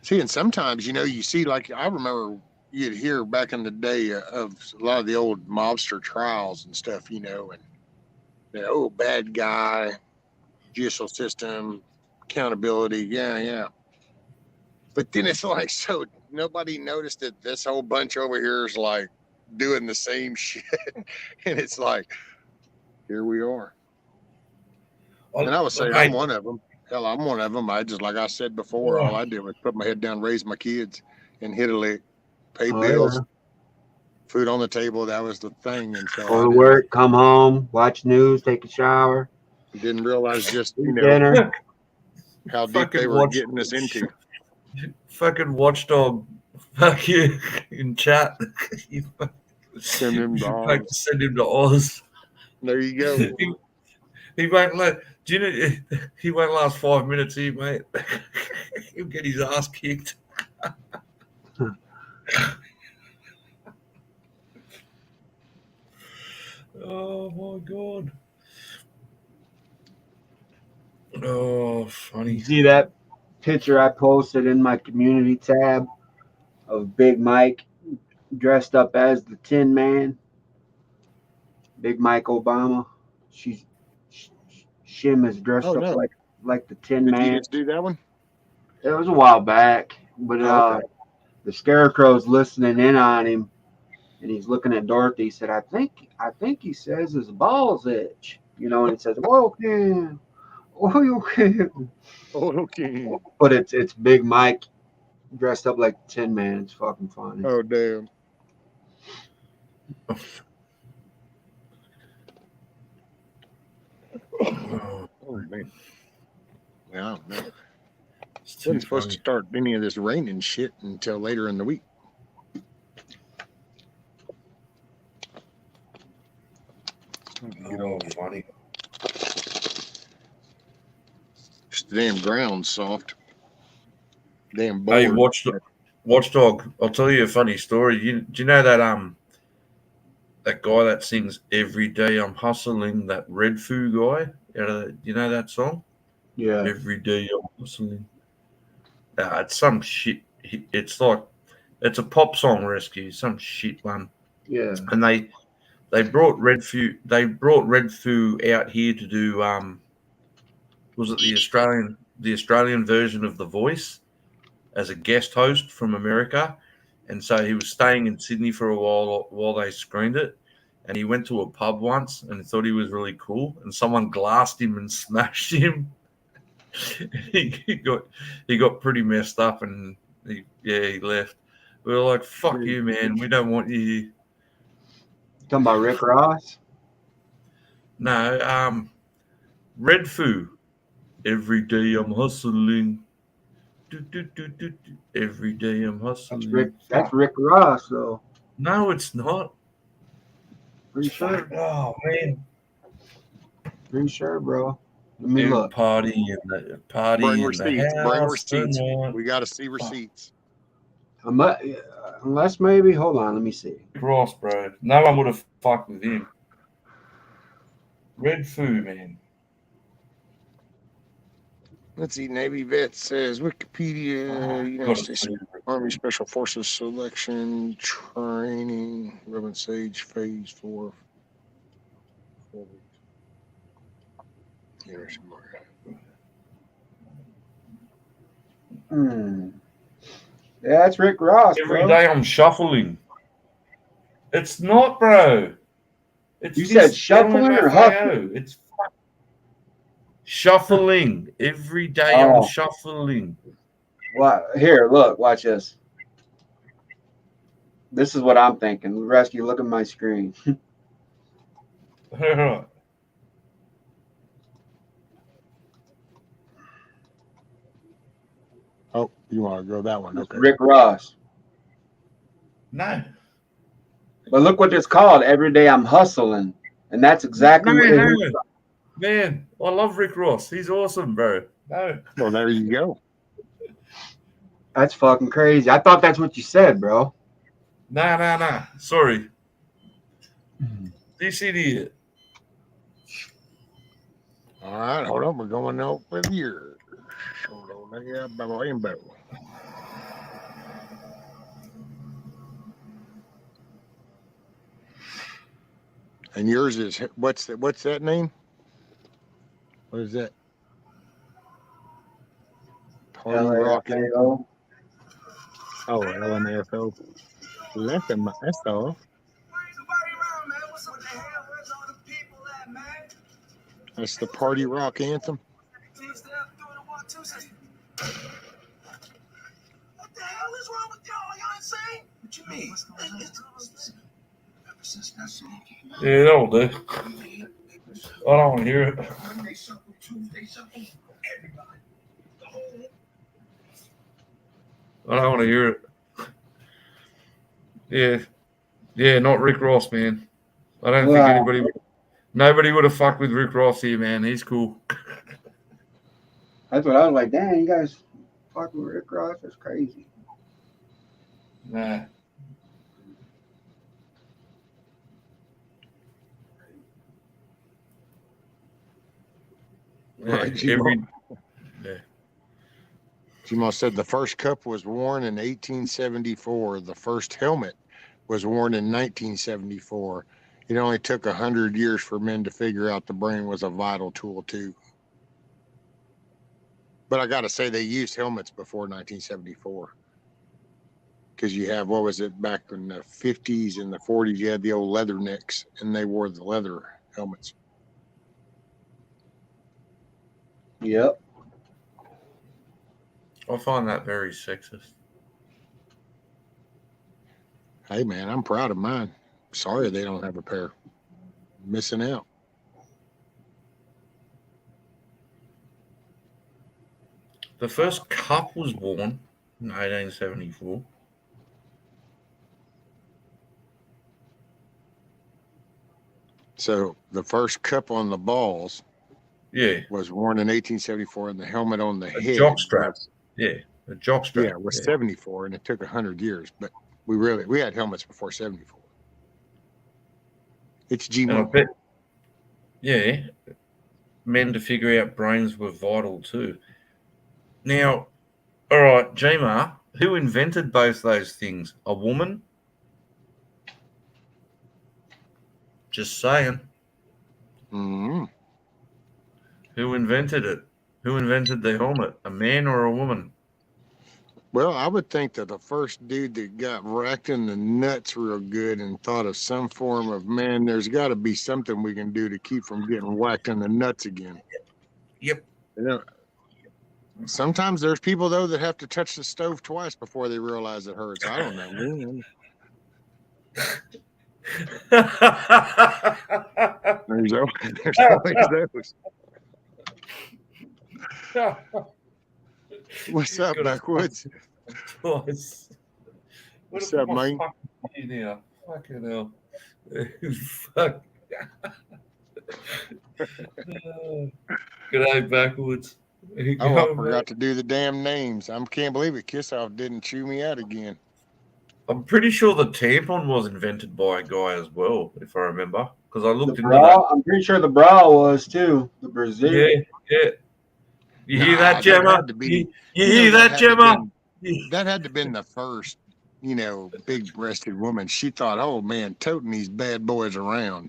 See, and sometimes, you see, like, I remember you'd hear back in the day of a lot of the old mobster trials and stuff, and
bad guy, judicial system, accountability. Yeah. But then it's like, so nobody noticed that this whole bunch over here is like doing the same shit. And it's like, here we are. And I would say I'm one of them. Hell, I'm one of them. I just, like I said before, all I did was put my head down, raise my kids, and hit a lick, pay bills, food on the table. That was the thing. And so
Go to work, come home, watch news, take a shower.
Didn't realize just,
dinner.
How deep they were getting us into.
Fucking watchdog. Fuck you in chat.
Send him to Oz.
Send him to Oz.
There you go.
He won't let. Do you know? He won't last 5 minutes here, mate. He'll get his ass kicked. Oh my god. Oh, funny.
You see that picture I posted in my community tab of Big Mike dressed up as the Tin Man? Big Mike Obama. Shim is dressed up like the Tin Man.
Did you just do that one?
It was a while back, but the Scarecrow's listening in on him, and he's looking at Dorothy. He said, "I think he says his balls itch," and he says, "Okay."
Okay.
But it's Big Mike dressed up like the Tin Man. It's fucking funny.
Oh damn. Oh man. Yeah, no. Wasn't supposed to start any of this raining shit until later in the week.
Oh, funny.
Just the damn ground's soft. Damn bored.
Hey, Watchdog, I'll tell you a funny story. Do you know that guy that sings "Every Day I'm Hustling"? That Red Foo guy. You know that song?
Yeah.
Every day I'm hustling. It's some shit. It's a pop song rescue. Some shit one.
Yeah.
And they brought Red Foo. They brought Red Foo out here to do. Was it the Australian version of The Voice as a guest host from America? And so he was staying in Sydney for a while they screened it. And he went to a pub once and thought he was really cool. And someone glassed him and smashed him. he got pretty messed up and he left. We were like, "Fuck you, man. We don't want you here."
Talking about Rick Ross?
No, Red Foo. Every day I'm hustling. Every day I'm hustling.
That's Rick Ross, though.
No, it's not.
Pretty sure.
Oh man.
Pretty sure, bro. Let me look.
Party in the party.
Bring
in
receipts.
the
Bring
house
receipts.
tonight.
We got to see receipts.
Unless maybe, hold on, let me see.
Ross, bro. No one would have fucked with him. Red Foo, man.
Let's see. Navy vet says Wikipedia. United States Army Special Forces selection training. Robin Sage Phase 4. 4 weeks. Here's more.
Yeah, it's Rick Ross.
Every day I'm shuffling. It's not, bro.
You said shuffling or huffing?
It's shuffling. Every day I'm shuffling.
Well, here, look, watch this. This is what I'm thinking. Rescue, look at my screen.
Oh, you want to go that one? Okay.
Rick Ross.
No.
But look what it's called. Every day I'm hustling. And that's exactly what it is.
Man, I love Rick Ross. He's awesome, bro. No.
Well, there you go.
That's fucking crazy. I thought that's what you said, bro.
Nah. Sorry. This idiot.
All right, hold on. We're going over here. Hold on. Rainbow.
And yours is what's that name? What is that? Party Rock Anthem.
LAFAO.
Oh, LMFO. That's all. That's the Party Rock Anthem.
What the hell is wrong with y'all? Y'all insane? What you mean?
Yeah, that'll do. I don't want to hear it. I don't want to hear it. Yeah, not Rick Ross, man. I don't think nobody would have fucked with Rick Ross here, man. He's cool.
That's what I was like. Damn, you guys fucking with Rick Ross? That's crazy.
Nah.
Right, G-Mo said the first cup was worn in 1874. The first helmet was worn in 1974. It only took 100 years for men to figure out the brain was a vital tool too. But I got to say they used helmets before 1974. Because you have, what was it, back in the 50s and the 40s, you had the old leather necks, and they wore the leather helmets.
Yep.
I find that very sexist.
Hey, man, I'm proud of mine. Sorry they don't have a pair. Missing out.
The first cup was worn in 1874.
So the first cup on the balls was worn in 1874, and the helmet on the head.
Jockstrap. A jockstrap.
Yeah, it was 74, and it took 100 years. But we had helmets before 74. It's G-Mo.
Yeah, men to figure out brains were vital too. Now, all right, G-Ma, who invented both those things? A woman? Just saying.
Mm-hmm.
Who invented it? Who invented the helmet? A man or a woman?
Well, I would think that the first dude that got racked in the nuts real good and thought of some form of, man, there's got to be something we can do to keep from getting whacked in the nuts again.
Yep.
You know, sometimes there's people, though, that have to touch the stove twice before they realize it hurts. I don't know. There's always those. What's up, Backwoods? What's up, man?
Now? Fucking hell. Fuck. G'day, Backwoods.
Oh, I forgot to do the damn names. I can't believe it. Kissoff didn't chew me out again.
I'm pretty sure the tampon was invented by a guy as well, if I remember. Because I looked into that.
I'm pretty sure the bra was too. The Brazilian.
Yeah. You hear that, Gemma? You hear that, Gemma?
That had to have been the first, big-breasted woman. She thought, oh, man, toting these bad boys around.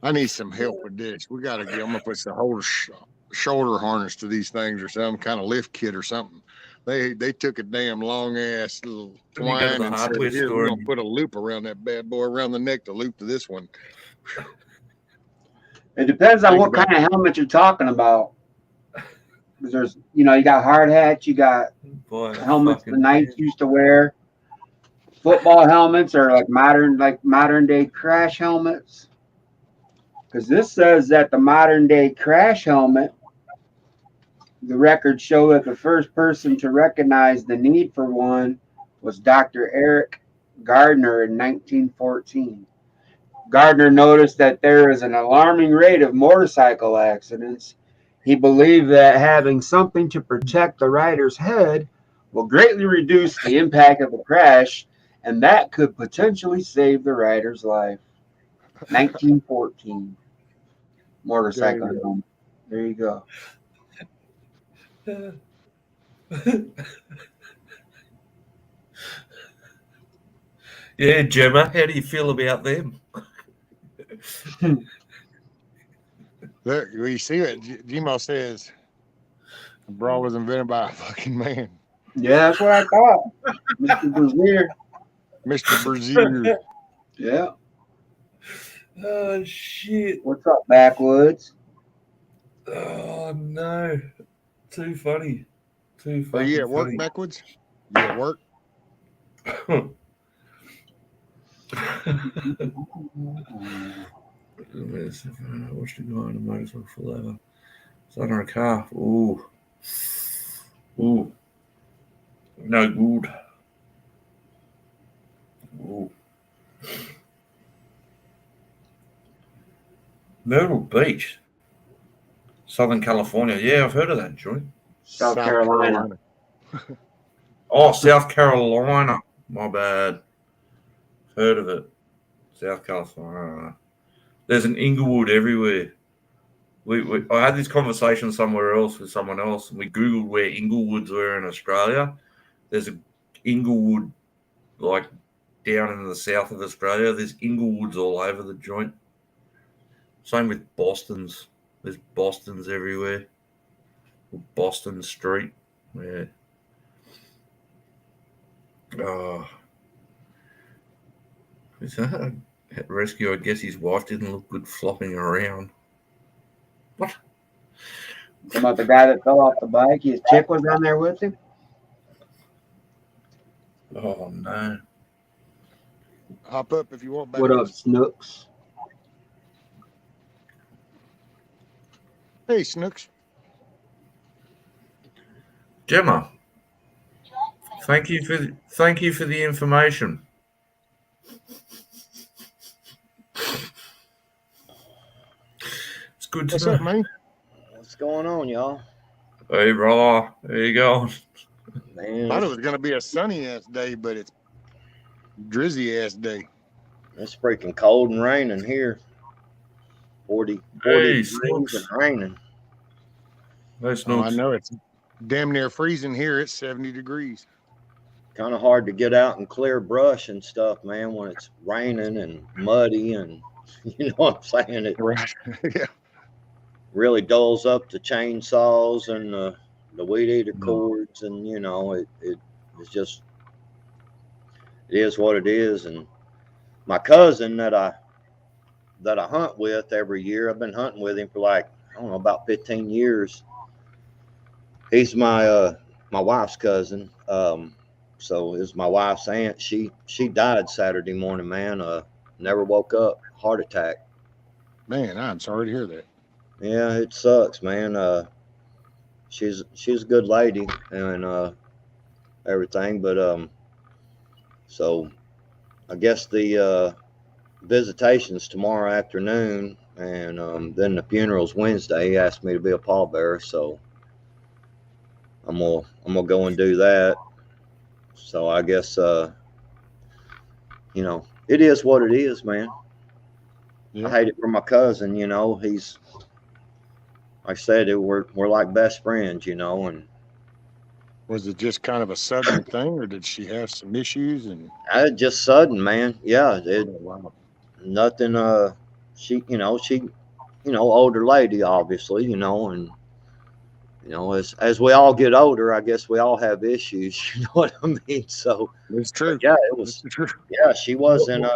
I need some help with this. I'm going to put the whole shoulder harness to these things or some kind of lift kit or something. They took a damn long-ass little twine and said, here, we're going to put a loop around that bad boy around the neck to loop to this one.
It depends on what kind of helmet you're talking about. Because there's, you got hard hats, you got helmets the knights used to wear, football helmets, or like modern day crash helmets. Because this says that the modern day crash helmet, the records show that the first person to recognize the need for one was Dr. Eric Gardner in 1914. Gardner noticed that there is an alarming rate of motorcycle accidents. He believed that having something to protect the rider's head will greatly reduce the impact of a crash, and that could potentially save the rider's life. 1914. Motorcycle helmet. There you go.
Yeah, Gemma, how do you feel about them?
Look, you see what Gmo says? The bra was invented by a fucking man.
Yeah, that's what I thought. Mr. Brazier.
Mr. Brazier.
Yeah.
Oh shit!
What's up, Backwoods?
Oh no! Too funny. Too
Are you
fucking
at work
funny.
backwards? You at work?
Watch the guy on a motorcycle fall over. It's under a car. Ooh. Ooh. No good. Ooh. Myrtle Beach, Southern California. Yeah, I've heard of that joint.
South Carolina.
Oh, South Carolina. My bad. Heard of it. South California. There's an Inglewood everywhere. I had this conversation somewhere else with someone else, and we Googled where Inglewoods were in Australia. There's a Inglewood, like, down in the south of Australia. There's Inglewoods all over the joint. Same with Boston's. There's Boston's everywhere. Boston Street. Yeah. Is that a rescue? I guess his wife didn't look good flopping around. What?
About the guy that fell off the bike. His chick was down there with him.
Oh no!
Hop up if you want.
What up, Snooks?
Hey, Snooks.
Gemma, thank you for the information. It's good to
What's
know.
up, man?
What's going on, y'all?
Hey, brother, there you go.
Man,
Thought it was gonna be a sunny ass day, but it's drizzy ass day.
it's freaking cold and raining here. 40
Hey,
degrees
Snooks.
and raining.
Hey,
Oh, I
Snooks.
know it's damn near freezing here. It's 70 degrees.
Kind of hard to get out and clear brush and stuff, man, when it's raining and muddy and you know what I'm saying? It
Right. Yeah.
really dulls up the chainsaws and the weed eater cords, and you know it's just it is what it is. And my cousin that I hunt with every year, I've been hunting with him for like I don't know about 15 years. He's my wife's cousin. So is my wife's aunt. She died Saturday morning, man. Never woke up, heart attack.
Man, I'm sorry to hear that.
Yeah, it sucks, man. She's a good lady and everything, but so I guess the visitation's tomorrow afternoon, and then the funeral's Wednesday. He asked me to be a pallbearer, so I'm gonna go and do that. So I guess you know, it is what it is, man.
Yeah.
I hate it for my cousin, you know. He's like I said, we're like best friends, you know. And
Was it just kind of a sudden thing, or did she have some issues? And
just sudden, man. Yeah,
wow.
nothing. She, older lady, obviously, you know, and you know, as we all get older, I guess we all have issues. You know what I mean? So
It's true.
yeah, it was.
It's true.
Yeah, she wasn't.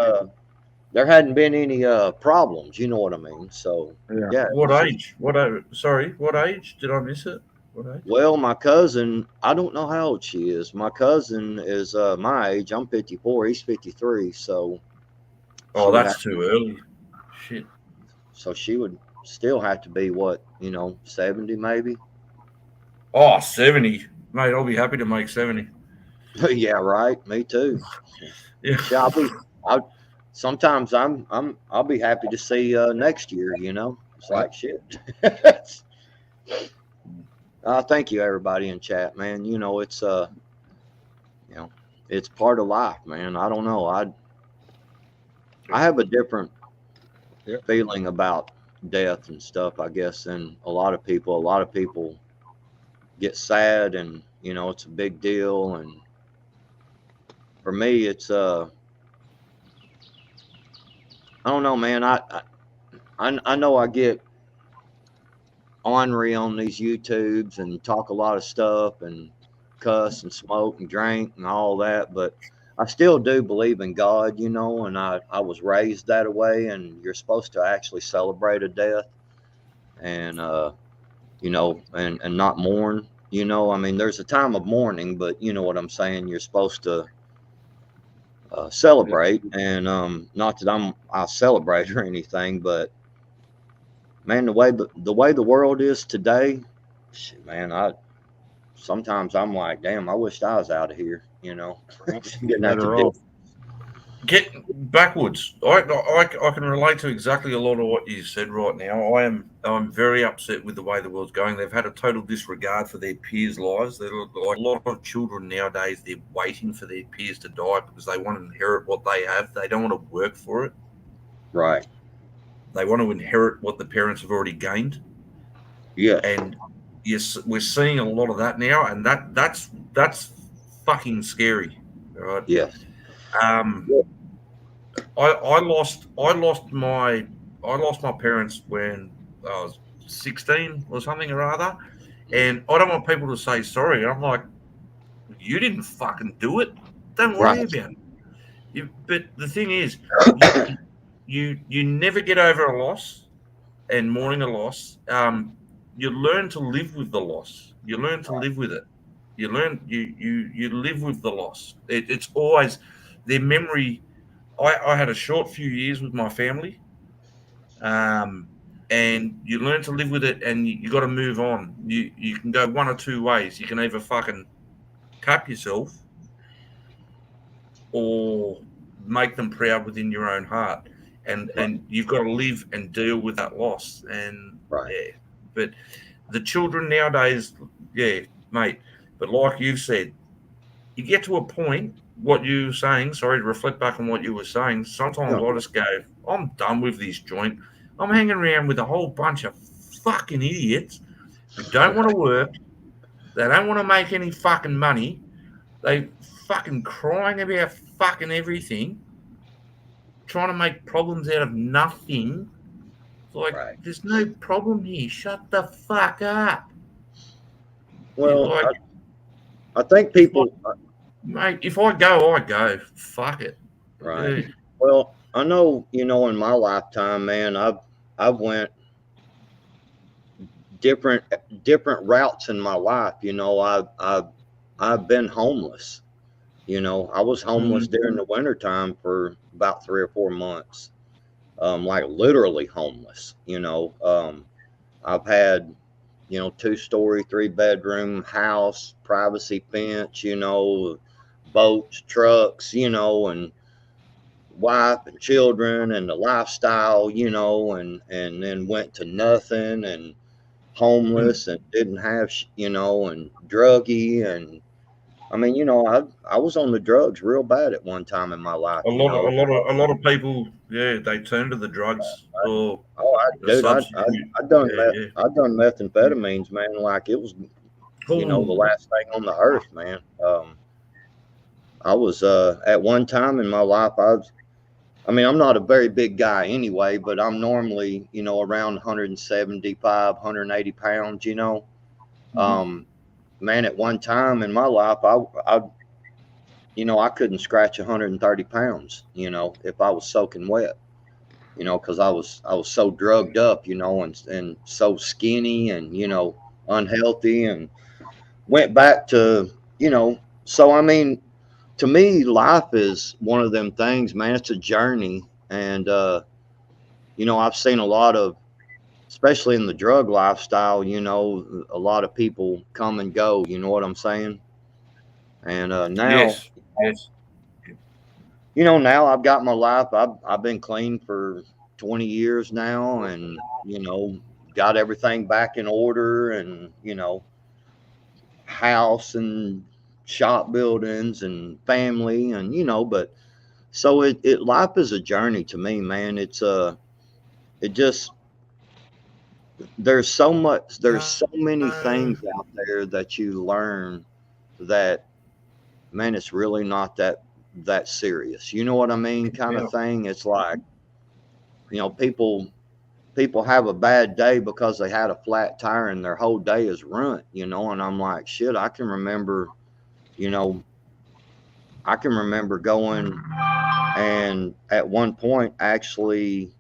There hadn't been any problems. You know what I mean? So yeah.
What age? Sorry, what age? Did I miss it? What age?
Well, my cousin, I don't know how old she is. My cousin is my age. I'm 54. He's 53. So.
Oh, that's too early. Shit.
So she would still have to be what, 70 maybe.
Oh, 70. Mate, I'll be happy to make 70.
Yeah, right. Me too.
Yeah.
Sometimes I'll be happy to see next year, you know. It's like shit. Thank you everybody in chat, man. You know, it's it's part of life, man. I don't know. I have a different feeling about death and stuff, I guess, than a lot of people. A lot of people get sad and, you know, it's a big deal. And for me, it's I don't know, man. I know I get ornery on these YouTubes and talk a lot of stuff and cuss and smoke and drink and all that, but I still do believe in God, you know, and I was raised that way, and you're supposed to actually celebrate a death and you know, and not mourn, you know. I mean, there's a time of mourning, but you know what I'm saying, you're supposed to celebrate, and not that I celebrate or anything, but man, the way the world is today, shit, man, I sometimes I'm like, damn, I wished I was out of here, you know. Didn't have to
Better
do.
off. Get backwards. I can relate to exactly a lot of what you said right now. I'm very upset with the way the world's going. They've had a total disregard for their peers' lives. They're like a lot of children nowadays. They're waiting for their peers to die because they want to inherit what they have. They don't want to work for it.
Right.
They want to inherit what the parents have already gained.
Yeah.
And yes, we're seeing a lot of that now, and that's fucking scary. Right.
Yes.
I lost my parents when I was 16 or something or other, and I don't want people to say sorry. I'm like, you didn't fucking do it. Don't worry about it. But the thing is, you never get over a loss, and mourning a loss. You learn to live with the loss. You learn to live with it. You live with the loss. It's always their memory. I had a short few years with my family, and you learn to live with it, and you got to move on. You can go one or two ways. You can either fucking cap yourself, or make them proud within your own heart, and you've got to live and deal with that loss. And yeah, but the children nowadays, yeah, mate. But like you said, you get to a point. What you were saying, sorry to reflect back on what you were saying. Sometimes I just go, I'm done with this joint. I'm hanging around with a whole bunch of fucking idiots who don't want to work. They don't want to make any fucking money. They fucking crying about fucking everything, trying to make problems out of nothing. It's like, there's no problem here. Shut the fuck up.
Well,
like,
I think people,
mate, if I go, I go. Fuck it.
Right. Yeah. Well, I know, you know, in my lifetime, man, I've went different routes in my life. You know, I've been homeless. You know, I was homeless during the wintertime for about 3 or 4 months. Like literally homeless, you know. I've had, you know, 2-story, 3-bedroom house, privacy fence, you know, boats, trucks, you know, and wife and children and the lifestyle, you know, and then went to nothing and homeless and didn't have, you know, and druggy. And I mean, you know, I was on the drugs real bad at one time in my life.
A lot of people, yeah, they turn to the drugs. I've
done methamphetamines, man. Like it was, you know, the last thing on the earth, man. I was at one time in my life, I mean, I'm not a very big guy anyway, but I'm normally, you know, around 175, 180 pounds, you know. Man, at one time in my life, I you know, I couldn't scratch 130 pounds, you know, if I was soaking wet, you know, because I was so drugged up, you know, and so skinny and, you know, unhealthy, and went back to, you know, so I mean, to me, life is one of them things, man. It's a journey. And, you know, I've seen a lot of, especially in the drug lifestyle, you know, a lot of people come and go, you know what I'm saying? And now,
yes.
You know, now I've got my life. I've been clean for 20 years now, and, you know, got everything back in order, and, you know, house and shop buildings and family, and, you know, but so it life is a journey to me, man. It's it just, there's so many things out there that you learn that, man, it's really not that serious, you know what I mean, kind of thing. It's like, you know, people people have a bad day because they had a flat tire and their whole day is ruined, you know. And I'm like, shit, I can remember, you know, going and at one point actually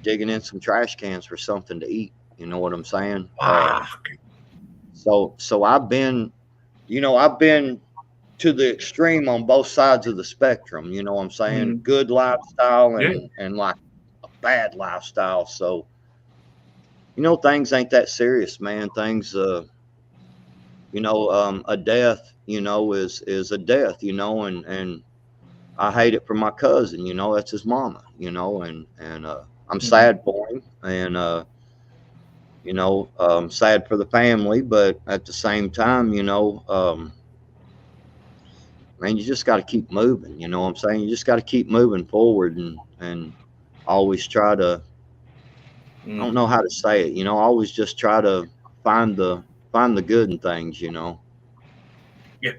digging in some trash cans for something to eat. You know what I'm saying? So I've been, you know, I've been to the extreme on both sides of the spectrum. You know what I'm saying? Good lifestyle and like a bad lifestyle. So, you know, things ain't that serious, man. Things, you know, a death, you know, is a death, you know, and I hate it for my cousin, you know, that's his mama, you know, and I'm sad for him, and you know, sad for the family, but at the same time, you know, man, you just got to keep moving, you know what I'm saying? You just got to keep moving forward and always try to, I don't know how to say it, you know, always just try to find the good in things, you know.
Yeah.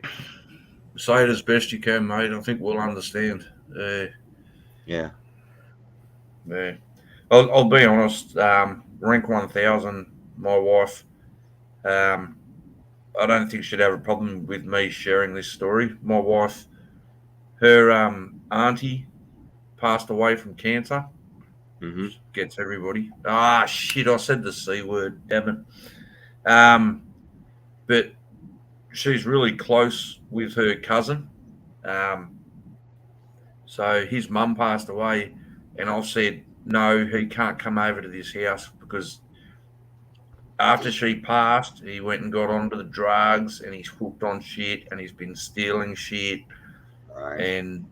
Say it as best you can, mate. I think we'll understand.
Yeah.
Yeah. I'll be honest. Rank 1000, my wife. I don't think she'd have a problem with me sharing this story. My wife, her auntie passed away from cancer. Gets everybody. Ah, shit! I said the C word, Evan. But she's really close with her cousin. Um, so his mum passed away, and I said, no, he can't come over to this house because after she passed, he went and got onto the drugs, and he's hooked on shit, and he's been stealing shit, and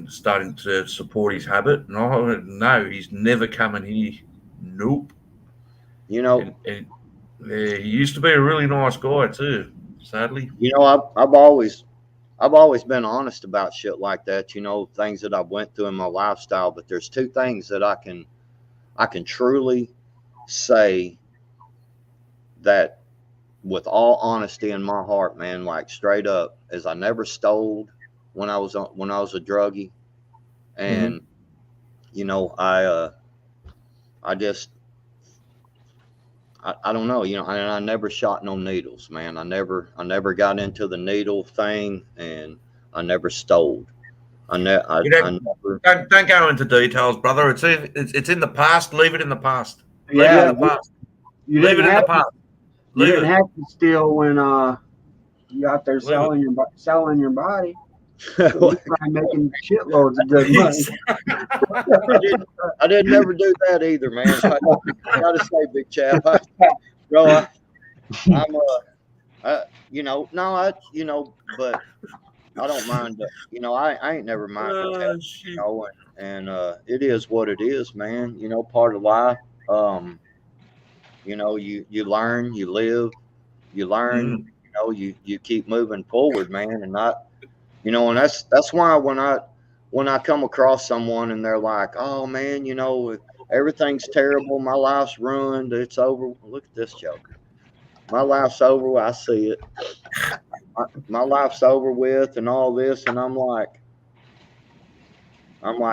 starting to support his habit. And I went, no, he's never coming here. Nope.
You know,
and he used to be a really nice guy too. Sadly,
you know, I've always been honest about shit like that. You know, things that I've went through in my lifestyle. But there's two things that I can truly say that with all honesty in my heart, man, like straight up, is I never stole when I was a druggie, and you know, I just I don't know, you know, and I never shot no needles, man. I never got into the needle thing, and I never stole. I never.
Don't go into details, brother. It's in the past. Leave it in the past. Leave
Yeah,
it in the past.
you
Leave it
didn't
in the
have
past.
you
Leave
didn't
it.
have to steal when you out there
Leave it.
selling your body. You try making shitloads of good money.
I didn't never do that either, man. I gotta say, big chap, you know, no, you know, but I don't mind. You know, I ain't never minded that. You know, and it is what it is, man. You know, part of life. You know, you learn, you live, you learn. You know, you keep moving forward, man, and not, you know, and that's why when I come across someone and they're like, oh man, you know, everything's terrible, my life's ruined, it's over. Look at this joker. My life's over. I see it. My life's over with, and all this, and I'm like,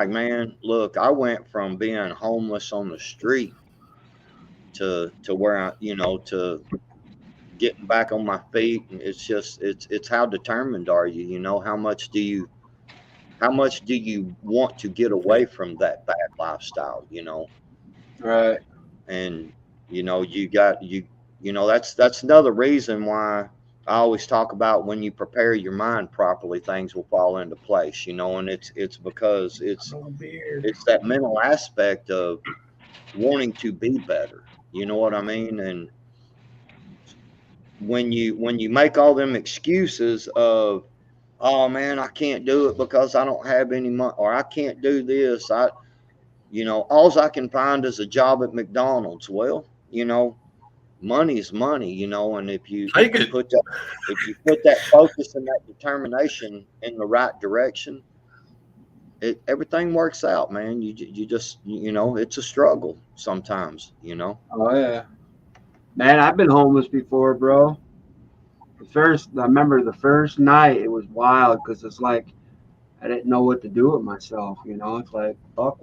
man, look, I went from being homeless on the street to where I, you know, to getting back on my feet. And it's just, it's how determined are you? You know, how much do you want to get away from that bad lifestyle? You know,
Right.
and you know, you know, that's another reason why I always talk about when you prepare your mind properly, things will fall into place, you know, and it's because it's that mental aspect of wanting to be better. You know what I mean? And when you make all them excuses of, oh man, I can't do it because I don't have any money, or I can't do this, you know, all I can find is a job at McDonald's. Well, you know, money is money, you know, and if you put that focus and that determination in the right direction, everything works out, man. You just, you know, it's a struggle sometimes, you know.
Oh yeah, man, I've been homeless before, bro. I remember the first night, it was wild because it's like I didn't know what to do with myself. You know, it's like fuck,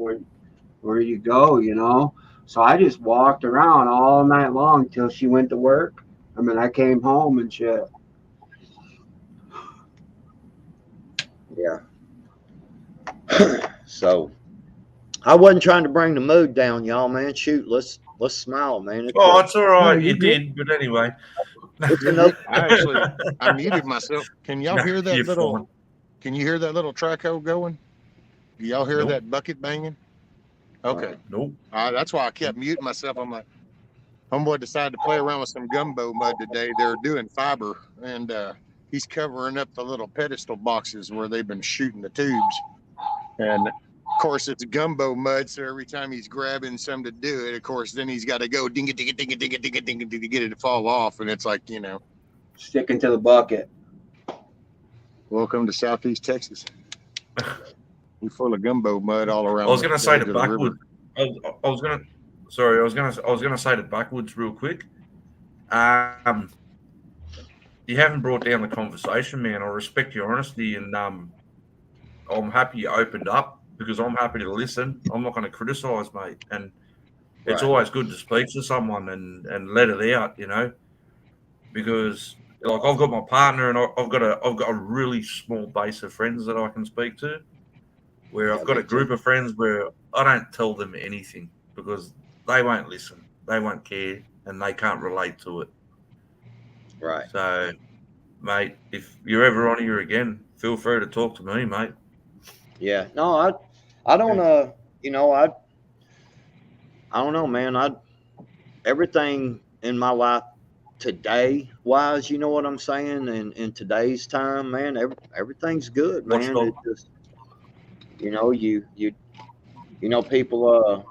where you go, you know. So I just walked around all night long till she went to work. I mean, I came home and shit.
Yeah. So I wasn't trying to bring the mood down, y'all, man. Shoot, let's smile, man.
Oh, it's all
No,
right.
you're
You
good.
did, but anyway.
It's
You're
another.
good. I muted myself. Can y'all
No,
hear that
you're
little?
fine.
Can you hear that little traco going? Do y'all hear
Nope.
that bucket banging? Okay.
Nope.
That's why I kept muting myself. I'm like, homeboy decided to play around with some gumbo mud today. They're doing fiber, and he's covering up the little pedestal boxes where they've been shooting the tubes. And of course, it's gumbo mud, so every time he's grabbing some to do it, of course, then he's got to go ding it, ding it, ding it, ding it, ding it, ding it to get it to fall off. And it's like,
Sticking to the bucket.
welcome to Southeast Texas. We're full of gumbo mud all around.
I was going to say
the
the
river.
backwoods. I was going to. Sorry, I was going to say the backwoods real quick. You haven't brought down the conversation, man. I respect your honesty, and I'm happy you opened up because I'm happy to listen. I'm not going to criticize, mate. And it's
Right.
always good to speak to someone and let it out, because like I've got my partner and I've got a really small base of friends that I can speak to, where
Yeah,
I've got
me
a group
too.
of friends where I don't tell them anything because they won't listen, they won't care, and they can't relate to it.
Right.
So, mate, if you're ever on here again, feel free to talk to me, mate.
Yeah. No, I don't. I don't know, man. Everything in my life today wise, you know what I'm saying? In today's time, man, everything's good,
Watch
man. It
dog.
just, people.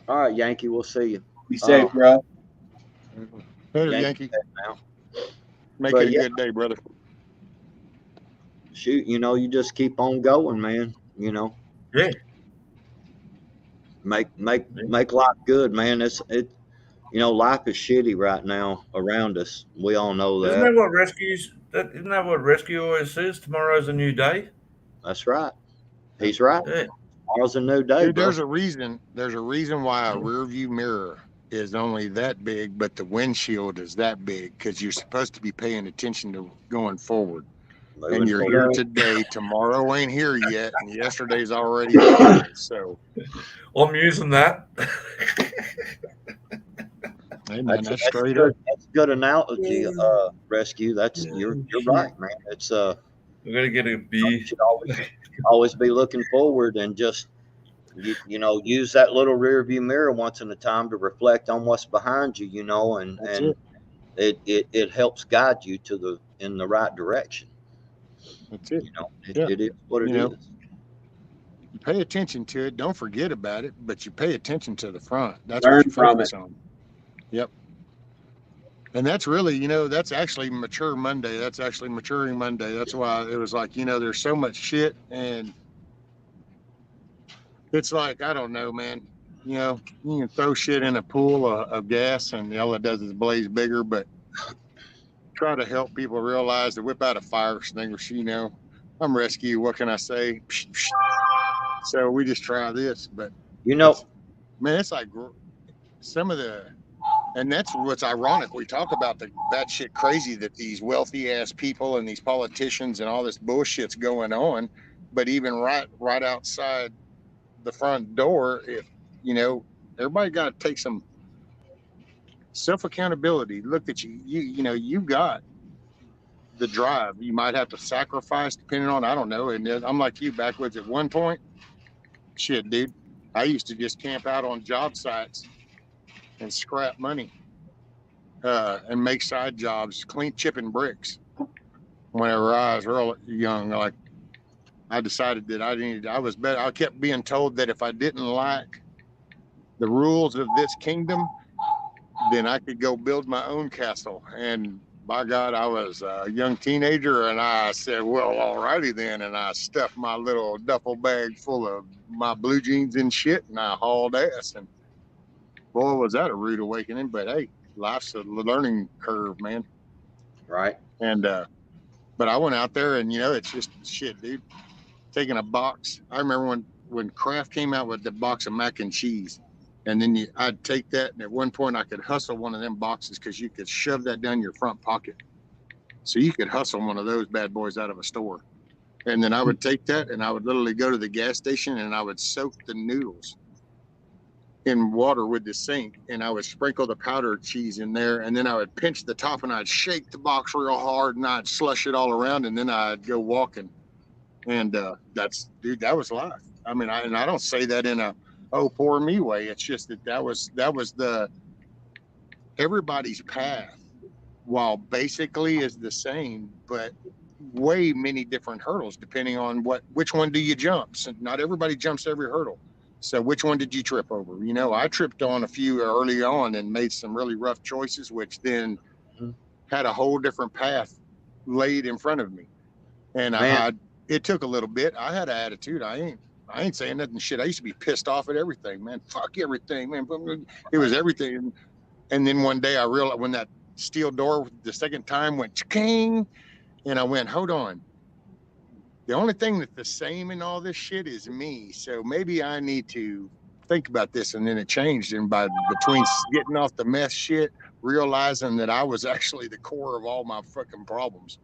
All right, Yankee, we'll see you.
Be safe, bro.
Later,
Yankee
Yankee.
now.
Make
But
it a
yeah,
good day, brother.
shoot, you just keep on going, man.
Yeah.
Make life good, man. Life is shitty right now around us. We all know
Isn't
that.
that what Isn't that what rescue always says? Tomorrow's a new day.
That's right. He's right.
Yeah.
Tomorrow's a new day,
Dude,
bro.
there's a reason why a rear view mirror is only that big, but the windshield is that big, because you're supposed to be paying attention to going forward.
Moving
And you're
forward.
here today, tomorrow ain't here yet, and yesterday's already gone. So,
I'm using that.
hey man, that's
That's
straight
good.
up.
That's a good analogy, rescue. That's you're right, man. It's
We're gonna get a
you
B.
should always be looking forward and just use that little rear view mirror once in a time to reflect on what's behind you, and
That's it.
it helps guide you in the right direction.
That's it.
It is what it is.
You pay attention to it. Don't forget about it, but you pay attention to the front. That's
Learn
what you
from
focus on. Yep. And that's really, that's actually Mature Monday. That's actually Maturing Monday. That's why it was like, there's so much shit, and it's like, I don't know, man. You can throw shit in a pool of gas, and all it does is blaze bigger. But try to help people realize to whip out a fire extinguisher. I'm rescue. What can I say? So we just try this, but man, it's like some of the, and that's what's ironic. We talk about the batshit crazy that these wealthy ass people and these politicians and all this bullshit's going on, but even right outside the front door, if everybody got to take some self accountability. Look at you got the drive. You might have to sacrifice depending on, I don't know. And I'm like you, backwoods at one point. Shit, dude. I used to just camp out on job sites and scrap money and make side jobs, clean chipping bricks. Whenever I was real young, like I decided that I was better. I kept being told that if I didn't like the rules of this kingdom, then I could go build my own castle. And by God, I was a young teenager, and I said, well, alrighty then. And I stuffed my little duffel bag full of my blue jeans and shit, and I hauled ass. And boy, was that a rude awakening. But hey, life's a learning curve, man.
Right.
And but I went out there, and it's just shit, dude. Taking a box. I remember when when Kraft came out with the box of mac and cheese, and then I'd take that, and at one point I could hustle one of them boxes because you could shove that down your front pocket. So you could hustle one of those bad boys out of a store. And then I would take that and I would literally go to the gas station and I would soak the noodles in water with the sink, and I would sprinkle the powdered cheese in there, and then I would pinch the top and I'd shake the box real hard and I'd slush it all around, and then I'd go walking. And dude, that was life. I mean, I don't say that in a poor me way. It's just that was the everybody's path, while basically is the same, but way many different hurdles depending on which one do you jump. So not everybody jumps every hurdle. So which one did you trip over? You know, I tripped on a few early on and made some really rough choices, which then had a whole different path laid in front of me. And it took a little bit. I had an attitude. I ain't saying nothing shit. I used to be pissed off at everything, man. Fuck everything, man. It was everything. And then one day I realized when that steel door the second time went king, and I went, hold on. The only thing that's the same in all this shit is me. So maybe I need to think about this. And then it changed. And between getting off the mess shit, realizing that I was actually the core of all my fucking problems,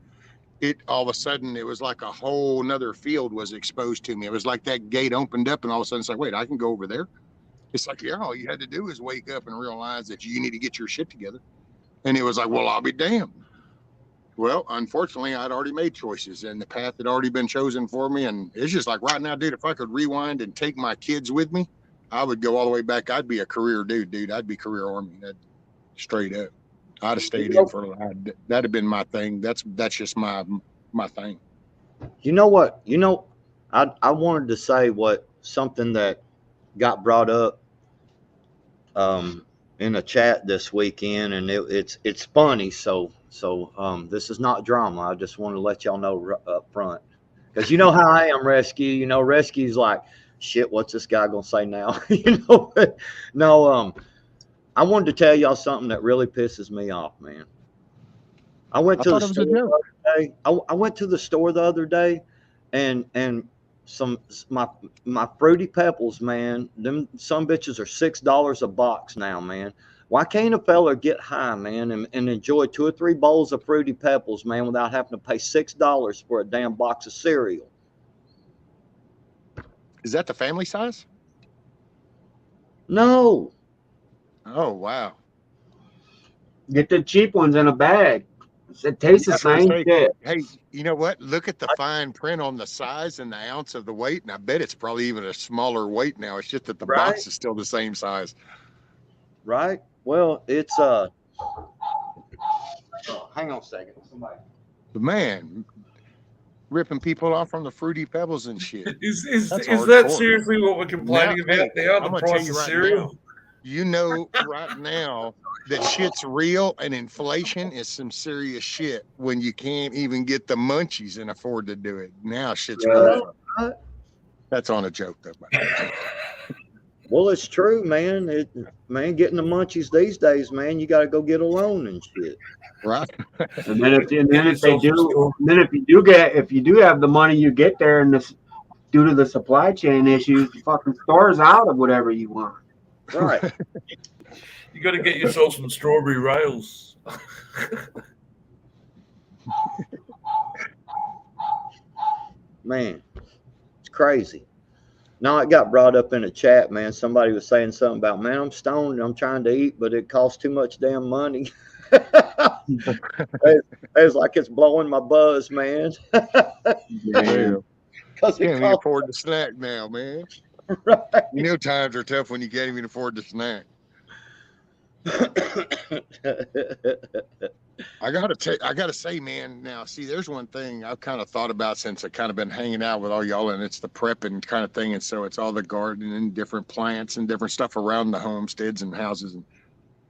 all of a sudden it was like a whole nother field was exposed to me. It was like that gate opened up and all of a sudden it's like, wait, I can go over there. It's like, yeah, all you had to do is wake up and realize that you need to get your shit together. And it was like, well, I'll be damned. Well, unfortunately, I'd already made choices and the path had already been chosen for me. And it's just like right now, dude, if I could rewind and take my kids with me, I would go all the way back. I'd be a career dude. I'd be career Army. Straight up. I'd have stayed in for that'd have been my thing. That's just my thing.
You know what? I wanted to say something that got brought up in a chat this weekend, and it's funny. So this is not drama. I just want to let y'all know up front, because you know how I am, Rescue. You know, Rescue's like, shit, what's this guy gonna say now? No. I wanted to tell y'all something that really pisses me off, man. I went to the store the other day. I went to the store the other day, and my Fruity Pebbles, man. Some bitches are $6 a box now, man. Why can't a fella get high, man, and enjoy 2 or 3 bowls of Fruity Pebbles, man, without having to pay $6 for a damn box of cereal?
Is that the family size?
No.
Oh, wow.
Get the cheap ones in a bag. It tastes the same shit.
Hey, you know what? Look at the fine print on the size and the ounce of the weight, and I bet it's probably even a smaller weight now. It's just that the box is still the same size.
Right? Well, it's hang on a second. Somebody.
Man, ripping people off from the Fruity Pebbles and shit.
Is that seriously what we're complaining about now? The price of cereal?
You know right now that shit's real, and inflation is some serious shit when you can't even get the munchies and afford to do it. Now shit's real. That's on a joke, though.
Well, it's true, man. Getting the munchies these days, man, you got to go get a loan and shit.
Right.
And then if you do have the money, you get there, and due to the supply chain issues, the fucking store's out of whatever you want.
Right.
You got to get yourself some strawberry rails.
Man, it's crazy. Now it got brought up in a chat, man. Somebody was saying something about, man, I'm stoned and I'm trying to eat, but it costs too much damn money. It's like it's blowing my buzz, man.
Yeah. Because you can't even afford the snack now, man.
Right.
You know times are tough when you can't even afford the snack. I gotta say, man, now see, there's one thing I've kind of thought about since I've kind of been hanging out with all y'all, and it's the prepping kind of thing. And so it's all the gardening and different plants and different stuff around the homesteads and houses. And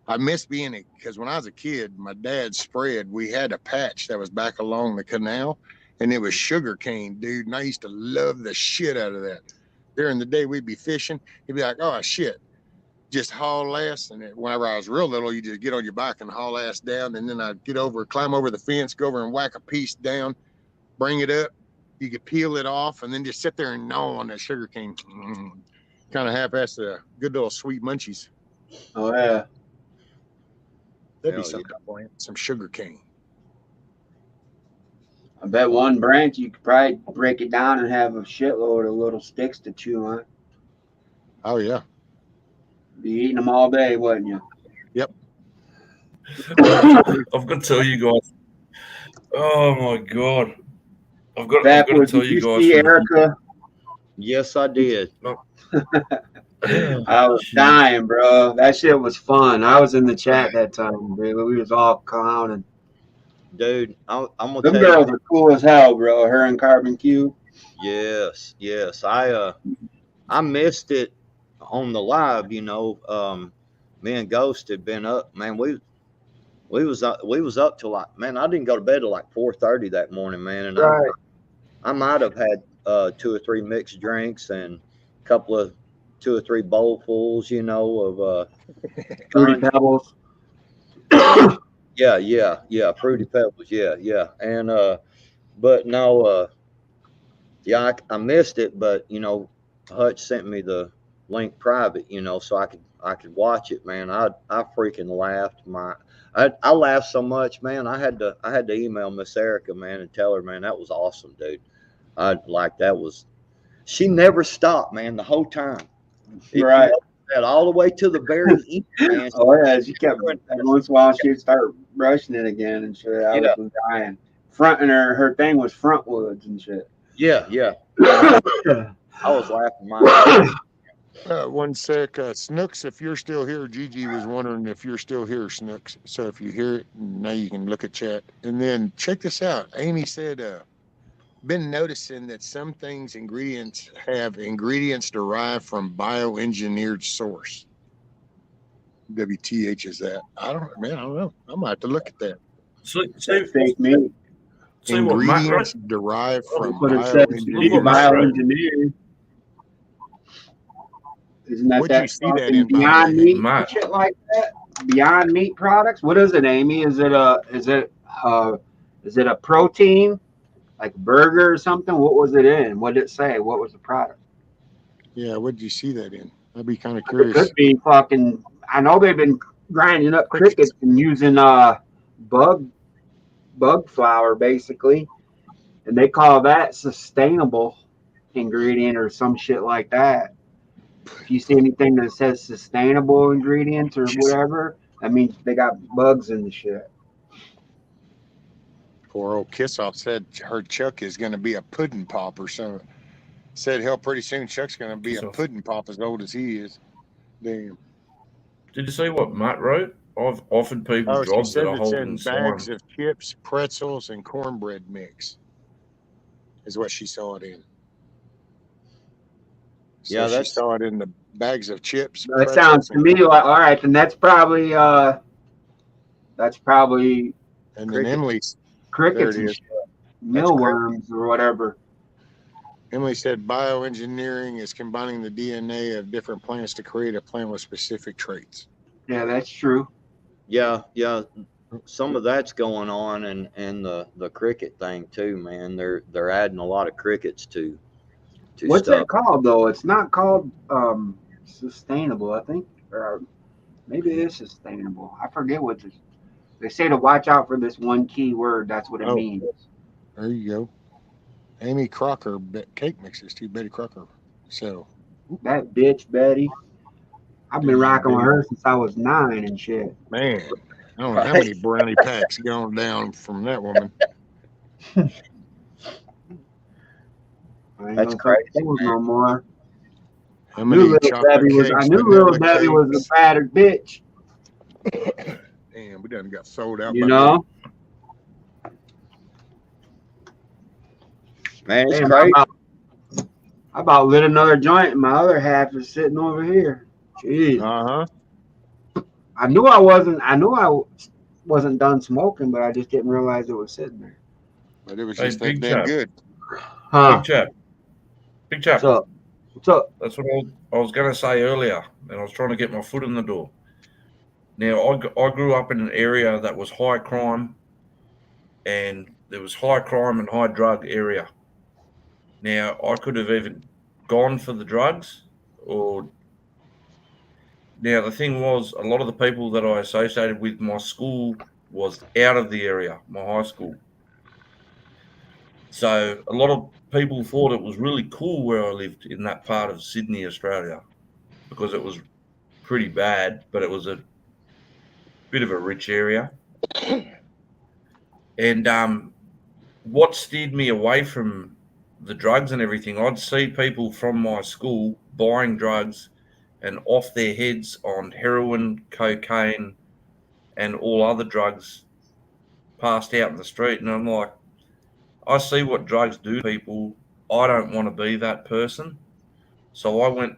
I miss being it, because when I was a kid, my dad spread, we had a patch that was back along the canal, and it was sugar cane, dude. And I used to love the shit out of that. During the day, we'd be fishing. He'd be like, oh, shit, just haul ass. And whenever I was real little, you just get on your bike and haul ass down. And then I'd climb over the fence, go over and whack a piece down, bring it up, You could peel it off and then just sit there and gnaw on that sugar cane. Kind of half-ass a good little sweet munchies.
Oh yeah.
That'd be
Hell
something to plant. Some sugar cane.
I bet one branch you could probably break it down and have a shitload of little sticks to chew on.
Oh yeah.
Be eating them all day, wouldn't you?
Yep.
I've got to tell you guys. Oh my god! I've got to
Backward,
tell
did
you
you
guys.
see Erica?
Yes, I did.
I was dying, bro. That shit was fun. I was in the chat that time, bro. We was all clowning.
Dude, I'm gonna
Them
tell
girls
you.
are cool as hell, bro. Her and Carbon Cube.
Yes, yes. I missed it on the live. You know, me and Ghost had been up. Man, we was up till like, man, I didn't go to bed till like 4:30 that morning, man, and
Right.
I might have had 2 or 3 mixed drinks and a couple of 2 or 3 bowlfuls, you know, of
Fruity Pebbles.
yeah, Fruity Pebbles, yeah, and but no, yeah, I missed it, but you know, Hutch sent me the link private, you know, so I could watch it, man. I freaking laughed. I laughed so much, man. I had to email Miss Erica, man, and tell her, man, that was awesome, dude. She never stopped, man, the whole time.
Right.
That all the way to the very end, man.
Oh yeah, she kept every once in a while she'd start brushing it again and shit. I was dying. Fronting her thing was frontwoods and shit.
Yeah. I was laughing my
One sec, Snooks, if you're still here, Gigi was wondering if you're still here, Snooks. So if you hear it, now you can look at chat. And then check this out. Amy said, been noticing that some ingredients have ingredients derived from bioengineered source. WTH is that? I don't know. I might have to look at that.
Fake meat.
Ingredients derived from
bioengineered. Isn't that
What'd you see that in,
Beyond Meat and shit like that? Beyond Meat products? What is it, Amy? Is it a protein? Like a burger or something? What was it in? What did it say? What was the product?
Yeah, what did you see that in? I'd be kind of curious.
It could be fucking. I know they've been grinding up crickets and using bug flour basically, and they call that sustainable ingredient or some shit like that. If you see anything that says sustainable ingredients or whatever, that means they got bugs in the shit.
Poor old Kissoff said her Chuck is going to be a pudding pop or something. Said, hell, pretty soon Chuck's going to be a pudding pop as old as he is. Damn.
Did you see what Matt wrote? I've offered people jobs that are holding
bags of chips, pretzels, and cornbread mix. Is what she saw it in. So
yeah,
she saw it in the bags of chips.
That sounds to me like, all right, then that's probably
and then Emily's
crickets and shit, mealworms or whatever.
Emily said bioengineering is combining the DNA of different plants to create a plant with specific traits.
Yeah, that's true.
Yeah. Some of that's going on, and the cricket thing too, man. They're adding a lot of crickets to
What's
stuff.
that called though? It's not called sustainable, I think, or maybe it is sustainable. I forget what they say to watch out for this one key word. That's what it means.
There you go. Amy Crocker cake mixes too, Betty Crocker. So
that bitch Betty, I've been rocking with her since I was 9 and shit.
Man, I don't know how many brownie packs gone down from that woman.
That's crazy. No more.
How many
I knew little Debbie was a battered bitch.
Damn, we done got sold out.
You know.
Man, it's crazy.
I about lit another joint, and my other half is sitting over here. Jeez. I knew I wasn't done smoking, but I just didn't realize it was sitting there.
But it was just that damn good.
Big chap.
What's up? What's up?
That's what I was going to say earlier, and I was trying to get my foot in the door. Now, I grew up in an area that was high crime, and there was high crime and high drug area. Now, I could have even gone for the drugs, or now the thing was, a lot of the people that I associated with my school was out of the area, my high school. So a lot of people thought it was really cool where I lived in that part of Sydney, Australia, because it was pretty bad, but it was a bit of a rich area. And what steered me away from the drugs and everything, I'd see people from my school buying drugs and off their heads on heroin, cocaine, and all other drugs passed out in the street. And I'm like, I see what drugs do to people. I don't want to be that person. So I went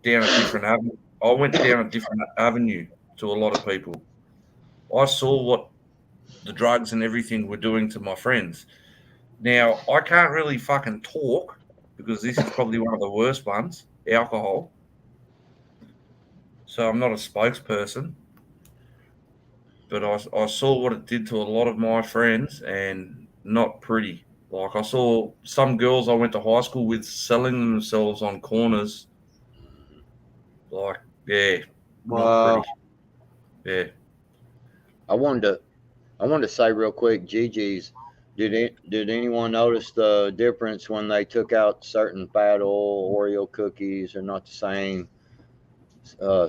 down a different avenue. I went down a different avenue to a lot of people. I saw what the drugs and everything were doing to my friends. Now, I can't really fucking talk because this is probably one of the worst ones, alcohol. So I'm not a spokesperson. But I saw what it did to a lot of my friends, and not pretty. Like, I saw some girls I went to high school with selling themselves on corners. Like, yeah, not pretty. Yeah.
I wanted to say real quick, Gigi's. Did anyone notice the difference when they took out certain fat oil Oreo cookies? Are not the same.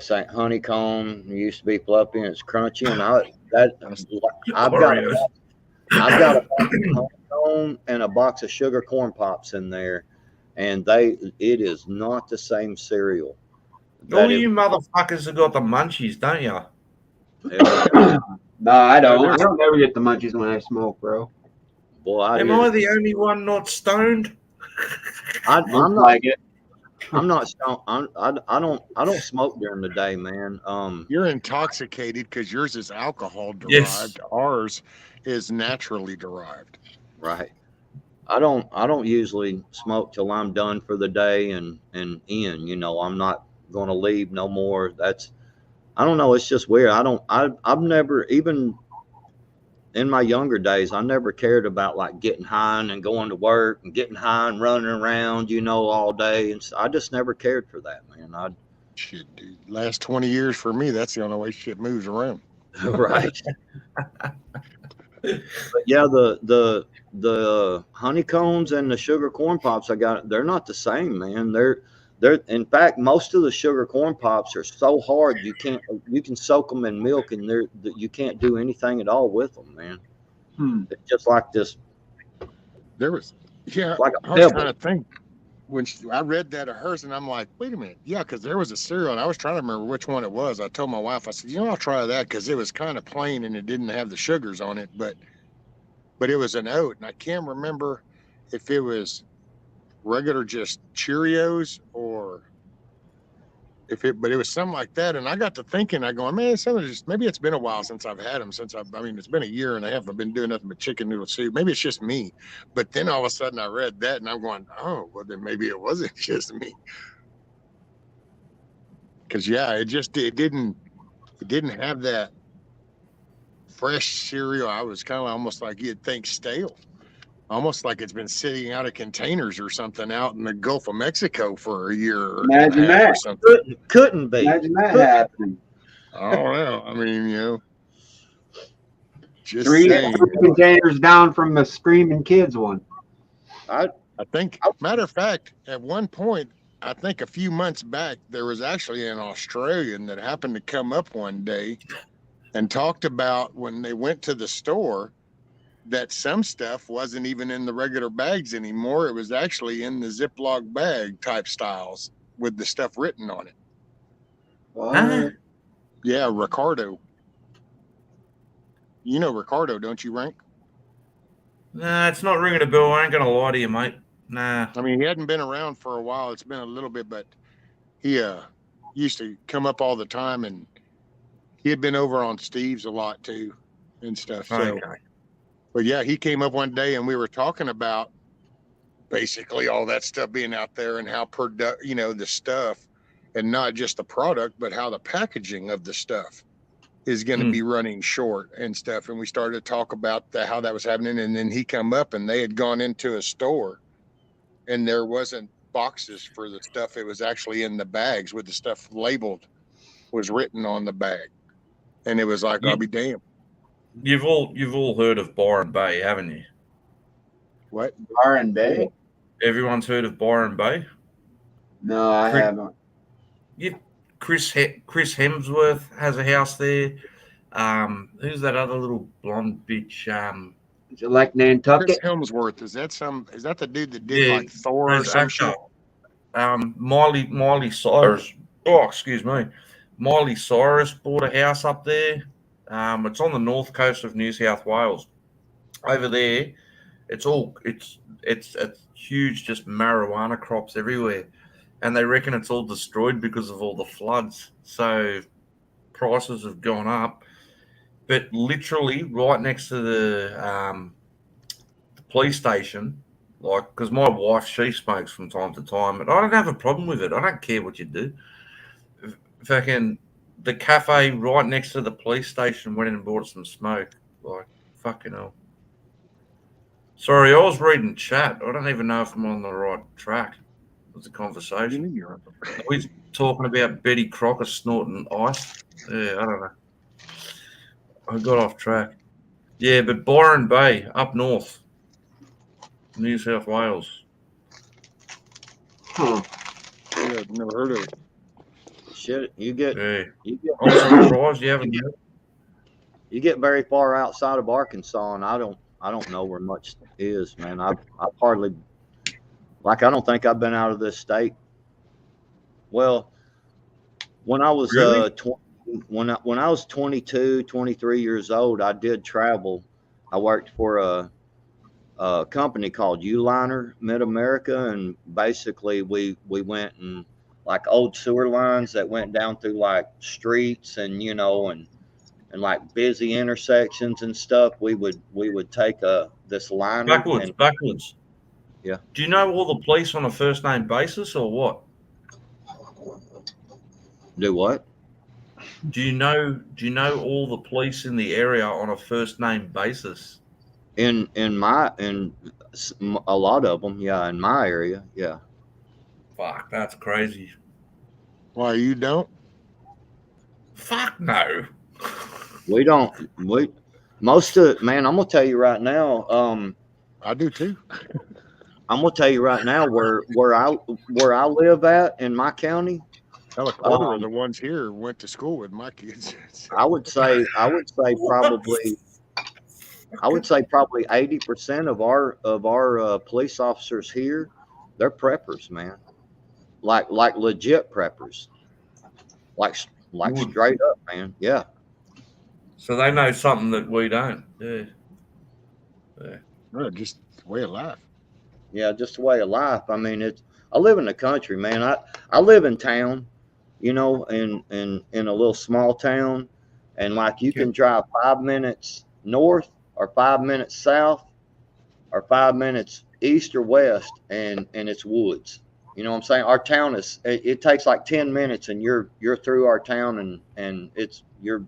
St. Honeycomb used to be fluffy and it's crunchy, and I've got a box of honeycomb and a box of sugar corn pops in there, and it is not the same cereal.
All you motherfuckers have got the munchies, don't you?
No, I don't. I don't ever get the munchies when I smoke, bro.
Boy,
Am I the only one not stoned?
I'm not
like it.
I'm not stoned. I don't smoke during the day, man.
You're intoxicated because yours is alcohol derived.
Yes.
Ours is naturally derived.
Right. I don't usually smoke till I'm done for the day and in. You know, I'm not going to leave no more. I don't know. It's just weird. I've never, even in my younger days, I never cared about like getting high and going to work and getting high and running around, you know, all day. And I just never cared for that, man.
Shit, dude. Last 20 years for me, that's the only way shit moves around.
Right. But yeah, the honeycombs and the sugar corn pops they're not the same, man. They're in fact, most of the sugar corn pops are so hard you can soak them in milk and you can't do anything at all with them, man. It's just like this.
There was, yeah,
like
I was trying to think when I read that of hers, and I'm like, wait a minute, yeah, because there was a cereal, and I was trying to remember which one it was. I told my wife, I said, I'll try that because it was kind of plain and it didn't have the sugars on it, but it was an oat, and I can't remember if it was regular just Cheerios or but it was something like that. And I got to thinking, I go, man, maybe it's been a while since I've had them. It's been a year and a half. I've been doing nothing but chicken noodle soup. Maybe it's just me. But then all of a sudden I read that and I'm going, oh, well then maybe it wasn't just me. Cause yeah, it didn't have that fresh cereal. I was kind of almost like you'd think stale. Almost like it's been sitting out of containers or something out in the Gulf of Mexico for a year.
Imagine that.
Or something.
Couldn't be.
Imagine that happening.
I don't know. I mean, just
three
saying.
containers down from the Screaming Kids one.
I think, matter of fact, at one point, I think a few months back, there was actually an Australian that happened to come up one day and talked about when they went to the store that some stuff wasn't even in the regular bags anymore. It was actually in the Ziploc bag type styles with the stuff written on it.
What?
Yeah, Ricardo. You know Ricardo, don't you, Rank?
Nah, it's not ringing a bell. I ain't going to lie to you, mate. Nah.
I mean, he hadn't been around for a while. It's been a little bit, but he used to come up all the time, and he had been over on Steve's a lot too and stuff. So.
Okay.
But yeah, he came up one day and we were talking about basically all that stuff being out there and how the stuff, and not just the product, but how the packaging of the stuff is going to be running short and stuff. And we started to talk about how that was happening. And then he come up and they had gone into a store
and there wasn't boxes for the stuff. It was actually in the bags with the stuff labeled, was written on the bag, and it was like, I'll be damned.
You've all heard of Byron Bay, haven't you?
What?
Byron Bay?
Everyone's heard of Byron Bay.
No, I haven't.
Chris Hemsworth has a house there. Who's that other little blonde bitch?
Is it like Nantucket?
Chris Hemsworth, is that the dude that did like Thor or some shit?
Miley Cyrus. Oh, excuse me. Miley Cyrus bought a house up there. It's on the north coast of New South Wales. Over there, it's huge, just marijuana crops everywhere, and they reckon it's all destroyed because of all the floods. So prices have gone up. But literally right next to the police station, like, because my wife, she smokes from time to time, and I don't have a problem with it. I don't care what you do. Fucking the cafe right next to the police station went in and bought some smoke. Like, fucking hell. Sorry, I was reading chat. I don't even know if I'm on the right track with the conversation. Are we talking about Betty Crocker snorting ice? Yeah, I don't know. I got off track. Yeah, but Byron Bay, up north, New South Wales.
Yeah, I've never heard of it.
Shit, you get.
I'm surprised you haven't yet.
You get very far outside of Arkansas, and I don't know where much is, man. I hardly, like, I don't think I've been out of this state. Well, when I was
Really?
when I was 22, 23 years old, I did travel. I worked for a company called Uliner Mid-America, and basically we went and, like, old sewer lines that went down through like streets and and like busy intersections and stuff. We would take this liner
backwards.
Yeah.
Do you know all the police on a first name basis or what?
Do what?
Do you know all the police in the area on a first name basis?
In a lot of them, yeah. In my area, yeah.
Fuck, that's crazy.
Why, you don't?
Fuck no.
We don't. Most of, man, I'm gonna tell you right now.
I do too.
I'm gonna tell you right now where I live at in my county.
Hell, a quarter of the ones here went to school with my kids.
I would say probably 80% of our police officers here, they're preppers, man. Like legit preppers. Like straight up, man. Yeah.
So they know something that we don't. Yeah.
No, just way of life.
Yeah, just the way of life. I mean, I live in the country, man. I live in town, in a little small town, and like you can drive 5 minutes north or 5 minutes south or 5 minutes east or west, and it's woods. You know what I'm saying? Our town it takes like 10 minutes and you're through our town and you're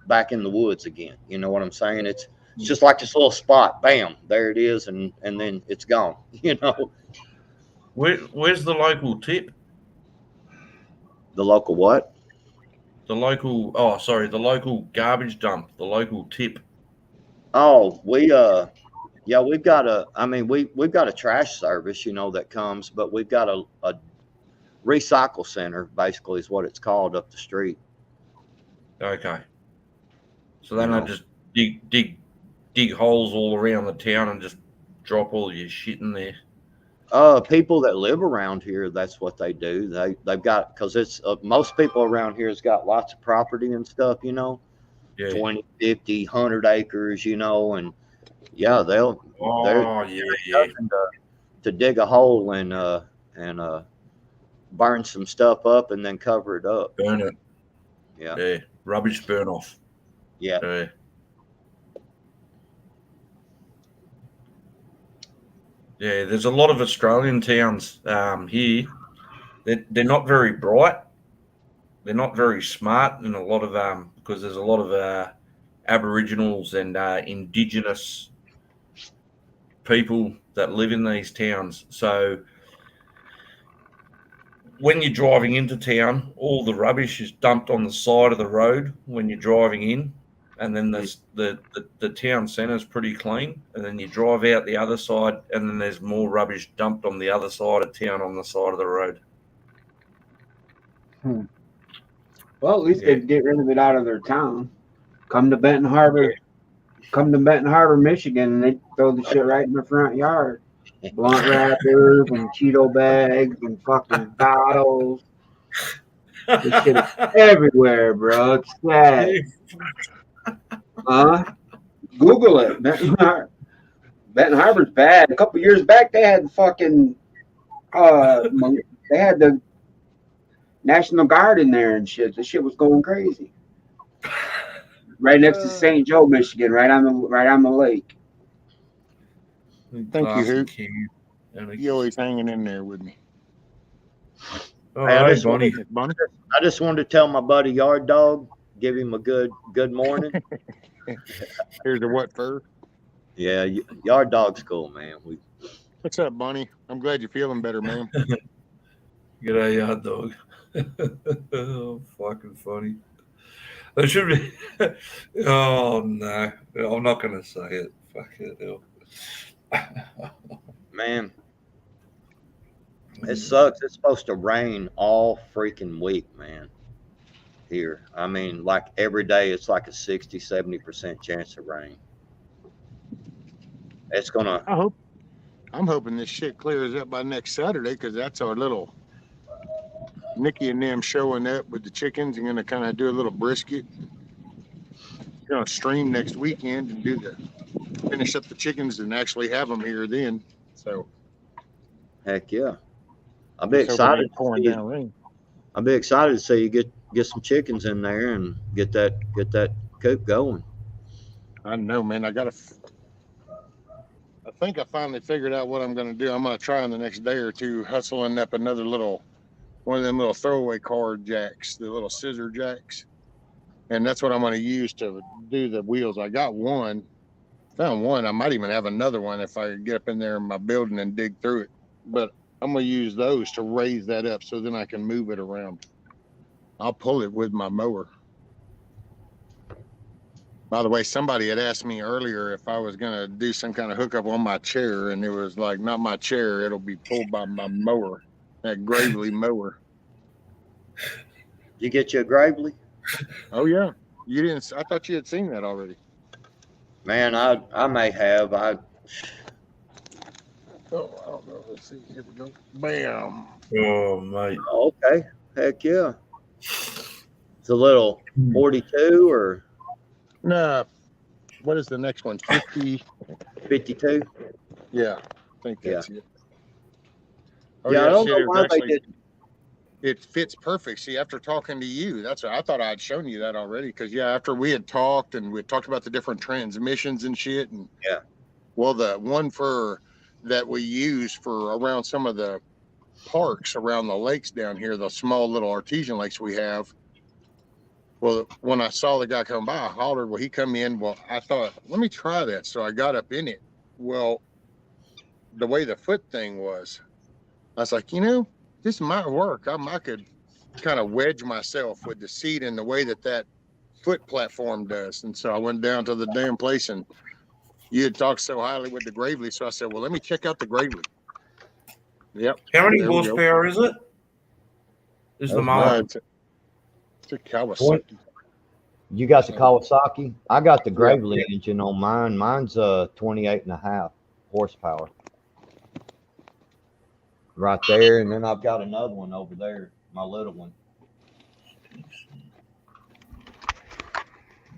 back in the woods again. You know what I'm saying? It's just like this little spot, bam, there it is, and then it's gone.
Where's the local tip?
The local what?
The local garbage dump, the local tip.
Oh, we've got we've got a trash service, that comes, but we've got a recycle center, basically is what it's called, up the street.
Okay. So they don't just dig holes all around the town and just drop all your shit in there.
People that live around here, that's what they do. They've got, because it's most people around here has got lots of property and stuff,
Yeah.
20, 50, 100 acres, and yeah, they're to dig a hole and burn some stuff up and then cover it up.
Burn it.
Yeah.
Yeah. Rubbish burn off.
Yeah.
Yeah, there's a lot of Australian towns here. They're not very bright. They're not very smart, and a lot of because there's a lot of Aboriginals and Indigenous people that live in these towns. So when you're driving into town, all the rubbish is dumped on the side of the road when you're driving in, and then the town centre is pretty clean, and then you drive out the other side, and then there's more rubbish dumped on the other side of town on the side of the road.
Well, at least they get rid of it out of their town. Come to Benton Harbor, Michigan, and they throw the shit right in the front yard. Blunt wrappers and Cheeto bags and fucking bottles. This shit is everywhere, bro. It's sad. Google it. Benton Harbor's bad. A couple years back, they had fucking they had the National Guard in there and shit. The shit was going crazy. Right next to St. Joe, Michigan, right on the lake.
Thank you, Hoot. You always hanging in there with me.
Hey, I just wanted to tell my buddy Yard Dog, give him a good morning.
Here's the what first?
Yeah, Yard Dog's cool, man.
What's up, Bunny? I'm glad you're feeling better, man.
G'day, Yard Dog. Oh, fucking funny. There should be. Oh no, I'm not gonna say it. Fuck it.
Man, it sucks. It's supposed to rain all freaking week, man. Here, I mean, like every day, it's like a 60-70% chance of rain. It's gonna.
I'm hoping this shit clears up by next Saturday, because that's our little Nikki and them showing up with the chickens and gonna kind of do a little brisket. Gonna stream next weekend and finish up the chickens and actually have them here then. So,
heck yeah, I'll be excited. I'll be excited to see you get some chickens in there and get that coop going.
I know, man. I think I finally figured out what I'm gonna do. I'm gonna try in the next day or two hustling up another one of them little throwaway card jacks, the little scissor jacks. And that's what I'm going to use to do the wheels. I got one, found one. I might even have another one if I get up in there in my building and dig through it. But I'm going to use those to raise that up so then I can move it around. I'll pull it with my mower. By the way, somebody had asked me earlier if I was going to do some kind of hookup on my chair, and it was like, not my chair. It'll be pulled by my mower, that Gravely mower.
You get you a Gravely?
Oh yeah, you didn't. I thought you had seen that already.
Man, I may have.
Oh, I don't know. Let's see. Here we go. Bam.
Oh, mate.
Okay. Heck yeah. It's a little 42 or.
Nah. What is the next one? 50.
52.
Yeah, I think that's it. Oh,
yeah, I don't know why they did.
It fits perfect. See, after talking to you, that's what I thought I'd shown you that already. Because after we had talked and we had talked about the different transmissions and shit, and well, the one that we use for around some of the parks around the lakes down here, the small little artesian lakes we have. Well, when I saw the guy come by, I hollered. Well, he come in. Well, I thought, let me try that. So I got up in it. Well, the way the foot thing was, I was like, this might work. I could kind of wedge myself with the seat in the way that foot platform does. And so I went down to the damn place, and you had talked so highly with the Gravely. So I said, well, let me check out the Gravely. Yep.
How many horsepower is it? Is the model?
It's a Kawasaki.
You got the Kawasaki? I got the Gravely engine on mine. Mine's 28.5 horsepower. Right there, and then I've got another one over there, my little one.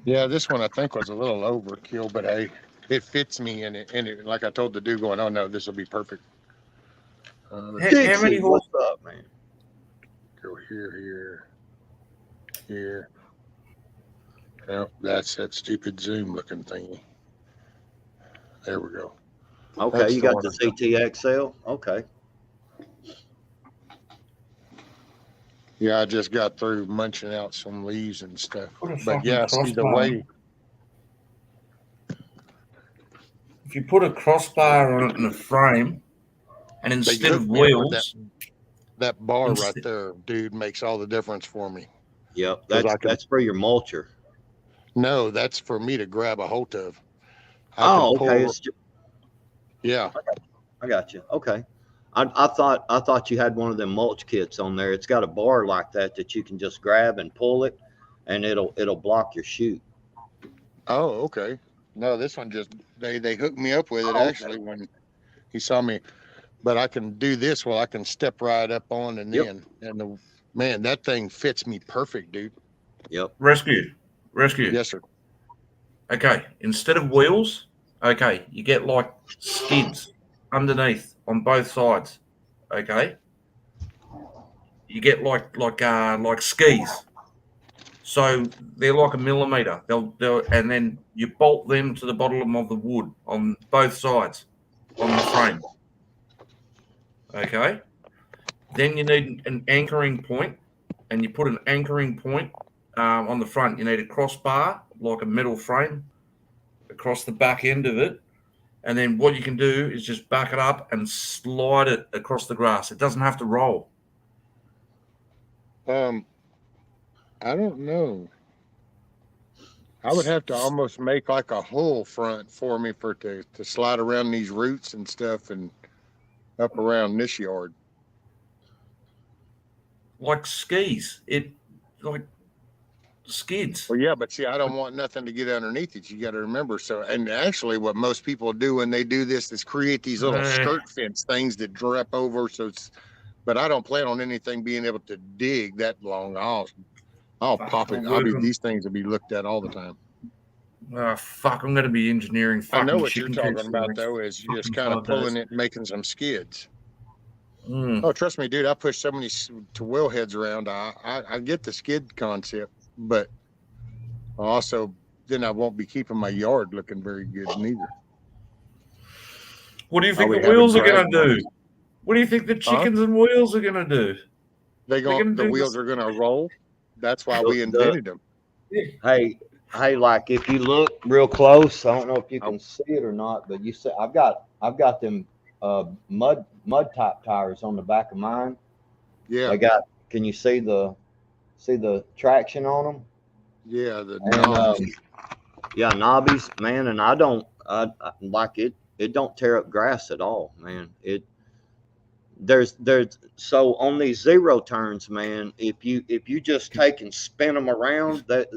Yeah, this one I think was a little overkill, but hey, it fits me in it. Like I told the dude going, oh no, this will be perfect.
How many horse up, man?
Go here. Well, that's that stupid zoom looking thingy. There we go.
Okay,
That's
you got the CTXL? Okay.
Yeah, I just got through munching out some leaves and stuff. But yeah, see the way.
if you put a crossbar on it in a frame, and
They
instead
hooked
of
me up with
wheels,
that bar right
Instead-
there, dude, makes all the difference for me.
Yep,
'Cause I
that's for your mulcher.
No, that's for me to grab a hold of. I
Oh,
can
okay.
pull. Yeah.
I got you. Okay. I thought you had one of them mulch kits on there. It's got a bar like that you can just grab and pull it, and it'll block your chute.
Oh, okay. No, this one just they hooked me up with it
Oh,
actually when he saw me. But I can do this while I can step right up on and
Yep.
in. And man, that thing fits me perfect, dude.
Yep.
rescue.
Yes, sir.
Okay, instead of wheels, okay, you get like skids underneath on both sides. Okay, you get like skis. So they're like a millimeter. They'll and then you bolt them to the bottom of the wood on both sides on the frame. Okay. Then you need an anchoring point, and you put an anchoring point on the front. You need a crossbar, like a metal frame, across the back end of it. And then what you can do is just back it up and slide it across the grass. It doesn't have to roll.
I don't know. I would have to almost make like a hull front for me to slide around these roots and stuff and up around this yard.
Like skis. It like skids.
Well, yeah, but see, I don't want nothing to get underneath it. You got to remember. So, and actually, what most people do when they do this is create these little skirt fence things that drip over. So it's, but I don't plan on anything being able to dig that long. I'll pop it. These things will be looked at all the time.
Fuck, I'm going to be engineering
I know
fucking
what you're
chicken
talking
coops for
about,
the
though,
next
is just
fucking
kind of
5 days.
pulling it and making some skids.
Mm.
Oh, trust me, dude. I push so many to wheel heads around. I get the skid concept, but also then I won't be keeping my yard looking very good neither.
What do you
I
think
would
the
have
wheels
it
are going to
drag
do? What do you think the chickens and wheels are going to do?
The wheels are gonna roll. That's why we
The-
invented them.
Hey, like if you look real close, I don't know if you can see it or not, but you see, I've got them mud type tires on the back of mine.
Yeah.
They got. Can you see the traction on them?
Yeah, the
And
knobs.
yeah, knobbies, man. And I like it. It don't tear up grass at all, man. There's so on these zero turns, man, if you just take and spin them around, that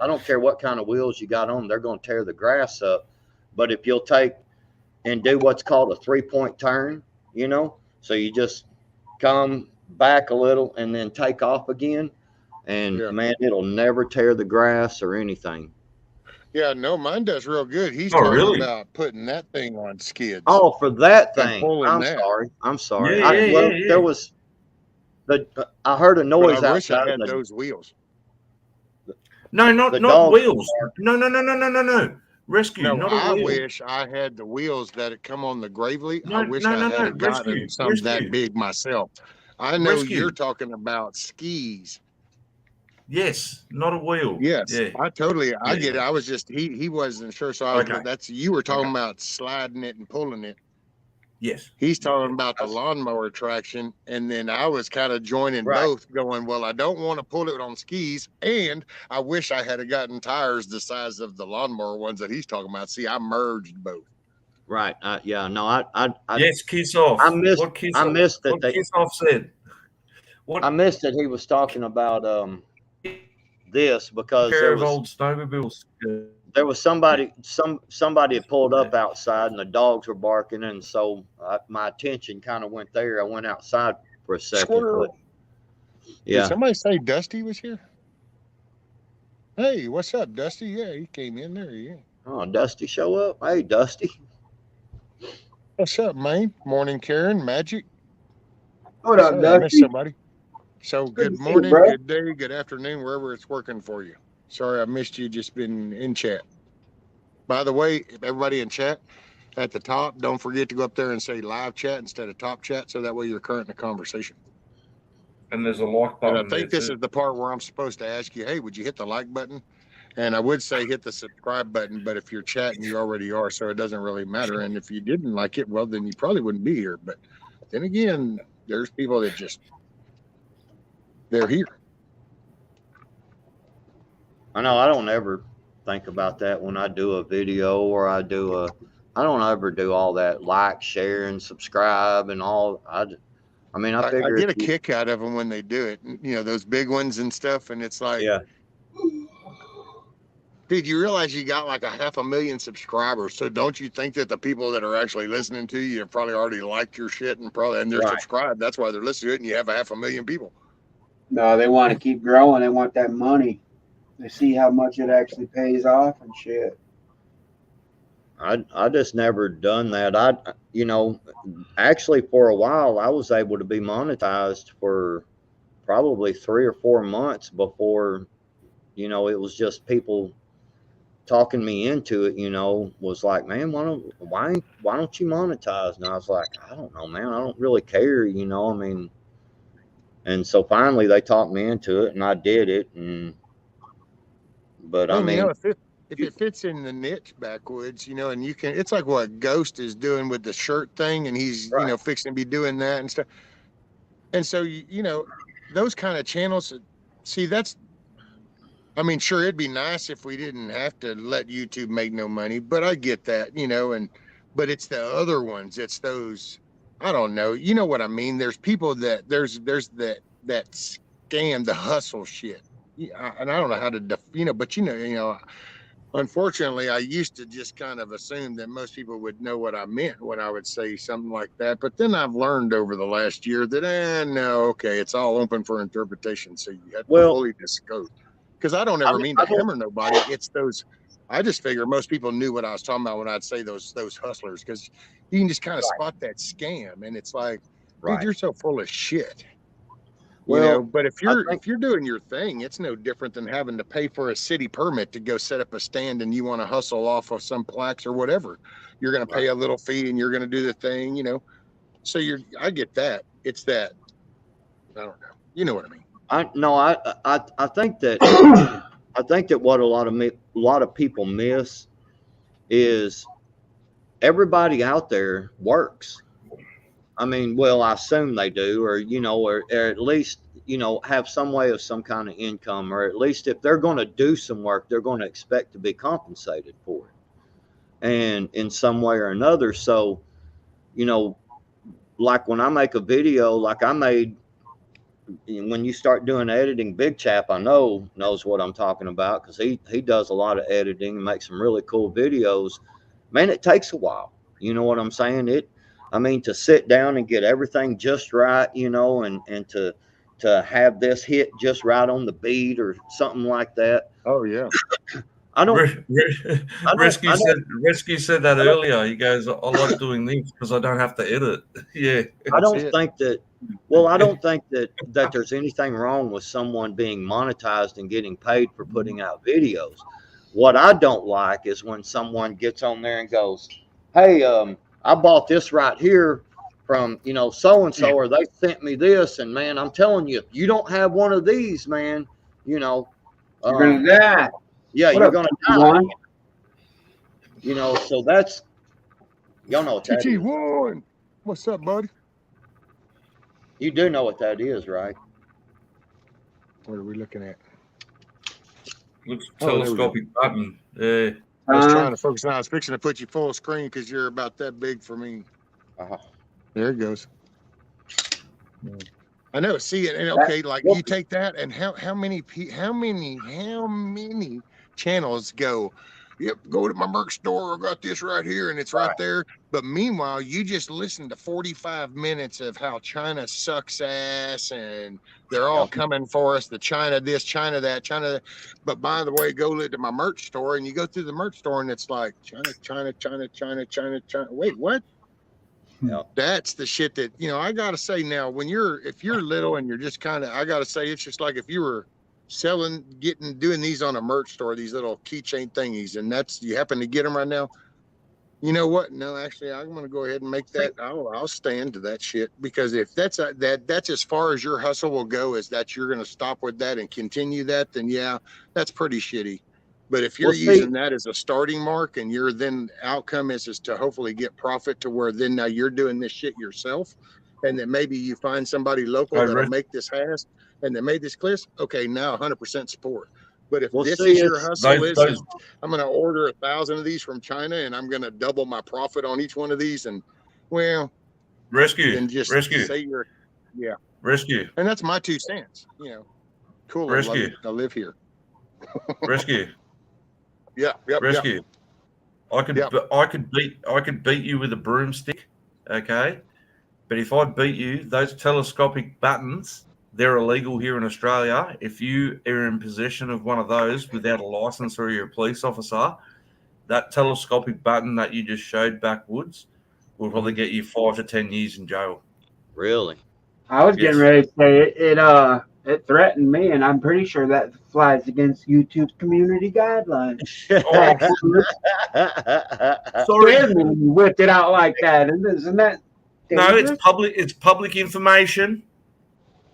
I don't care what kind of wheels you got on, they're going to tear the grass up. But if you'll take and do what's called a 3-point turn, so you just come back a little and then take off again, and man, it'll never tear the grass or anything.
Yeah, no, mine does real good. He's
Oh,
talking
really?
about putting that thing on skids.
Oh, for that
and
thing.
pulling
I'm
that.
sorry. I'm sorry.
Yeah.
There was I heard a
But
noise
I wish I
outside.
had those wheels.
No, not
dogs
wheels. No. Rescue,
No,
not a
I
wheel.
wish I had the wheels that had come on the Gravely.
No,
I wish
no,
I
no,
had
no.
gotten some that
Rescue.
big myself. I know
Rescue.
you're talking about skis.
Yes, not a wheel.
Yes,
Yeah.
I
Yeah.
get it. I was just he wasn't sure, so you were talking about sliding it and pulling it.
Yes.
He's talking about the lawnmower traction, and then I was kind of joining both, going, well, I don't want to pull it on skis, and I wish I had gotten tires the size of the lawnmower ones that he's talking about. See, I merged both.
Right. Yeah. No. I
yes. Kiss off.
I missed.
What Kiss
I
off?
missed that.
What Kiss off said.
I missed that he was talking about this because
pair of old snowmobiles.
There was somebody had pulled up outside and the dogs were barking, and so my attention kind of went there. I went outside for a second.
Squirrel.
Yeah.
Did somebody say Dusty was here? Hey, what's up, Dusty? Yeah, he came in there. Yeah.
Oh, Dusty show up? Hey, Dusty.
What's up, man? Morning, Karen. Magic.
What up, Dusty?
I missed somebody. So good morning,
you,
good day, good afternoon, wherever it's working for you. Sorry I missed you, just been in chat. By the way, everybody in chat at the top, don't forget to go up there and say live chat instead of top chat, so that way you're current in the conversation.
And there's a like button.
And I think this is the part where I'm supposed to ask you, hey, would you hit the like button?
And I would say hit the subscribe button, but if you're chatting, you already are, so it doesn't really matter. And if you didn't like it, well, then you probably wouldn't be here. But then again, there's people that just they're here.
I know I don't ever think about that when I do a video or I don't ever do all that like, share, and subscribe and all. I figure
get a kick out of them when they do it. You know, those big ones and stuff. And it's like,
yeah,
dude, you realize you got like 500,000 subscribers. So don't you think that the people that are actually listening to you have probably already liked your shit and they're
Right.
subscribed. That's why they're listening to it. And you have 500,000 people.
No, they want to keep growing. They want that money. They see how much it actually pays off and shit.
I just never done that. Actually for a while I was able to be monetized for probably 3 or 4 months before, it was just people talking me into it, was like, man, why don't you monetize? And I was like, I don't know, man. I don't really care, and so finally they talked me into it and I did it. But
if it fits in the niche backwoods, and you can, it's like what Ghost is doing with the shirt thing, and he's,
right.
Fixing to be doing that and stuff. And so, those kind of channels, see, sure, it'd be nice if we didn't have to let YouTube make no money, but I get that, but it's the other ones. It's those, I don't know. You know what I mean? There's people that there's that scam, the hustle shit. Yeah, and I don't know how to, but unfortunately, I used to just kind of assume that most people would know what I meant when I would say something like that. But then I've learned over the last year that, no, okay, it's all open for interpretation. So you have to fully disclose. Because I don't ever mean to hammer nobody. It's those. I just figure most people knew what I was talking about when I'd say those hustlers, because you can just kind of spot that scam, and it's like, dude, you're so full of shit. But if you're doing your thing, it's no different than having to pay for a city permit to go set up a stand, and you want to hustle off of some plaques or whatever. You're going to pay a little fee and you're going to do the thing, So I get that. It's that, I don't know. You know what I mean?
I think that I think that what a lot of people miss is everybody out there works. I assume they do, or or at least have some way of some kind of income, or at least if they're going to do some work, they're going to expect to be compensated for it, and in some way or another. So, like when I make a video, like I made. When you start doing editing, Big Chap I know knows what I'm talking about, because he does a lot of editing and makes some really cool videos. Man, it takes a while. You know what I'm saying? To sit down and get everything just right, and to have this hit just right on the beat or something like that.
Oh yeah.
Rescue said that earlier. He goes, I like doing this because I don't have to edit. Yeah.
I don't think that there's anything wrong with someone being monetized and getting paid for putting out videos. What I don't like is when someone gets on there and goes, hey, I bought this right here from, so-and-so, or they sent me this. And man, I'm telling you, if you don't have one of these, man,
you're going to die.
Yeah, you're going to die. So that's, y'all know what that is.
TT1. What's up, buddy?
You do know what that is, right?
What are we looking at?
Looks telescopic button.
I was trying to focus on. I was fixing to put you full screen because you're about that big for me. There it goes. I know. See it, and okay, like you take that, and how many channels go? Yep, go to my merch store. I got this right here, and it's right there. But meanwhile, you just listen to 45 minutes of how China sucks ass, and they're all coming for us. The China this, China that, China that. But by the way, go to my merch store, and you go through the merch store, and it's like China. Wait, what?
Yeah.
That's the shit that, I gotta say now, if you're little and you're just kind of, I gotta say, it's just like if you were doing these on a merch store, these little keychain thingies, and you happen to get them right now. You know what? No, actually, I'm going to go ahead and make that. I'll stand to that shit, because if that's as far as your hustle will go, is that you're going to stop with that and continue that, then yeah, that's pretty shitty. But if you're
Well, see,
using that as a starting mark and your then outcome is to hopefully get profit to where then now you're doing this shit yourself, and then maybe you find somebody local
Hey,
that'll
Rick,
make this hash and that made this clips, okay, now 100% support. But if
well,
this
see,
is your
it's
hustle,
those
I'm going to order 1,000 of these from China and I'm going to double my profit on each one of these, and well, then just
rescue,
say you're, yeah.
rescue,
And that's my 2 cents. You know, cool. I love
rescue,
it. I live here.
rescue,
Yeah, yep, yep,
rescue. I
yep.
could beat you with a broomstick, okay? But if I beat you, those telescopic buttons, they're illegal here in Australia. If you are in possession of one of those without a license or you're a police officer, that telescopic button that you just showed backwoods will probably get you 5 to 10 years in jail.
really.
I was getting
Yes.
ready to say it threatened me, and I'm pretty sure that flies against YouTube's community guidelines.
Oh, sorry.
Scared me when you whipped it out like that, and isn't that
No,
dangerous?
it's public information.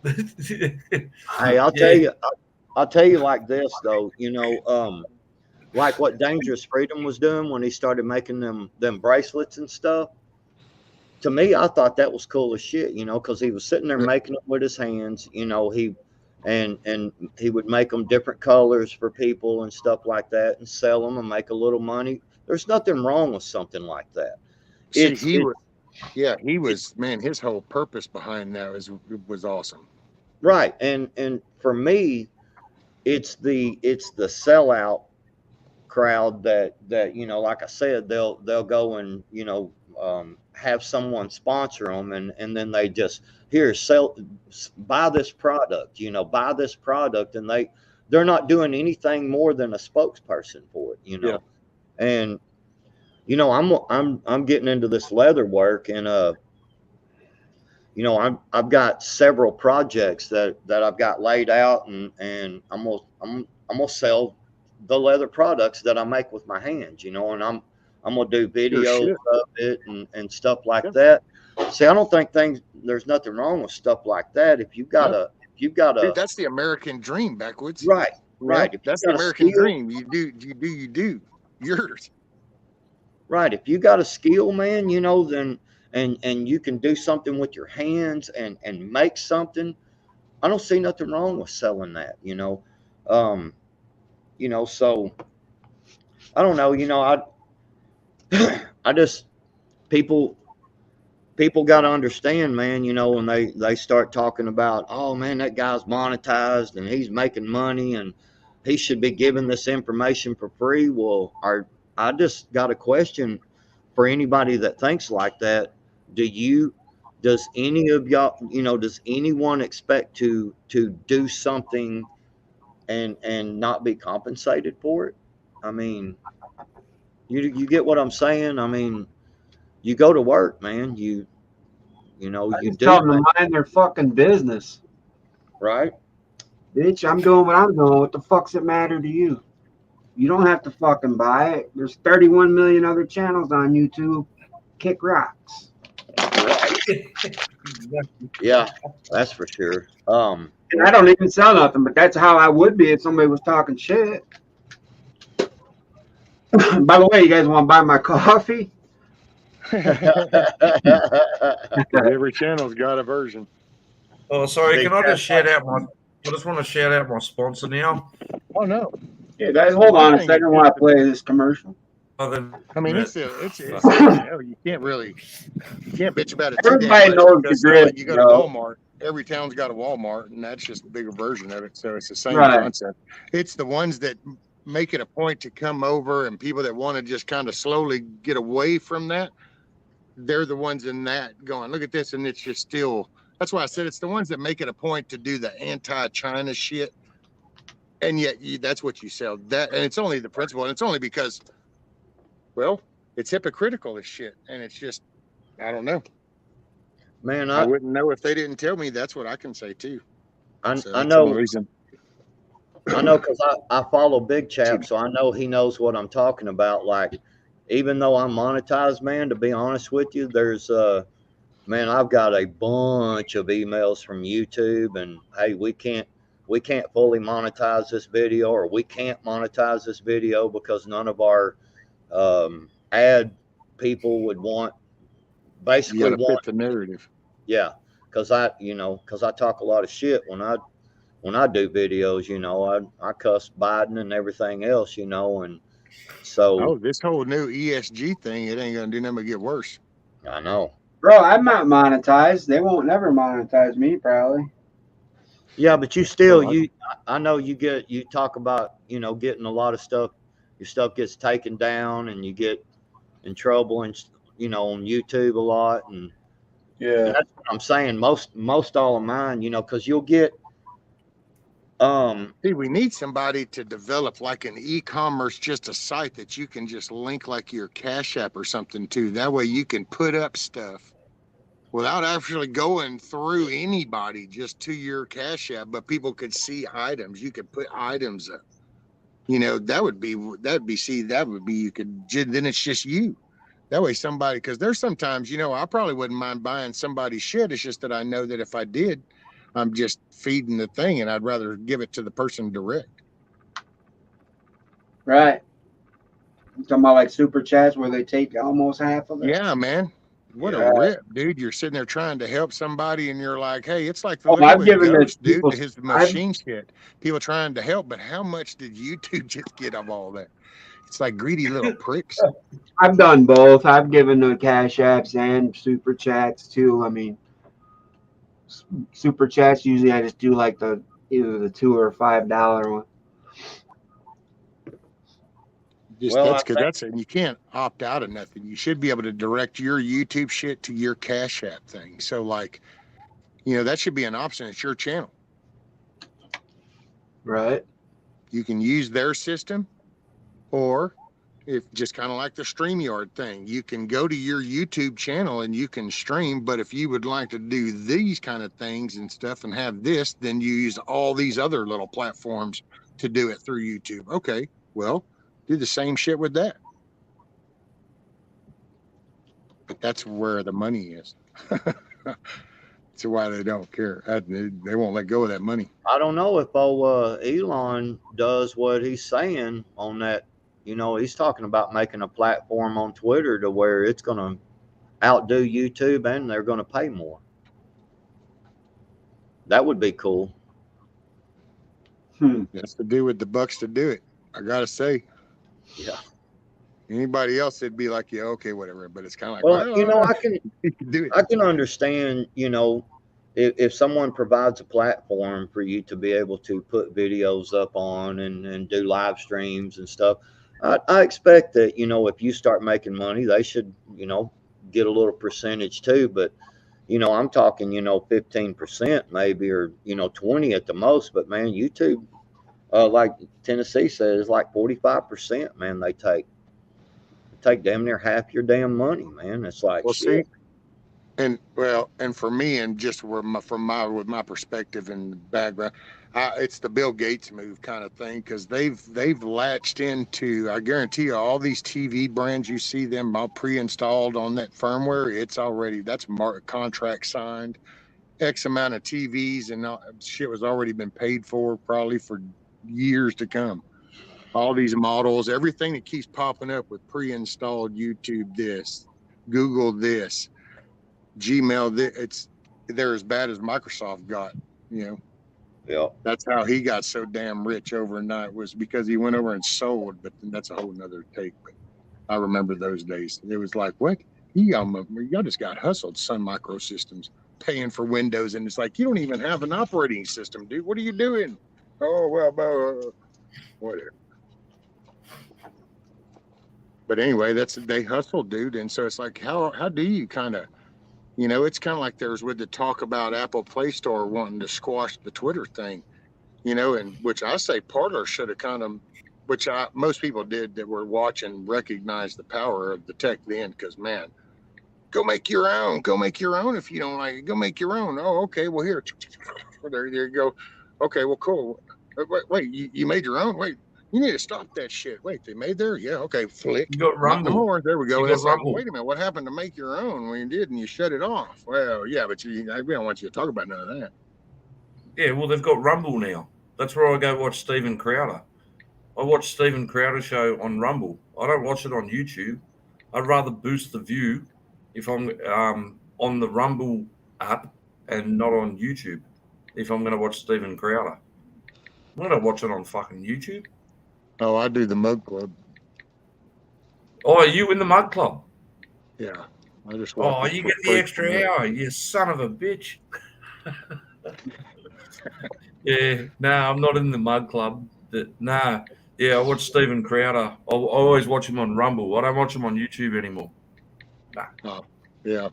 Hey, I'll tell you like this though, you know, like what Dangerous Freedom was doing when he started making them bracelets and stuff. To me, I thought that was cool as shit, you know, because he was sitting there making them with his hands, you know, and he would make them different colors for people and stuff like that, and sell them and make a little money. There's nothing wrong with something like that.
See, he was, man, his whole purpose behind that was awesome.
Right, and for me, it's the sellout crowd that you know, like I said, they'll go and, you know, have someone sponsor them, and then they just buy this product, you know, buy this product, and they're not doing anything more than a spokesperson for it, you know. Yeah. And you know, I'm getting into this leather work, and you know, I've got several projects that I've got laid out, and I'm gonna sell the leather products that I make with my hands, you know, and I'm gonna do videos of it and stuff like that. See, I don't think there's nothing wrong with stuff like that. If you've got
Dude, that's the American dream backwoods.
Right. If
that's the American dream. You do yours.
Right. If you got a skill, man, you know, then and you can do something with your hands and make something, I don't see nothing wrong with selling that, you know. You know, so I don't know, you know, I just people got to understand, man, you know, when they start talking about, oh man, that guy's monetized and he's making money and he should be giving this information for free. Well, I just got a question for anybody that thinks like that. Does any of y'all, you know, does anyone expect to do something and not be compensated for it? I mean, you get what I'm saying? I mean, you go to work, man. You know, you do.
Tell them to mind their fucking business.
Right.
Bitch, I'm doing what I'm doing. What the fuck's it matter to you? You don't have to fucking buy it. There's 31 million other channels on YouTube. Kick rocks.
Yeah, that's for sure.
And I don't even sell nothing, but that's how I would be if somebody was talking shit. By the way, you guys want to buy my coffee?
Every channel's got a version.
Oh, sorry. Can I just shout out I just want to shout out my sponsor now.
Oh no.
Yeah, guys, hold on a second while I play this commercial.
I mean, it's you can't bitch about it.
Everybody knows the grid.
You go to Walmart. Every town's got a Walmart, and that's just a bigger version of it. So it's the same concept. It's the ones that make it a point to come over, and people that want to just kind of slowly get away from that, they're the ones in that going, look at this, and it's just still. That's why I said it's the ones that make it a point to do the anti-China shit, and yet that's what you sell. That, and it's only the principle, and it's only because, well, it's hypocritical as shit, and it's just, I don't know.
Man,
I wouldn't know if they didn't tell me. That's what I can say too.
I know because I follow Big Chap, so I know he knows what I'm talking about. Like, even though I'm monetized, man, to be honest with you, there's man, I've got a bunch of emails from YouTube, and hey, we can't we can't fully monetize this video, or we can't monetize this video because none of our ad people would want,
You
basically
got to fit
want,
the narrative.
yeah, because I talk a lot of shit when I do videos, I cuss Biden and everything else, and so
Oh, this whole new ESG thing, it ain't gonna do nothing but get worse.
I know.
Bro, I'm not monetized. They won't never monetize me, probably.
Yeah, but you still, I know you talk about, getting a lot of stuff, your stuff gets taken down and you get in trouble and, on YouTube a lot. And
Yeah.
that's what I'm saying. Most all of mine, because you'll get,
See, we need somebody to develop like an e-commerce, just a site that you can just link like your Cash App or something to. That way you can put up stuff without actually going through anybody, just to your Cash App, but people could see items. You could put items up. That would be, you could, then it's just you. That way somebody, because there's sometimes, I probably wouldn't mind buying somebody's shit. It's just that I know that if I did, I'm just feeding the thing, and I'd rather give it to the person direct.
Right. You talking about like super chats where they take almost half of it?
Yeah, man. What a rip, dude. You're sitting there trying to help somebody, and you're like, hey, it's like the
I've given
Ghost, dude,
people,
his machine shit. People trying to help, but how much did YouTube just get of all that? It's like greedy little pricks.
I've done both. I've given the Cash Apps and super chats too. I mean, super chats usually I just do like either the $2 or $5 one.
That's and you can't opt out of nothing. You should be able to direct your YouTube shit to your Cash App thing. So like, that should be an option. It's your channel.
Right.
You can use their system, or if just kind of like the StreamYard thing, you can go to your YouTube channel and you can stream. But if you would like to do these kind of things and stuff and have this, then you use all these other little platforms to do it through YouTube. Okay, well, do the same shit with that. But that's where the money is. That's why they don't care. They won't let go of that money.
I don't know if Elon does what he's saying on that. He's talking about making a platform on Twitter to where it's going to outdo YouTube and they're going to pay more. That would be cool.
That's to do with the bucks to do it. I got to say.
Yeah.
Anybody else, it'd be like, yeah, okay, whatever. But it's kind of like,
well, I can understand, if someone provides a platform for you to be able to put videos up on and do live streams and stuff, I expect that, if you start making money, they should, get a little percentage too. But, I'm talking, 15% maybe, or, 20 at the most. But man, YouTube, like Tennessee says, like 45%, man, they take damn near half your damn money, man. It's like,
well,
shit.
See, and for me, and just with my perspective and background, it's the Bill Gates move kind of thing, because they've latched into, I guarantee you, all these TV brands, you see them all pre-installed on that firmware. It's already, that's contract signed, X amount of TVs, and shit was already been paid for probably for years to come. All these models, everything that keeps popping up with pre-installed YouTube this, Google this, Gmail this, they're as bad as Microsoft got,
Yeah.
That's how he got so damn rich overnight, was because he went over and sold. But then that's a whole nother take. But I remember those days. It was like, what? Y'all just got hustled, Sun Microsystems, paying for Windows. And it's like, you don't even have an operating system, dude. What are you doing? Oh, well, whatever. But anyway, they hustle, dude. And so it's like, how do you kind of, it's kind of like there's with the talk about Apple Play Store wanting to squash the Twitter thing, and which I say Parler should have kind of, which most people did that were watching, recognize the power of the tech then, because man, go make your own if you don't like it, go make your own. Oh, okay, well here, there you go. Okay, well cool. Wait, you made your own? Wait. You need to stop that shit. Wait, they made there? Yeah, okay, flick.
You got Rumble.
No more. There we go.
You got
like,
Rumble.
wait a minute, what happened to make your own when you did and you shut it off? Well, yeah, but we don't want you to talk about none of that.
Yeah, well, they've got Rumble now. That's where I go watch Stephen Crowder. I watch Stephen Crowder show on Rumble. I don't watch it on YouTube. I'd rather boost the view if I'm on the Rumble app and not on YouTube. If I'm going to watch Stephen Crowder, I'm going to watch it on fucking YouTube.
Oh, I do the Mug Club.
Oh, are you in the Mug Club?
Yeah, I just
Oh,
watch it
you
for
get the
free.
extra hour, you son of a bitch. Yeah, no, I'm not in the Mug Club. Nah, yeah, I watch Stephen Crowder. I always watch him on Rumble. I don't watch him on YouTube anymore. Nah.
Oh, yeah.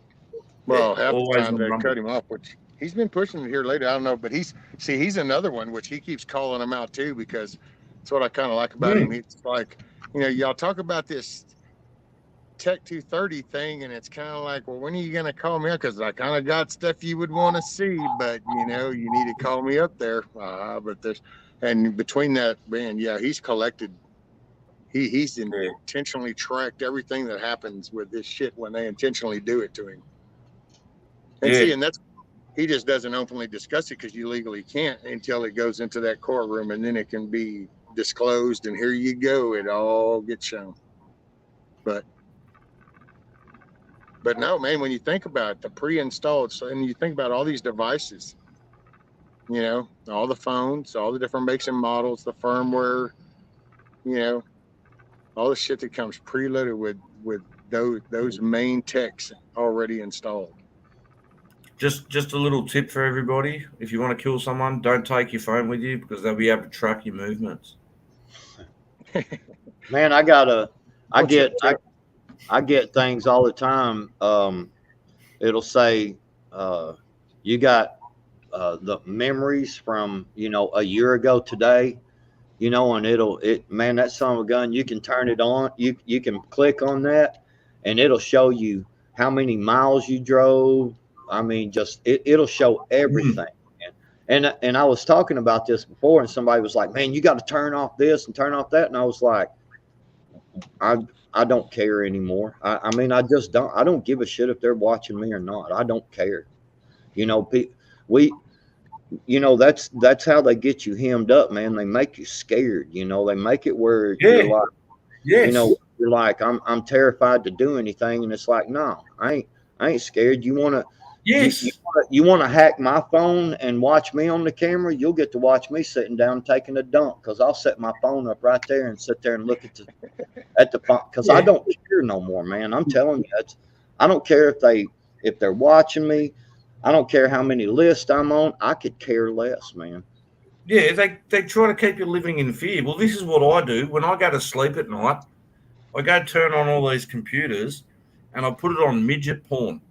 Well, half the
always
time
on
they
Rumble.
cut him off, which he's been pushing it here lately. I don't know, but he's another one which he keeps calling him out too, because that's what I kind of like about him. He's like, y'all talk about this Tech 230 thing, and it's kind of like, well, when are you gonna call me up? Because I kind of got stuff you would want to see, but you need to call me up there. But there's, and between that, man, yeah, he's collected. He's intentionally tracked everything that happens with this shit when they intentionally do it to him. And see, and that's, he just doesn't openly discuss it because you legally can't until it goes into that courtroom, and then it can be disclosed, and here you go, it all gets shown. But no, man, when you think about it, the pre-installed, and you think about all these devices, all the phones, all the different makes and models, the firmware, all the shit that comes preloaded with those main techs already installed.
Just a little tip for everybody: if you want to kill someone, don't take your phone with you because they'll be able to track your movements.
Man, I get things all the time. It'll say you got the memories from a year ago today, and man, that son of a gun, you can turn it on. You can click on that, and it'll show you how many miles you drove. I mean, just it'll show everything. And I was talking about this before, and somebody was like, "Man, you got to turn off this and turn off that," and I was like, I don't care anymore. I mean, I just don't. I don't give a shit if they're watching me or not. I don't care. That's how they get you hemmed up, man. They make you scared. They make it where you're like, you're like, I'm terrified to do anything, and it's like, no, I ain't scared. You want to.
Yes.
You want to hack my phone and watch me on the camera? You'll get to watch me sitting down taking a dump, because I'll set my phone up right there and sit there and look at the phone, because I don't care no more, man. I'm telling you, I don't care if they're watching me. I don't care how many lists I'm on. I could care less, man.
Yeah, they try to keep you living in fear. Well, this is what I do when I go to sleep at night. I go turn on all these computers, and I put it on midget porn.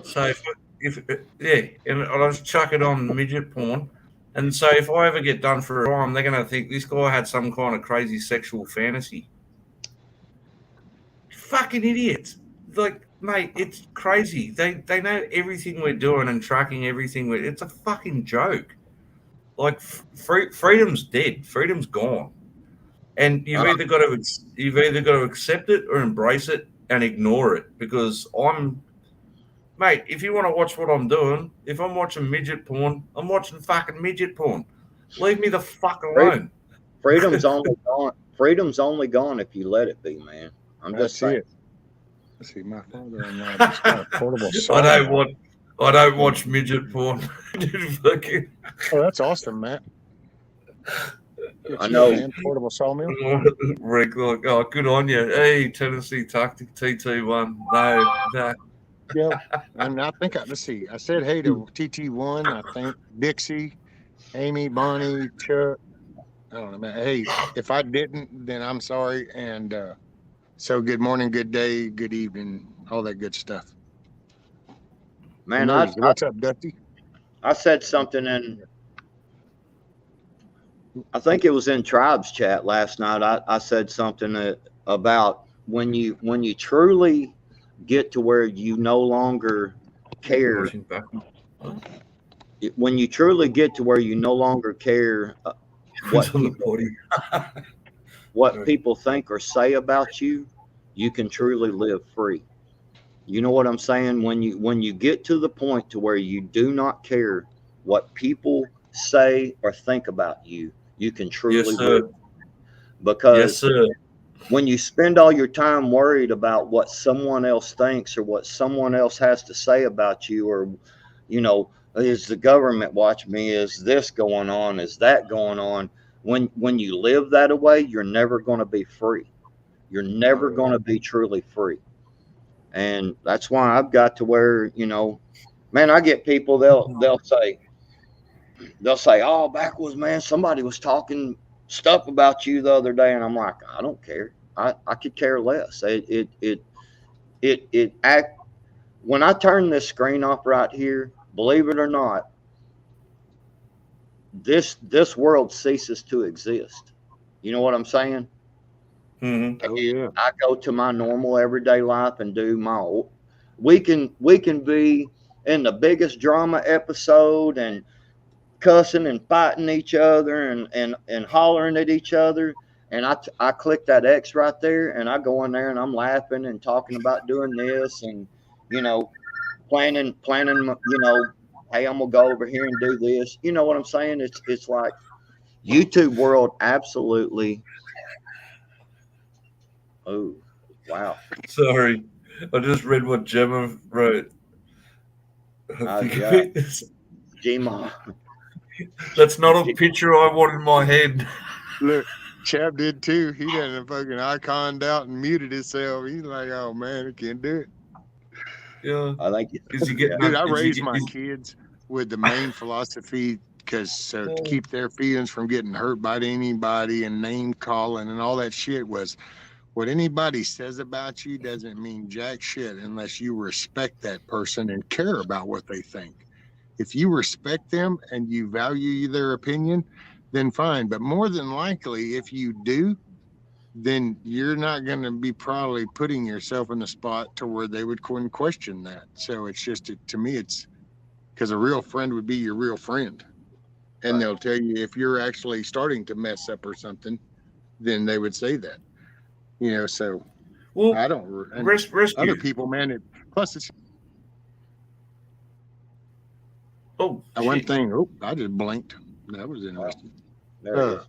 So and I'll just chuck it on midget porn, and so if I ever get done for a crime, they're going to think this guy had some kind of crazy sexual fantasy. Fucking idiots! Like, mate, it's crazy. They know everything we're doing and tracking everything. It's a fucking joke. Like, freedom's dead. Freedom's gone, and you've either got to accept it or embrace it and ignore it. Because mate, if you want to watch what I'm doing, if I'm watching midget porn, I'm watching fucking midget porn. Leave me the fuck alone.
Freedom's only gone. Freedom's only gone if you let it be, man. I'm just saying.
Let's see, my father-in-law just got a portable saw.
I don't watch midget porn.
Oh, that's awesome, Matt.
I know.
Man, portable sawmill.
Rick, look, good on you. Hey, Tennessee Tactic TT1. No.
Yeah, and I think let's see. I said hey to TT1. I think Dixie, Amy, Bonnie, Chuck. I don't know, man. Hey, if I didn't, then I'm sorry. And so, good morning, good day, good evening, all that good stuff.
Man,
what's up, Dusty?
I said something I think it was in Tribe's chat last night. I said something about when you truly get to where you no longer care. When you truly get to where you no longer care what people think or say about you, you can truly live free. You know what I'm saying? When you get to the point to where you do not care what people say, or think about you, you can truly
Yes, sir.
win. Because
Yes, sir.
when you spend all your time worried about what someone else thinks or what someone else has to say about you, or, you know, is the government watching me? Is this going on? Is that going on? When you live that way, you're never going to be free. You're never going to be truly free. And that's why I've got to where, you know, man, I get people, they'll say, oh, backwards, man, somebody was talking stuff about you the other day. And I'm like, I don't care. I could care less. It act when I turn this screen off right here, believe it or not, this world ceases to exist. You know what I'm saying?
Mm-hmm.
Oh yeah.
I go to my normal everyday life and do my. We can be in the biggest drama episode and cussing and fighting each other and hollering at each other. And I click that X right there and I go in there and I'm laughing and talking about doing this and, you know, planning, you know, hey, I'm gonna go over here and do this. You know what I'm saying? It's like YouTube world absolutely. Oh, wow.
Sorry, I just read what Gemma wrote.
Yeah. Gma.
That's not a picture I want in my head.
Look, Chap did too. He done fucking iconed out and muted himself. He's like, oh man, I can't do it.
Yeah.
I like it.
Is he getting?
Dude, I raised my kids with the main philosophy to keep their feelings from getting hurt by anybody and name calling and all that shit was what anybody says about you doesn't mean jack shit unless you respect that person and care about what they think. If you respect them and you value their opinion, then fine. But more than likely, if you do, then you're not going to be probably putting yourself in the spot to where they would question that. So it's just, to me, it's because a real friend would be your real friend. And they'll tell you if you're actually starting to mess up or something, then they would say that. You know, so
well,
I don't. Other people, man. Plus, it's.
Oh,
one thing. Oh, I just blinked. That was interesting.
There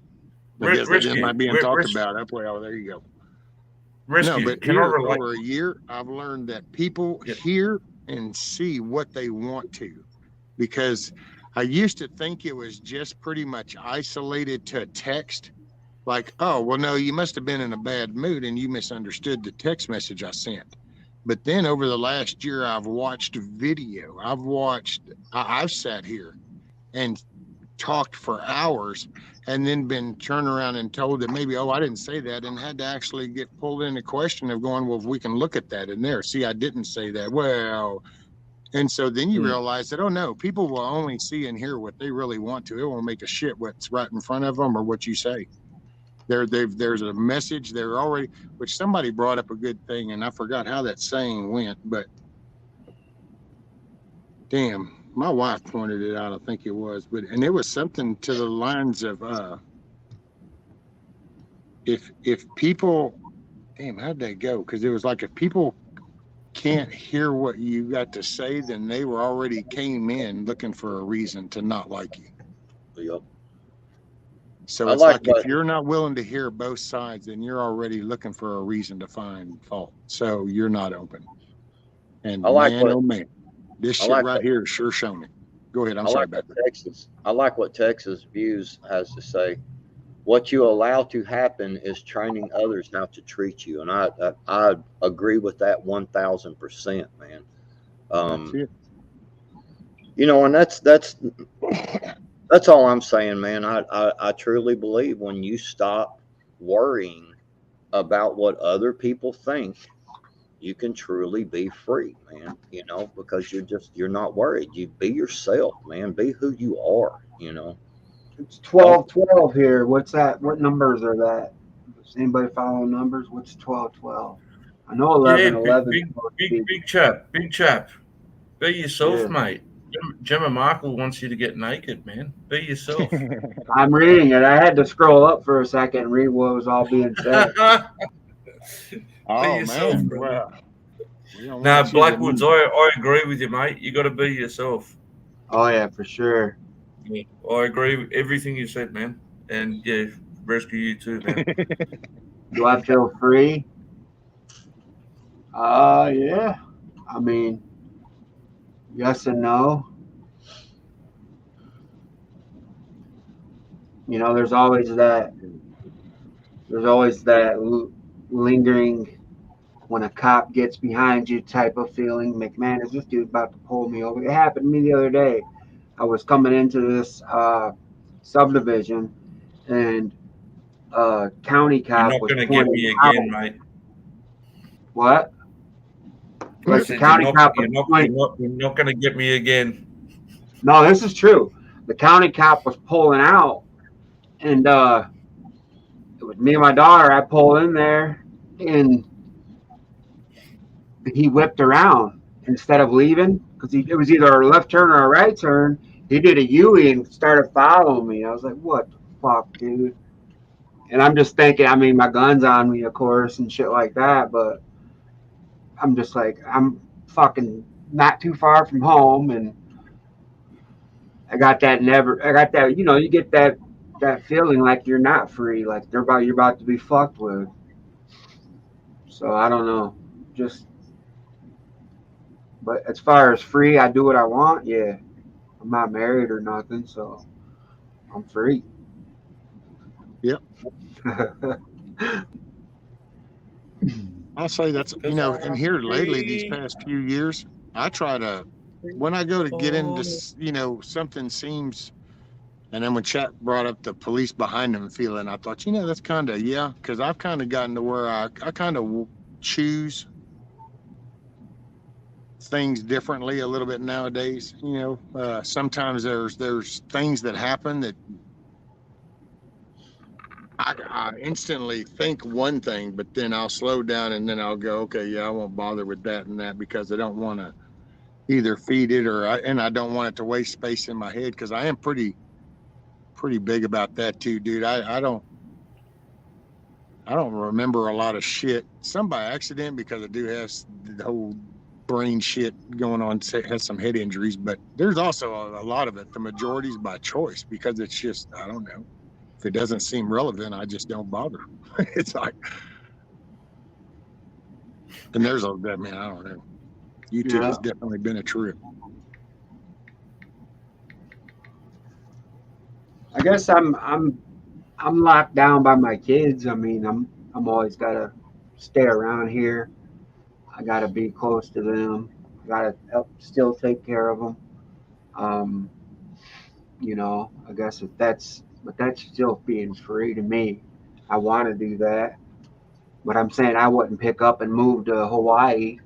I guess that might be talked about. That way, oh, there you go.
Rescue.
No, but here over a year, I've learned that people hear and see what they want to, because I used to think it was just pretty much isolated to text. Like, oh, well, no, you must have been in a bad mood and you misunderstood the text message I sent. But then over the last year, I've watched video. I've sat here and talked for hours and then been turned around and told that maybe, oh, I didn't say that, and had to actually get pulled into question of going, well, if we can look at that in there. See, I didn't say that. Well, and so then you realize that, oh, no, people will only see and hear what they really want to. It won't make a shit what's right in front of them or what you say. There's a message there already, which somebody brought up a good thing, and I forgot how that saying went, but damn, my wife pointed it out, I think it was, and it was something to the lines of if people, damn, how'd that go? Because it was like if people can't hear what you got to say, then they were already came in looking for a reason to not like you.
Yep.
So it's like if you're not willing to hear both sides, then you're already looking for a reason to find fault. So you're not open. And oh man, this shit right here is sure showing it. Go ahead. I'm sorry about that.
I like what Texas Views has to say. What you allow to happen is training others how to treat you, and I agree with that 1,000%, man.
That's it.
You know, and that's all I'm saying, man. I truly believe when you stop worrying about what other people think, you can truly be free, man. You know, because you're not worried. You be yourself, man. Be who you are. You know.
It's 12-12 here. What's that? What numbers are that? Does anybody follow numbers? What's 12-12? I know 11-11.
Big chap. Be yourself, mate. Gemma Markle wants you to get naked, man. Be yourself.
I'm reading it. I had to scroll up for a second and read what was all being said.
Oh, man.
Wow. Nah, Blackwoods, I agree with you, mate. You got to be yourself.
Oh, yeah, for sure.
Yeah, I agree with everything you said, man. And yeah, rescue you too, man.
Do I feel free? Yeah. I mean, yes and no. You know, there's always that lingering when a cop gets behind you type of feeling. McMahon, is this dude about to pull me over? It happened to me the other day. I was coming into this subdivision, and county
You're
cop
not
was
going to get
pointing
me
out.
again, mate.
What?
I
Like the
said you're
county
not
cop
you're
was
not you're
pointing.
not you're not going to get me again.
No, this is true. The county cop was pulling out, and it was me and my daughter. I pulled in there, and he whipped around instead of leaving because it was either a left turn or a right turn. He did a U-turn and started following me. I was like, "What the fuck, dude?" And I'm just thinking. I mean, my gun's on me, of course, and shit like that. But I'm just like, I'm fucking not too far from home, and I got that you know, you get that feeling like you're not free, like you're about to be fucked with. So I don't know. Just but as far as free, I do what I want, yeah. I'm not married or nothing, so I'm free.
Yep. I'll say that's, you know, and here lately, these past few years, I try to, when I go to get into, you know, something seems, and then when Chat brought up the police behind them feeling, I thought, you know, that's kind of, yeah, because I've kind of gotten to where I kind of choose things differently a little bit nowadays. You know, sometimes there's things that happen that I instantly think one thing, but then I'll slow down and then I'll go, okay, yeah, I won't bother with that and that because I don't want to either feed it and I don't want it to waste space in my head because I am pretty big about that too, dude. I don't remember a lot of shit. Some by accident because I do have the whole brain shit going on, has some head injuries, but there's also a lot of it. The majority is by choice because it's just, I don't know. If it doesn't seem relevant, I just don't bother. It's like, and there's a, I mean, I don't know. YouTube has definitely been a trip.
I guess I'm locked down by my kids. I mean, I'm always gotta stay around here. I gotta be close to them. I gotta still take care of them. Um, you know, I guess but that's still being free to me. I want to do that, but I'm saying I wouldn't pick up and move to Hawaii,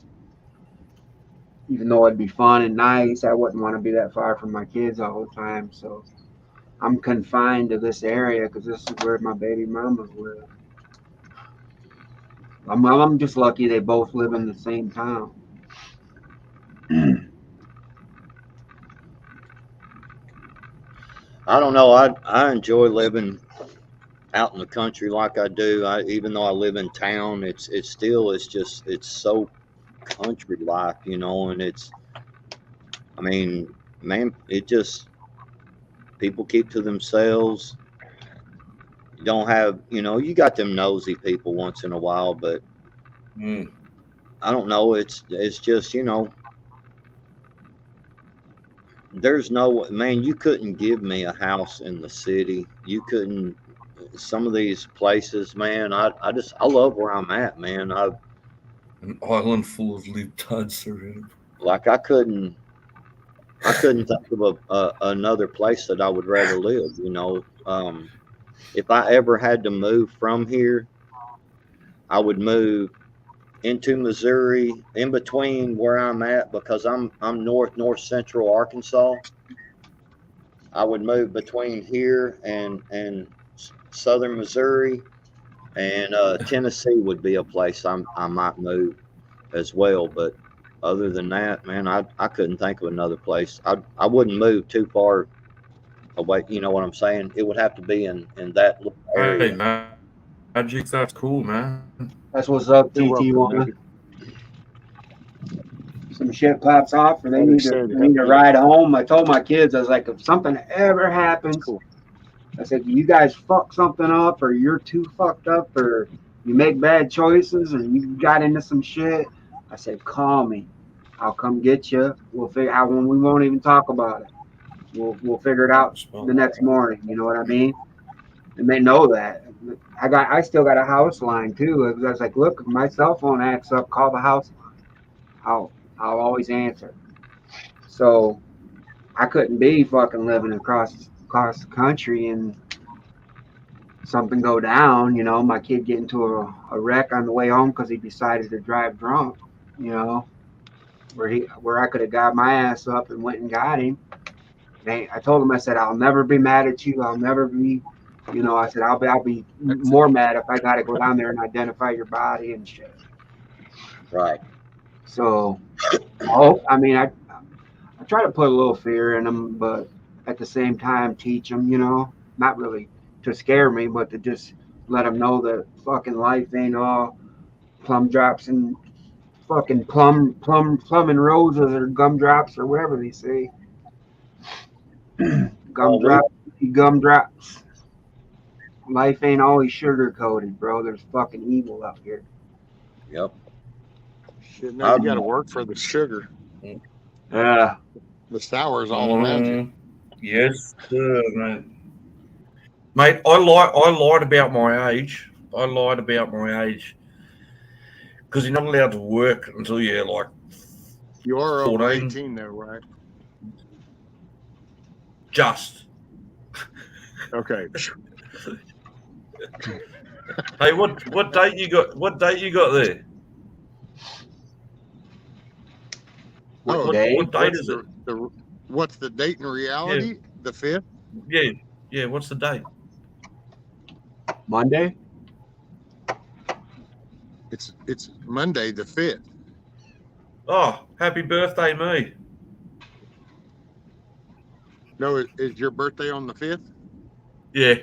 even though it'd be fun and nice. I wouldn't want to be that far from my kids all the time. So I'm confined to this area because this is where my baby mamas live. I'm just lucky they both live in the same town.
I don't know. I enjoy living out in the country like I do. Even though I live in town, it's just it's so country life, you know, and I mean, man, it just people keep to themselves. You don't have, you know, you got them nosy people once in a while, but I don't know. It's just, you know, there's no, man, you couldn't give me a house in the city. You couldn't. Some of these places, man, I love where I'm at, man.
An island full of libtards around.
Like I couldn't think of another place that I would rather live. You know, if I ever had to move from here, I would move into Missouri, in between where I'm at, because I'm north central Arkansas. I would move between here and southern Missouri, and Tennessee would be a place I might move as well. But other than that, man, I couldn't think of another place. I wouldn't move too far away. You know what I'm saying? It would have to be in that little area.
Hey, Magic, that's cool, man.
That's what's up,
You're welcome,
TT1.
Magic.
some shit pops off or they
Like I
need
said,
to ride home, I told my kids, I was like, if something ever happens, I said, you guys fuck something up or you're too fucked up or you make bad choices or you got into some shit, I said, call me. I'll come get you. We'll figure out when we won't even talk about it. We'll figure it out the next morning. You know what I mean? And they know that. I still got a house line too. I was like, look, if my cell phone acts up, call the house line. I'll always answer. So I couldn't be fucking living across the country and something go down. You know, my kid get into a wreck on the way home because he decided to drive drunk. You know, where I could have got my ass up and went and got him. I told him, I said, I'll never be mad at you. I'll never be, you know, I said, I'll be more mad if I got to go down there and identify your body and shit.
Right.
So, I try to put a little fear in them, but at the same time, teach them, you know, not really to scare me, but to just let them know that fucking life ain't all plum drops and fucking plum and roses or gumdrops or whatever they say. Gumdrops. Life ain't always sugar coated, bro. There's fucking evil out here.
Yep.
Shit, now you got to work for the sugar.
Yeah.
The sour's all around you.
Yes, mate. Mate, I lied about my age. I lied about my age because you're not allowed to work until you're like.
You are over
14.
18 though, right?
Just.
Okay.
Hey, what date you got? What date you got there? What date is it?
What's the date in reality?
Yeah.
The 5th?
Yeah. What's the date?
Monday.
It's Monday the 5th.
Oh, happy birthday, me.
No, is your birthday on the 5th?
Yeah.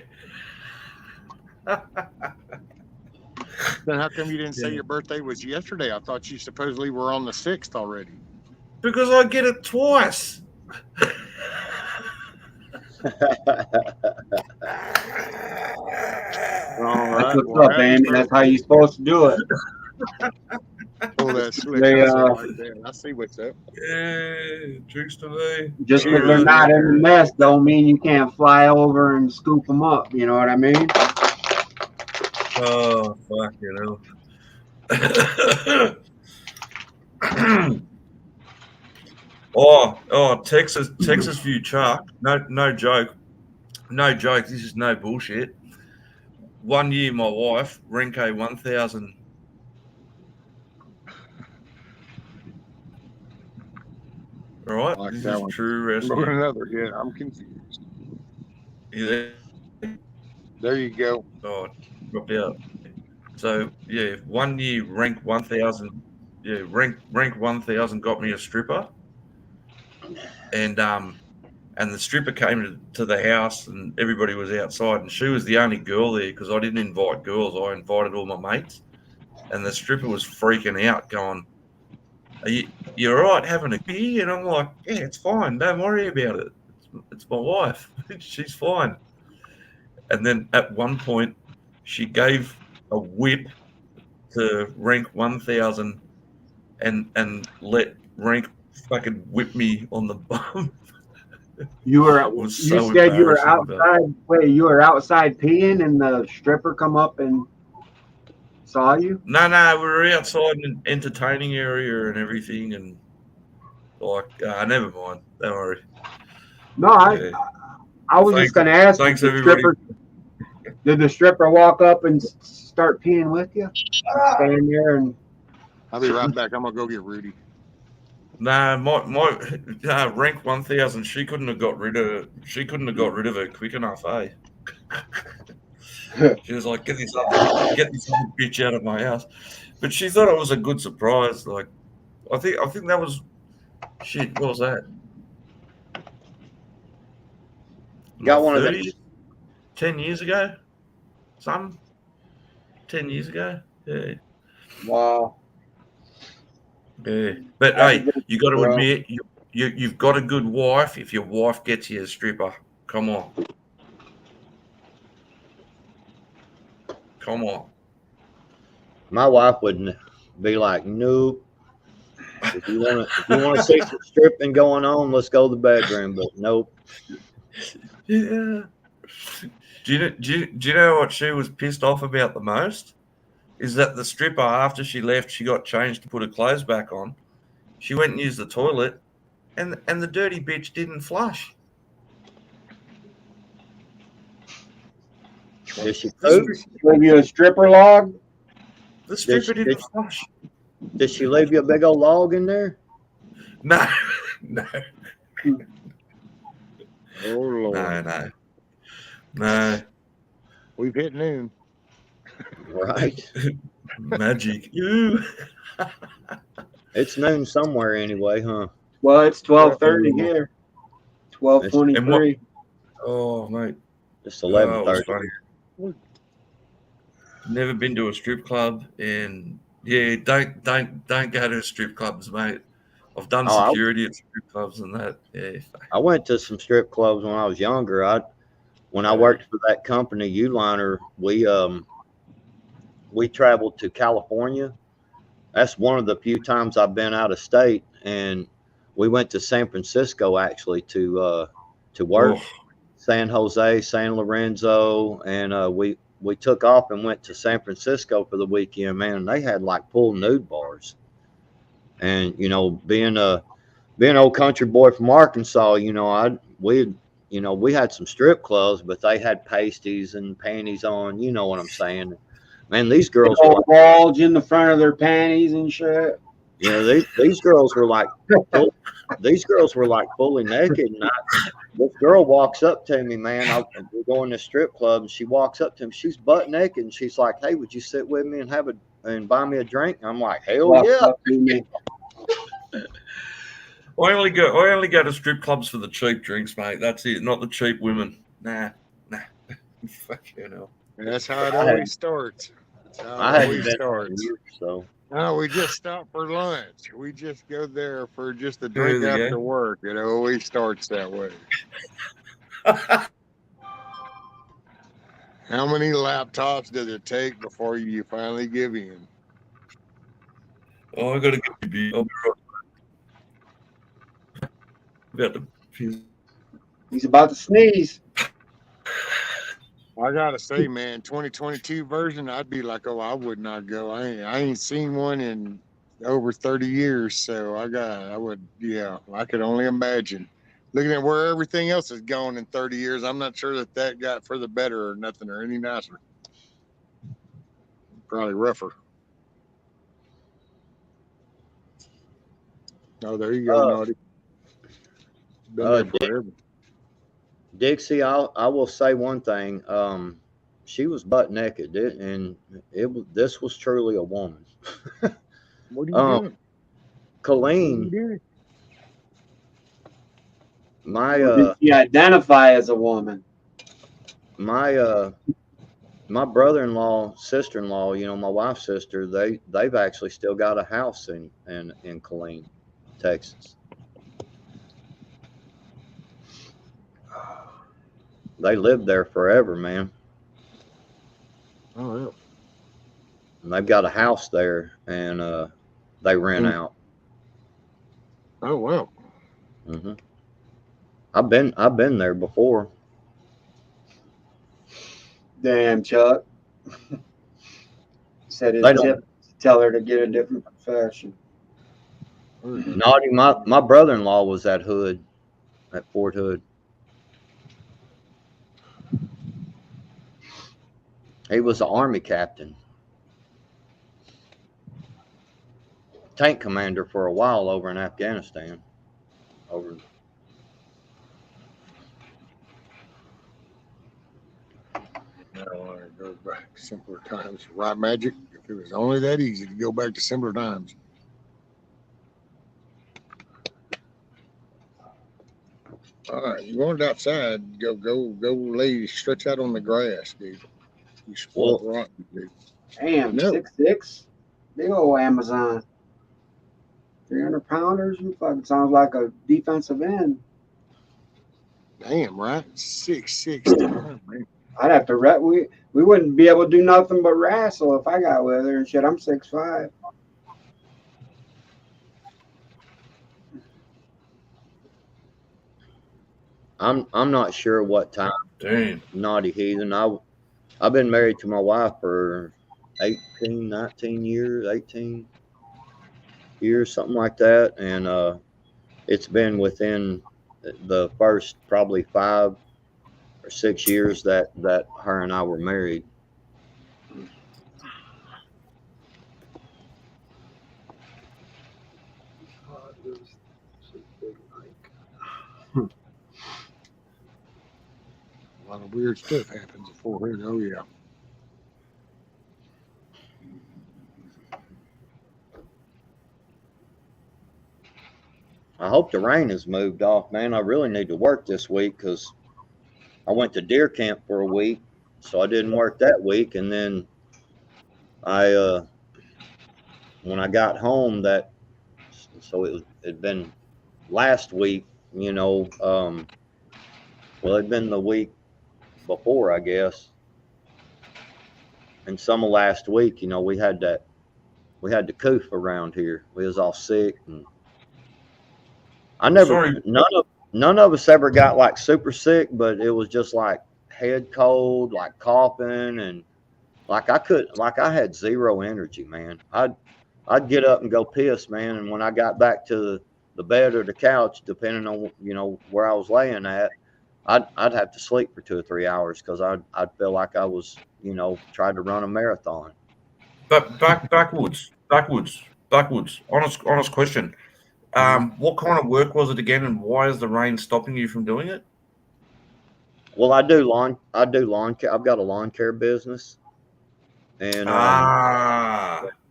Then how come you didn't say your birthday was yesterday? I thought you supposedly were on the 6th already.
Because I get it twice.
That's what's up, Amy. That's how you're supposed to do it.
Oh, that slick hustle like that. I see what's up.
Yeah, tricks to me.
Just because they're not in the nest don't mean you can't fly over and scoop them up. You know what I mean?
Oh, fuck, you know. Oh, Texas view Chuck. No joke. No joke. This is no bullshit. 1 year, my wife, Renko 1000. All right,
like
this
that
is
one.
true wrestling.
Another, yeah, I'm confused.
You there?
There you go.
Oh, dropped out. So yeah, 1 year, rank 1000. Yeah, rank 1000 got me a stripper, and the stripper came to the house, and everybody was outside, and she was the only girl there because I didn't invite girls. I invited all my mates, and the stripper was freaking out, going, "You all right having a beer?" And I'm like, "Yeah, it's fine. Don't worry about it. It's my wife. She's fine." And then at one point, she gave a whip to rank 1000 and let rank fucking whip me on the bum.
You said you were outside. Wait, you were outside peeing, and the stripper come up and saw you?
No, we were outside in an entertaining area and everything, and like, never mind. Don't worry.
No, I was just gonna ask.
Thanks, everybody.
Did the stripper walk up and start peeing with you? Stand there and.
I'll be right back. I'm gonna go get Rudy.
Nah, my rank 1000. She couldn't have got rid of her quick enough, eh? She was like, get this other bitch out of my house. But she thought it was a good surprise. Like, I think that was shit. What was that?
Got one of them.
10 years ago? 10 years ago? Yeah.
Wow.
Yeah, but hey, you got to admit you've got a good wife. If your wife gets you a stripper, come on, come on.
My wife wouldn't be like, nope. If you want to see some stripping going on, let's go to the bedroom. But nope.
Yeah. Do you know what she was pissed off about the most? Is that the stripper, after she left, she got changed to put her clothes back on. She went and used the toilet, and the dirty bitch didn't flush.
Did she
Leave
poop?
you a stripper log?
The stripper didn't flush.
Did she leave you a big old log in there?
No, no.
Oh Lord.
No.
We've hit noon.
Right.
Magic.
It's noon somewhere anyway, huh?
Well, it's 12:30 here. 12:23.
Oh, mate.
It's 11:30.
Funny. Never been to a strip club, and yeah, don't go to strip clubs, mate. I've done security at strip clubs and that. Yeah.
I went to some strip clubs when I was younger. When I worked for that company, Uliner, we traveled to California. That's one of the few times I've been out of state, and we went to San Francisco actually to work.
Oh.
San Jose, San Lorenzo, and we took off and went to San Francisco for the weekend. Man, and they had like full nude bars. And being an old country boy from Arkansas, we had some strip clubs, but they had pasties and panties on. You know what I'm saying? Man, these girls were like,
bulge in the front of their panties and shit.
These girls were like, fully naked. And this girl walks up to me, man. We're going to strip club, and she walks up to me. She's butt naked, and she's like, "Hey, would you sit with me and buy me a drink?" And I'm like, "Hell yeah!"
I only go to strip clubs for the cheap drinks, mate. That's it. Not the cheap women. Nah. Fuck you know.
That's how it always starts. That's how it always starts.
So.
No, we just stop for lunch. We just go there for just a drink
There you
after
go.
work. It always starts that way. How many laptops does it take before you finally give in?
Oh, I gotta get you. I'll be right.
He's about to sneeze.
I gotta say, man, 2022 version, I'd be like, oh, I would not go. I ain't seen one in over 30 years, so I could only imagine. Looking at where everything else has gone in 30 years, I'm not sure that got for the better or nothing or any nicer. Probably rougher. Oh, there you go, Naughty. Been there forever.
Dixie, I will say one thing. She was butt naked, and this was truly a woman.
What are you doing?
Colleen,
Did she identify as a woman?
My brother-in-law, sister-in-law, my wife's sister, they've actually still got a house in Killeen, Texas. They lived there forever, man.
Oh, yeah.
And they've got a house there, and they rent out.
Oh, wow.
Mm-hmm. I've been there before.
Damn, Chuck. Said his tip to tell her to get a different profession.
Naughty, my brother-in-law was at Fort Hood. He was an Army captain, tank commander for a while over in Afghanistan.
No, I go back to simpler times. Right, Magic? If it was only that easy to go back to simpler times. All right, you want it outside? Go, lay, stretch out on the grass, dude. You spoiled rotten, dude.
Damn,
No.
6'6", big old Amazon. 300 pounders. You fucking sounds like a defensive end.
Damn, right? 6'6", 200, man.
I'd have to we wouldn't be able to do nothing but wrestle if I got with her and shit. I'm 6'5".
I'm not sure what time.
Damn.
Naughty heathen. I've been married to my wife for 18, 19 years, 18 years, something like that, and it's been within the first probably 5 or 6 years that her and I were married.
A lot of weird stuff happens before here. Oh yeah.
I hope the rain has moved off, man. I really need to work this week because I went to deer camp for a week, so I didn't work that week, and then when I got home it'd been last week, well, it'd been the week before, I guess, and some of last week, we had the coof around here. We was all sick, and none of us ever got like super sick, but it was just like head cold, like coughing, and like I had zero energy, man. I'd get up and go piss, man, and when I got back to the bed or the couch, depending on where I was laying at, I'd have to sleep for 2 or 3 hours because I'd feel like I was tried to run a marathon.
But backwards. Honest question. What kind of work was it again, and why is the rain stopping you from doing it?
Well, I do lawn care. I've got a lawn care business, and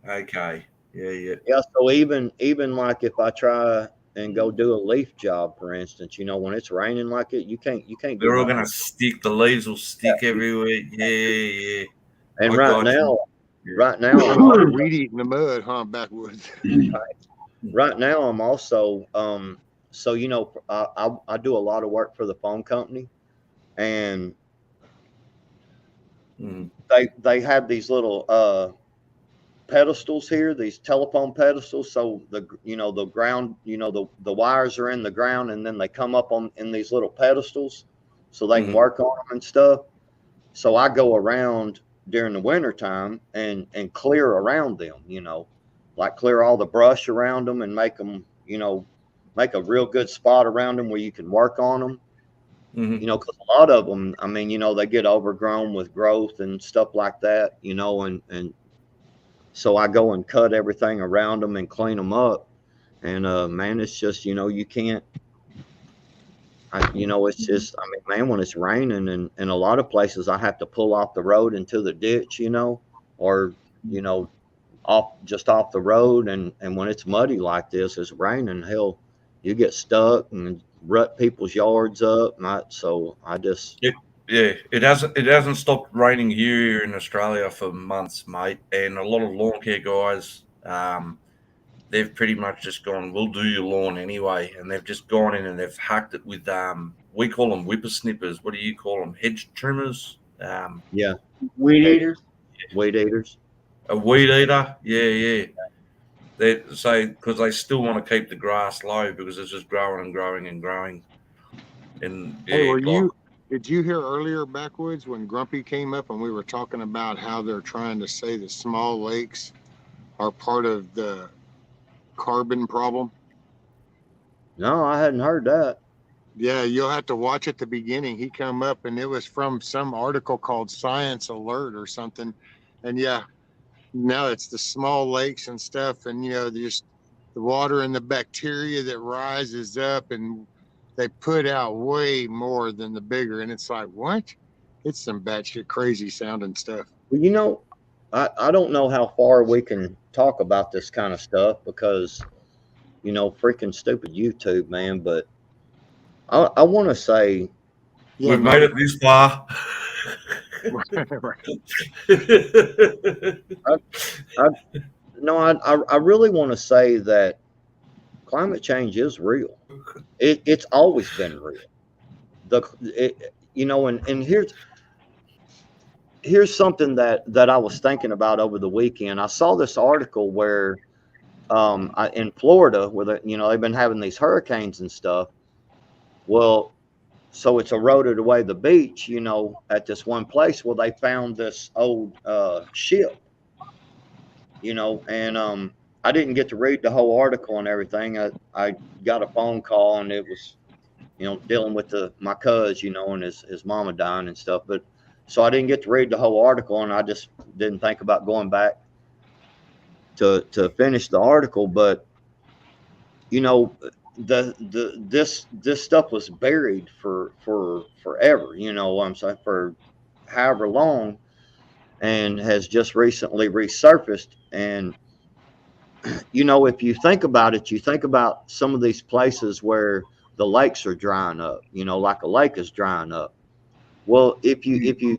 okay, yeah.
So even like if I try and go do a leaf job, for instance, when it's raining like it, you can't.
They're all gonna stick. The leaves will stick everywhere. Yeah.
And right now,
I'm weed eating the mud, huh? Backwoods.
Right now, I'm also I do a lot of work for the phone company, and they have these little pedestals here, these telephone pedestals. So the ground, the wires are in the ground, and then they come up in these little pedestals, so they can work on them and stuff. So I go around during the winter time and clear around them, like clear all the brush around them and make them, make a real good spot around them where you can work on them. Because a lot of them, I mean, they get overgrown with growth and stuff like that, and so I go and cut everything around them and clean them up. And man, it's just, you can't, it's just, I mean, man, when it's raining and in a lot of places I have to pull off the road into the ditch, or, off the road. And when it's muddy like this, it's raining, hell, you get stuck and rut people's yards up. So I just.
It hasn't stopped raining here in Australia for months, mate. And a lot of lawn care guys, they've pretty much just gone, we'll do your lawn anyway. And they've just gone in and they've hacked it with, we call them whippersnippers. What do you call them? Hedge trimmers?
Yeah.
Weed eaters?
Weed eaters.
A weed eater? Yeah. They say, because they still want to keep the grass low because it's just growing and growing and growing. And
Hey, did you hear earlier, Backwoods, when Grumpy came up and we were talking about how they're trying to say the small lakes are part of the carbon problem?
No, I hadn't heard that.
Yeah, you'll have to watch at the beginning. He come up and it was from some article called Science Alert or something. And yeah, now it's the small lakes and stuff, and just the water and the bacteria that rises up, and they put out way more than the bigger. And it's like, what? It's some batshit crazy sounding stuff.
Well, I don't know how far we can talk about this kind of stuff because, freaking stupid YouTube, man. But I want to say,
we've made it this far.
I really want to say that climate change is real. It's always been real. And here's something that I was thinking about over the weekend. I saw this article where in Florida, where they've been having these hurricanes and stuff. Well, so it's eroded away the beach, at this one place. Well, they found this old ship, and I didn't get to read the whole article and everything. I got a phone call, and it was, dealing with my cuz, and his mama dying and stuff. But so I didn't get to read the whole article, and I just didn't think about going back to finish the article. But this stuff was buried for forever, I'm saying, for however long, and has just recently resurfaced. And if you think about it, you think about some of these places where the lakes are drying up, like a lake is drying up. Well, if you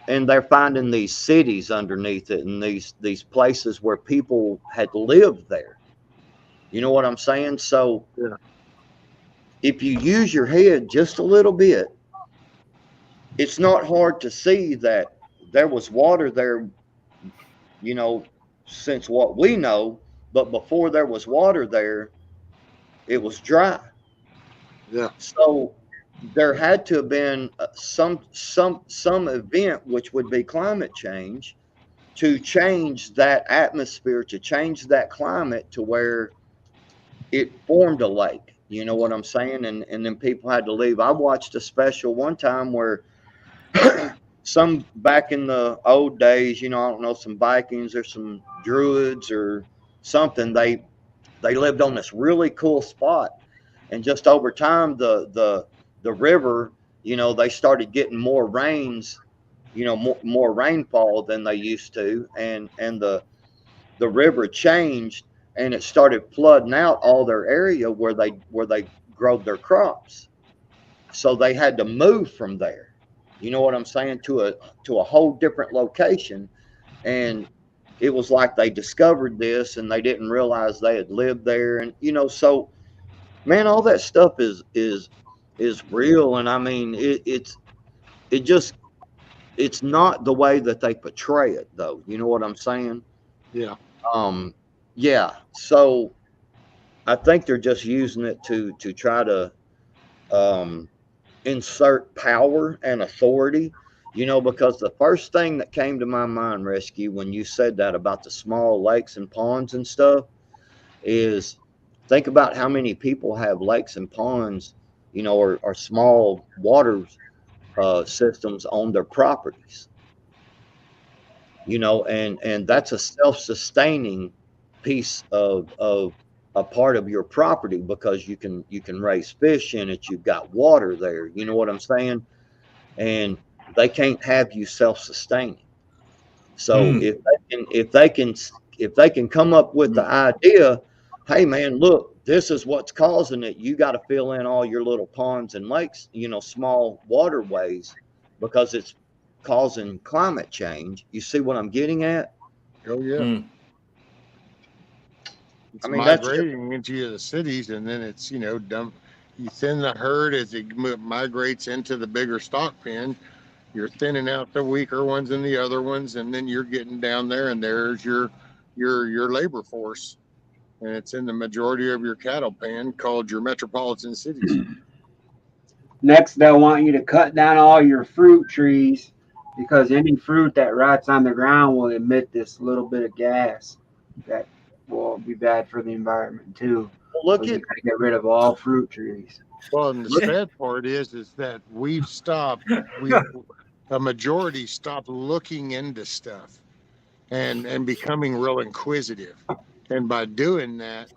and they're finding these cities underneath it, and these places where people had lived there. You know what I'm saying? So if you use your head just a little bit, it's not hard to see that there was water there, since what we know. But before there was water there, it was dry.
Yeah.
So there had to have been some event, which would be climate change, to change that atmosphere, to change that climate to where it formed a lake. You know what I'm saying? And then people had to leave. I watched a special one time where some back in the old days, I don't know, some Vikings or some Druids or something, they lived on this really cool spot. And just over time, the river, they started getting more rains, more rainfall than they used to. And the river changed, and it started flooding out all their area where they grow their crops. So they had to move from there. You know what I'm saying? To a whole different location. And it was like they discovered this and they didn't realize they had lived there. And, so, man, all that stuff is real. And I mean, it's not the way that they portray it, though. You know what I'm saying?
Yeah.
Yeah. So I think they're just using it to try to insert power and authority, because the first thing that came to my mind, Rescue, when you said that about the small lakes and ponds and stuff, is think about how many people have lakes and ponds, or small water systems on their properties, and that's a self-sustaining piece of a part of your property, because you can raise fish in it. You've got water there. You know what I'm saying? And they can't have you self-sustaining. So if they can come up with the idea, hey man, look, this is what's causing it. You got to fill in all your little ponds and lakes, small waterways, because it's causing climate change. You see what I'm getting at?
Oh yeah. It's migrating into the cities, and then it's dump. You thin the herd as it migrates into the bigger stock pen. You're thinning out the weaker ones and the other ones, and then you're getting down there, and there's your labor force, and it's in the majority of your cattle pen, called your metropolitan cities.
Next, they'll want you to cut down all your fruit trees, because any fruit that rots on the ground will emit this little bit of gas that will be bad for the environment too.
Look,
you gotta get rid of all fruit trees.
Well, and the sad part is that we've stopped. A majority stopped looking into stuff and becoming real inquisitive. And by doing that,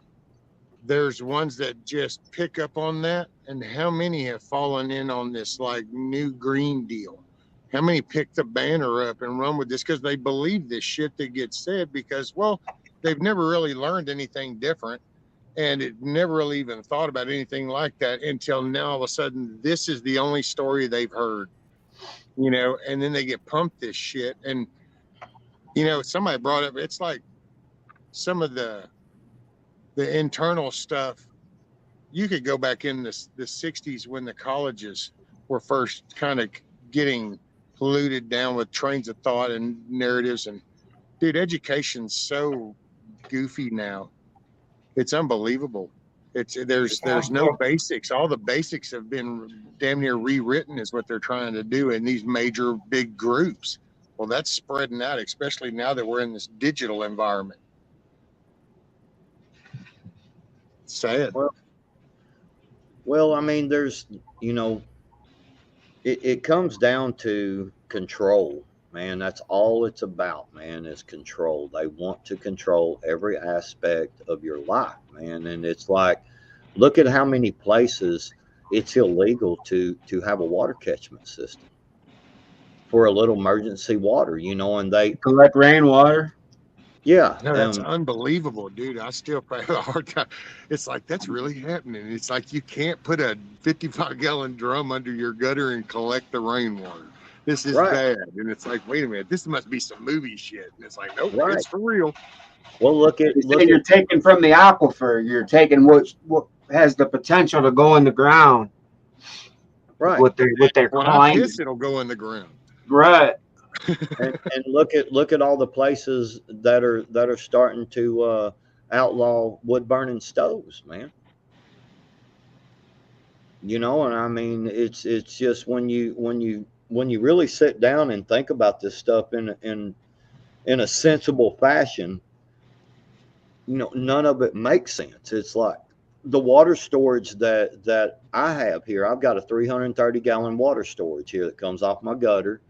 there's ones that just pick up on that. And how many have fallen in on this like new green deal? How many pick the banner up and run with this because they believe this shit that gets said, because, well, they've never really learned anything different, and it never really even thought about anything like that until now. All of a sudden, this is the only story they've heard, and then they get pumped this shit. And, somebody brought up, it's like some of the internal stuff you could go back in the 60s when the colleges were first kind of getting polluted down with trains of thought and narratives. And dude, education's so goofy now. It's unbelievable. There's no basics. All the basics have been damn near rewritten is what they're trying to do in these major big groups. Well, that's spreading out, especially now that we're in this digital environment. Sad.
Well, I mean, there's, you know, it comes down to control, man. That's all it's about, man, is control. They want to control every aspect of your life, man. And it's like, look at how many places it's illegal to have a water catchment system for a little emergency water, you know, and they
collect rainwater.
Yeah.
No, that's unbelievable, dude. I still have a hard time. It's like, that's really happening. It's like you can't put a 55-gallon drum under your gutter and collect the rainwater. This is bad. And it's like, wait a minute, this must be some movie shit. And it's like, nope, it's for real.
Well,
you're taking from the aquifer. You're taking what has the potential to go in the ground.
Right.
What they're
when
claiming.
I piss, it'll go in the ground.
Right.
and look at all the places that are starting to outlaw wood burning stoves, man. You know, and I mean, it's just when you really sit down and think about this stuff in a sensible fashion, you know, none of it makes sense. It's like the water storage that I have here. I've got a 330-gallon water storage here that comes off my gutter.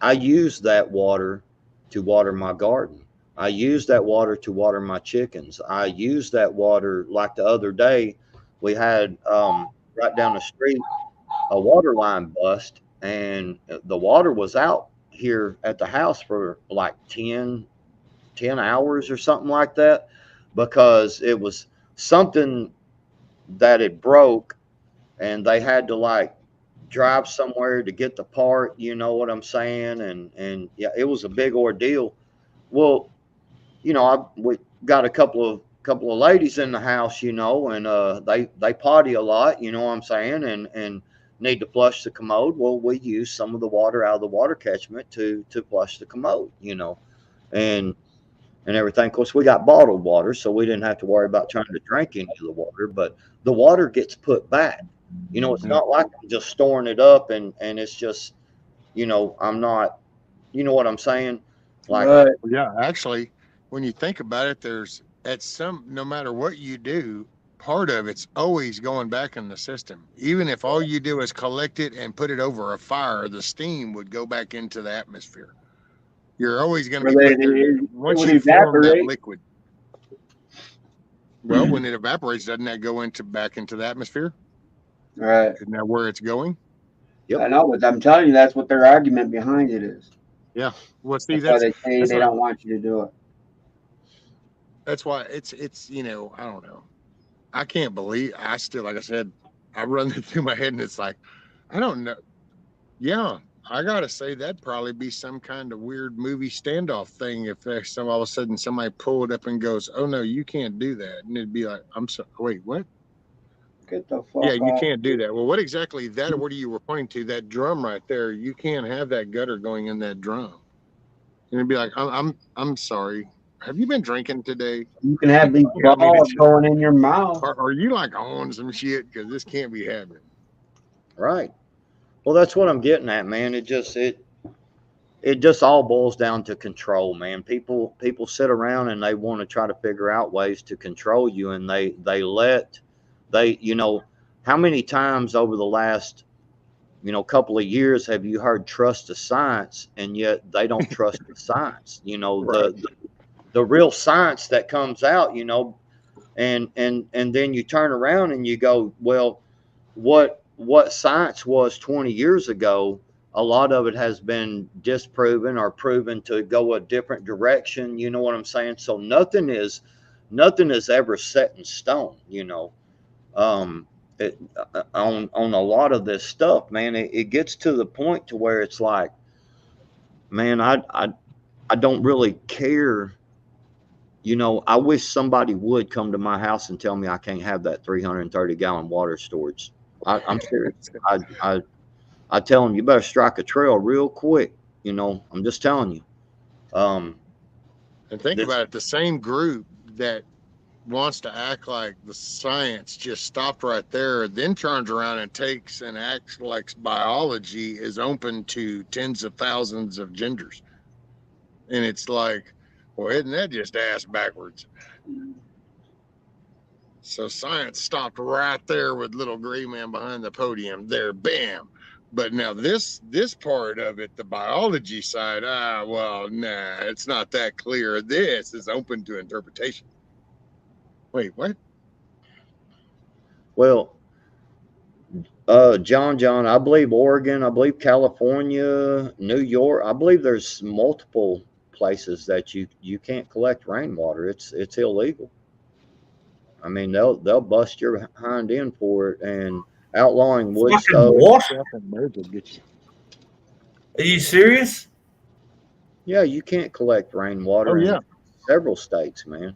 I use that water to water my garden. I use that water to water my chickens. I use that water, like the other day, we had right down the street a water line bust, and the water was out here at the house for like 10 hours or something like that, because it was something that it broke, and they had to like drive somewhere to get the part, you know what I'm saying? And yeah, it was a big ordeal. Well, you know, we got a couple of ladies in the house, you know, and they potty a lot, you know what I'm saying, and need to flush the commode. Well, we use some of the water out of the water catchment to flush the commode, you know, and everything. Of course, we got bottled water, so we didn't have to worry about trying to drink any of the water, but the water gets put back. You know, it's not like I'm just storing it up and it's just, you know, I'm not, you know what I'm saying? Like,
yeah, actually, when you think about it, there's no matter what you do, part of it's always going back in the system. Even if all you do is collect it and put it over a fire, the steam would go back into the atmosphere. You're always going to be once you form that liquid. Well, when it evaporates, doesn't that go back into the atmosphere?
Right.
Isn't that where it's going?
Yep. I know, but I'm telling you, that's what their argument behind it is.
Yeah. Well, see,
that's why they say they don't want you to do it.
That's why it's you know, I don't know. I can't believe I still, like I said, I run it through my head and it's like, I don't know. Yeah, I gotta say that'd probably be some kind of weird movie standoff thing if there's all of a sudden somebody pulled up and goes, "Oh no, you can't do that," and it'd be like, "I'm sorry, wait, what?"
Get the fuck
Yeah, you
off.
can't do that. Well, what exactly that? What are you were pointing to? That drum right there. You can't have that gutter going in that drum. And it'd be like, I'm sorry. Have you been drinking today?
You can have these balls going in your mouth.
Are you like on some shit? Because this can't be happening.
Right. Well, that's what I'm getting at, man. It just all boils down to control, man. People sit around and they want to try to figure out ways to control you, and you know, how many times over the last, you know, couple of years have you heard trust the science, and yet they don't trust the science, you know, right. the real science that comes out, you know, and then you turn around and you go, well, what science was 20 years ago, a lot of it has been disproven or proven to go a different direction. You know what I'm saying? So nothing is ever set in stone, you know. On a lot of this stuff, man, it gets to the point to where it's like, man, I don't really care you know, I wish somebody would come to my house and tell me I can't have that 330-gallon water storage. I'm serious. I tell them, you better strike a trail real quick. You know, I'm just telling you.
And think
This,
about it, the same group that wants to act like the science just stopped right there, then turns around and takes and acts like biology is open to tens of thousands of genders. And it's like, well, isn't that just ass backwards? So science stopped right there with little gray man behind the podium there, bam. But now this part of it, the biology side, well, nah, it's not that clear. This is open to interpretation. Wait, what?
well, John, I believe Oregon, I believe California, New York. I believe there's multiple places that you can't collect rainwater. It's illegal. I mean, they'll bust your hind end for it, and outlawing wood
Fucking
stove.
what?
Get you.
Are you serious?
Yeah, you can't collect rainwater
Oh yeah,
in several states, man.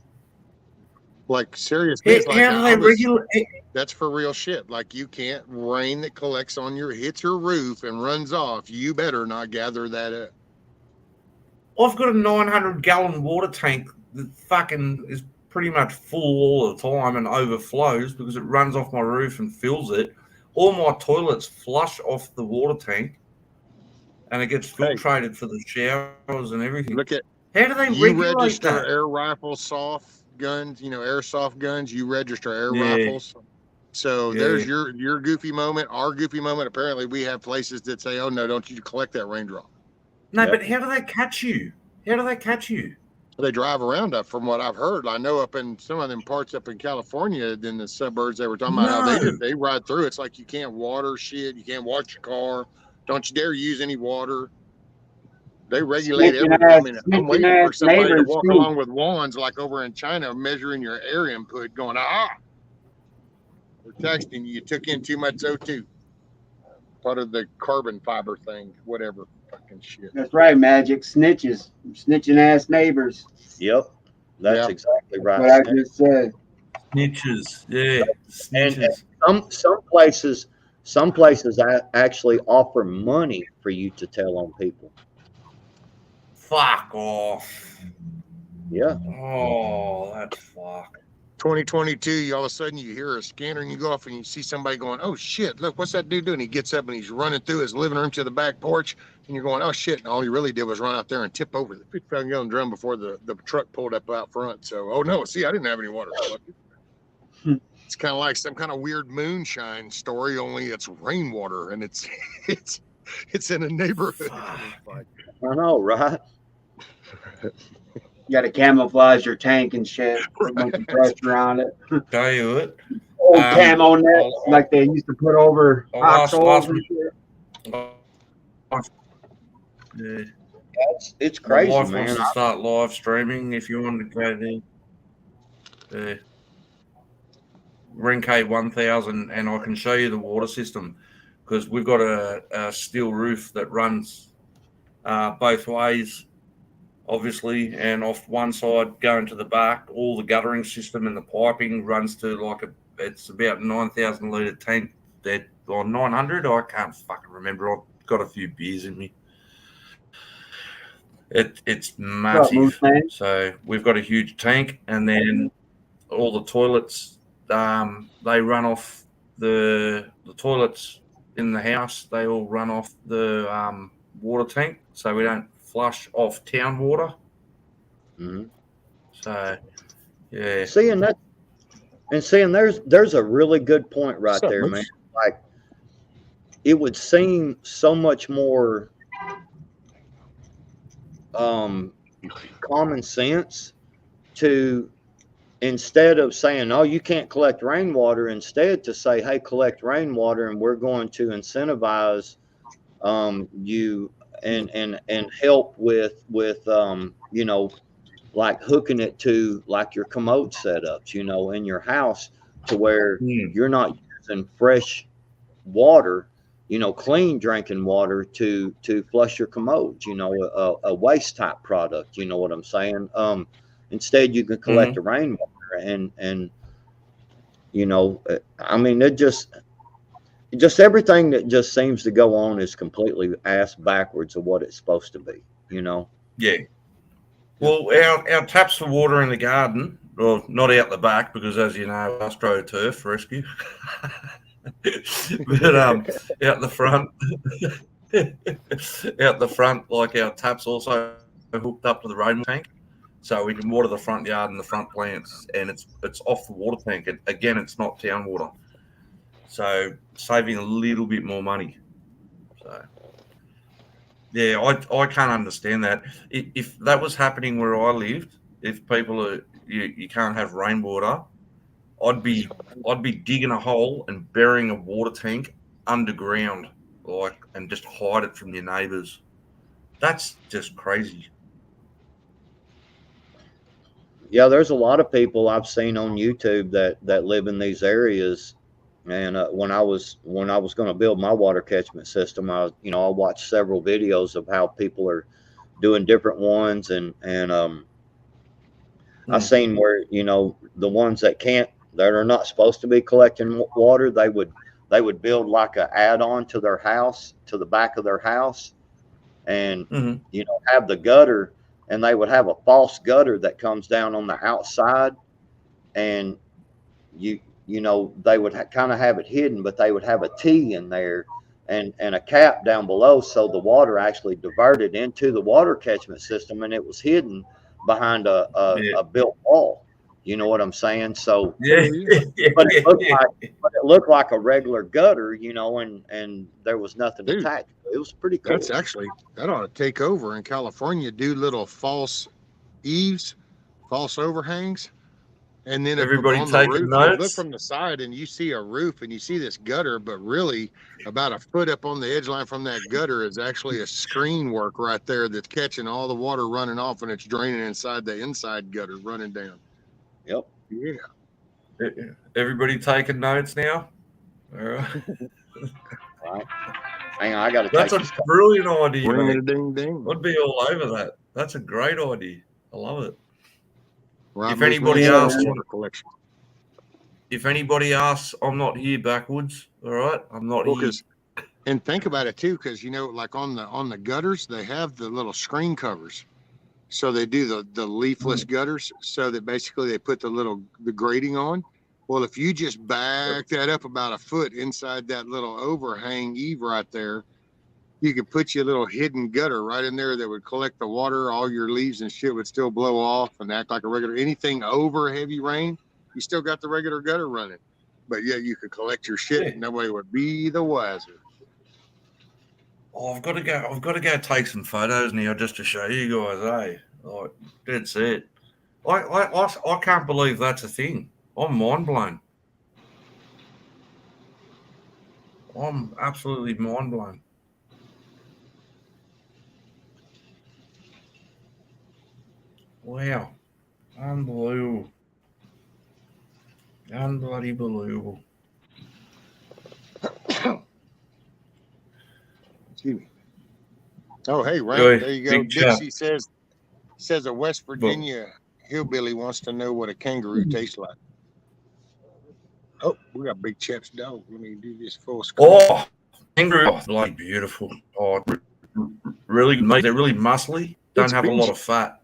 like serious
How,
biz. Like
how do they regulate?
that's for real shit. Like you can't rain that collects on your hits your roof and runs off. You better not gather that up.
I've got a 900-gallon water tank that fucking is pretty much full all the time and overflows because it runs off my roof and fills it. All my toilets flush off the water tank, and it gets filtrated for the showers and everything.
Look at
How do they
you
regulate
register
that?
air rifle soft guns, airsoft guns. You register air
Yeah.
rifles. So
Yeah.
there's your goofy moment, our goofy moment. Apparently, we have places that say, "Oh no, don't you collect that raindrop."
No,
Yep.
but how do they catch you? How do they catch you?
They drive around up, from what I've heard. I know up in some of them parts up in California, in the suburbs, they were talking about how they ride through. It's like you can't water shit, you can't wash your car, don't you dare use any water. They regulate everything. I mean, I'm waiting for somebody to walk along with wands like over in China, measuring your air input, going, we're texting you took in too much O2. Part of the carbon fiber thing, whatever fucking shit.
That's right, Magic. Snitching ass neighbors.
Yep, that's exactly right.
What I just said.
Snitches, yeah, snitches.
And some places actually offer money for you to tell on people.
Fuck off.
Yeah.
Oh, that's fuck.
2022, all of a sudden you hear a scanner and you go off and you see somebody going, oh shit, look, what's that dude doing? He gets up and he's running through his living room to the back porch, and you're going, oh shit. And all he really did was run out there and tip over the 50-gallon drum before the truck pulled up out front. So, oh no, see, I didn't have any water. It's kind of like some kind of weird moonshine story, only it's rainwater and it's in a neighborhood.
I know, right?
You got to camouflage your tank and shit. Put a bunch of pressure on it.
Tell you what.
Old camo nets like they used to put over foxholes and shit.
Yeah.
It's crazy,
My wife
man.
wants to start live streaming if you want to go there. Yeah. Ring K1000, and I can show you the water system because we've got a steel roof that runs both ways, obviously, and off one side going to the back, all the guttering system and the piping runs to it's about 9,000 litre tank or 900. I can't fucking remember. I've got a few beers in me. It's massive. So we've got a huge tank, and then all the toilets, they run off the toilets in the house. They all run off the water tank, so we don't flush off town water.
Mm-hmm.
So, yeah.
Seeing there's a really good point right there, man. Like, it would seem so much more common sense to, instead of saying, oh, you can't collect rainwater, instead to say, hey, collect rainwater, and we're going to incentivize you and help with like hooking it to like your commode setups, in your house, to where you're not using fresh water, clean drinking water to flush your commodes, a waste type product. You know what I'm saying? Instead, you can collect the rainwater, and you know, I mean, it just everything that just seems to go on is completely ass backwards of what it's supposed to be. You know.
Yeah. Well, our taps for water in the garden, well, not out the back because, as you know, AstroTurf rescue, but out the front, out the front, like our taps also hooked up to the rain tank, so we can water the front yard and the front plants, and it's off the water tank. And again, it's not town water, so saving a little bit more money. So. Yeah, I can't understand that. If that was happening where I lived, if people are you can't have rainwater, I'd be digging a hole and burying a water tank underground, like, and just hide it from your neighbours. That's just crazy.
Yeah, there's a lot of people I've seen on YouTube that live in these areas. And when I was going to build my water catchment system, I watched several videos of how people are doing different ones, and I seen where, you know, the ones that are not supposed to be collecting water, they would build like a add-on to their house, to the back of their house, and you know, have the gutter, and they would have a false gutter that comes down on the outside, and you know, they would kind of have it hidden, but they would have a T in there and a cap down below, so the water actually diverted into the water catchment system, and it was hidden behind a built wall. You know what I'm saying? So but it looked like a regular gutter, you know, and there was nothing attached. It was pretty cool.
That's actually, that ought to take over in California. Do little false eaves, false overhangs. And then
everybody
on the
taking
roof,
notes.
you look from the side and you see a roof and you see this gutter, but really about a foot up on the edge line from that gutter is actually a screen work right there that's catching all the water running off, and it's draining inside the inside gutter running down.
Yep.
Yeah.
Everybody taking notes now? All right.
Right. Hang on, I got to.
That's a brilliant idea.
Ring a ding ding.
I'd be all over that. That's a great idea. I love it.
Right,
if anybody asks, I'm not here backwards. All right, I'm not here.
And think about it too, because you know, like on the gutters, they have the little screen covers. So they do the leafless gutters, so that basically they put the grating on. Well, if you just back that up about a foot inside that little overhang eave right there, you could put your little hidden gutter right in there that would collect the water. All your leaves and shit would still blow off and act like a regular. Anything over heavy rain, you still got the regular gutter running. But yeah, you could collect your shit and nobody would be the wiser.
Oh, I've got to go take some photos now just to show you guys, eh? Like, that's it. I can't believe that's a thing. I'm mind blown. I'm absolutely mind blown. Wow. Unbelievable. Unbelievable.
Excuse me. Oh, hey, Ryan, there you go. Dixie says a West Virginia hillbilly wants to know what a kangaroo tastes like. Oh, we got Big Chap's dog. Let me do this full screen.
Oh, kangaroo. Oh, bloody beautiful. Oh, really good meat. They're really muscly. Don't have a lot of fat.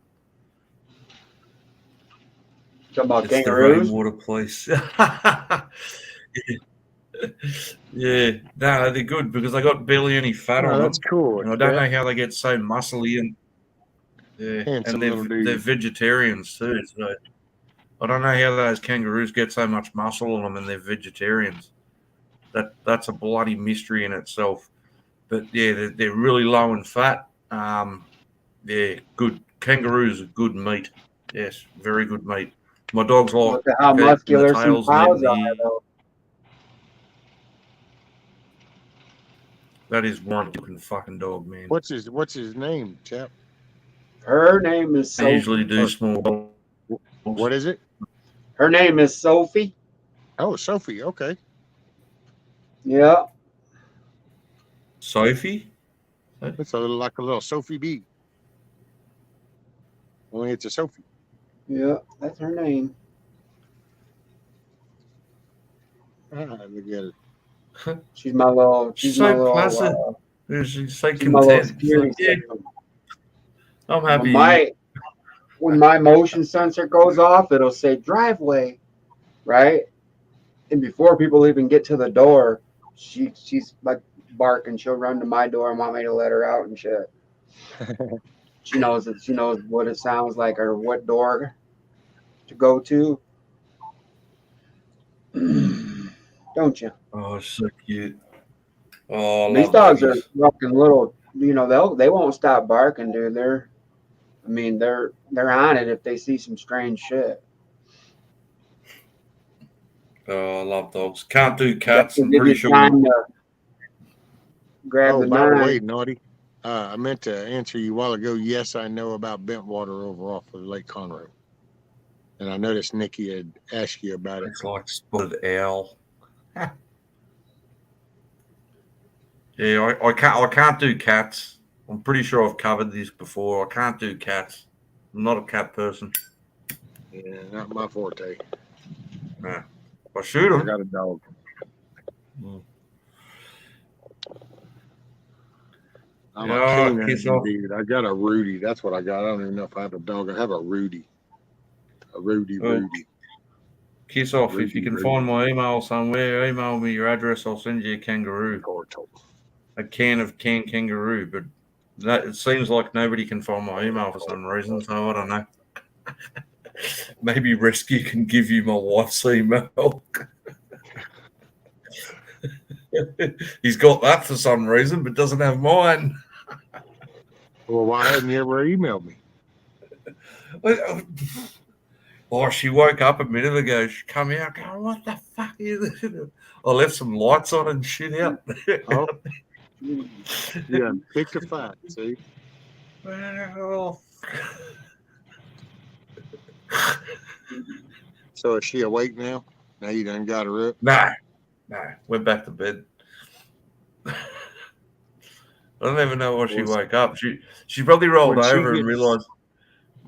Talking about
it's
kangaroos?
The rainwater place. Yeah, no, they're good because they got barely any fat on them.
That's cool.
And I don't know how they get so muscly and they're vegetarians too. So I don't know how those kangaroos get so much muscle on them and they're vegetarians. That's a bloody mystery in itself. But yeah, they're really low in fat. Yeah, good. Kangaroos are good meat. Yes, very good meat. My dog's like
look at how muscular some cows are, though.
That is one looking fucking dog, man.
What's his name, Chap?
Her name is Sophie.
I usually do small.
What is it?
Her name is Sophie.
Oh, Sophie. Okay.
Yeah.
Sophie?
It's like a little Sophie B. Only it's a Sophie.
Yeah, that's her name.
Look at it.
She's my little.
She's so placid. She's so
She's my little
content. She's
security
like, yeah,
system.
I'm happy.
When my motion sensor goes off, it'll say driveway, right? And before people even get to the door, she's like barking. She'll run to my door and want me to let her out and shit. She knows what it sounds like or what door to go to. Don't you?
Oh, so cute. Oh, I
These
love
dogs are
doggies.
fucking little. They won't stop barking, dude. They're on it if they see some strange shit.
Oh, I love dogs. Can't do
Just
cats.
to
I'm
give
pretty
you
sure.
time to grab
Oh,
the
by the way,
knife.
Naughty, I meant to answer you a while ago. Yes, I know about Bentwater over off of Lake Conroe. And I noticed Nikki had asked you about it.
It's like spotted owl. Yeah, I can't do cats. I'm pretty sure I've covered this before. I can't do cats. I'm not a cat person.
Yeah, not my forte.
Nah. I shoot
I
them.
got a dog. I'm a canine dude. I got a Rudy. That's what I got. I don't even know if I have a dog. I have a Rudy. A Rudy.
Kiss off.
Rudy,
if you can
Rudy.
find my email somewhere, email me your address. I'll send you a kangaroo. A can of canned kangaroo. But it seems like nobody can find my email for some reason, so I don't know. Maybe Rescue can give you my wife's email. He's got that for some reason, but doesn't have mine.
Well, why hadn't you ever emailed me?
Oh, she woke up a minute ago. She come out going, what the fuck is this? I left some lights on and shit out.
Oh. Yeah, picked a fight, see?
Well,
so is she awake now? Now you done got her up?
No. Went back to bed. I don't even know why she woke up. She probably rolled over and realized.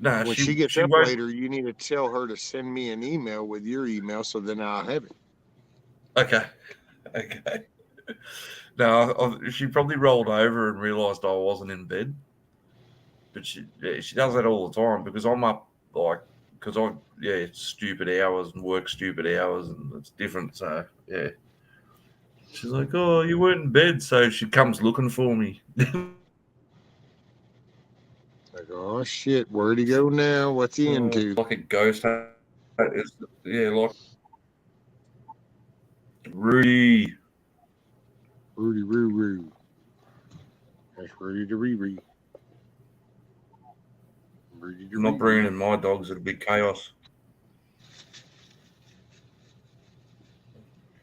No,
when she gets up later, you need to tell her to send me an email with your email so then I'll have it.
Okay. No, she probably rolled over and realized I wasn't in bed. But she does that all the time because I'm up stupid hours and work stupid hours and it's different. So yeah, she's like, oh, you weren't in bed, so she comes looking for me.
Like, oh shit, where'd he go now? What's he into?
Like a ghost. Like Rudy.
Rudy. That's Rudy to Riri.
I'm not bringing in my dogs. It'll be chaos.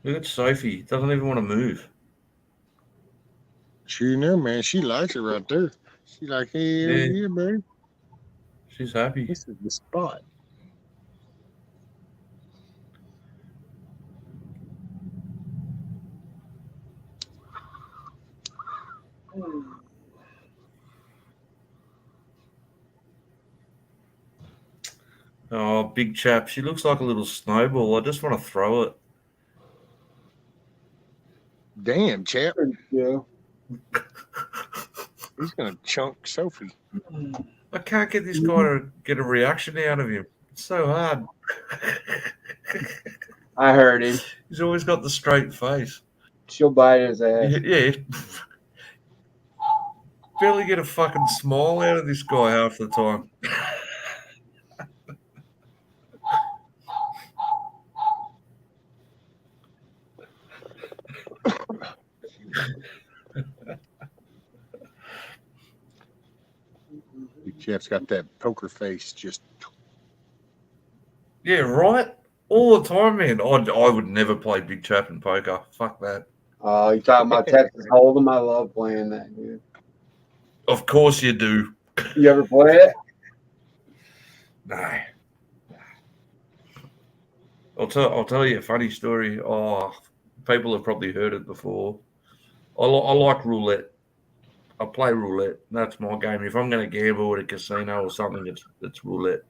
Look at Sophie. Doesn't even want to move.
Sure, no, man. She likes it right there. She's like, hey, yeah, babe.
She's happy.
This is the spot.
Oh, big chap. She looks like a little snowball. I just want to throw it.
Damn, chap.
Yeah.
He's going to chunk Sophie.
I can't get this guy to get a reaction out of him. It's so hard.
I heard him.
He's always got the straight face.
She'll bite his ass.
Yeah. Barely get a fucking smile out of this guy half the time.
Big Jeff's got that poker face just.
Yeah, right? All the time, man. I would never play big chap in poker. Fuck that.
Oh, you talking about Texas Hold'em? I love playing that, dude.
Of course you do.
You ever play it?
No. I'll tell you a funny story. Oh, people have probably heard it before. I like roulette. I play roulette. That's my game. If I'm going to gamble at a casino or something, it's roulette.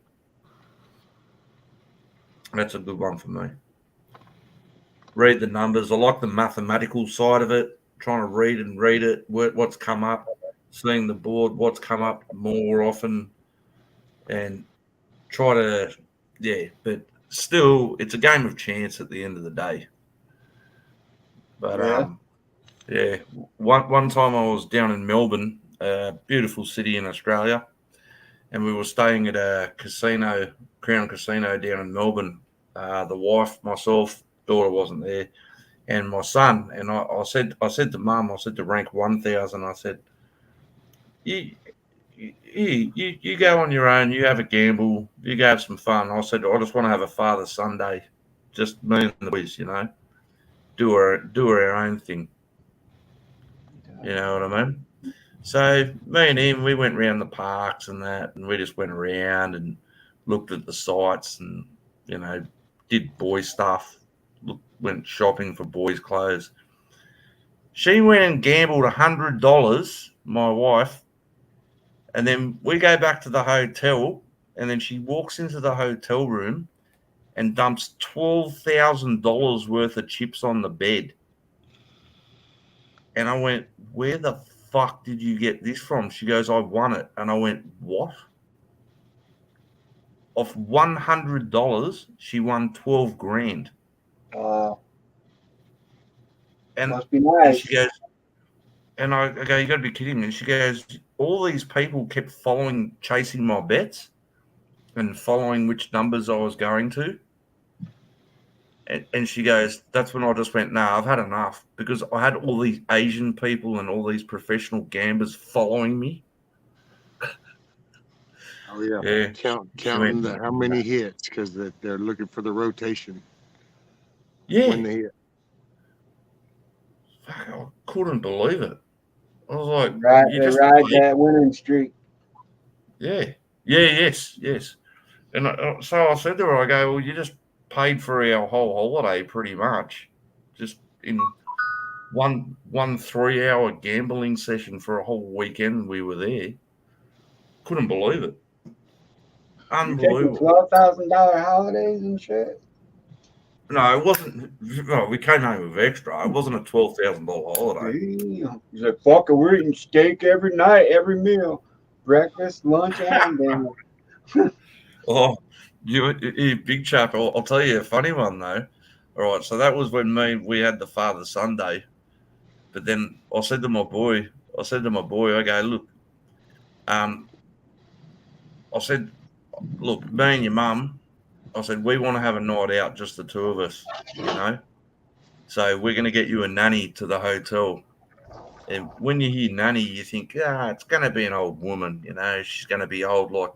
That's a good one for me. Read the numbers. I like the mathematical side of it, trying to read it, what's come up, seeing the board, what's come up more often, and try to, yeah, but still, it's a game of chance at the end of the day. But, yeah, one time I was down in Melbourne, a beautiful city in Australia, and we were staying at a casino, Crown Casino down in Melbourne. The wife, myself, daughter wasn't there, and my son. And I said to Mum, I said to rank 1,000, I said, you go on your own, you have a gamble, you go have some fun. I said, I just want to have a Father Sunday, just me and the boys, do our own thing. You know what I mean? So me and him, we went around the parks and that, and we just went around and looked at the sites and, did boy stuff, went shopping for boys' clothes. She went and gambled $100, my wife, and then we go back to the hotel, and then she walks into the hotel room and dumps $12,000 worth of chips on the bed. And I went, where the fuck did you get this from? She goes, I won it. And I went, what? Off $100, she won 12 grand. And
must be nice.
And she goes, and I go, you got to be kidding me. And she goes, all these people kept chasing my bets and following which numbers I was going to. And she goes, that's when I just went, no, I've had enough, because I had all these Asian people and all these professional gamblers following me.
Oh yeah,
Yeah.
counting how many hits, because they're looking for the rotation.
Yeah.
When they hit.
Fuck, I couldn't believe it. I was like,
They ride that winning streak.
Yeah. Yes. And so I said to her, I go, well, you just paid for our whole holiday pretty much, just in one 3-hour gambling session for a whole weekend. We were there. Couldn't believe it. Unbelievable.
$12,000 holidays and shit.
No, it wasn't. Well, we came home with extra. It wasn't a $12,000 holiday.
Damn. He's like, fuck it, we're eating steak every night, every meal, breakfast, lunch, and dinner.
Oh, you big chap. I'll tell you a funny one though. All right, so that was when we had the Father Sunday, but then I said to my boy, I go, look, I said, look, me and your mum, I said, we want to have a night out, just the two of us, So we're going to get you a nanny to the hotel. And when you hear nanny, you think, it's going to be an old woman, she's going to be old like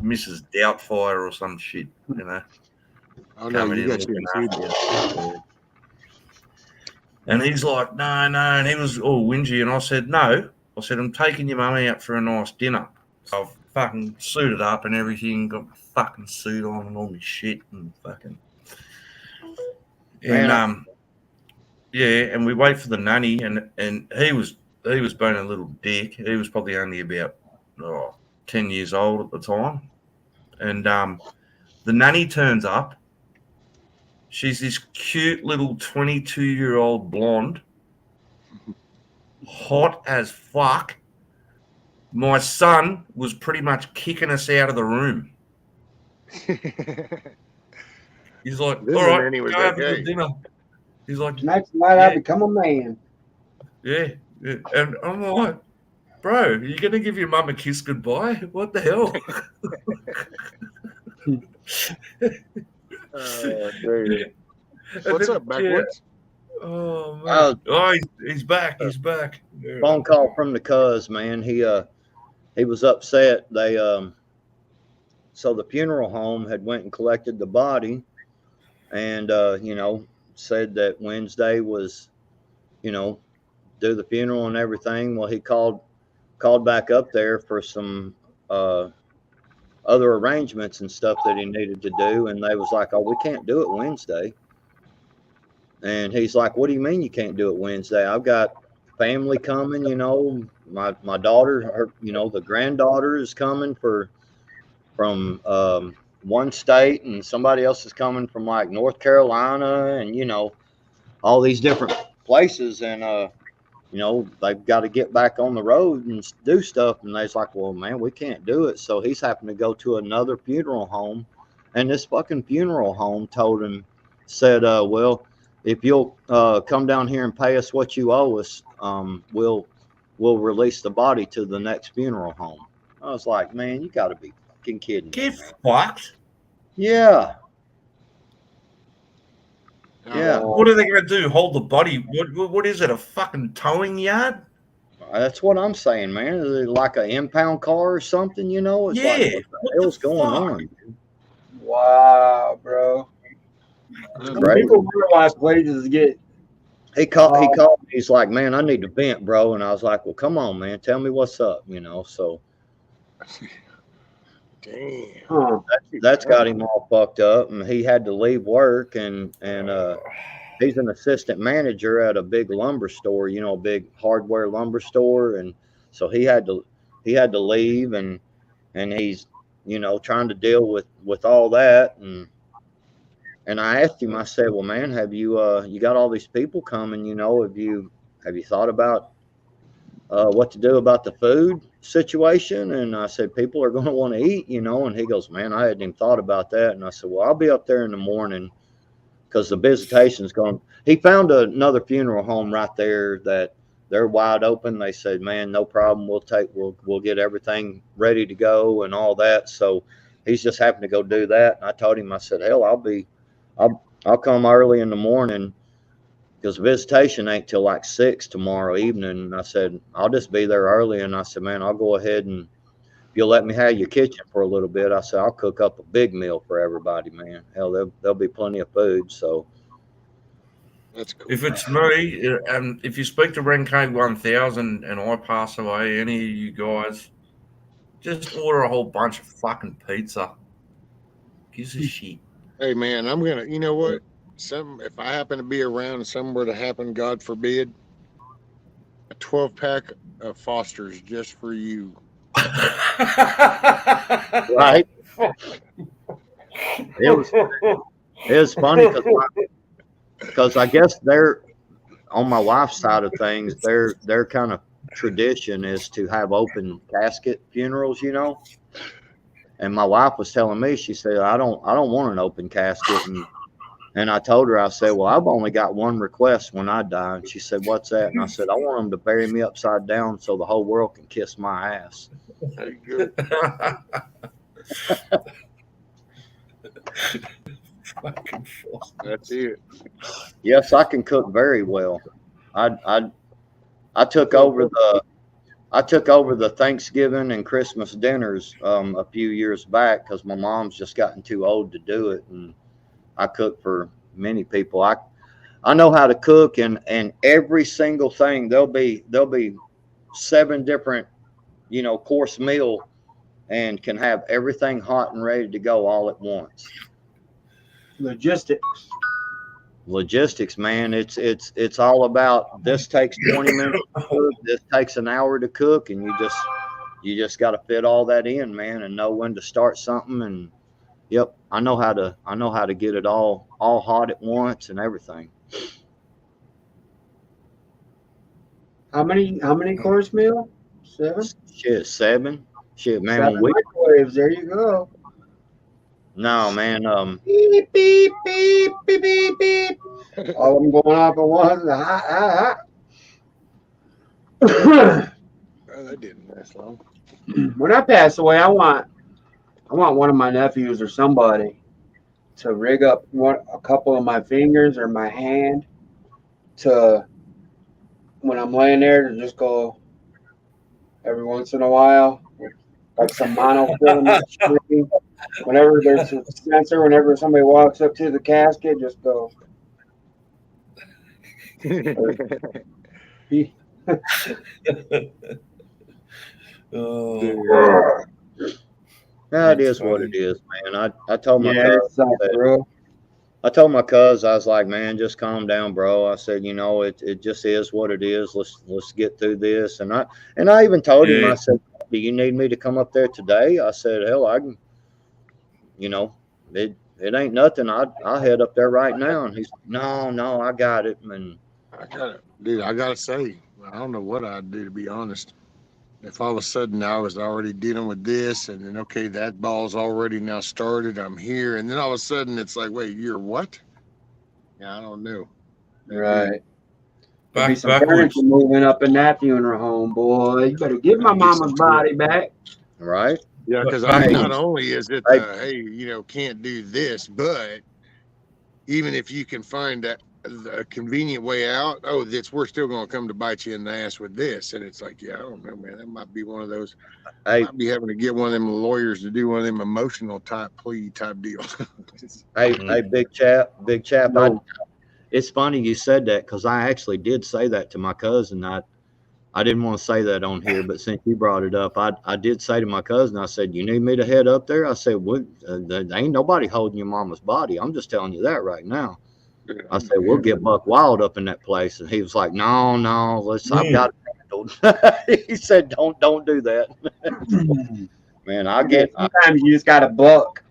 Mrs. Doubtfire or some shit,
Oh no, you got
you. And he's like, no, and he was all whingy, and I said, no. I said, I'm taking your mummy out for a nice dinner. So I've fucking suited up and everything, got my fucking suit on and all my shit and fucking. And and we wait for the nanny, and he was being a little dick. He was probably only about 10 years old at the time. And the nanny turns up. She's this cute little 22-year-old blonde, hot as fuck. My son was pretty much kicking us out of the room. He's like, all right, go have a good dinner. He's like,
next night I become a man.
Yeah. And I'm like, bro, are you going to give your mum a kiss goodbye? What the hell?
Dude. What's up, backwards?
Oh man! He's back. He's back.
Phone call from the cuz, man. He was upset. They so the funeral home had went and collected the body, and said that Wednesday was, do the funeral and everything. Well, he called back up there for some other arrangements and stuff that he needed to do, and they was like, oh, we can't do it Wednesday. And he's like, what do you mean you can't do it Wednesday? I've got family coming, my daughter, the granddaughter is coming from one state, and somebody else is coming from like North Carolina, and you know, all these different places, and you know, they've got to get back on the road and do stuff. And they's like, well, man, we can't do it. So he's happened to go to another funeral home, and this fucking funeral home told him, said, well, if you'll come down here and pay us what you owe us, we'll release the body to the next funeral home. I was like, man, you got to be fucking kidding me.
Get fucked.
Yeah. Yeah.
What are they going to do? Hold the body? What is it? A fucking towing yard?
That's what I'm saying, man. Is it like an impound car or something? You know, it's like, what the hell's going on?
Wow, bro. People realize places get.
He called me. He's like, man, I need to vent, bro. And I was like, well, come on, man, tell me what's up. You know, so.
Damn.
That's got him all fucked up, and he had to leave work, and he's an assistant manager at a big lumber store, you know, a big hardware lumber store, and so he had to leave, and he's, you know, trying to deal with all that, and I asked him, I said, well, man, have you you got all these people coming, you know, have you thought about what to do about the food situation? And I said, people are going to want to eat, you know. And he goes, man, I hadn't even thought about that. And I said, well, I'll be up there in the morning, because the visitation's going. He found another funeral home right there that they're wide open. They said, man, no problem, we'll get everything ready to go and all that. So he's just happened to go do that. And I told him, I said, hell, I'll come early in the morning, because visitation ain't till like 6 tomorrow evening. And I said, I'll just be there early. And I said, man, I'll go ahead, and if you'll let me have your kitchen for a little bit, I said, I'll cook up a big meal for everybody, man. Hell, there'll be plenty of food. So
that's cool.
If it's me, and if you speak to Renko 1000 and I pass away, any of you guys, just order a whole bunch of fucking pizza. Gives a shit.
Hey, man, I'm gonna. You know what? If I happen to be around and something were to happen, God forbid, a 12-pack of Foster's just for you.
Right. It was funny because I guess they're on my wife's side of things. Their kind of tradition is to have open casket funerals, you know. And my wife was telling me, she said, I don't want an open casket. And I told her, I said, well, I've only got one request when I die. And she said, what's that? And I said, I want them to bury me upside down so the whole world can kiss my ass.
That's it.
Yes, I can cook very well. I took over the Thanksgiving and Christmas dinners a few years back, because my mom's just gotten too old to do it, and I cook for many people. I know how to cook, and every single thing. There'll be 7 different, you know, course meal, and can have everything hot and ready to go all at once. Logistics, man. It's all about, this takes 20 minutes to cook, this takes an hour to cook, and you just got to fit all that in, man, and know when to start something. And yep, I know how to get it all hot at once and everything.
How many course meal? 7?
Shit, 7. Shit, man.
7 microwaves. There you go.
No, man.
Beep beep beep beep beep beep. All of them going off at once.
Oh, that didn't last long.
When I pass away, I want one of my nephews or somebody to rig up a couple of my fingers or my hand to, when I'm laying there, to just go every once in a while, like some monofilament screen. Whenever there's a sensor, whenever somebody walks up to the casket, just go.
That is what it is, man. I told my cousin,
bro.
I told my cuz, I was like, man, just calm down, bro. I said, you know, it just is what it is. Let's get through this. And I even told him, I said, do you need me to come up there today? I said, hell, you know, it ain't nothing. I'll head up there right now. And he's no, I got it. And
I gotta say, I don't know what I'd do, to be honest. If all of a sudden I was already dealing with this, and then okay, that ball's already now started, I'm here, and then all of a sudden it's like, wait, you're what? Yeah, I don't know.
Right. There'll be some
Backwards.
furniture moving up in that funeral home, boy. You better give my mama's body back.
Right.
Yeah, because I mean, not only is it hey, you know, can't do this, but even if you can find a convenient way out, oh, we're still going to come to bite you in the ass with this, and it's like, yeah, I don't know, man, that might be one of those. I might be having to get one of them lawyers to do one of them emotional type plea type deals.
Hey, big chap. It's funny you said that, because I actually did say that to my cousin. I didn't want to say that on here, but since you brought it up, I did say to my cousin, I said, you need me to head up there? I said, well, there ain't nobody holding your mama's body. I'm just telling you that right now. I said, we'll get buck wild up in that place. And he was like, no, I've got it handled. He said, don't do that. Man,
sometimes you just got to buck.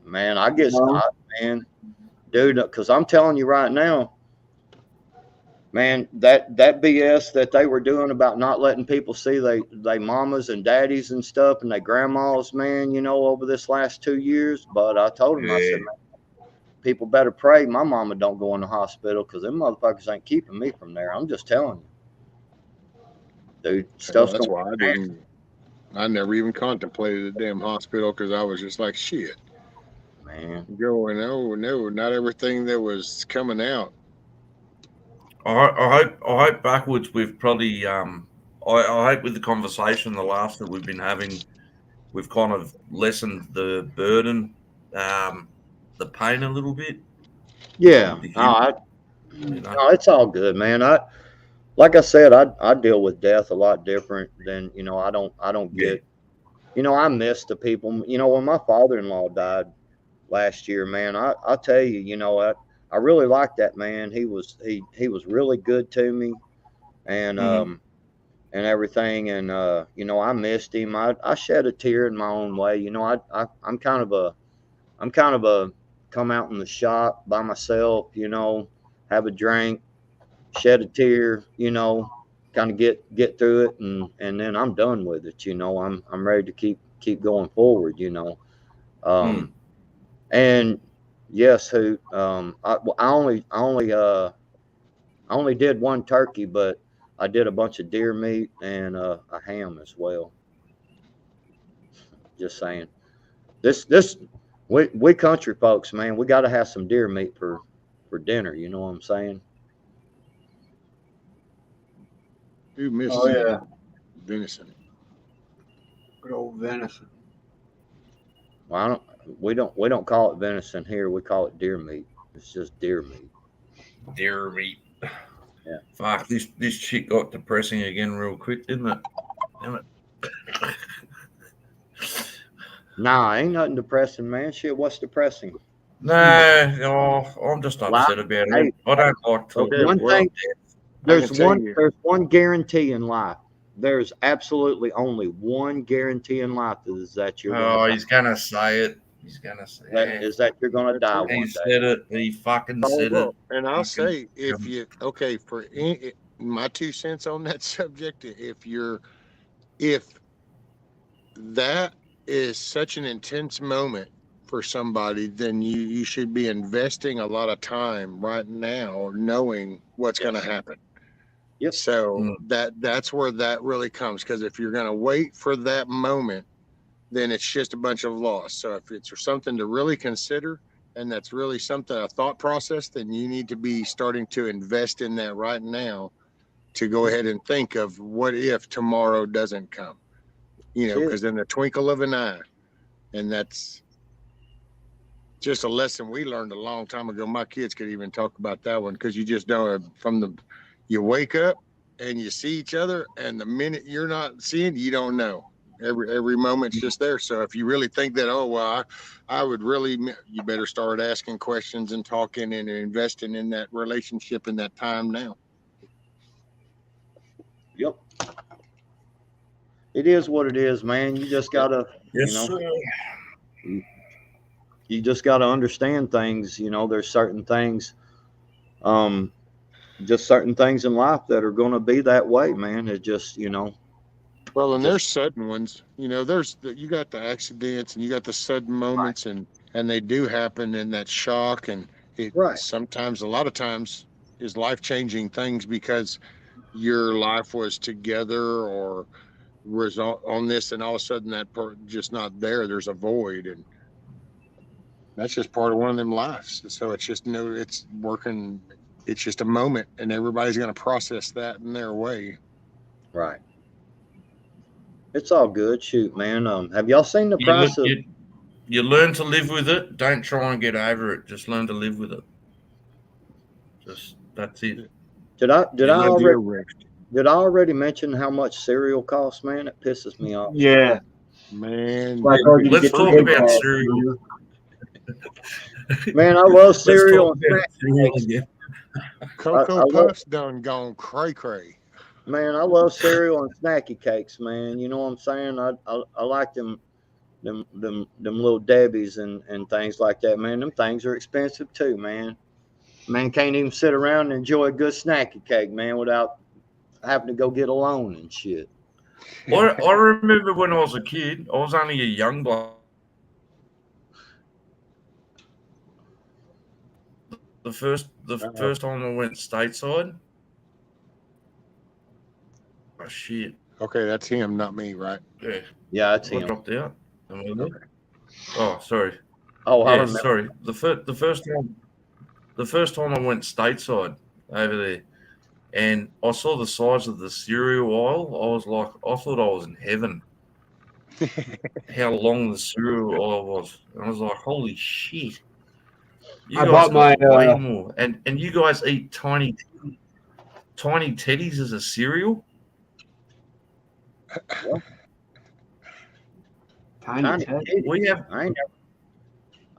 Man, I get man, dude, because I'm telling you right now, man, that BS that they were doing about not letting people see they mamas and daddies and stuff and their grandmas, man, you know, over this last 2 years. But I told them, I said, man, people better pray my mama don't go in the hospital, because them motherfuckers ain't keeping me from there. I'm just telling you, dude. Stuff's
That's
going.
why I never even contemplated a damn hospital, because I was just like, shit,
man,
going, no, not everything that was coming out.
I hope backwards we've probably I hope with the conversation the last that we've been having, we've kind of lessened the burden, the pain a little bit.
Yeah, no, it's all good, man. Like I said, I deal with death a lot different than, you know, I don't get, you know, I miss the people. You know, when my father-in-law died last year, man, I tell you, you know, I really liked that man. He was really good to me, and everything. And you know, I missed him. I shed a tear in my own way. You know, I'm kind of a come out in the shop by myself, you know, have a drink, shed a tear, you know, kind of get through it, and then I'm done with it. You know, I'm ready to keep going forward. You know, and yes, I only did one turkey, but I did a bunch of deer meat and a ham as well. Just saying, we country folks, man, we got to have some deer meat for dinner. You know what I'm saying?
Do miss venison.
Good old venison.
Well, we don't call it venison here. We call it deer meat. It's just deer meat.
Deer meat.
Yeah.
Fuck, this shit got depressing again real quick, didn't it? Damn it.
Nah, ain't nothing depressing, man. Shit, what's depressing?
No, I'm just upset about it. I don't like talking.
One thing, there's one guarantee in life. There's absolutely only one guarantee in life is that you're gonna die.
He's gonna say it. He's gonna say it.
Is that you're gonna die one day.
He said it. He fucking said it.
And I'll say, if you for my 2 cents on that subject, if that is such an intense moment for somebody, then you should be investing a lot of time right now knowing what's going to happen.
Yep.
So that's where that really comes, because if you're going to wait for that moment, then it's just a bunch of loss. So if it's something to really consider, and that's really something, a thought process, then you need to be starting to invest in that right now, to go ahead and think of what if tomorrow doesn't come, you know, because in the twinkle of an eye. And that's just a lesson we learned a long time ago. My kids could even talk about that one, because you just don't, you wake up and you see each other, and the minute you're not seeing, you don't know. Every moment's just there. So if you really think that, oh, well, I would really, you better start asking questions and talking and investing in that relationship and that time now.
Yep. It is what it is, man. You just gotta,
yes,
you know, you just got to understand things. You know, there's certain things, just certain things in life that are going to be that way, man. It just, you know.
Well, and there's sudden ones. You know, you got the accidents and you got the sudden moments, and they do happen in that shock, and it sometimes, a lot of times, is life-changing things because your life was together or was on this, and all of a sudden that part just not there. There's a void, and that's just part of one of them lives. So it's just it's working. It's just a moment, and everybody's going to process that in their way.
Right. It's all good. Shoot, man. Have y'all seen the price of?
You learn to live with it. Don't try and get over it. Just learn to live with it. Just that's it.
Did I already mention how much cereal costs, man? It pisses me off.
Yeah.
Man,
let's talk about cereal.
Man, I love cereal.
Cocoa Puffs done gone cray cray.
Man, I love cereal and snacky cakes, man. You know what I'm saying? I like them little Debbies and things like that, man. Them things are expensive too, man. Man can't even sit around and enjoy a good snacky cake, man, without having to go get a loan and shit.
I remember when I was a kid, I was only a young bloke. The first time I went stateside. Oh shit.
Okay, that's him, not me, right?
Yeah.
Yeah, that's
I
him.
dropped out. Oh, sorry.
Oh, I
yeah,
remember.
sorry. The first time I went stateside over there, and I saw the size of the cereal aisle. I thought I was in heaven. How long the cereal aisle was, and I was like, "Holy shit!" You
I
guys
bought my
got way more, and you guys eat tiny teddies as a cereal.
Tiny Teddy.
We have.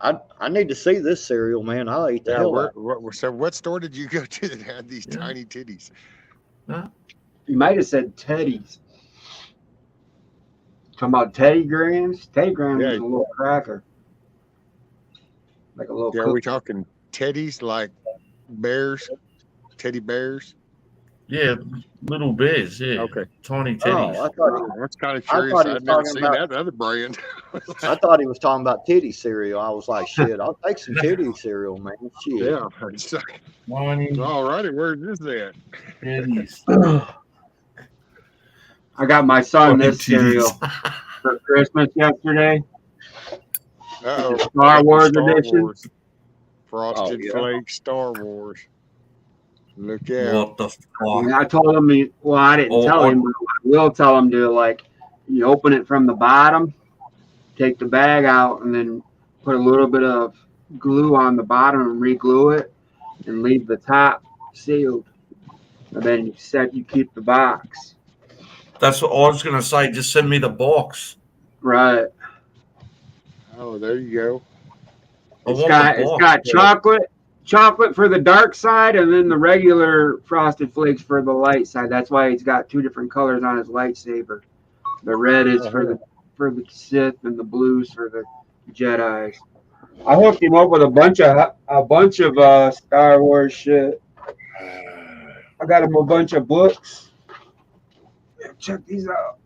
I need to see this cereal, man. I'll eat the hell out.
So what store did you go to that had these tiny titties?
Huh?
You might have said Teddy's. Talking about Teddy Grahams? Teddy Grahams is a little cracker. Like a little
are we talking teddies like bears? Teddy bears?
Yeah, little bears, yeah.
Okay.
Tiny teddies.
That's kind of curious. I've never seen that other brand.
I thought he was talking about titty cereal. I was like, shit, I'll take some titty cereal, man. Shit.
Yeah. All righty, where's this at?
Teddies.
I got my son this cereal for Christmas yesterday.
Uh-oh.
Star Wars edition.
Wars. Frosted Flakes Star Wars. Look out.
What the fuck?
And I told him, I didn't tell him, but I will tell him to, like, you open it from the bottom, take the bag out, and then put a little bit of glue on the bottom and re-glue it, and leave the top sealed. And then you keep the box.
That's what I was going to say. Just send me the box.
Right.
Oh, there you go.
It's got chocolate for the dark side, and then the regular Frosted Flakes for the light side. That's why he's got two different colors on his lightsaber. The red is for the Sith, and the blues for the Jedis. I hooked him up with a bunch of Star Wars shit. I got him a bunch of books. Check these out.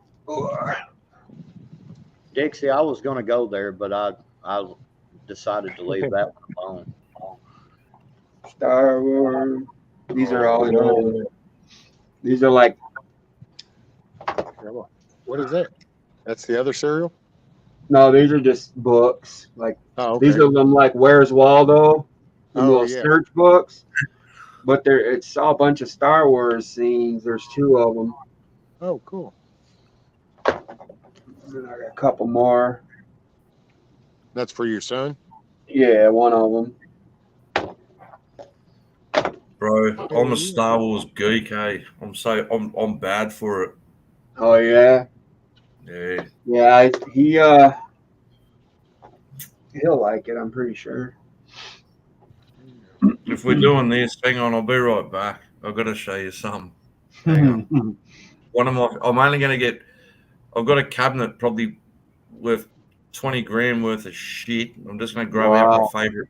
Dixie, I was gonna go there, but I decided to leave that one alone.
Star Wars. These are all. These are like.
What is that? That's the other cereal?
No, these are just books. Like
okay.
These are them like Where's Waldo? Little search books. But it's all a bunch of Star Wars scenes. There's two of them.
Oh, cool.
And I got a couple more.
That's for your son?
Yeah, one of them.
Bro, I'm a Star Wars geek, eh? I'm bad for it.
Oh yeah.
Yeah.
Yeah, he'll like it, I'm pretty sure.
If we're doing this, hang on, I'll be right back. I've got to show you something. Hang on. I'm only going to get. I've got a cabinet probably worth 20 grand worth of shit. I'm just going to grab out my
Wow.
favorite.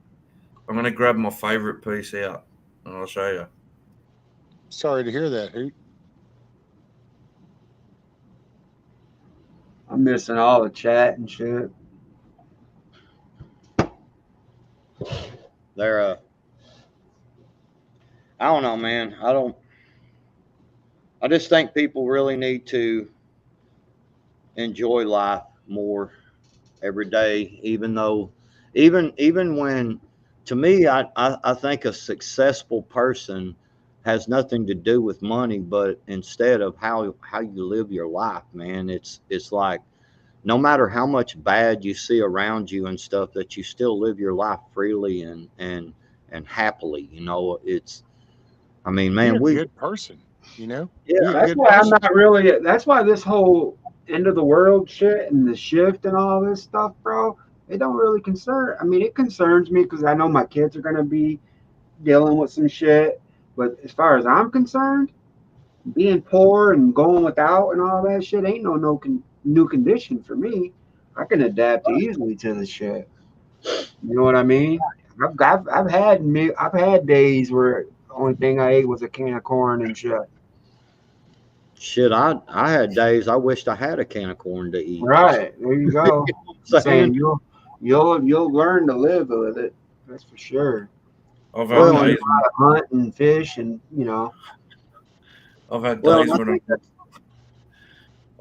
I'm going to grab my favorite piece out, and I'll show you.
Sorry to hear that, Hoot.
I'm missing all the chat and shit.
They're I don't know, man. I just think people really need to enjoy life more every day, even when, to me, I think a successful person has nothing to do with money, but instead of how you live your life, man. It's like, no matter how much bad you see around you and stuff, that you still live your life freely and happily. I mean,
Be
man,
a good person, you know?
Yeah,
Be a
that's
good
why I'm
person.
not really. That's why this whole end of the world shit and the shift and all this stuff, bro, it don't really concern. I mean, it concerns me because I know my kids are gonna be dealing with some shit. But as far as I'm concerned, being poor and going without and all that shit ain't new condition for me. I can adapt easily to the shit. You know what I mean? I've had days where the only thing I ate was a can of corn and shit.
shit, I had days I wished I had a can of corn to eat.
Right. There you
You
go.
know what
I'm
I'm
saying
saying?
you'll learn to live with it. That's for sure.
I've had
Well,
Learn
days.
how to hunt and fish and
I've had
well,
days
I
when
think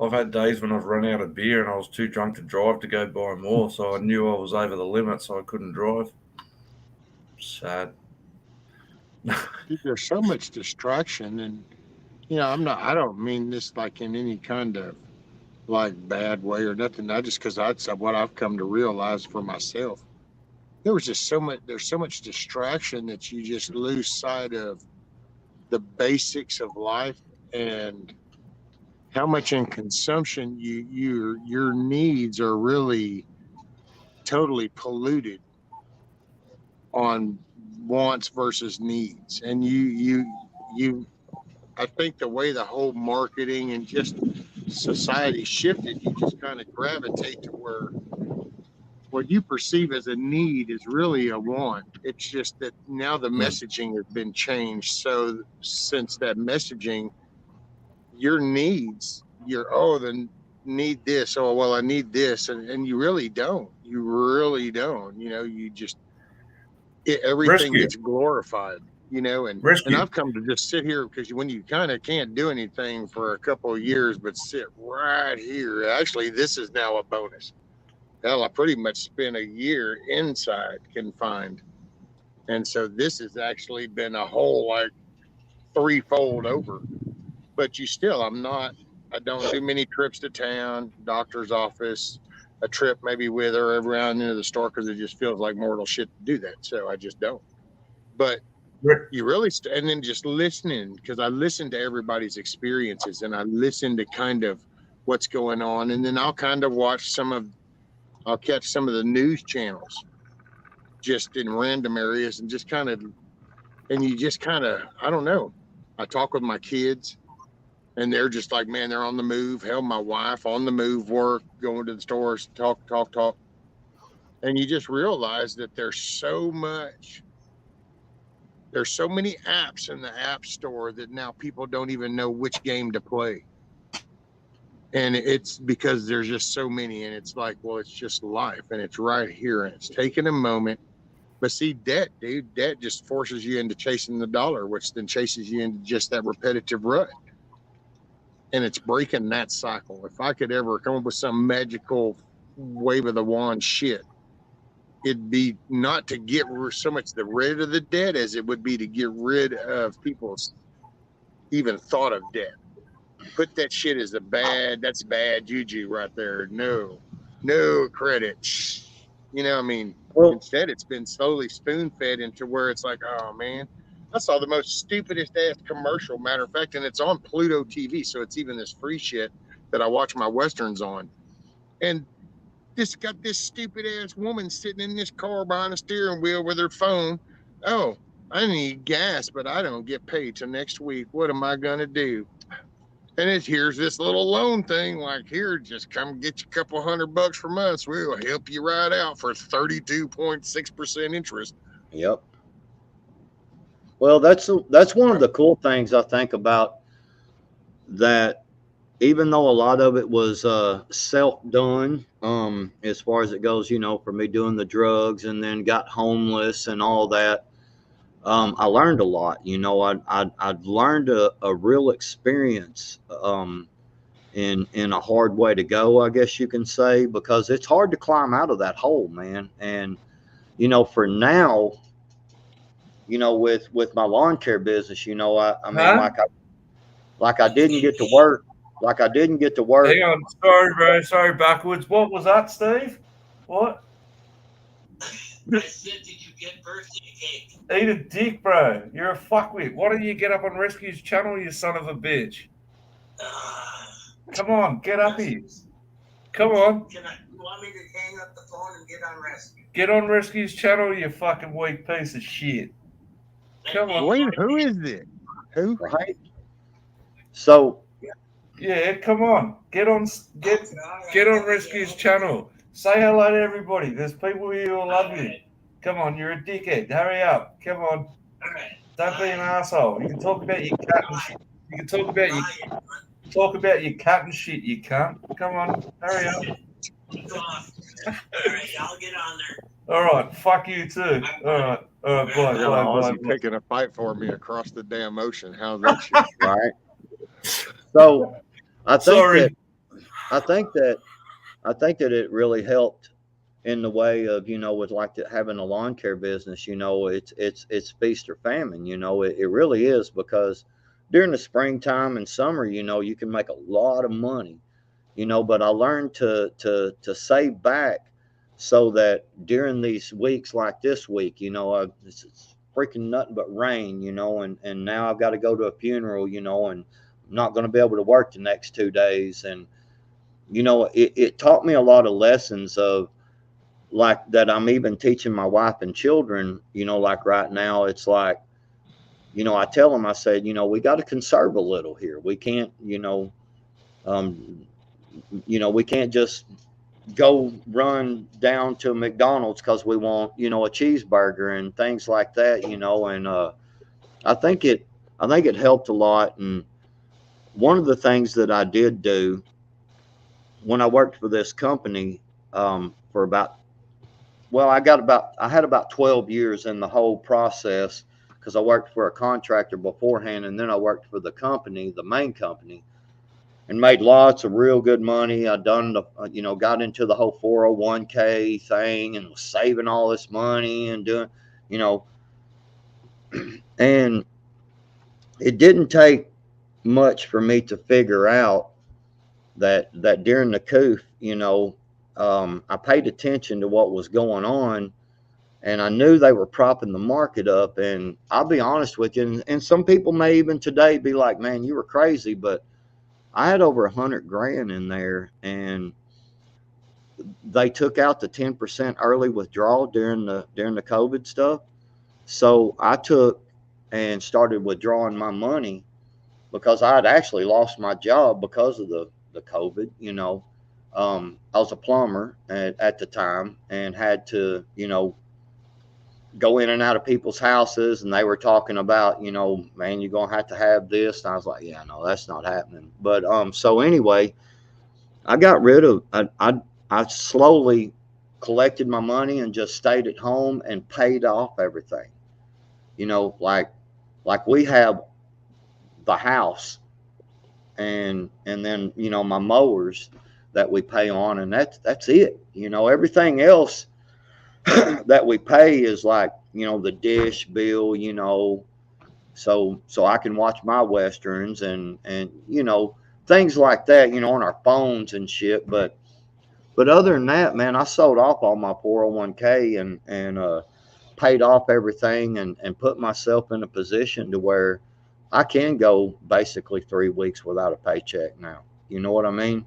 I've had days when I've run out of beer and I was too drunk to drive to go buy more, so I knew I was over the limit, so I couldn't drive. Sad.
Dude, there's so much distraction, and I don't mean this like in any kind of like bad way or nothing. I just because that's what I've come to realize for myself. There's so much distraction that you just lose sight of the basics of life and how much in consumption your needs are really totally polluted on wants versus needs. And you I think the way the whole marketing and just society shifted, you just kind of gravitate to where what you perceive as a need is really a want. It's just that now the messaging has been changed. So since that messaging, your needs, then need this. Oh, well, I need this. And you really don't. You really don't. Everything
Rescue.
gets glorified, and
Rescue.
I've come to just sit here because when you kind of can't do anything for a couple of years but sit right here, actually this is now a bonus. Hell, I pretty much spent a year inside confined, and so this has actually been a whole like threefold over. But I don't do many trips to town, doctor's office, a trip maybe with her around into the store because it just feels like mortal shit to do that, so I just don't. But you really and then just listening, because I listen to everybody's experiences and I listen to kind of what's going on, and then I'll catch some of the news channels just in random areas and you just kind of, I don't know, I talk with my kids and they're just like, man, they're on the move. Hell, my wife on the move, work, going to the stores, talk, and you just realize that there's so many apps in the app store that now people don't even know which game to play. And it's because there's just so many, and it's like, well, it's just life, and it's right here, and it's taking a moment. But see, debt just forces you into chasing the dollar, which then chases you into just that repetitive rut. And it's breaking that cycle. If I could ever come up with some magical wave of the wand shit, it'd be not to get so much rid of the debt as it would be to get rid of people's even thought of debt. Put that shit as that's bad juju right there. No credit. I mean,
well,
instead it's been slowly spoon fed into where it's like, oh man, I saw the most stupidest ass commercial, matter of fact, and it's on Pluto TV, so it's even this free shit that I watch my westerns on. And this got this stupid ass woman sitting in this car behind a steering wheel with her phone. Oh, I need gas, but I don't get paid till next week. What am I gonna do? And here's this little loan thing, like, here, just come get you a couple $100 from us. We'll help you right out for 32.6% interest.
Yep. Well, that's one of the cool things I think about that. Even though a lot of it was self done, as far as it goes, for me doing the drugs and then got homeless and all that, I learned a lot. I'd learned a real experience in a hard way to go, I guess you can say, because it's hard to climb out of that hole, man. And for now, with my lawn care business, I mean, like I didn't get to work. Like I didn't get to work.
Hang on, sorry, bro. Sorry, backwards. What was that, Steve? What?
I said, did you get birthday cake?
Eat a dick, bro. You're a fuckwit. Why don't you get up on Rescue's channel, you son of a bitch? Come on, get up here. Come on.
You want me to hang up the phone and get on Rescue?
Get on Rescue's channel, you fucking weak piece of shit. Come on.
Wait, who is this? Who?
Right. So.
Yeah, come on. Get on Rescue's channel. Say hello to everybody. There's people here who love you. Come on, you're a dickhead. Hurry up. Come on. Don't be an asshole. You can talk about your cat and shit. You can talk about your cat and shit, you cunt. Come on, hurry up.
Alright, I'll get on there.
Alright, fuck you too. Alright, bye.
Picking a fight for me across the damn ocean. How's that shit?
Right. So I think that it really helped in the way of, with like having a lawn care business, it's feast or famine, it really is, because during the springtime and summer, you can make a lot of money, but I learned to save back so that during these weeks like this week, it's freaking nothing but rain, and now I've got to go to a funeral, and I'm not going to be able to work the next 2 days. And, it taught me a lot of lessons of like that I'm even teaching my wife and children, like right now, it's like, I tell them, I said, we got to conserve a little here. We can't, we can't just go run down to McDonald's because we want, a cheeseburger and things like that, and I think it helped a lot. And one of the things that I did do when I worked for this company for about, I had about 12 years in the whole process, because I worked for a contractor beforehand, and then I worked for the company, the main company, and made lots of real good money. I got into the whole 401k thing and was saving all this money and doing, and it didn't take much for me to figure out that during the coup, I paid attention to what was going on, and I knew they were propping the market up. And I'll be honest with you, and some people may even today be like, man, you were crazy, but I had over $100,000 in there, and they took out the 10% early withdrawal during the COVID stuff. So I took and started withdrawing my money, because I had actually lost my job because of the COVID. I was a plumber at the time, and had to, go in and out of people's houses, and they were talking about, man, you're going to have this. And I was like, yeah, no, that's not happening. But, so anyway, I got rid of, I slowly collected my money and just stayed at home and paid off everything, like we have the house and then, my mowers that we pay on, and that's it. Everything else that we pay is like, the dish bill, so I can watch my Westerns and things like that, on our phones and shit. But other than that, man, I sold off all my 401k and paid off everything and put myself in a position to where I can go basically 3 weeks without a paycheck now. You know what I mean?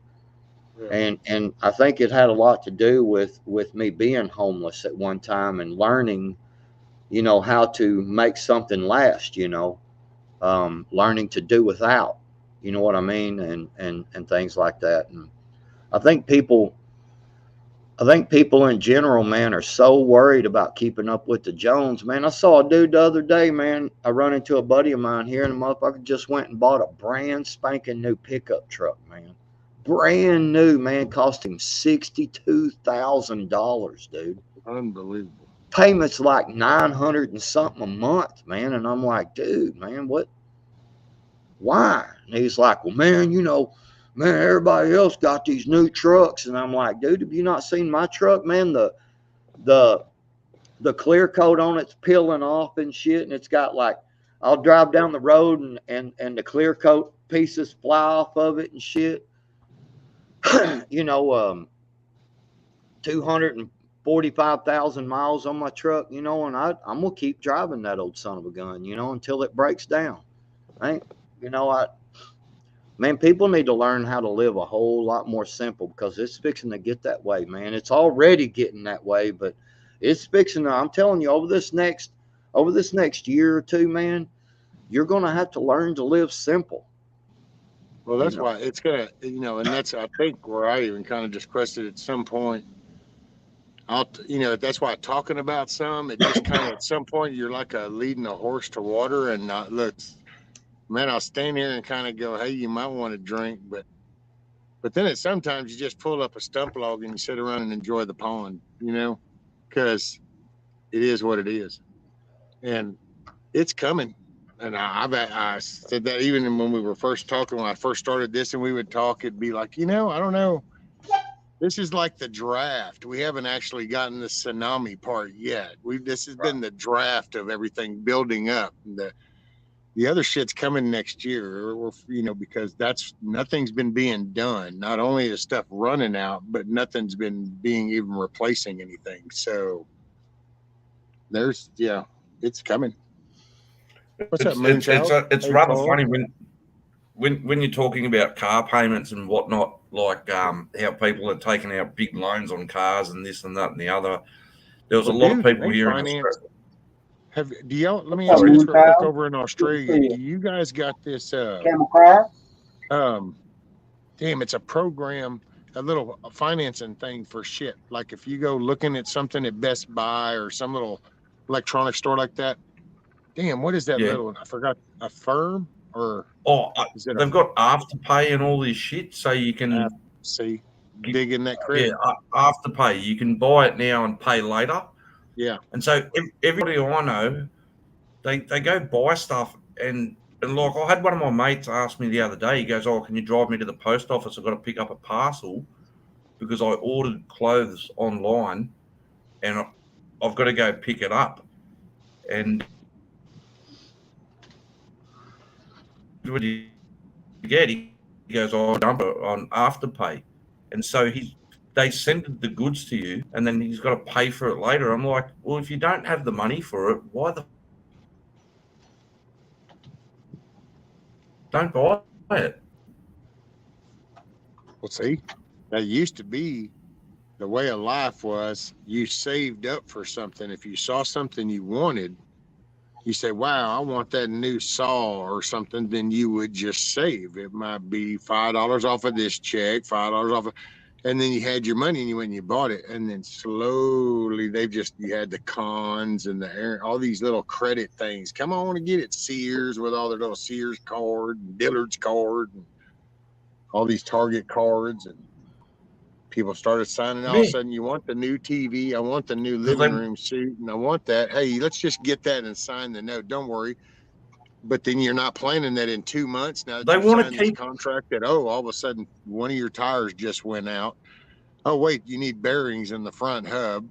Yeah. And I think it had a lot to do with me being homeless at one time and learning, how to make something last, learning to do without, You know what I mean? And things like that. And I think people in general, man, are so worried about keeping up with the Jones, man. I saw a dude the other day, man. I run into a buddy of mine here, and the motherfucker just went and bought a brand spanking new pickup truck, man. Brand new, man. Cost him $62,000, dude.
Unbelievable.
Payments like 900 and something a month, man. And I'm like, dude, man, what? Why? And he's like, well, man, man, everybody else got these new trucks. And I'm like, dude, have you not seen my truck, man? The clear coat on it's peeling off and shit. And it's got like, I'll drive down the road and the clear coat pieces fly off of it and shit. 245,000 miles on my truck, and I'm going to keep driving that old son of a gun, until it breaks down. Right? Man, people need to learn how to live a whole lot more simple, because it's fixing to get that way, man. It's already getting that way, but it's fixing to, I'm telling you, over this next year or two, man, you're going to have to learn to live simple.
Well, that's why it's going to, and that's, I think, where I even kind of just questioned at some point. That's why talking about it just kind of, at some point, you're like leading a horse to water. And look, man, I'll stand here and kind of go, hey, you might want to drink. But then sometimes you just pull up a stump log and you sit around and enjoy the pond, because it is what it is. And it's coming. And I said that even when we were first talking, when I first started this and we would talk, it'd be like, I don't know. This is like the draft. We haven't actually gotten the tsunami part yet. This has been the draft of everything building up. And the other shit's coming next year, because nothing's been being done. Not only is stuff running out, but nothing's been being even replacing anything. So it's coming. What's up, Moonchild?
It's rather funny when you're talking about car payments and whatnot, like how people are taking out big loans on cars and this and that and the other. There was a lot of people here in Australia.
Let me ask you this real quick. Over in Australia, do you guys got this
camel car?
It's a program, a little financing thing for shit. Like if you go looking at something at Best Buy or some little electronic store like that. Damn, what is that little one? I forgot. A firm or
they've got Afterpay and all this shit, so you can
dig in that credit.
Yeah, Afterpay. You can buy it now and pay later.
Yeah.
And so everybody I know, they go buy stuff and like I had one of my mates ask me the other day, he goes, oh, can you drive me to the post office? I've got to pick up a parcel because I ordered clothes online and I've got to go pick it up. And what do you get? He goes, oh, I'll dump it on Afterpay. And so they send the goods to you, and then he's got to pay for it later. I'm like, well, if you don't have the money for it, why don't buy it?
Well, see, that used to be the way of life was you saved up for something. If you saw something you wanted, you say, wow, I want that new saw or something, then you would just save. It might be $5 off of this check, $5 off of, and then you had your money and you went and you bought it. And then slowly you had the cons and all these little credit things. Come on and get it. Sears with all their little Sears card and Dillard's card and all these Target cards. And people started signing. All of a sudden, you want the new TV. I want the new living room suit, and I want that. Hey, let's just get that and sign the note. Don't worry. But then you're not planning that in 2 months. Now
they want to keep
this contract that all of a sudden one of your tires just went out. Oh wait, you need bearings in the front hub.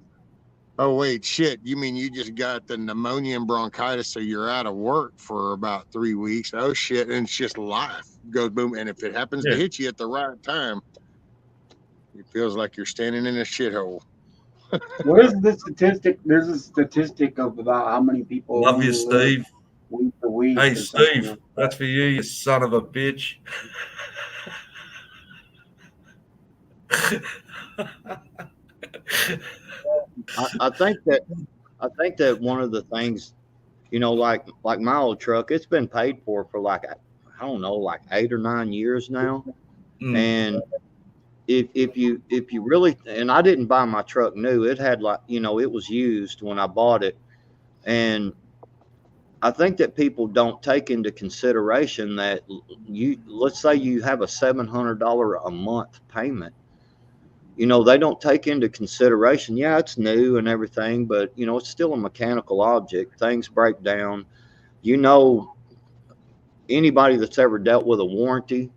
Oh wait, shit. You mean you just got the pneumonia and bronchitis, so you're out of work for about 3 weeks? Oh shit, and it's just life goes boom. And if it happens to hit you at the right time, it feels like you're standing in a shithole.
What is the statistic? There's a statistic of about how many people.
Love you, Steve.
Week to week.
Hey, Steve, that's for you, you son of a bitch.
I think that one of the things, like my old truck, it's been paid for like I don't know, like 8 or 9 years now. And if you really, and I didn't buy my truck new, it had like, you know, it was used when I bought it. And I think that people don't take into consideration that let's say you have a $700 a month payment. You know, they don't take into consideration, yeah, it's new and everything, but you know, it's still a mechanical object. Things break down. You know, anybody that's ever dealt with a warranty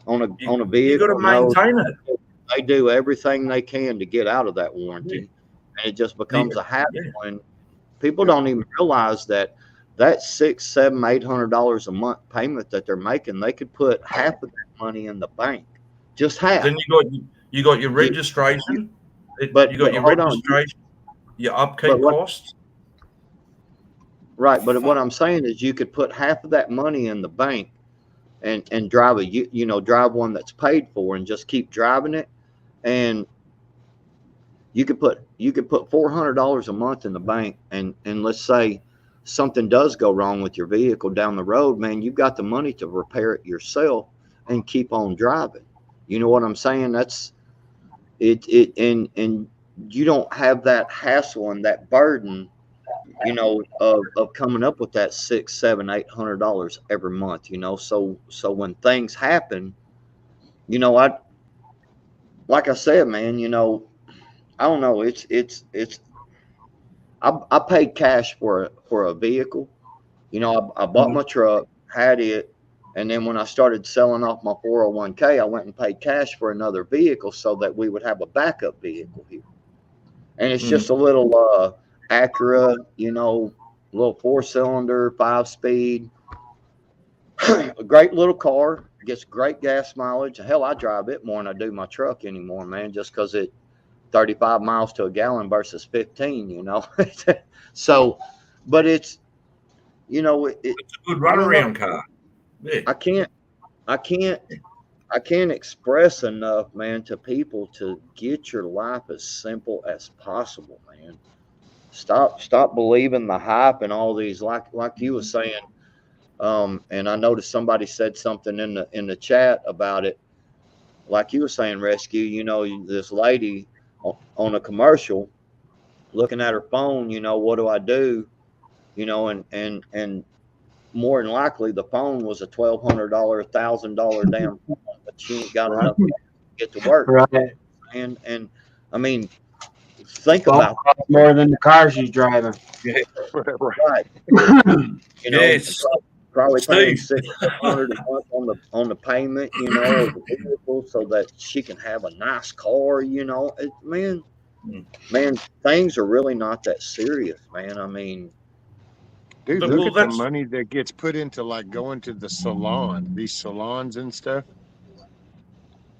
on a vehicle,
you got to maintain it.
They do everything they can to get out of that warranty, and it just becomes a habit when people don't even realize that $600, $700, $800 a month payment that they're making, they could put half of that money in the bank, just half.
Then you got your registration,
but
you got your registration, your upkeep costs.
Right, but what I'm saying is you could put half of that money in the bank and drive drive one that's paid for and just keep driving it, and you could put $400 a month in the bank, and let's say something does go wrong with your vehicle down the road, man, you've got the money to repair it yourself and keep on driving. You know what I'm saying? That's it, and you don't have that hassle and that burden, you know, of coming up with that $600, $700, $800 every month, you know. So when things happen, you know, like I said, man, you know, I don't know. I paid cash for a vehicle. You know, I bought my truck, had it, and then when I started selling off my 401k, I went and paid cash for another vehicle so that we would have a backup vehicle here. And it's just a little Acura, you know, little 4-cylinder, 5-speed, a great little car, gets great gas mileage. Hell, I drive it more than I do my truck anymore, man, just because it 35 miles to a gallon versus 15, you know. So, but it's, you know, it's
a good runaround car. Yeah.
I can't express enough, man, to people to get your life as simple as possible, man. Stop believing the hype and all these, like you were saying. And I noticed somebody said something in the chat about it. Like you were saying, Rescue, you know, this lady on a commercial looking at her phone, you know, what do I do? You know, and more than likely the phone was a $1,200, $1,000 damn phone, but she ain't got enough to get to work.
Right.
And I mean, think about
more than the car she's driving.
Yeah.
Right. You know, probably paying $600 a month on the payment, you know, of the vehicle so that she can have a nice car, you know. Man, things are really not that serious, man. I mean,
dude, look at the money that gets put into like going to the salon, these salons and stuff.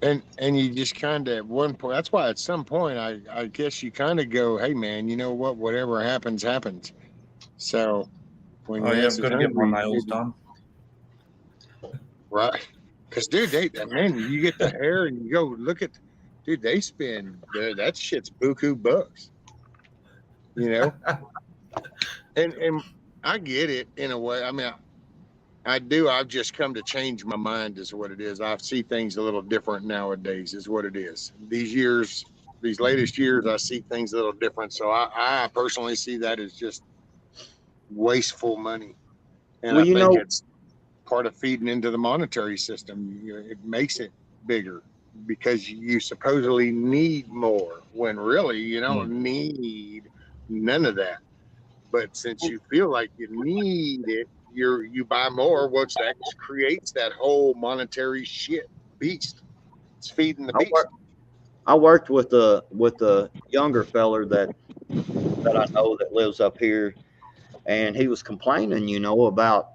And you just kind of at one point, that's why at some point I guess you kind of go, hey man, you know what, whatever happens, happens. So when
I've got to get my nails done.
Right. Because dude, man, you get the hair and you go look at, dude, they spend that shit's buku bucks. You know? and I get it in a way. I mean, I do. I've just come to change my mind is what it is. I see things a little different nowadays is what it is. These latest years, I see things a little different. So I personally see that as just wasteful money. And I think it's part of feeding into the monetary system. You know, it makes it bigger because you supposedly need more when really you don't need none of that. But since you feel like you need it, you buy more, which that creates that whole monetary shit beast. It's feeding the beast.
I worked with a younger feller that I know that lives up here, and he was complaining, you know, about,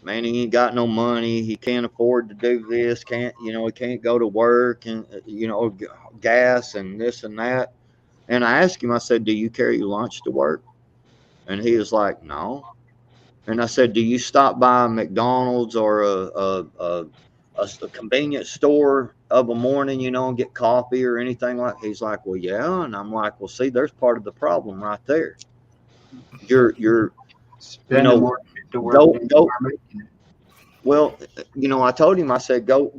man, he ain't got no money, he can't afford to do this, he can't go to work, and you know, gas and this and that. And I asked him, I said, do you carry your lunch to work? And he was like, no. And I said, do you stop by McDonald's or a convenience store of a morning, you know, and get coffee or anything like that? He's like, well, yeah. And I'm like, well, see, there's part of the problem right there. You're you know, Well, I told him, I said, go,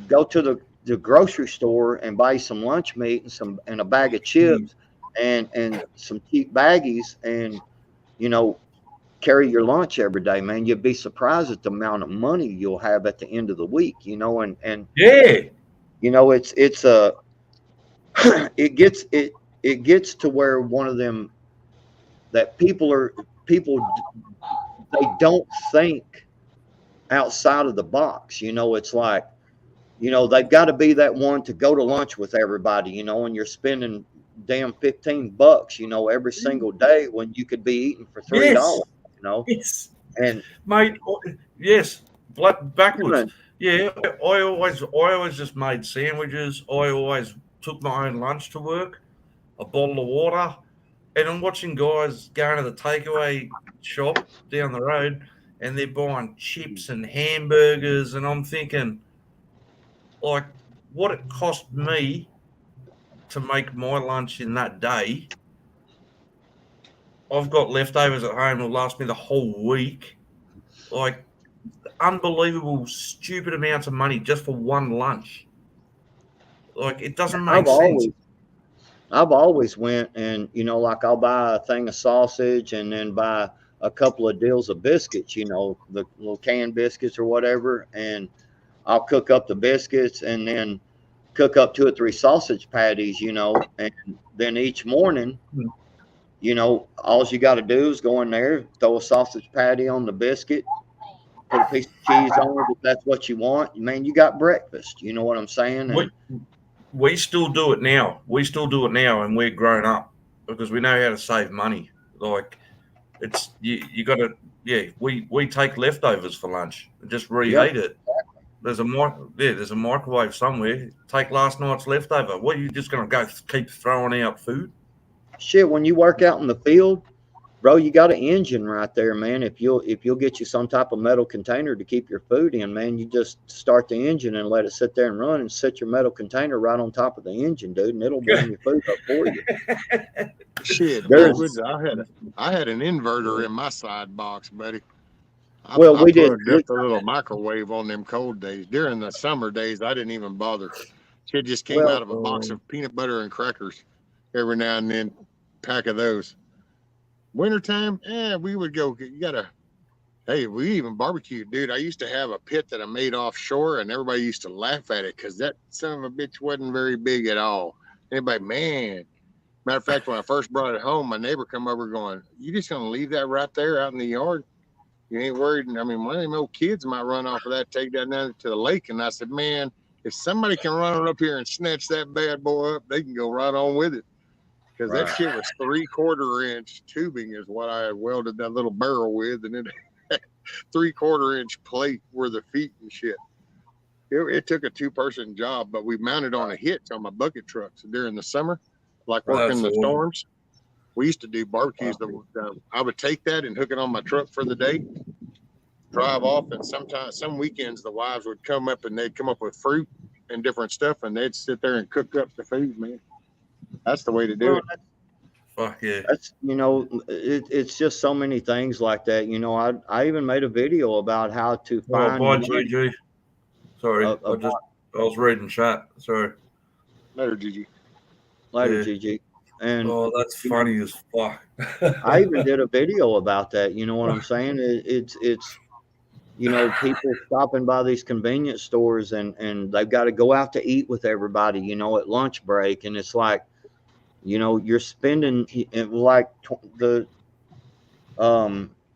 go to the grocery store and buy some lunch meat and a bag of chips and some cheap baggies and, you know, carry your lunch every day, man. You'd be surprised at the amount of money you'll have at the end of the week, and
Yeah.
it's a it gets to where one of them that people they don't think outside of the box. It's like, they've got to be that one to go to lunch with everybody, and you're spending damn $15, every single day when you could be eating for $3,
Yes. Yes.
and
Mate, yes, backwards.
man,
Yeah, I always just made sandwiches. I always took my own lunch to work, a bottle of water, and I'm watching guys going to the takeaway shop down the road, and they're buying chips and hamburgers, and I'm thinking, like, what it cost me to make my lunch in that day. I've got leftovers at home that'll last me the whole week. Like, unbelievable, stupid amounts of money just for one lunch. Like, it doesn't make sense.
I've always went and, like I'll buy a thing of sausage and then buy a couple of deals of biscuits, the little canned biscuits or whatever, and I'll cook up the biscuits and then cook up 2 or 3 sausage patties, and then each morning, all you got to do is go in there, throw a sausage patty on the biscuit, put a piece of cheese on it if that's what you want. Man, you got breakfast. You know what I'm saying? And
We still do it now. We still do it now, and we're grown up because we know how to save money. Like, it's you got to, yeah. We take leftovers for lunch and just reheat it. There's a microwave somewhere. Take last night's leftover. What, you just gonna go keep throwing out food?
shit, when you work out in the field, bro, you got an engine right there, man. If you'll get you some type of metal container to keep your food in, man, you just start the engine and let it sit there and run, and set your metal container right on top of the engine, dude, and it'll warm your food up for you.
Shit, I had an inverter in my side box, buddy. I plugged up a little microwave on them cold days. During the summer days, I didn't even bother. Shit just came out of a box of peanut butter and crackers every now and then, pack of those. Wintertime, we would go. Hey, we even barbecued, dude. I used to have a pit that I made offshore, and everybody used to laugh at it because that son of a bitch wasn't very big at all. Everybody, man. Matter of fact, when I first brought it home, my neighbor come over going, "You just gonna leave that right there out in the yard? You ain't worried?" I mean, one of them old kids might run off of that, take that down to the lake. And I said, man, if somebody can run on up here and snatch that bad boy up, they can go right on with it. Because that shit was 3/4 inch tubing is what I had welded that little barrel with, and then 3/4 inch plate were the feet and shit. It took a 2-person job, but we mounted on a hitch on my bucket trucks during the summer, like working the storms. We used to do barbecues. I would take that and hook it on my truck for the day, drive off, and sometimes some weekends the wives would come up and they'd come up with fruit and different stuff, and they'd sit there and cook up the food, man. That's the way to do it.
Fuck yeah.
That's it's just so many things like that. I even made a video about how to find.
Bye, GG. Sorry, I was reading chat. Sorry.
Later, GG. Later, GG. And
that's funny as fuck.
I even did a video about that. You know what I'm saying? It's people stopping by these convenience stores and they've got to go out to eat with everybody, at lunch break. And it's like, you're spending like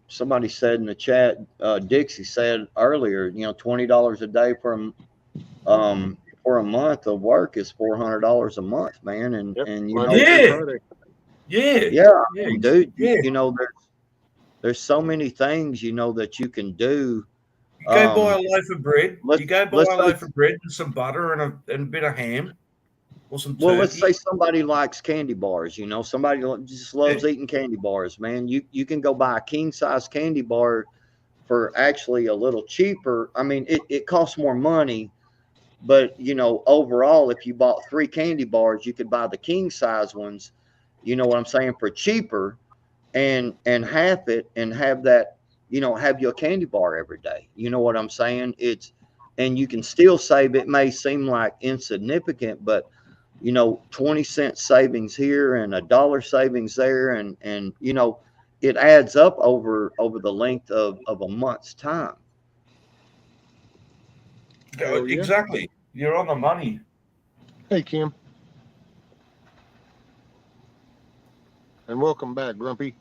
somebody said in the chat, Dixie said earlier, $20 a day for a month of work is $400 a month, man. And dude, there's so many things, that you can do.
You go buy a loaf of bread. You go buy a loaf of bread and some butter and a bit of ham. Or some turkey.
Well, let's say somebody likes candy bars, somebody just loves eating candy bars, man. You can go buy a king size candy bar for actually a little cheaper. I mean, it costs more money, but overall, if you bought 3 candy bars, you could buy the king size ones, you know what I'm saying, for cheaper and half it and have that have you a candy bar every day. You know what I'm saying? And you can still save. It may seem like insignificant, but 20-cent savings here and $1 savings there, and it adds up over the length of a month's time.
Oh, yeah.
Exactly. You're on the money.
Hey, Kim. And welcome back, Grumpy.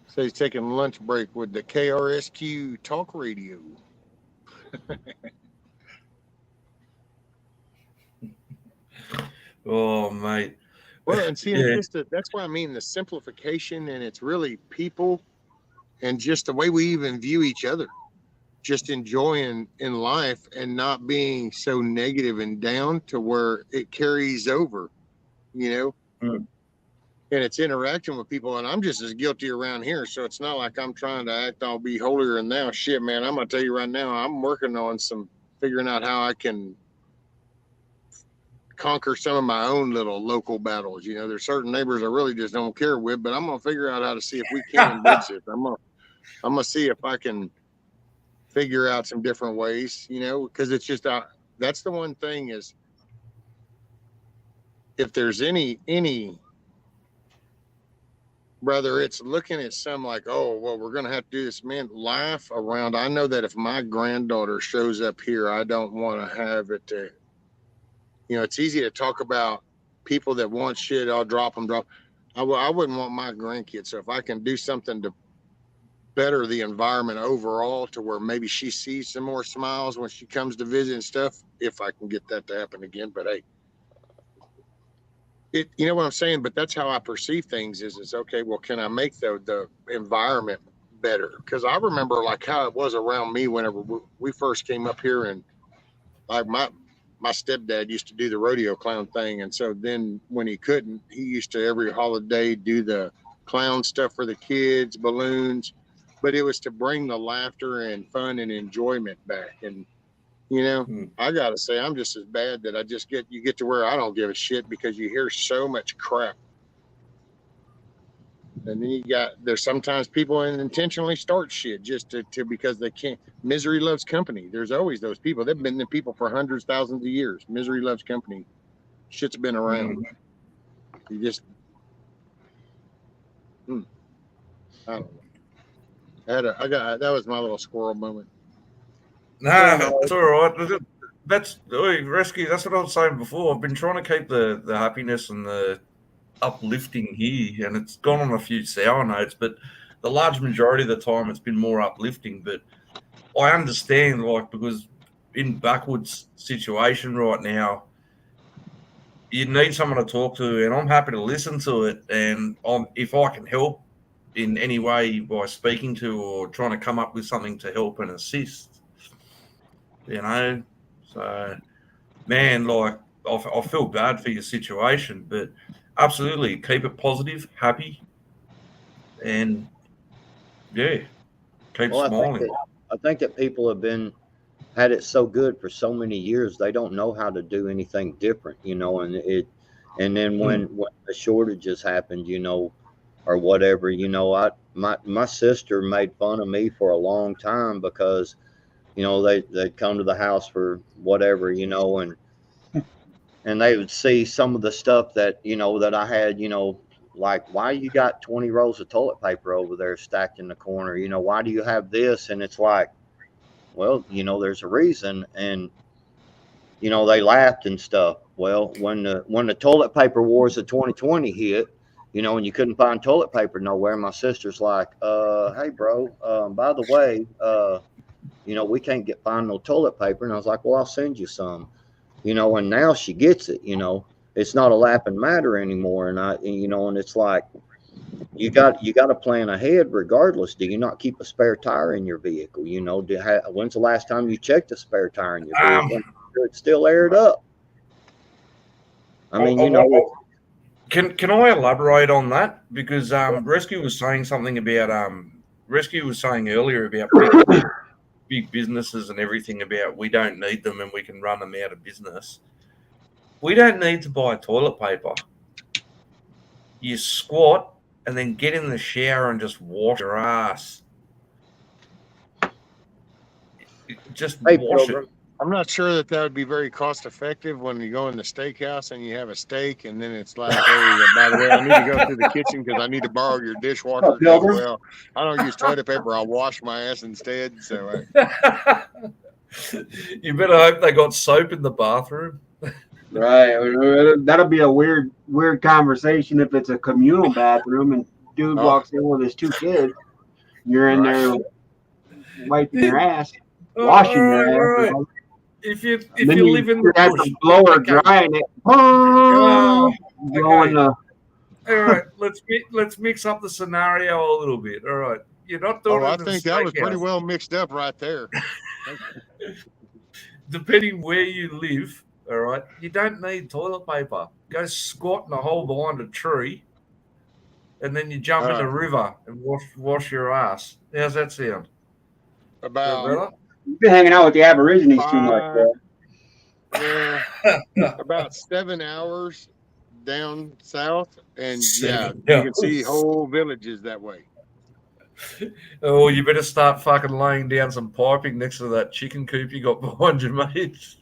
So he's taking lunch break with the KRSQ Talk Radio.
Oh, mate.
Well, and see,
Yeah.
that's why I mean the simplification, and it's really people and just the way we even view each other, just enjoying in life and not being so negative and down to where it carries over,
Mm.
and it's interacting with people. And I'm just as guilty around here. So it's not like I'm trying to act all be holier than thou. Shit, man, I'm going to tell you right now, I'm working on figuring out how I can conquer some of my own little local battles. There's certain neighbors I really just don't care with, but I'm gonna figure out how to see if we can bridge this. I'm gonna see if I can figure out some different ways, because it's just that's the one thing is, if there's any whether it's looking at some like, oh well, we're gonna have to do this, man, laugh around. I know that if my granddaughter shows up here, I don't want to have it to. It's easy to talk about people that want shit. I'll drop them. I wouldn't want my grandkids. So if I can do something to better the environment overall, to where maybe she sees some more smiles when she comes to visit and stuff, if I can get that to happen again. But hey, you know what I'm saying? But that's how I perceive things. Is okay. Well, can I make the environment better? Because I remember like how it was around me whenever we first came up here, and like my stepdad used to do the rodeo clown thing. And so then when he couldn't, he used to every holiday do the clown stuff for the kids, balloons, but it was to bring the laughter and fun and enjoyment back. And, I got to say, I'm just as bad that you get to where I don't give a shit because you hear so much crap. And then there's sometimes people intentionally start shit just to because they can't. Misery loves company. There's always those people. They've been the people for hundreds, thousands of years. Misery loves company. Shit's been around. You just, I don't know. That was my little squirrel moment.
Nah, it's all right. That's rescue. That's what I was saying before. I've been trying to keep the happiness and the uplifting here, and it's gone on a few sour notes, but the large majority of the time it's been more uplifting. But I understand, because in backwoods situation right now, you need someone to talk to, and I'm happy to listen to it. And if I can help in any way by speaking to or trying to come up with something to help and assist, so man, I feel bad for your situation, but absolutely keep it positive, happy, and keep smiling.
I think that people have had it so good for so many years, they don't know how to do anything different, and then when the shortages happened, or whatever, my sister made fun of me for a long time because, they'd come to the house for whatever, and they would see some of the stuff that, that I had, like, why you got 20 rolls of toilet paper over there stacked in the corner? Why do you have this? And it's like, well, there's a reason. And, they laughed and stuff. Well, when the toilet paper wars of 2020 hit, and you couldn't find toilet paper nowhere, my sister's like, hey, bro, by the way, we can't find no toilet paper. And I was like, well, I'll send you some. And now she gets it, it's not a laughing matter anymore. And it's like, you got to plan ahead regardless. Do you not keep a spare tire in your vehicle? When's the last time you checked a spare tire in your vehicle? It's still aired up. I mean,
Can I elaborate on that? Because Rescue was saying something about Rescue was saying earlier about big businesses and everything, about we don't need them and we can run them out of business. We don't need to buy toilet paper. You squat and then get in the shower and just wash your ass. Just
Hey,
wash
Pilgrim.
it.
I'm not sure that would be very cost effective when you go in the steakhouse and you have a steak, and then it's like, hey, by the way, I need to go to the kitchen because I need to borrow your dishwasher because,
Pilgrim?
well, I don't use toilet paper. I'll wash my ass instead. So,
You better hope they got soap in the bathroom.
Right. That'll be a weird conversation if it's a communal bathroom and dude walks in with his 2 kids. You're in there wiping your ass, washing your ass.
All right. If you
Then
live in the
have
bush,
the blower
okay.
drying it.
Okay. All right, let's mix up the scenario a little bit. All right, you're not doing it
I
in
think
a
that was pretty
steakhouse.
well mixed up right there.
Depending where you live, all right, you don't need toilet paper. Go squat in a hole behind a tree, and then you jump in the river and wash your ass. How's that sound?
About
You've been hanging out with the Aborigines too much, bro.
Yeah, about 7 hours down south, and you can see whole villages that way.
Oh, you better start fucking laying down some piping next to that chicken coop you got behind you, mate.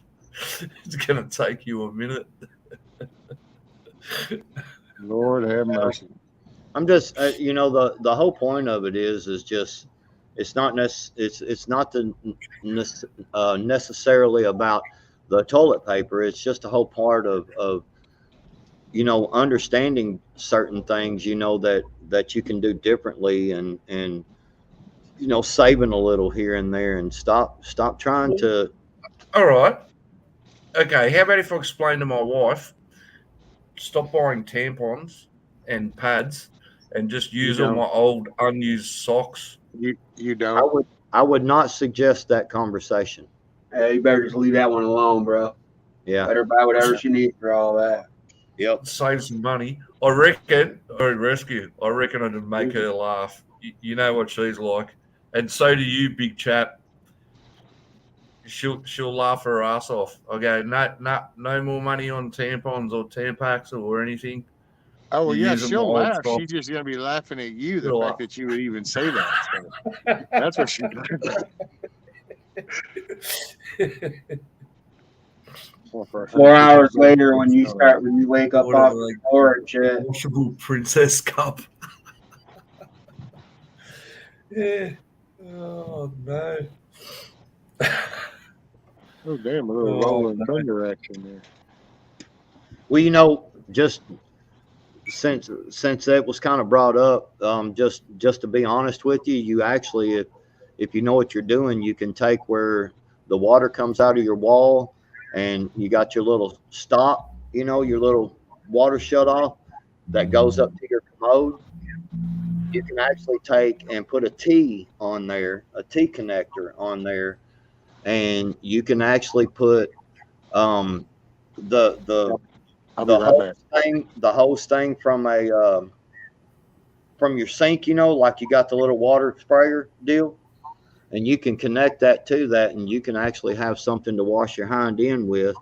It's gonna take you a minute.
Lord have mercy.
I'm just, the whole point of it is just, it's not necessarily about the toilet paper. It's just a whole part of understanding certain things, that you can do differently, and saving a little here and there, and stop trying to.
All right. Okay. How about if I explain to my wife, stop buying tampons and pads, and just use all my old unused socks?
You don't.
I would not suggest that conversation.
Hey, you better just leave that one alone, bro.
Yeah.
Let her buy whatever she needs for all that.
Yep.
Save some money. I reckon I'd make her laugh. You know what she's like, and so do you, big chap. She'll laugh her ass off. I go, no more money on tampons or Tampax or anything.
Oh, well,
You
yeah,
use them
she'll
old
laugh.
stuff.
She's just going to be laughing at you, the
She'll
fact
laugh.
that you would even say that. So that's what she's laughing.
4 hours later, when you wake up off the floor and shit.
Washable princess cup. Yeah. Oh no.
Oh, damn, a little rolling thunder action there.
Well, just since that was kind of brought up, just to be honest with you, you actually, if you know what you're doing, you can take where the water comes out of your wall, and you got your little stop, your little water shut off that goes up to your commode. You can actually take and put a T on there, a T connector on there, and you can actually put the hose thing from your sink, like you got the little water sprayer deal, and you can connect that to that, and you can actually have something to wash your hind end with,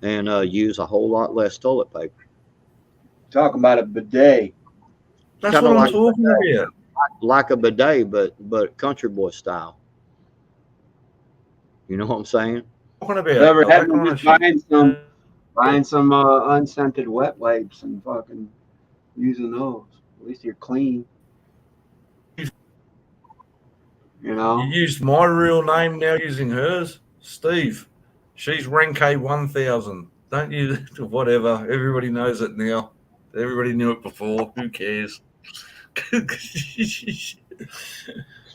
and use a whole lot less toilet paper.
Talking about a bidet.
That's what I'm talking about.
Like a bidet, but country boy style. You know what I'm saying?
Talking about
Never having just buying some unscented wet wipes and fucking using those. At least you're clean.
You used my real name, now using hers. Steve. She's Renke 1000. Don't you? Whatever. Everybody knows it now. Everybody knew it before. Who cares?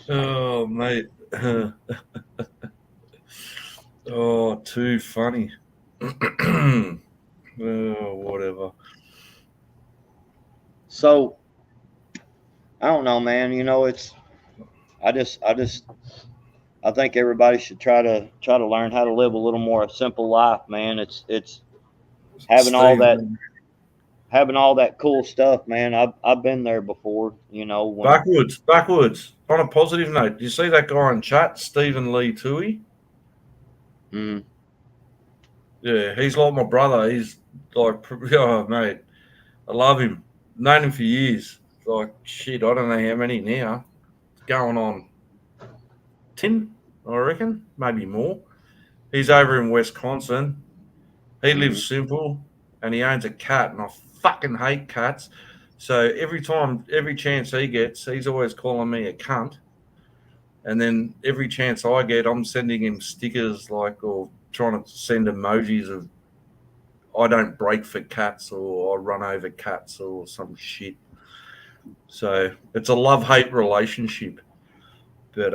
Oh, mate. Oh, too funny. Oh, whatever.
So, I don't know, man. I think everybody should try to learn how to live a little more simple life, man. It's having all that cool stuff, man. I've been there before,
Backwards. On a positive note, do you see that guy in chat, Stephen Lee Toohey?
Mm.
Yeah, he's like my brother. He's like, oh, mate, I love him. Known him for years. Like, shit, I don't know how many now. It's going on 10. I reckon, maybe more. He's over in Wisconsin. He lives simple, and he owns a cat, and I fucking hate cats. So every chance he gets, he's always calling me a cunt. And then every chance I get, I'm sending him stickers or trying to send emojis of I don't break for cats or I run over cats or some shit. So it's a love-hate relationship. But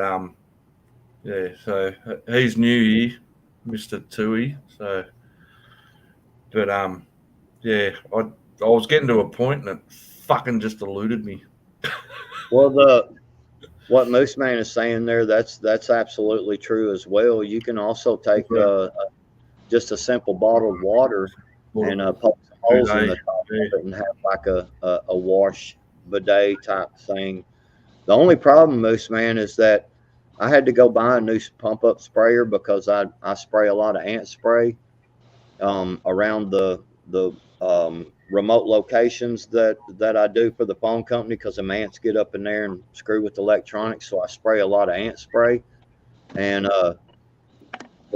yeah, so he's new here, Mr. Tui. So but yeah, I was getting to a point and it fucking just eluded me.
Well, what Moose Man is saying there, that's absolutely true as well. You can also take just a simple bottled water and poke some holes in the top of it and have like a wash bidet type thing. The only problem, Moose Man, is that I had to go buy a new pump up sprayer because I spray a lot of ant spray around the remote locations that I do for the phone company because the ants get up in there and screw with the electronics. So I spray a lot of ant spray. And the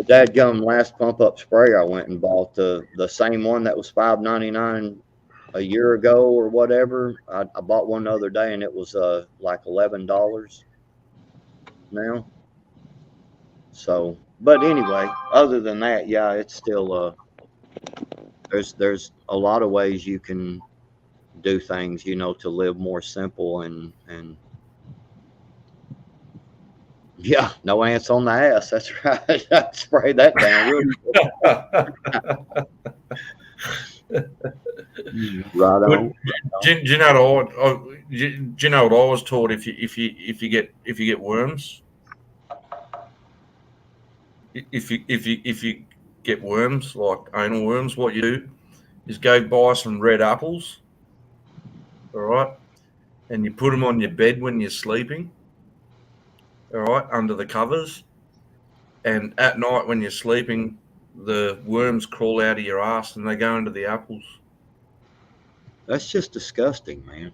dadgum last pump up sprayer I went and bought, the same one that was $5.99 a year ago or whatever. I bought one the other day and it was like $11 now. So, but anyway, other than that, yeah, it's still there's a lot of ways you can do things, to live more simple and yeah, no ants on the ass. That's right. Spray that down real quick. Right on.
Do you know what I was taught? If you get worms, if you get worms like anal worms, what you do is go buy some red apples, all right, and you put them on your bed when you're sleeping, all right, under the covers, and at night when you're sleeping, the worms crawl out of your ass and they go into the apples.
That's just disgusting, man.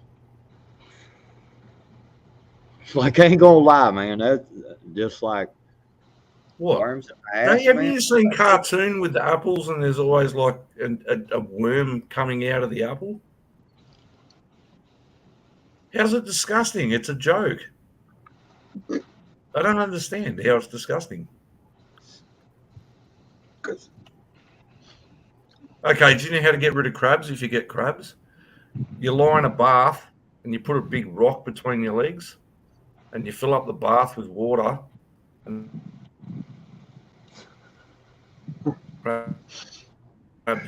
Like, I ain't gonna lie, man. That's just like
what?
Worms ass,
Have you seen cartoon with the apples and there's always like a worm coming out of the apple? How's it disgusting? It's a joke. I don't understand how it's disgusting. Okay, do you know how to get rid of crabs if you get crabs? You lie in a bath and you put a big rock between your legs and you fill up the bath with water and crabs run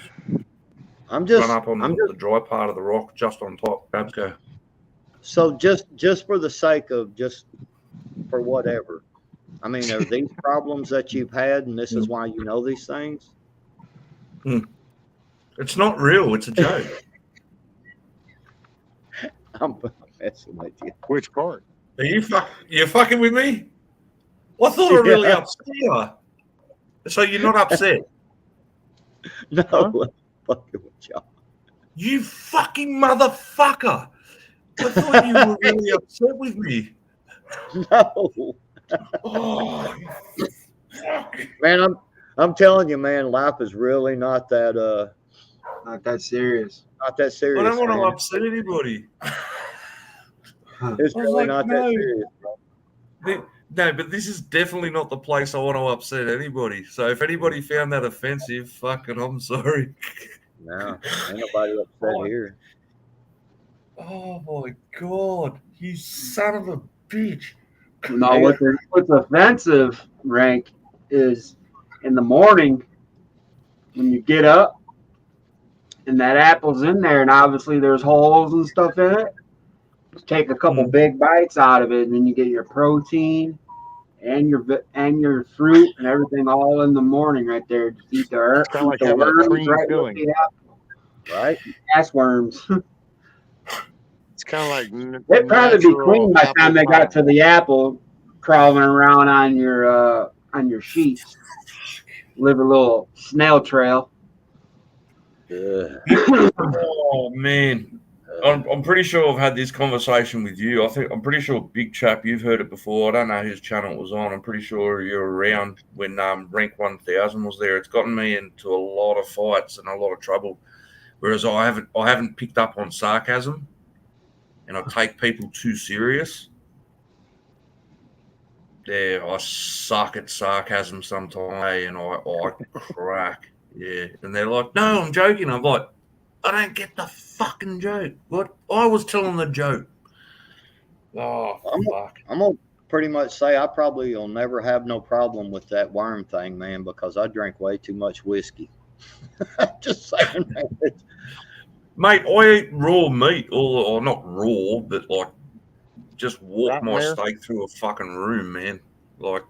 up on the dry part of the rock just on top. Crabs go.
So just for the sake of for whatever, I mean, are these problems that you've had and this is why you know these things?
It's not real. It's a joke.
I'm messing with you.
Which part?
Are you fucking with me? I thought I really upset you. So you're not upset?
No, I'm fucking with y'all.
You fucking motherfucker! I thought you were really upset with me.
No.
Oh,
man, I'm telling you, man, life is really not that
serious.
Not that serious.
I don't want to
man.
upset anybody.
It's really not that serious, bro.
No, but this is definitely not the place I want to upset anybody. So if anybody found that offensive, fucking, I'm sorry.
No, ain't nobody upset here.
Oh my god, you son of a bitch!
No, what's offensive, Rank, is in the morning when you get up and that apple's in there, and obviously there's holes and stuff in it. Just take a couple big bites out of it, and then you get your protein and your fruit and everything all in the morning right there. Just eat the worms right with the apple.
Right?
Ass worms.
It's kind of like
They'd probably be clean by the time they got to the apple, crawling around on your sheets. Live a little snail trail.
Yeah.
Oh man, I'm pretty sure I've had this conversation with you. I'm pretty sure, Big Chap, you've heard it before. I don't know whose channel it was on. I'm pretty sure you're around when Rank 1000 was there. It's gotten me into a lot of fights and a lot of trouble. Whereas I haven't picked up on sarcasm, and I take people too serious. Yeah, I suck at sarcasm sometimes, and I crack. Yeah, and they're like, "No, I'm joking." I'm like, "I don't get the fucking joke. What? I was telling the joke." Oh, fuck.
I'm gonna pretty much say I probably will never have no problem with that worm thing, man, because I drink way too much whiskey. Just saying, man.
Mate, I eat raw meat, or not raw, but like just walk my
Mayor?
steak through a fucking room, man. Like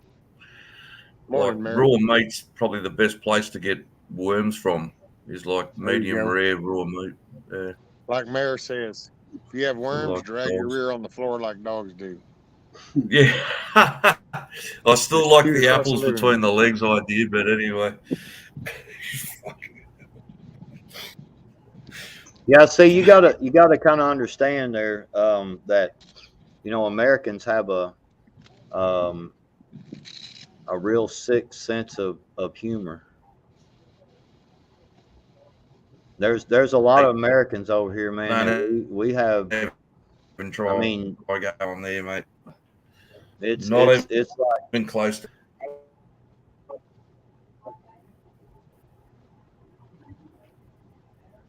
Morning, Mayor.
raw meat's probably the best place to get worms from. Is like
There you
medium
go.
rare raw meat. Yeah.
Like Mayor says, if you have worms,
Like
drag your
dogs.
rear on the floor like dogs do.
Yeah. I still
Just
like
shoot
the
across
apples
the living
between
room.
the legs idea, but anyway.
Yeah, see, you gotta kind of understand there that Americans have a real sick sense of humor. There's a lot of Americans over here, man. And we have.
Been trying.
I mean,
I go on there, mate.
It's
like
been
close to.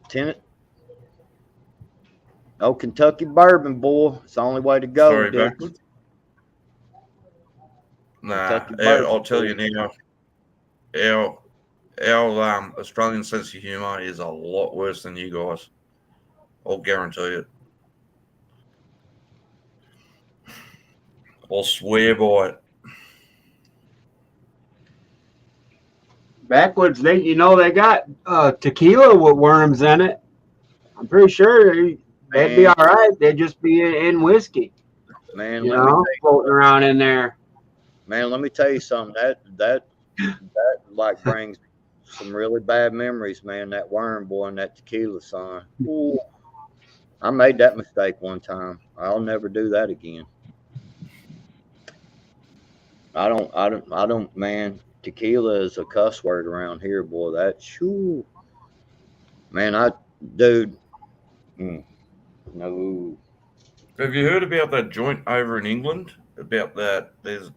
Tenant. Oh, Kentucky bourbon, boy. It's the only way to go.
Sorry,
Dick.
backwards. Nah,
Kentucky bourbon,
I'll tell you
boy.
now. Our Australian sense of humour is a lot worse than you guys. I'll guarantee it. I'll swear by it.
Backwoods, they got tequila with worms in it. I'm pretty sure they'd be all right. They'd just be in whiskey.
Man,
Floating around in there.
Man, let me tell you something. That like brings some really bad memories, man. That worm, boy, and that tequila, son. Ooh. I made that mistake one time. I'll never do that again. I don't, man. Tequila is a cuss word around here, boy. That's shoo. Man, dude. No.
Have you heard about that joint over in England? About that, there's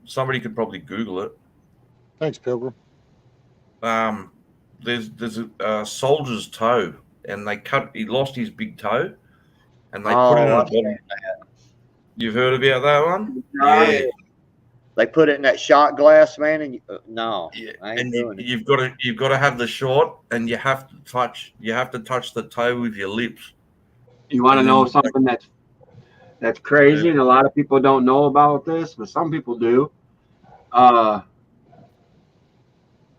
somebody could probably Google it.
Thanks, Pilgrim.
There's a soldier's toe, and he lost his big toe, and they put it in a bottle. You've heard about that one?
Yeah. They put it in that shot glass, man, and no,
Yeah,
I ain't
and
doing it.
you've got to have the shot, and you have to touch the toe with your lips.
You want to know something that's crazy, and a lot of people don't know about this, but some people do.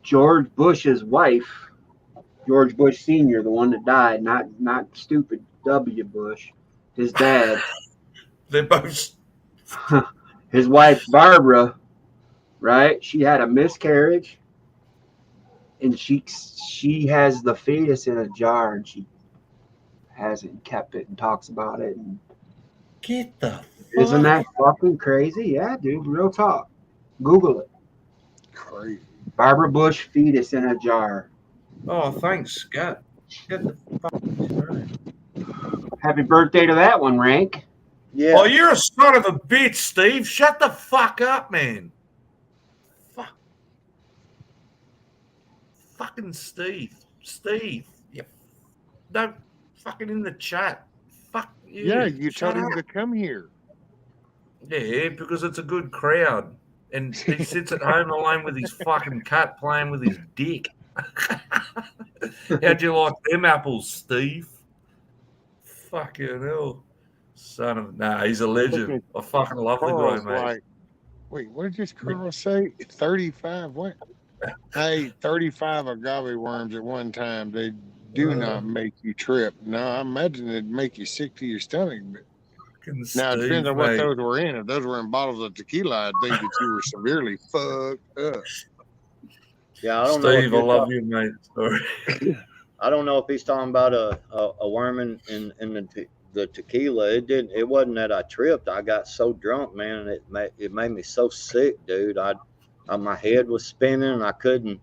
George Bush's wife, George Bush Sr., the one that died, not stupid W. Bush, his dad.
They're both.
His wife Barbara, right? She had a miscarriage, and she has the fetus in a jar, and she hasn't kept it and talks about it. And
get the.
Isn't that fucking crazy? Yeah, dude. Real talk. Google it.
Crazy.
Barbara Bush fetus in a jar.
Oh, thanks, Scott. Get the fucking.
Happy birthday to that one, Rank.
Yeah.
Oh, you're a son of a bitch, Steve. Shut the fuck up, man. Fuck. Fucking Steve. Steve. You don't fucking in the chat. Fuck you.
Yeah, you
Shut
told him
up.
to come here.
Yeah, because it's a good crowd. And he sits at home alone with his fucking cat playing with his dick. How'd you like them apples, Steve? Fucking hell. Son of he's a legend. I fucking love the guy, mate.
Like, wait, what did this girl say? 35 what? Hey, 35 agave worms at one time. They do not make you trip. No, I imagine it'd make you sick to your stomach. But now it depends on what those were in. If those were in bottles of tequila, I'd think that you were severely fucked up.
Yeah, I don't
Steve,
know.
I love you, mate. Sorry.
I don't know if he's talking about a worm in the tequila. It wasn't that I tripped. I got so drunk, man, and it made me so sick, dude. My head was spinning and I couldn't.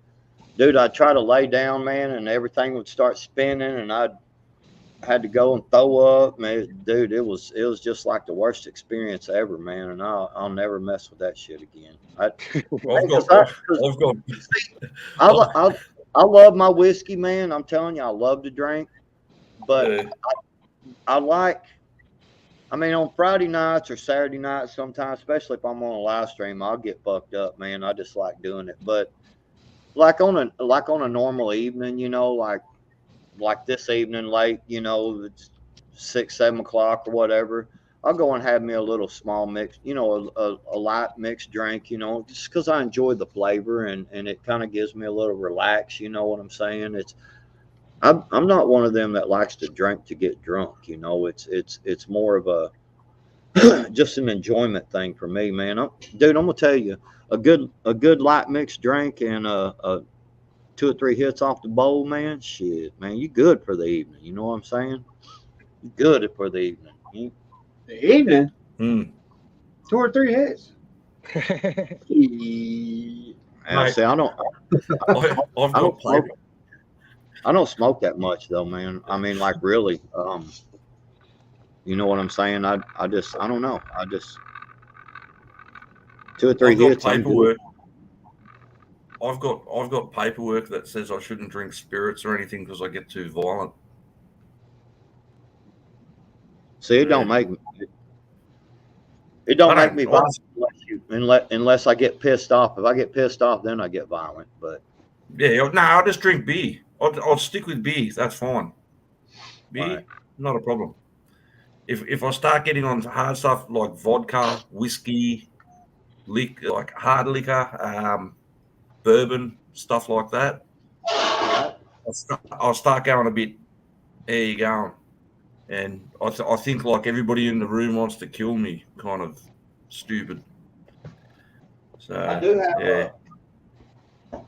Dude, I'd try to lay down, man, and everything would start spinning, and I had to go and throw up, man. Dude, it was just like the worst experience ever, man. And I'll never mess with that shit again. I love my whiskey, man. I'm telling you, I love to drink, but I like. I mean, on Friday nights or Saturday nights, sometimes, especially if I'm on a live stream, I'll get fucked up, man. I just like doing it, but like on a normal evening, you know, like this evening late, you know, it's 6, 7 o'clock or whatever, I'll go and have me a little small mix, you know, a light mixed drink, you know, just because I enjoy the flavor and it kind of gives me a little relax, you know what I'm saying? I'm not one of them that likes to drink to get drunk, you know. It's more of a just an enjoyment thing for me, man. Dude, I'm gonna tell you, a good light mixed drink and a 2 or 3 hits off the bowl, man. Shit, man, you good for the evening. You know what I'm saying? You good for the evening.
The evening?
2
or 3 hits.
And see, I don't smoke. I don't smoke that much though, man. I mean, like really, you know what I'm saying? I don't know. I just 2 or 3 hits.
Paperwork. I've got paperwork that says I shouldn't drink spirits or anything because I get too violent.
See, it don't make me. It don't make me violent unless I get pissed off. If I get pissed off, then I get violent. But
yeah, no, I'll just drink beer. I'll stick with beer. That's fine. Beer, not a problem. If I start getting on hard stuff like vodka, whiskey, like hard liquor, bourbon, stuff like that, I'll start going a bit. There you go. And I think like everybody in the room wants to kill me, kind of stupid. So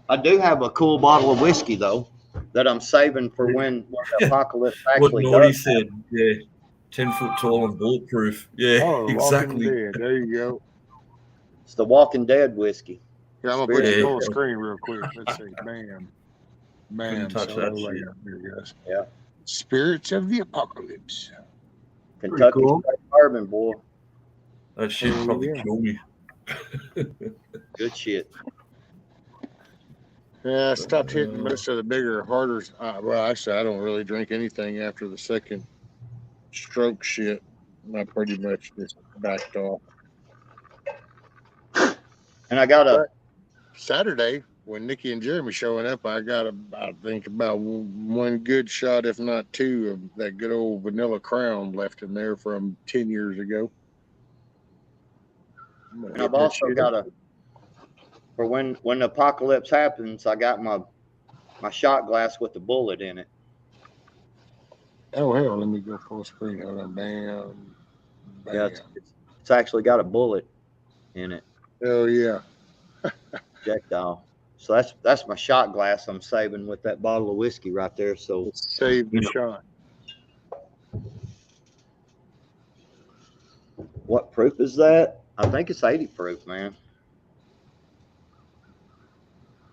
I do have a cool bottle of whiskey though that I'm saving for when the apocalypse actually
what Naughty
does.
said, yeah, 10 foot tall and bulletproof. Yeah, exactly.
Dead. There you go.
It's the Walking Dead whiskey.
Yeah, I'm gonna put you full screen real quick. Let's see. Bam.
Touch that shit.
Here, guys.
Yeah.
Spirits of the Apocalypse.
Kentucky
cool.
bourbon, boy.
That shit probably kill me.
Good shit.
Yeah, I stopped hitting most of the bigger, harder. Well, actually, I don't really drink anything after the second stroke shit. I pretty much just backed off.
And I got
Saturday when Nikki and Jeremy showing up. I got I think about one good shot, if not 2, of that good old vanilla Crown left in there from 10 years ago.
And I've also got for when the apocalypse happens, I got my shot glass with the bullet in it.
Oh hell, let me go full screen. Hold on, bam.
Yeah, it's actually got a bullet in it.
Oh yeah.
Projectile. So that's my shot glass I'm saving with that bottle of whiskey right there. So
save the shot.
What proof is that? I think it's 80 proof, man.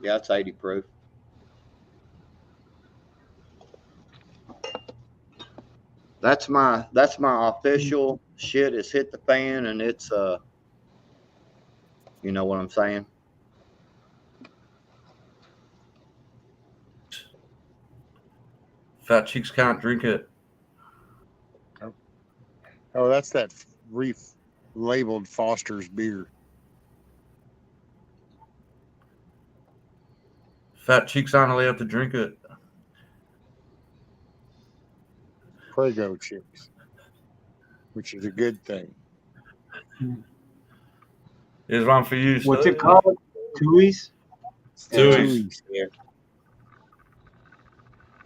Yeah, it's 80 proof. That's my official shit. It's hit the fan, and it's you know what I'm saying?
Fat chicks can't drink it.
Oh, that's that labeled Foster's beer.
Fat chicks aren't allowed to drink it.
Prego chicks, which is a good thing.
There's one for you.
What's
Steve.
it called? Tui's?
Tui's.
Yeah.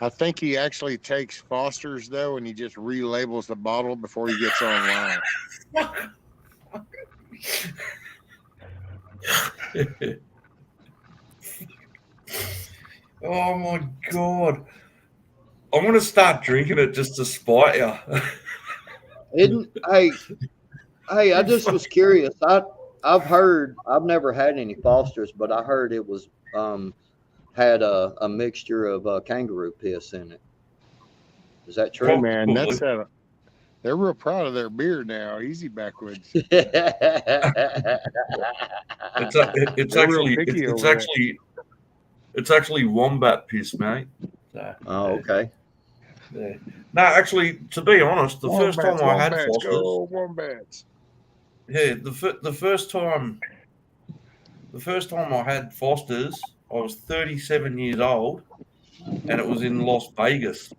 I think he actually takes Foster's though, and he just relabels the bottle before he gets online.
Oh my god! I'm gonna start drinking it just to spite you.
Hey, I just was curious. I've heard, I've never had any Fosters, but I heard it was had a mixture of kangaroo piss in it. Is that
Hey
true?
man, that's they're real proud of their beer now. Easy backwoods.
It's
They're real
actually
picky
it's
over there.
actually wombat piss, mate. So,
Oh, okay.
yeah. No, actually, to be honest, the first time I had
Wombats,
Fosters,
go Wombats.
yeah, the first time I had Fosters, I was 37 years old, and it was in Las Vegas.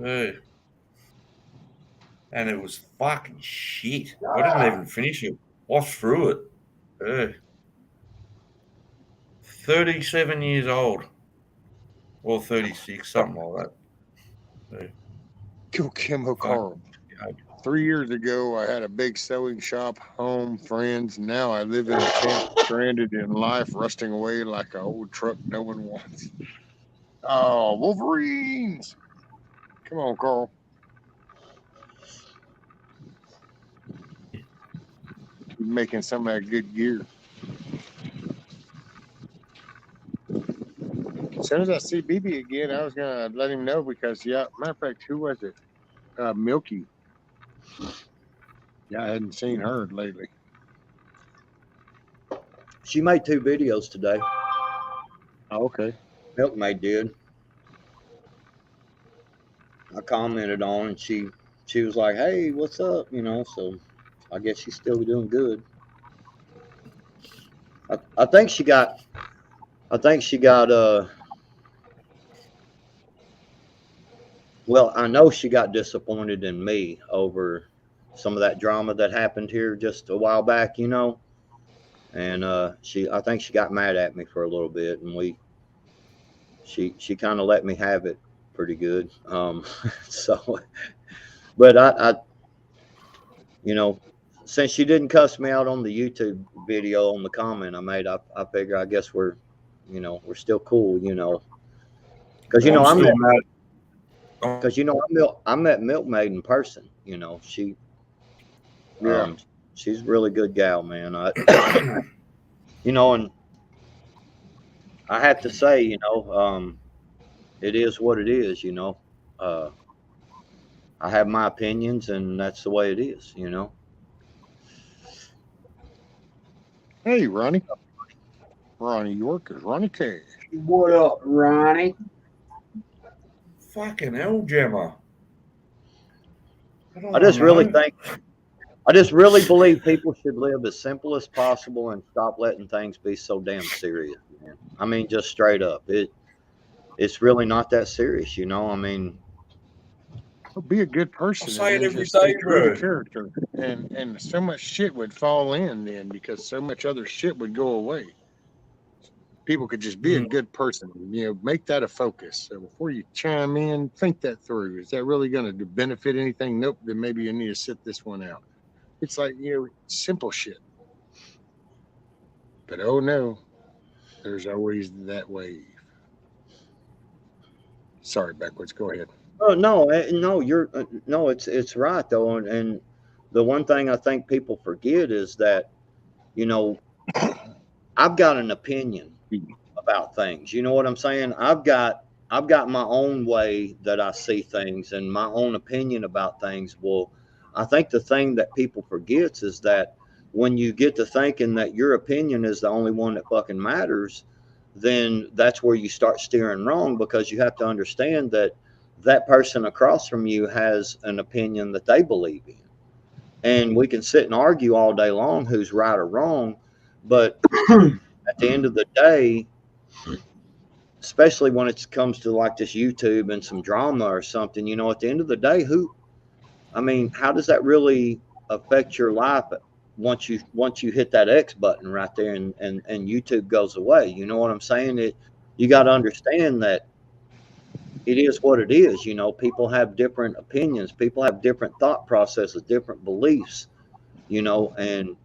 Yeah. And it was fucking shit. I didn't even finish it. I threw it. Yeah. 37 years old. Or 36, something like that. Yeah.
Go Kimbo Carl. 3 years ago, I had a big sewing shop, home, friends. Now I live in a tent, stranded in life, rusting away like an old truck no one wants. Oh, Wolverines! Come on, Carl. Keep making some of that good gear. As soon as I see BB again, I was gonna let him know because, yeah, matter of fact, who was it? Milky. Yeah, I hadn't seen her lately.
She made 2 videos today.
Oh, okay.
Milkmaid did. I commented on, and she was like, "Hey, what's up?" You know, so I guess she's still doing good. I think she got. Well, I know she got disappointed in me over some of that drama that happened here just a while back, you know. And I think she got mad at me for a little bit, and she kind of let me have it pretty good. So, but I, you know, since she didn't cuss me out on the YouTube video on the comment I made, I figure I guess we're still cool, you know, because
I'm still mad.
Because I met Milkmaid in person. You know, she's a really good gal, man. You know, and I have to say, you know, it is what it is. You know, I have my opinions, and that's the way it is. You know.
Hey, Ronnie. Ronnie Yorkers. Ronnie K.
What up, Ronnie?
Fucking hell, Gemma.
I just really believe people should live as simple as possible and stop letting things be so damn serious, man. I mean, just straight up, it's really not that serious, you know. I mean,
be a good person.
I say it
and
every
just stay
day,
true to
bro.
character, and so much shit would fall in then because so much other shit would go away. People could just be a good person, you know, make that a focus. So before you chime in, think that through. Is that really going to benefit anything? Nope. Then maybe you need to sit this one out. It's like, you know, simple shit. But oh no, there's always that wave. Sorry, backwards. Go ahead.
oh no, you're no, it's right though, and the one thing I think people forget is that, you know, I've got an opinion about things. You know what I'm saying? I've got my own way that I see things and my own opinion about things. Well, I think the thing that people forgets is that when you get to thinking that your opinion is the only one that fucking matters, then that's where you start steering wrong, because you have to understand that that person across from you has an opinion that they believe in. And we can sit and argue all day long who's right or wrong, but at the end of the day, especially when it comes to like this YouTube and some drama or something, you know, at the end of the day, how does that really affect your life once you hit that X button right there and YouTube goes away? You know what I'm saying? You got to understand that it is what it is. You know, people have different opinions, people have different thought processes, different beliefs, you know, and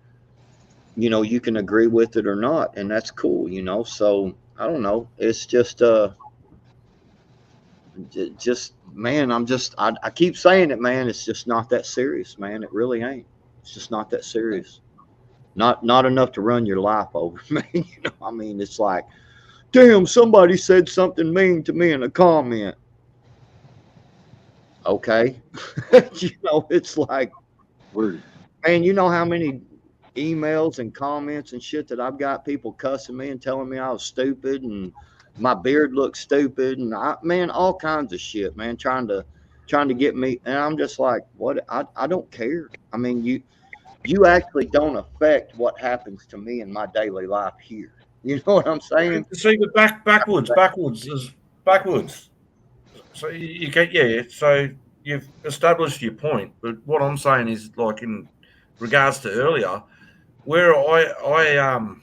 you know, you can agree with it or not, and that's cool, you know. So I don't know. It's just man, I keep saying it, man. It's just not that serious, man. It really ain't. It's just not that serious. Not enough to run your life over, man. You know, I mean, it's like, damn, somebody said something mean to me in a comment. Okay. You know, it's like, man, you know how many emails and comments and shit that I've got, people cussing me and telling me I was stupid and my beard looks stupid, and man, all kinds of shit, man, trying to get me. And I'm just like, what? I don't care. I mean, you actually don't affect what happens to me in my daily life here. You know what I'm saying?
See, but backwards. So you get, yeah. So you've established your point, but what I'm saying is, like in regards to earlier, where I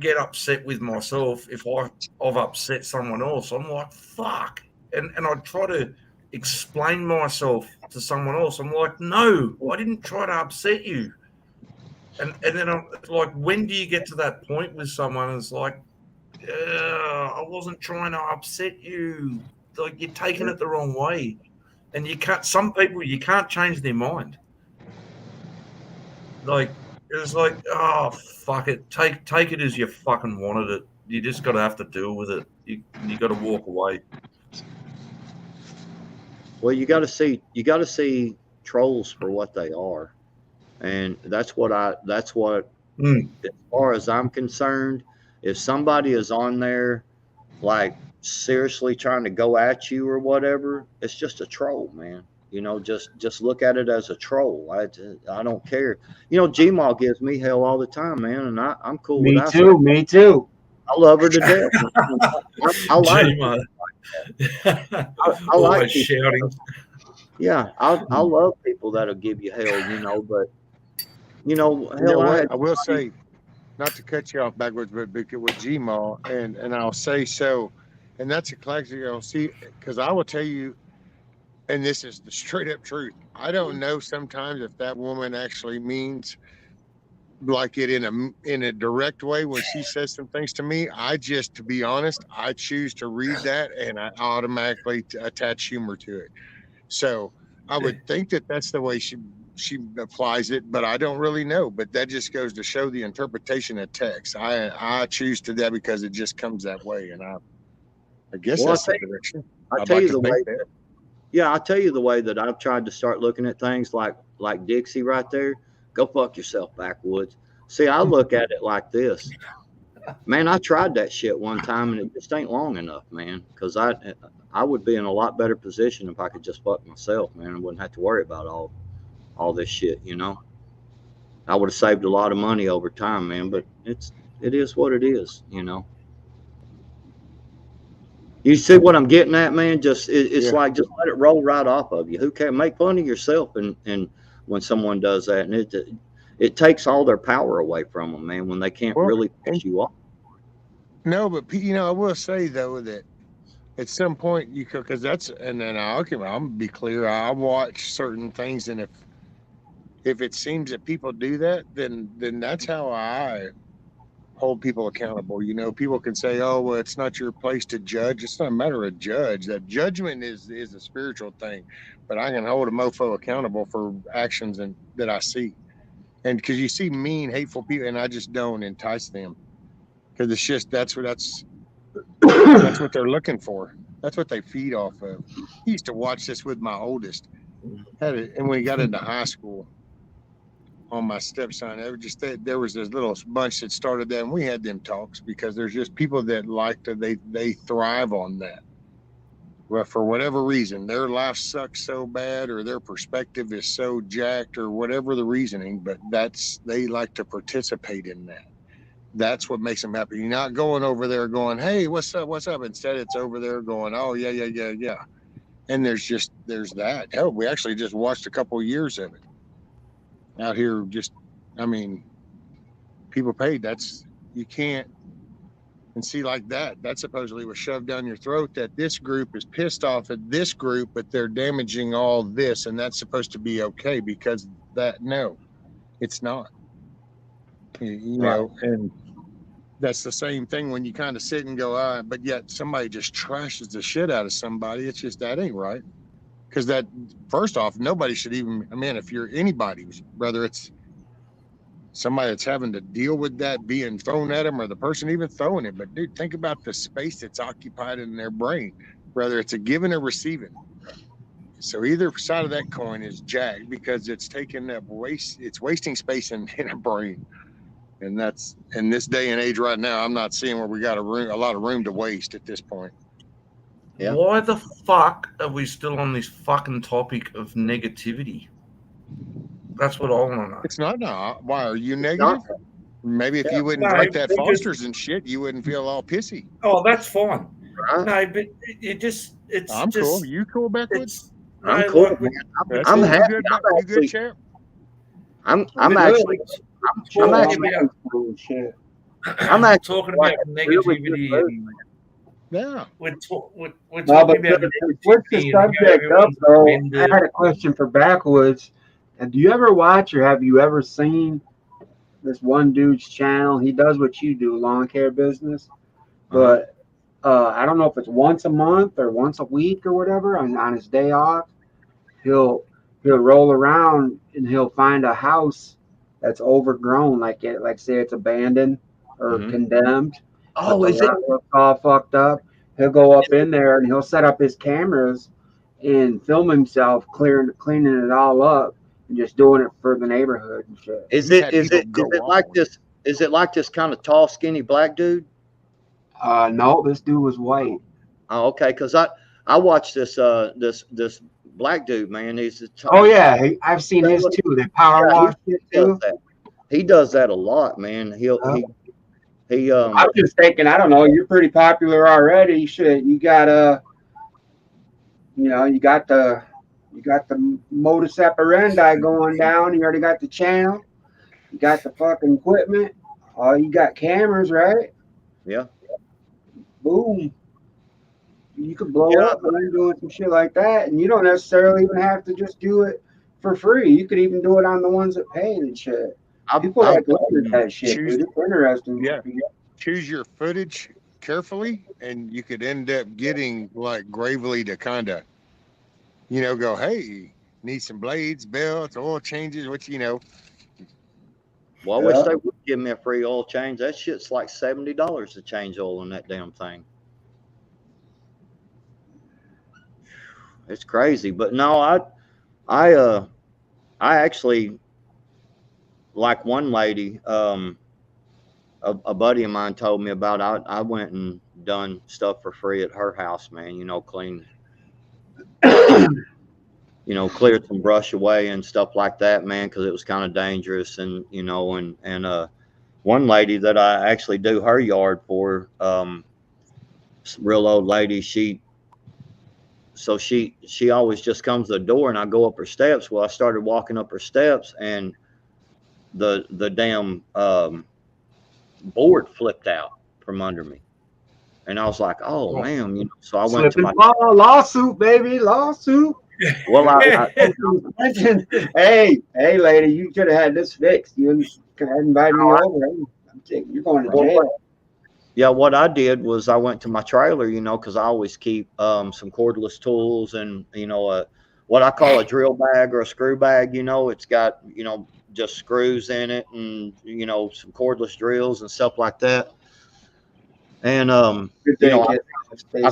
get upset with myself if I've upset someone else. I'm like, fuck, and I try to explain myself to someone else. I'm like, no, I didn't try to upset you. And then I'm like, when do you get to that point with someone? It's like, I wasn't trying to upset you. Like, you're taking it the wrong way, and you can't. Some people, you can't change their mind. Like, it's like, oh fuck it, take it as you fucking wanted it. You just got to have to deal with it. You got to walk away.
Well, you got to see trolls for what they are, and that's what as far as I'm concerned, if somebody is on there like seriously trying to go at you or whatever, it's just a troll, man. You know, just look at it as a troll. I don't care. You know, Gmail gives me hell all the time, man, and I'm cool with that.
Me too.
I love her to death. I like
Gmail.
I like
shouting.
Yeah, I love people that'll give you hell, you know, but you know, hell,
I will say, not to cut you off backwards, but with Gmail, and I'll say so, and that's a classic. I'll see, because I will tell you, and this is the straight up truth. I don't know sometimes if that woman actually means like it in a direct way when she says some things to me. I just, to be honest, I choose to read that and I automatically attach humor to it. So I would think that that's the way she applies it, but I don't really know. But that just goes to show the interpretation of text. I choose to that because it just comes that way, and I guess that's the direction.
I'll tell you the way. Yeah, I'll tell you the way that I've tried to start looking at things like Dixie right there. Go fuck yourself, backwoods. See, I look at it like this. Man, I tried that shit one time and it just ain't long enough, man. Because I would be in a lot better position if I could just fuck myself, man. I wouldn't have to worry about all this shit, you know. I would have saved a lot of money over time, man. But it is what it is, you know. You see what I'm getting at, man? It's like just let it roll right off of you. Who cares? Make fun of yourself, and when someone does that, and it takes all their power away from them, man. When they can't really push you off. No,
but you know, I will say though that at some point you could, because I'm gonna be clear. I watch certain things, and if it seems that people do that, then that's how I hold people accountable. You know, people can say, oh, well, it's not your place to judge. It's not a matter of judge. That judgment is a spiritual thing, but I can hold a mofo accountable for actions that I see. And because you see mean, hateful people, and I just don't entice them, because it's just that's what they're looking for. That's what they feed off of. I used to watch this with my oldest, and when he got into high school, on my stepson, there was this little bunch that started that, and we had them talks because there's just people that like to they thrive on that. Well, for whatever reason, their life sucks so bad, or their perspective is so jacked, or whatever the reasoning, but they like to participate in that. That's what makes them happy. You're not going over there going, hey, what's up? Instead, it's over there going, oh yeah. And there's that. Hell, we actually just watched a couple of years of it out here. People paid. You can't. And see, like that supposedly was shoved down your throat, that this group is pissed off at this group, but they're damaging all this, and that's supposed to be okay, because no, it's not. You know, and that's the same thing when you kind of sit and go, but yet somebody just trashes the shit out of somebody. It's just, that ain't right. Because that, first off, nobody should even, I mean, if you're anybody, whether it's somebody that's having to deal with that being thrown at them or the person even throwing it, but dude, think about the space that's occupied in their brain, whether it's a giving or receiving. So either side of that coin is jagged because it's taking up it's wasting space in a brain. And that's, in this day and age right now, I'm not seeing where we got a lot of room to waste at this point.
Yeah.
Why the fuck are we still on this fucking topic of negativity? That's what I want to know.
It's not. No. Why are you negative? Maybe if you wouldn't
No,
like that
because-
Foster's and shit, you wouldn't feel all pissy.
Oh, that's fine.
Right.
No, but it's
I'm
just
cool. You cool, Beckwoods?
I'm
no,
cool,
like,
man.
That's
I'm
it.
happy.
You good,
I'm
you good,
actually,
champ?
I'm
But
actually, I'm
talking
actually,
about
Shit.
I'm actually
talking
like
about
a really good
negativity.
person.
Yeah.
We're
No,
talking
but
about
to switch the
negativity and how
subject up,
everyone's
though,
offended.
I had a question for Backwoods. And do you ever watch or have you ever seen this one dude's channel? He does what you do, lawn care business. But I don't know if it's once a month or once a week or whatever. On his day off, he'll roll around and he'll find a house that's overgrown, like say it's abandoned or condemned.
Oh,
but
is
the
it?
lot looks all fucked up. He'll go up in there and he'll set up his cameras and film himself cleaning it all up and just doing it for the neighborhood and shit.
Is
He's
it?
had
Is
people
it?
go
Is it
off
like
on it.
this? Is it like this kind of tall, skinny black dude?
No, this dude was white.
Oh, okay. Because I watched this this black dude, man. He's
Oh yeah, I've seen his too. They power wash it
does
too.
that. He does that a lot, man. He
I'm just thinking, I don't know, you're pretty popular already. Shit, you got you got the modus operandi going down. You already got the channel. You got the fucking equipment. You got cameras, right?
Yeah.
Boom. You could blow up when you're doing some shit like that, and you don't necessarily even have to just do it for free. You could even do it on the ones that pay and shit. People like looking at that shit, dude. It's interesting.
Yeah. Choose your footage carefully, and you could end up getting like Gravely to kind of, go, hey, need some blades, belts, oil changes, which,
Well, I wish they would give me a free oil change. That shit's like $70 to change oil in that damn thing. It's crazy, but no, I actually like one lady. A buddy of mine told me about. I went and done stuff for free at her house, man. Clean, cleared some brush away and stuff like that, man, because it was kind of dangerous. And one lady that I actually do her yard for, real old lady. She always just comes to the door, and I go up her steps. Well, I started walking up her steps, and the damn board flipped out from under me, and I was like, "Oh man!" So I went to my
lawsuit, baby, lawsuit.
Well,
hey, lady, you should have had this fixed. You could have invited me over. You're going to jail.
Yeah, what I did was I went to my trailer, because I always keep some cordless tools and what I call a drill bag or a screw bag. It's got just screws in it and some cordless drills and stuff like that. And I fixed her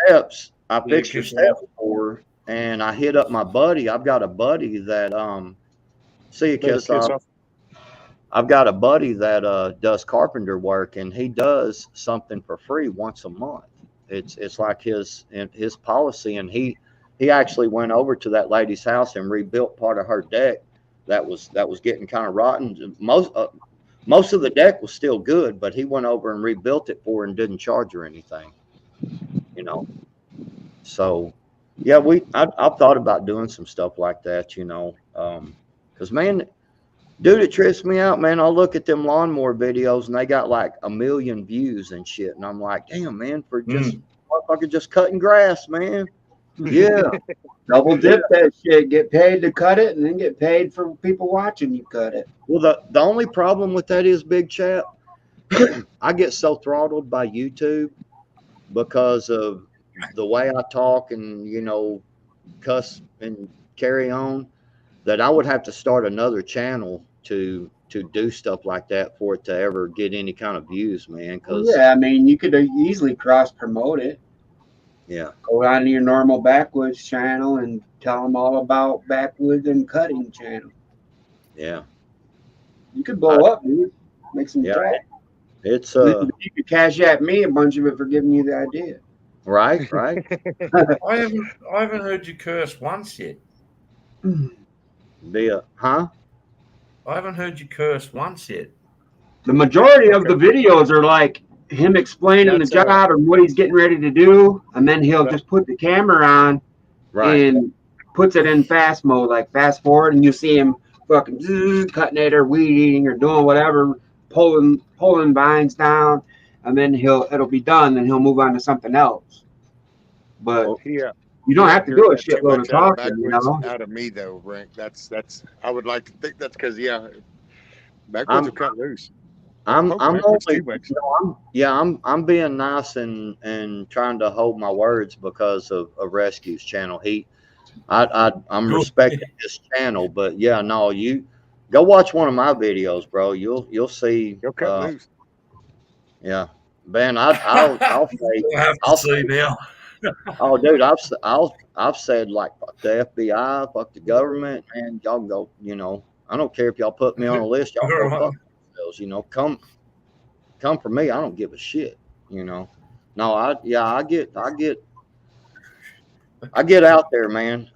steps. I fixed her steps for her, and I hit up my buddy. I've got a buddy that see you, Kiss Off. I've got a buddy that does carpenter work, and he does something for free once a month. It's like his policy, and he actually went over to that lady's house and rebuilt part of her deck that was getting kind of rotten. Most of the deck was still good, but he went over and rebuilt it for her and didn't charge her anything. So yeah, I've thought about doing some stuff like that, because man. Dude, it trips me out, man. I'll look at them lawnmower videos and they got like 1 million views and shit. And I'm like, damn, man, for just motherfucker just cutting grass, man. Yeah.
Double dip that shit. Get paid to cut it and then get paid for people watching you cut it.
Well, the only problem with that is, big chap, I get so throttled by YouTube because of the way I talk and, you know, cuss and carry on, that I would have to start another channel to do stuff like that for it to ever get any kind of views, man.
Well,
Because
yeah, I mean, you could easily cross promote it.
yeah,
Go on to your normal backwoods channel and tell them all about backwoods and cutting channel.
yeah,
You could blow up, dude. Make some
yeah.
cash.
It's
You could cash at me a bunch of it for giving you the idea.
right.
I haven't heard you curse once yet.
Huh?
I haven't heard you curse once yet.
The majority of the videos are like him explaining the job and what he's getting ready to do, and then he'll just put the camera on and puts it in fast mode, like fast forward, and you see him fucking cutting it or weed eating or doing whatever, pulling vines down, and then it'll be done, and he'll move on to something else. But
Yeah.
you don't have to do a
That too
shitload
much
of
out of
talking, you
backwoods
know.
out of me though, Rank. That's I would like to think that's because backwoods will cut loose.
I'm
Backwoods
only
too much.
I'm being nice and trying to hold my words because of Rescue's channel. I'm respecting his channel, but yeah, no, you go watch one of my videos, bro. You'll see.
He'll cut loose.
Yeah, man, I'll say
I'll see now.
Oh, dude, I've said like fuck the FBI, fuck the government, man. Y'all go, you know. I don't care if y'all put me on a list. Y'all go fuck yourselves, you know. Come for me. I don't give a shit, you know. No, I get out there, man.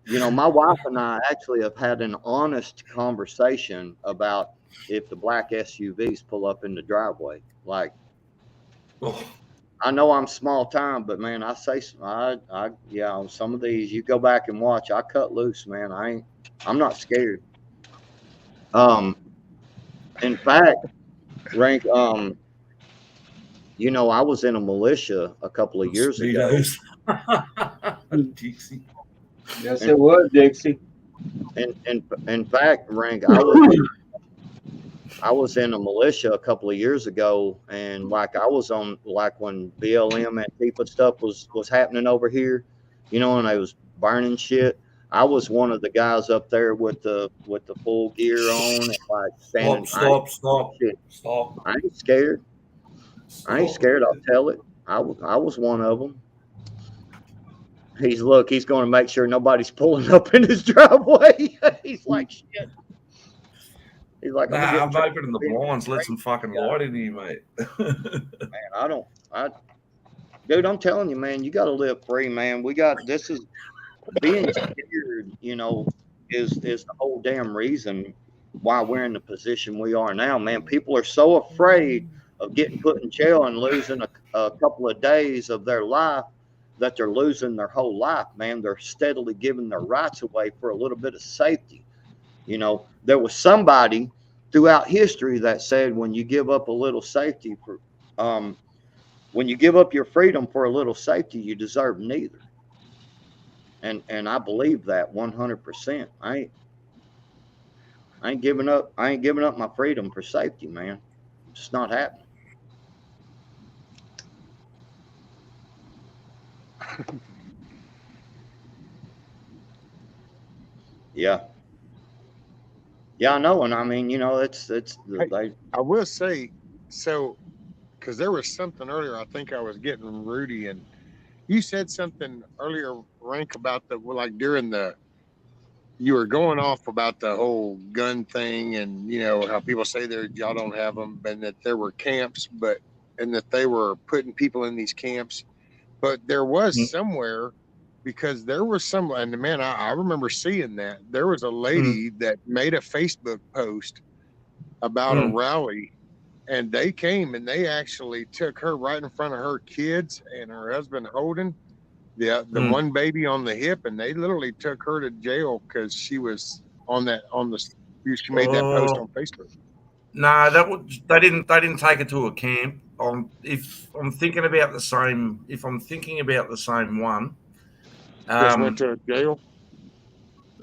You know, my wife and I actually have had an honest conversation about if the black SUVs pull up in the driveway. Like, I know I'm small time, but man, I say on some of these, you go back and watch. I cut loose, man. I'm not scared. In fact, Rank, you know, I was in a militia a couple of years ago.
Dixie.
Yes, it was, Dixie.
In fact, Rank, I was in a militia a couple of years ago, and like I was on like when BLM Antifa stuff was happening over here, you know, and I was burning shit. I was one of the guys up there with the full gear on, and like standing.
Stop.
I ain't scared. I ain't scared. I'll tell it. I was one of them. He's going to make sure nobody's pulling up in his driveway. He's like, shit. He's like,
I'm opening the blinds, let some fucking light in here, mate.
Man, dude, I'm telling you, man, you got to live free, man. This is being scared, you know, is the whole damn reason why we're in the position we are now, man. People are so afraid of getting put in jail and losing a couple of days of their life that they're losing their whole life, man. They're steadily giving their rights away for a little bit of safety. You know, there was somebody throughout history that said when you give up a little safety when you give up your freedom for a little safety, you deserve neither. And I believe that 100%. I ain't giving up my freedom for safety, man. It's just not happening. Yeah. Yeah, I know, and I mean, you know,
I will say, so, because there was something earlier. I think I was getting Rudy, and you said something earlier, Rank, about during you were going off about the whole gun thing, and you know how people say y'all don't have them, and that there were camps, and that they were putting people in these camps, but there was somewhere. Because there was and man, I remember seeing that there was a lady that made a Facebook post about a rally, and they came and they actually took her right in front of her kids and her husband holding the one baby on the hip, and they literally took her to jail because she was she made that post on Facebook.
No, they didn't take it to a camp. If I'm thinking about the same one.
Just went to jail.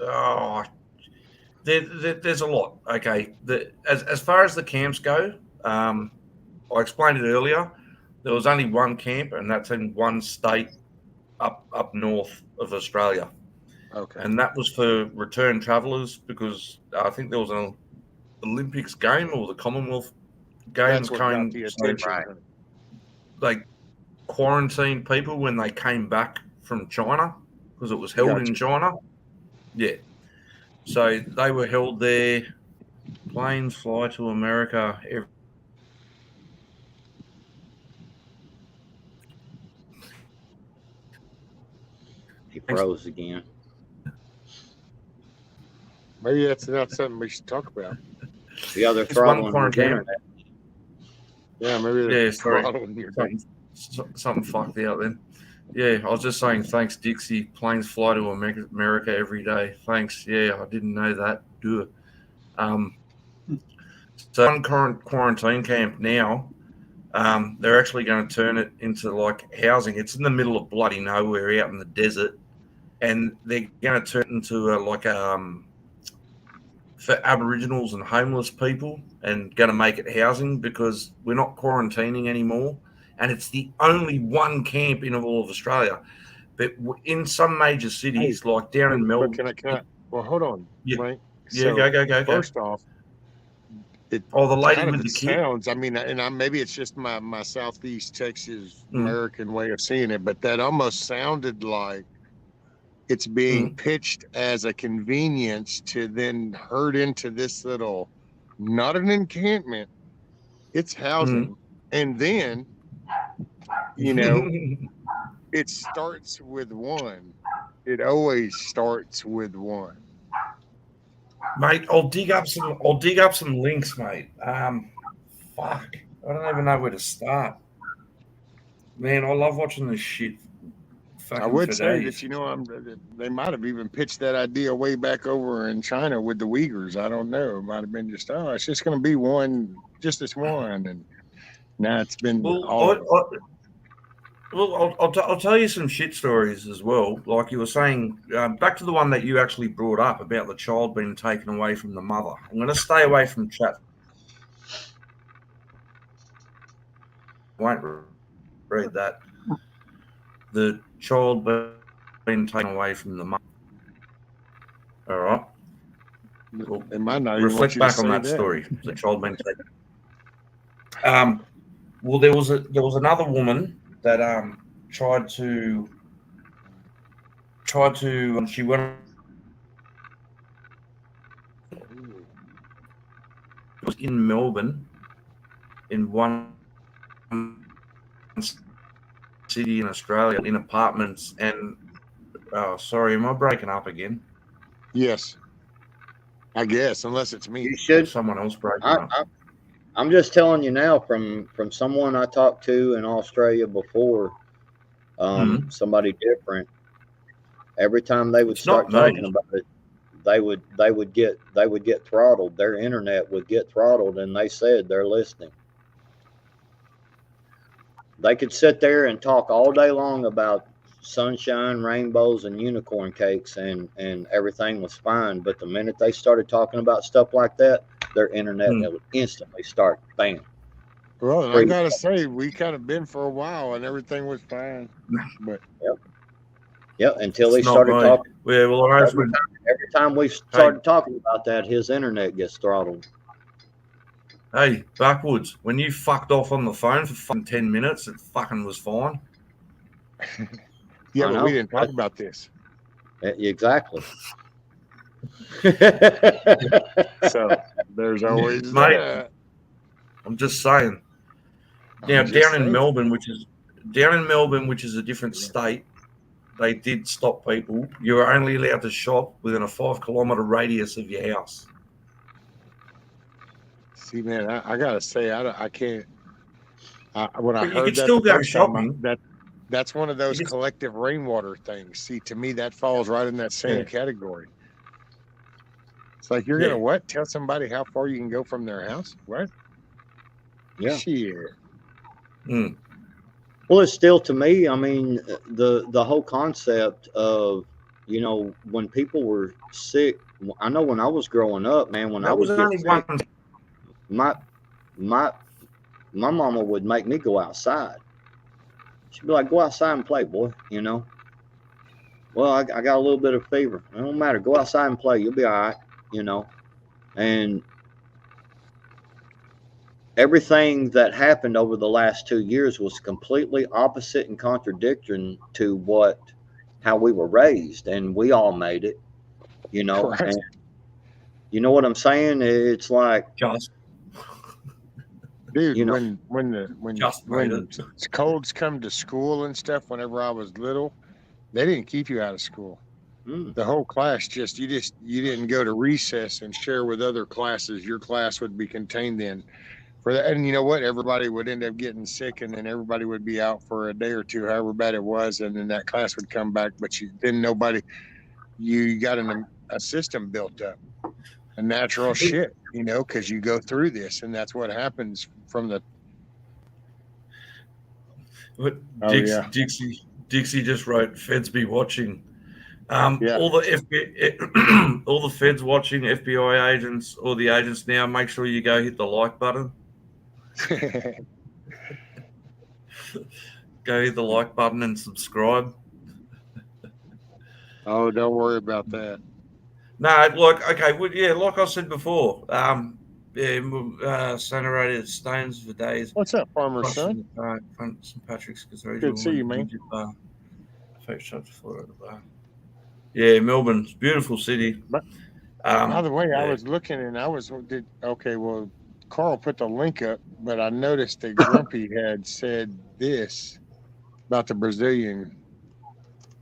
Oh, there's a lot. Okay, as far as the camps go, I explained it earlier. There was only one camp, and that's in one state up north of Australia.
Okay.
And that was for return travellers because I think there was an Olympics game or the Commonwealth Games
That's what got
came.
the
So
attention.
they quarantined people when they came back from China because it was held in China. Yeah. So they were held there. Planes fly to America every.
He froze again.
Maybe that's not something we should talk about.
The other
It's one
throttling his internet.
Yeah, maybe
Yeah, sorry.
your
Something fucked out then. Yeah, I was just saying thanks, Dixie. Planes fly to America every day. Thanks. Yeah, I didn't know that. Duh. So one current quarantine camp now, they're actually going to turn it into like housing. It's in the middle of bloody nowhere out in the desert. And they're going to turn it into for Aboriginals and homeless people and going to make it housing because we're not quarantining anymore. And it's the only one camp in all of Australia. But in some major cities, like down in Melbourne.
Can I? Well, hold on, Mike.
Yeah, go.
First off,
the lady with the kid.
Sounds. I mean, maybe it's just my Southeast Texas American way of seeing it, but that almost sounded like it's being pitched as a convenience to then herd into this little, not an encampment, it's housing, and then, it starts with one. It always starts with one.
Mate, I'll dig up some links, mate. Fuck. I don't even know where to start. Man, I love watching this shit.
I would say that, they might have even pitched that idea way back over in China with the Uyghurs. I don't know. It might have been just, it's just going to be one, just this one. And now it's been
I'll tell you some shit stories as well. Like you were saying, back to the one that you actually brought up about the child being taken away from the mother. I'm going to stay away from chat. Won't read that. The child being taken away from the mother. All right. Well,
it might not
reflect back on that story. The child being taken. Well, there was another woman that tried to she went. It was in Melbourne, in one city in Australia, in apartments, and sorry, am I breaking up again?
Yes, I guess, unless it's me.
You should.
Someone else breaking up.
I'm just telling you now from someone I talked to in Australia before, somebody different. Every time they would start talking about it, they would get throttled. Their internet would get throttled, and they said they're listening. They could sit there and talk all day long about sunshine, rainbows, and unicorn cakes, and everything was fine. But the minute they started talking about stuff like that, their internet would instantly start bam.
Well, I gotta say, we kind of been for a while, and everything was fine. But
until they started talking.
Yeah, well,
every time we started talking about that, his internet gets throttled.
Hey, Backwoods, when you fucked off on the phone for fucking 10 minutes, it fucking was fine.
Yeah, but we didn't talk about this.
Exactly.
So there's always
that. I'm just saying. Now, down in Melbourne, which is a different state, they did stop people. You were only allowed to shop within a 5-kilometer radius of your house.
See, man, I gotta say, I can't. When I heard
you could
that
still
the
go
first time,
shopping.
That's one of those collective rainwater things. See, to me, that falls right in that same category. It's like you're gonna tell somebody how far you can go from their house? What?
Yeah.
Shit.
Well, it's still, to me, I mean, the whole concept of, when people were sick. I know when I was growing up, man, when I was sick, my mama would make me go outside. She'd be like, "Go outside and play, boy." You know. Well, I got a little bit of fever. It don't matter. Go outside and play. You'll be all right. You know. And everything that happened over the last 2 years was completely opposite and contradicting to how we were raised, and we all made it. You know.
Right.
And you know what I'm saying? It's like,
Just
Dude,
you know,
when colds come to school and stuff, whenever I was little, they didn't keep you out of school. The whole class you didn't go to recess and share with other classes. Your class would be contained in for that. And you know what? Everybody would end up getting sick, and then everybody would be out for a day or two, however bad it was, and then that class would come back. But you got a system built up, a natural shit, you know, because you go through this, and that's what happens from the.
But Dixie just wrote, "Feds be watching." All the feds watching, FBI agents, or the agents now, make sure you go hit the like button. Go hit the like button and subscribe.
Oh, don't worry about that.
No, like I said before, Sanerated Stones for days.
What's up, Farmer Son?
St. Patrick's Cathedral.
Good to see you, man.
Yeah, Melbourne's beautiful city.
By the way, I was looking and Carl put the link up, but I noticed that Grumpy had said this about the Brazilian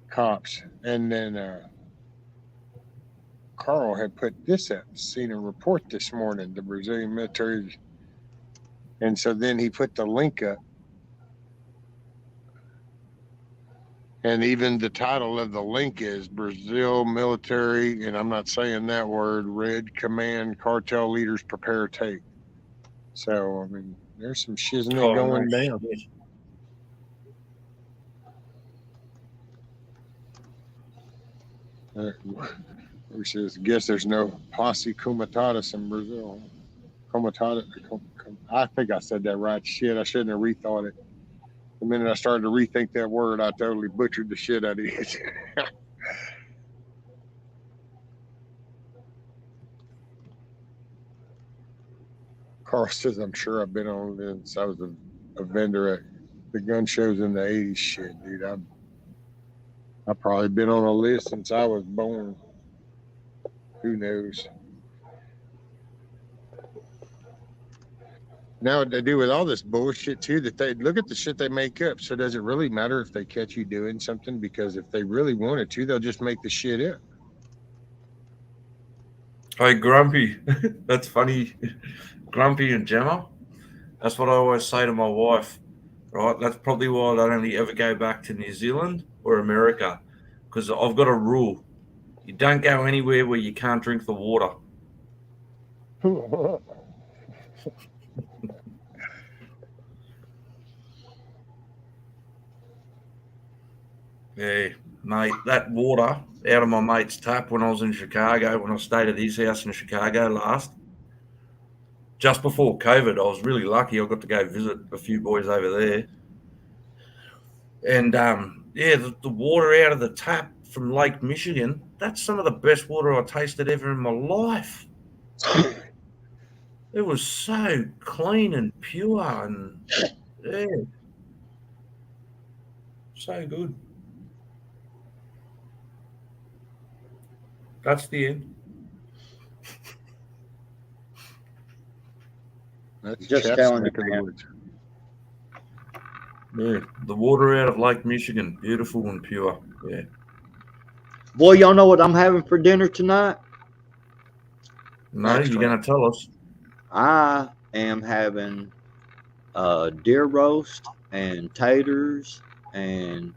cops, and then Carl had put this up, seen a report this morning, the Brazilian military, and so then he put the link up. And even the title of the link is Brazil military, and I'm not saying that word, Red Command cartel leaders prepare tape. So, I mean, there's some shiznit going down. Which is, I guess there's no posse comitatus in Brazil. I think I said that right. Shit, I shouldn't have rethought it. The minute I started to rethink that word, I totally butchered the shit out of it. Carl says, I'm sure I've been on since I was a vendor at the gun shows in the 80s. Shit, dude. I've probably been on a list since I was born. Who knows? Now what they do with all this bullshit too, that they look at the shit they make up. So does it really matter if they catch you doing something? Because if they really wanted to, they'll just make the shit up.
Hey, Grumpy. That's funny. Grumpy and Gemma. That's what I always say to my wife. Right? That's probably why I don't only ever go back to New Zealand or America. Because I've got a rule. You don't go anywhere where you can't drink the water. Yeah, mate, that water out of my mate's tap when I was in Chicago, when I stayed at his house in Chicago last, just before COVID, I was really lucky. I got to go visit a few boys over there. And, the water out of the tap from Lake Michigan, that's some of the best water I tasted ever in my life. It was so clean and pure and, yeah, so good. That's the end.
That's
just telling you, man.
Yeah, the water out of Lake Michigan, beautiful and pure. Yeah.
Boy, y'all know what I'm having for dinner tonight?
No, you're going to tell us.
I am having deer roast and taters and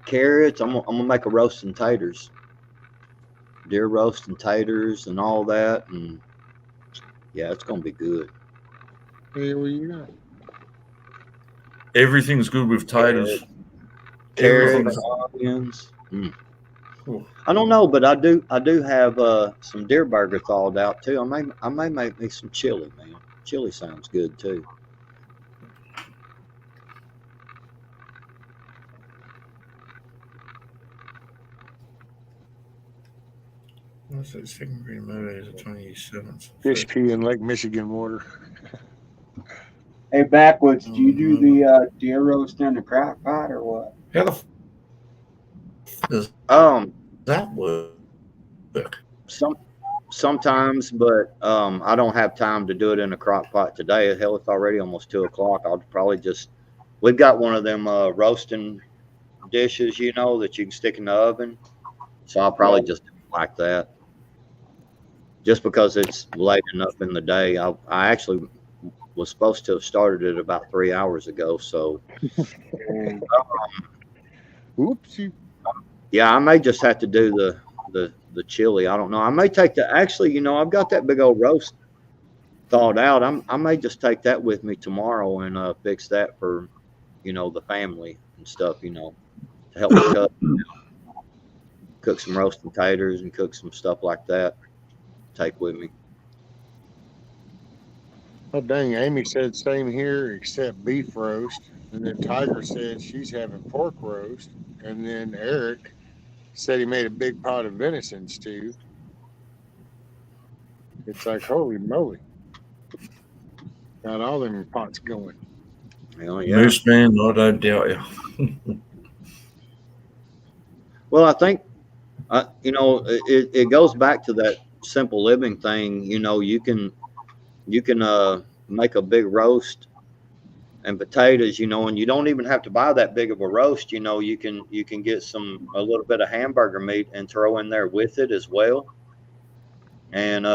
carrots. I'm gonna make a roast and taters, deer roast and taters and all that, and yeah, it's gonna be good.
Hey, where you go?
Everything's good with taters.
Carrots, onions. I don't know, but I do have some deer burger thawed out too. I may make me some chili, man. Chili sounds good too.
What's that second green movie? Is the 27th?
Fish pee in Lake Michigan water.
Hey, Backwoods, do you do the deer roast in the crock pot or what?
How the does that work?
Sometimes, but I don't have time to do it in a crock pot today. Hell, it's already almost 2:00. I'll probably just. We've got one of them roasting dishes, that you can stick in the oven. So I'll probably just do it like that. Just because it's late enough in the day. I actually was supposed to have started it about 3 hours ago. So,
Whoopsie.
Yeah, I may just have to do the chili. I don't know. I may take the. Actually, I've got that big old roast thawed out. I may just take that with me tomorrow and fix that for, the family and stuff. To help me cook some roast potatoes and cook some stuff like that. Take with me.
Oh, dang. Amy said same here except beef roast. And then Tiger said she's having pork roast. And then Eric said he made a big pot of venison stew. It's like, holy moly. Got all them pots going.
Hell yeah.
Moose man, I don't doubt you.
Well, I think, it goes back to that simple living thing. You can make a big roast and potatoes, and you don't even have to buy that big of a roast. You can get a little bit of hamburger meat and throw in there with it as well. And,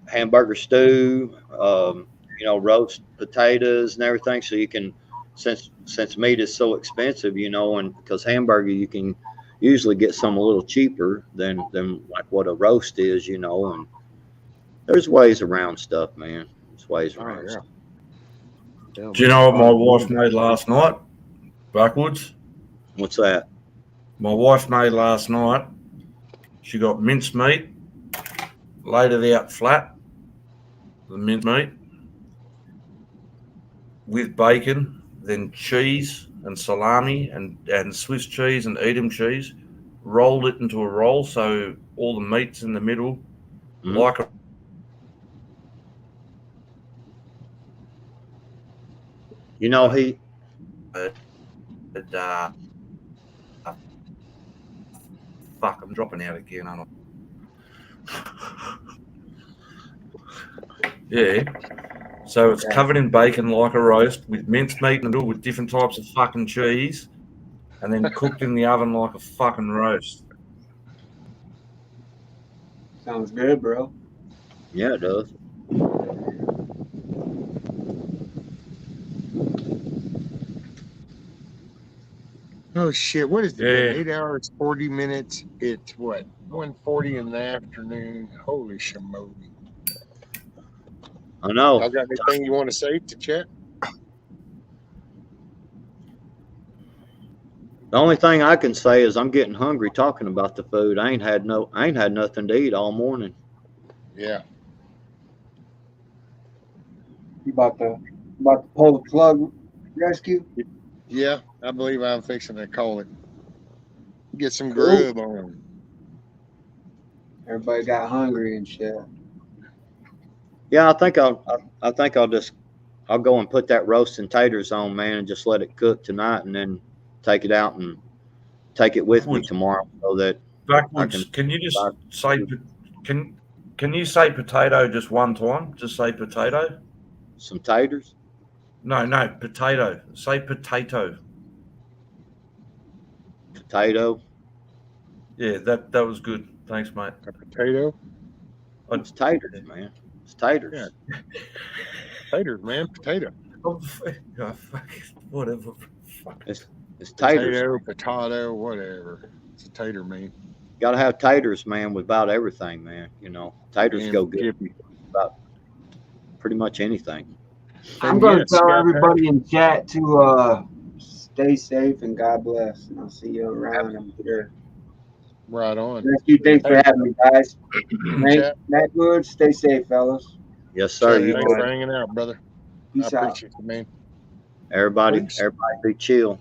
hamburger stew, roast potatoes and everything. So you can, since meat is so expensive, and because hamburger, you can usually get some a little cheaper than like what a roast is, and there's ways around stuff, man. There's ways around stuff.
Do you know what my wife made last night? Backwoods?
What's that?
My wife made last night. She got minced meat, laid it out flat, the minced meat, with bacon, then cheese and salami and Swiss cheese and Edam cheese, rolled it into a roll so all the meat's in the middle, like a
he.
Fuck, I'm dropping out again, aren't I? Yeah. So it's covered in bacon like a roast with minced meat in the middle with different types of fucking cheese and then cooked in the oven like a fucking roast.
Sounds good, bro.
Yeah, it does.
Oh shit! What is it? 8 hours, 40 minutes. It's what? 1:40 in the afternoon. Holy shamogi!
I know.
Y'all got anything you want to say to chat?
The only thing I can say is I'm getting hungry talking about the food. I ain't had nothing to eat all morning.
Yeah.
You about to pull the plug rescue?
Yeah, I believe I'm fixing to call it. Get some grub on.
Everybody got hungry and shit.
Yeah, I think I'll go and put that roast and taters on, man, and just let it cook tonight, and then take it out and take it with me tomorrow, so that
Backwoods, can you just say can you say potato just one time? Just say potato.
Some taters.
No, potato. Say potato.
Potato.
Yeah, that was good. Thanks, mate.
A potato.
It's taters, man. It's taters.
Yeah. Taters, man. Potato.
Oh, whatever.
It's taters.
Potato, whatever. It's a tater, man.
Got to have taters, man, with about everything, man. Taters go good about pretty much anything.
I'm going to tell everybody in chat to stay safe and God bless. And I'll see you around. I'm here.
Right on.
Thanks for having me, guys. Matt Wood, stay safe, fellas.
Yes, sir.
Chad,
You
thanks
too.
for hanging out, brother. I
Peace out.
appreciate you, man.
Everybody
Peace.
be chill.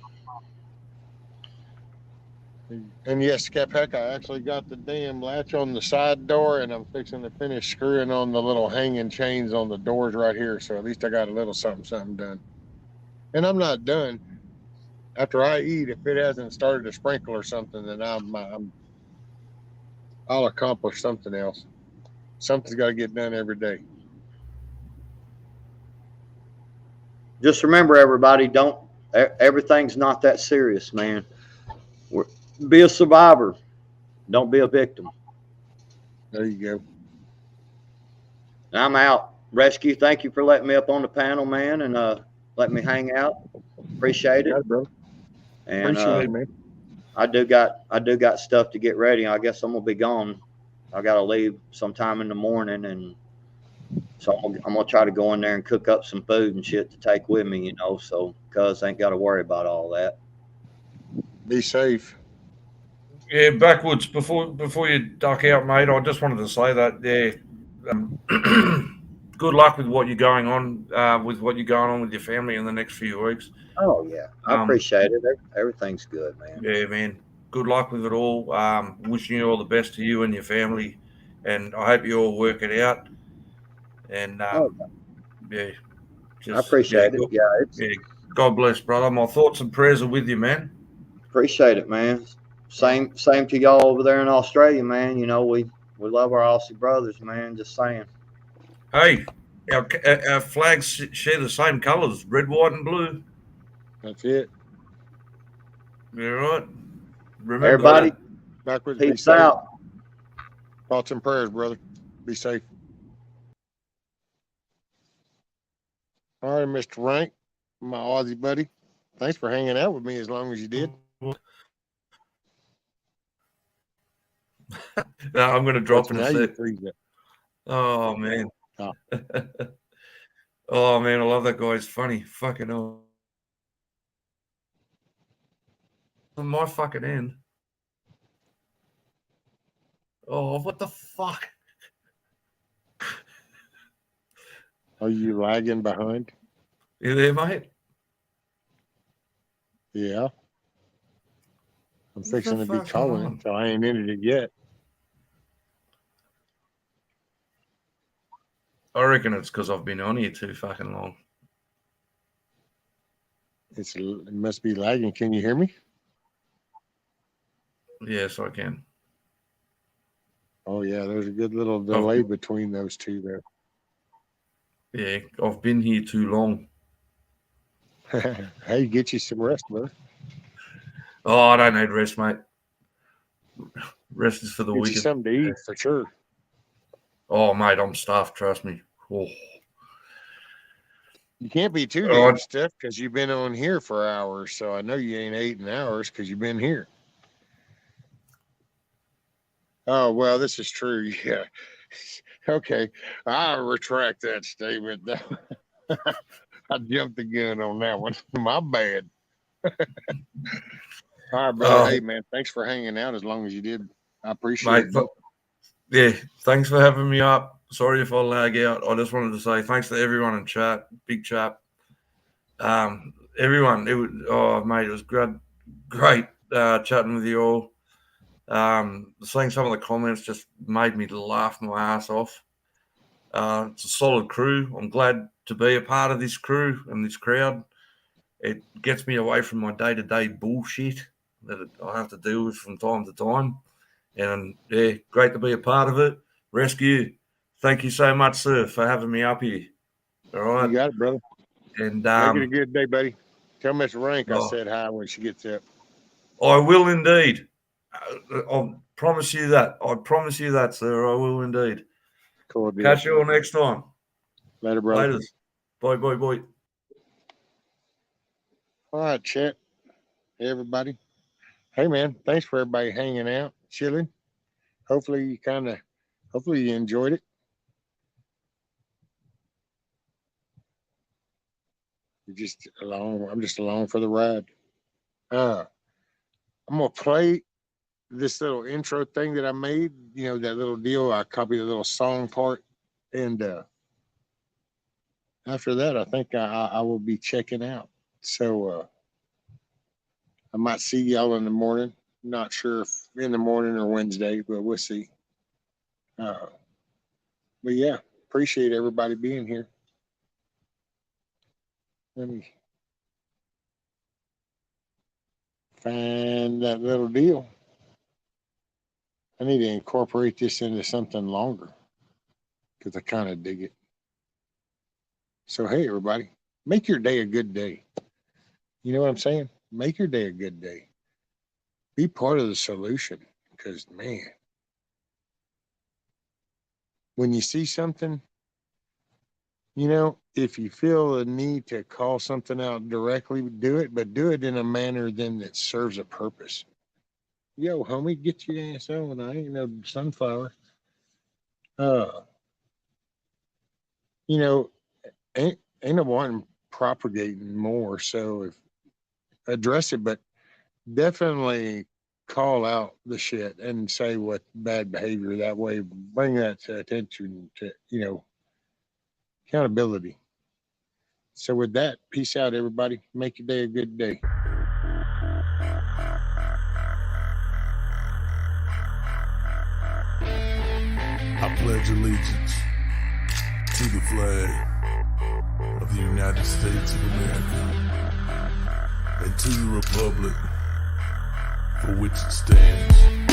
And yes, Capheck, I actually got the damn latch on the side door, and I'm fixing to finish screwing on the little hanging chains on the doors right here. So at least I got a little something done. And I'm not done. After I eat, if it hasn't started to sprinkle or something, then I'll accomplish something else. Something's got to get done every day.
Just remember, everybody, everything's not that serious, man. Be a survivor. Don't be a victim.
There you go.
I'm out. Rescue, thank you for letting me up on the panel, man, and letting me hang out. Appreciate it.
Got it, bro.
And
Appreciate it, man.
I do got stuff to get ready. I guess I'm gonna be gone. I gotta leave sometime in the morning, and so I'm gonna try to go in there and cook up some food and shit to take with me, so cuz ain't got to worry about all that.
Be safe.
Yeah, backwards before you duck out, mate. I just wanted to say that. Good luck with what you're going on with your family in the next few weeks.
Oh yeah, I appreciate it. Everything's good, man.
Yeah, man. Good luck with it all. Wishing you all the best to you and your family, and I hope you all work it out. And yeah,
I appreciate it.
Yeah, God bless, brother. My thoughts and prayers are with you, man.
Appreciate it, man. Same to y'all over there in Australia, man. We love our Aussie brothers, man. Just saying.
Hey, our flags share the same colours, red, white, and blue.
That's it.
You're right. Remember
Everybody,
that.
Backwards.
Peace out.
Thoughts and prayers, brother. Be safe. All right, Mr. Rank, my Aussie buddy. Thanks for hanging out with me as long as you did.
No, I'm going to drop in a sec.
It.
Oh, man.
Oh.
Oh, man, I love that guy. He's funny. Fucking hell. On my fucking end. Oh, what the fuck?
Are you lagging behind?
You there, mate?
Yeah. I'm fixing to be calling it, so I ain't ended it yet.
I reckon it's because I've been on here too fucking long.
It must be lagging. Can you hear me?
Yes, I can.
Oh, yeah, there's a good little delay between those two there.
Yeah, I've been here too long.
Hey, get you some rest, brother.
Oh, I don't need rest, mate. Rest is for the
Get
weekend.
you something to eat, for sure.
Oh, mate, I'm stuffed, trust me. Oh.
You can't be too damn stiff because you've been on here for hours, so I know you ain't eating hours because you've been here. Oh, well, this is true. Yeah. Okay. I retract that statement. I jumped the gun on that one. My bad. All right, brother. Hey, man, thanks for hanging out as long as you did. I appreciate it.
Yeah, thanks for having me up. Sorry if I lag out. I just wanted to say thanks to everyone in chat. Big chat. Everyone. Mate, it was great chatting with you all. Seeing some of the comments just made me laugh my ass off. It's a solid crew. I'm glad to be a part of this crew and this crowd. It gets me away from my day-to-day bullshit that I have to deal with from time to time. And yeah, great to be a part of it. Rescue, thank you so much, sir, for having me up here. All right.
You got it, brother.
And
make it a good day, buddy. Tell Miss Rank I said hi when she gets up.
I will indeed. I'll promise you that. I promise you that, sir. I will indeed.
Cool deal.
Catch you all next time.
Later, brother.
Later. Bye, bye, bye.
All right, Chet. Hey, everybody. Hey, man. Thanks for everybody hanging out, chilling. Hopefully you enjoyed it. You're just along. I'm just along for the ride. I'm gonna play this little intro thing that I made. You know, that little deal. I copied the little song part, and after that, I think I will be checking out. So I might see y'all in the morning. Not sure if in the morning or Wednesday, but we'll see. But yeah, appreciate everybody being here. Let me find that little deal. I need to incorporate this into something longer because I kind of dig it. So, hey, everybody, make your day a good day. You know what I'm saying? Make your day a good day. Be part of the solution because, man, when you see something, you know, if you feel the need to call something out directly, do it, but do it in a manner then that serves a purpose. Yo, homie, get your ass on. I ain't no sunflower. You know, ain't no one propagating more. So if address it, but definitely call out the shit and say what bad behavior. That way, bring that to attention to, you know, accountability. So with that, peace out, everybody. Make your day a good day.
I pledge allegiance to the flag of the United States of America and to the republic for which it stands,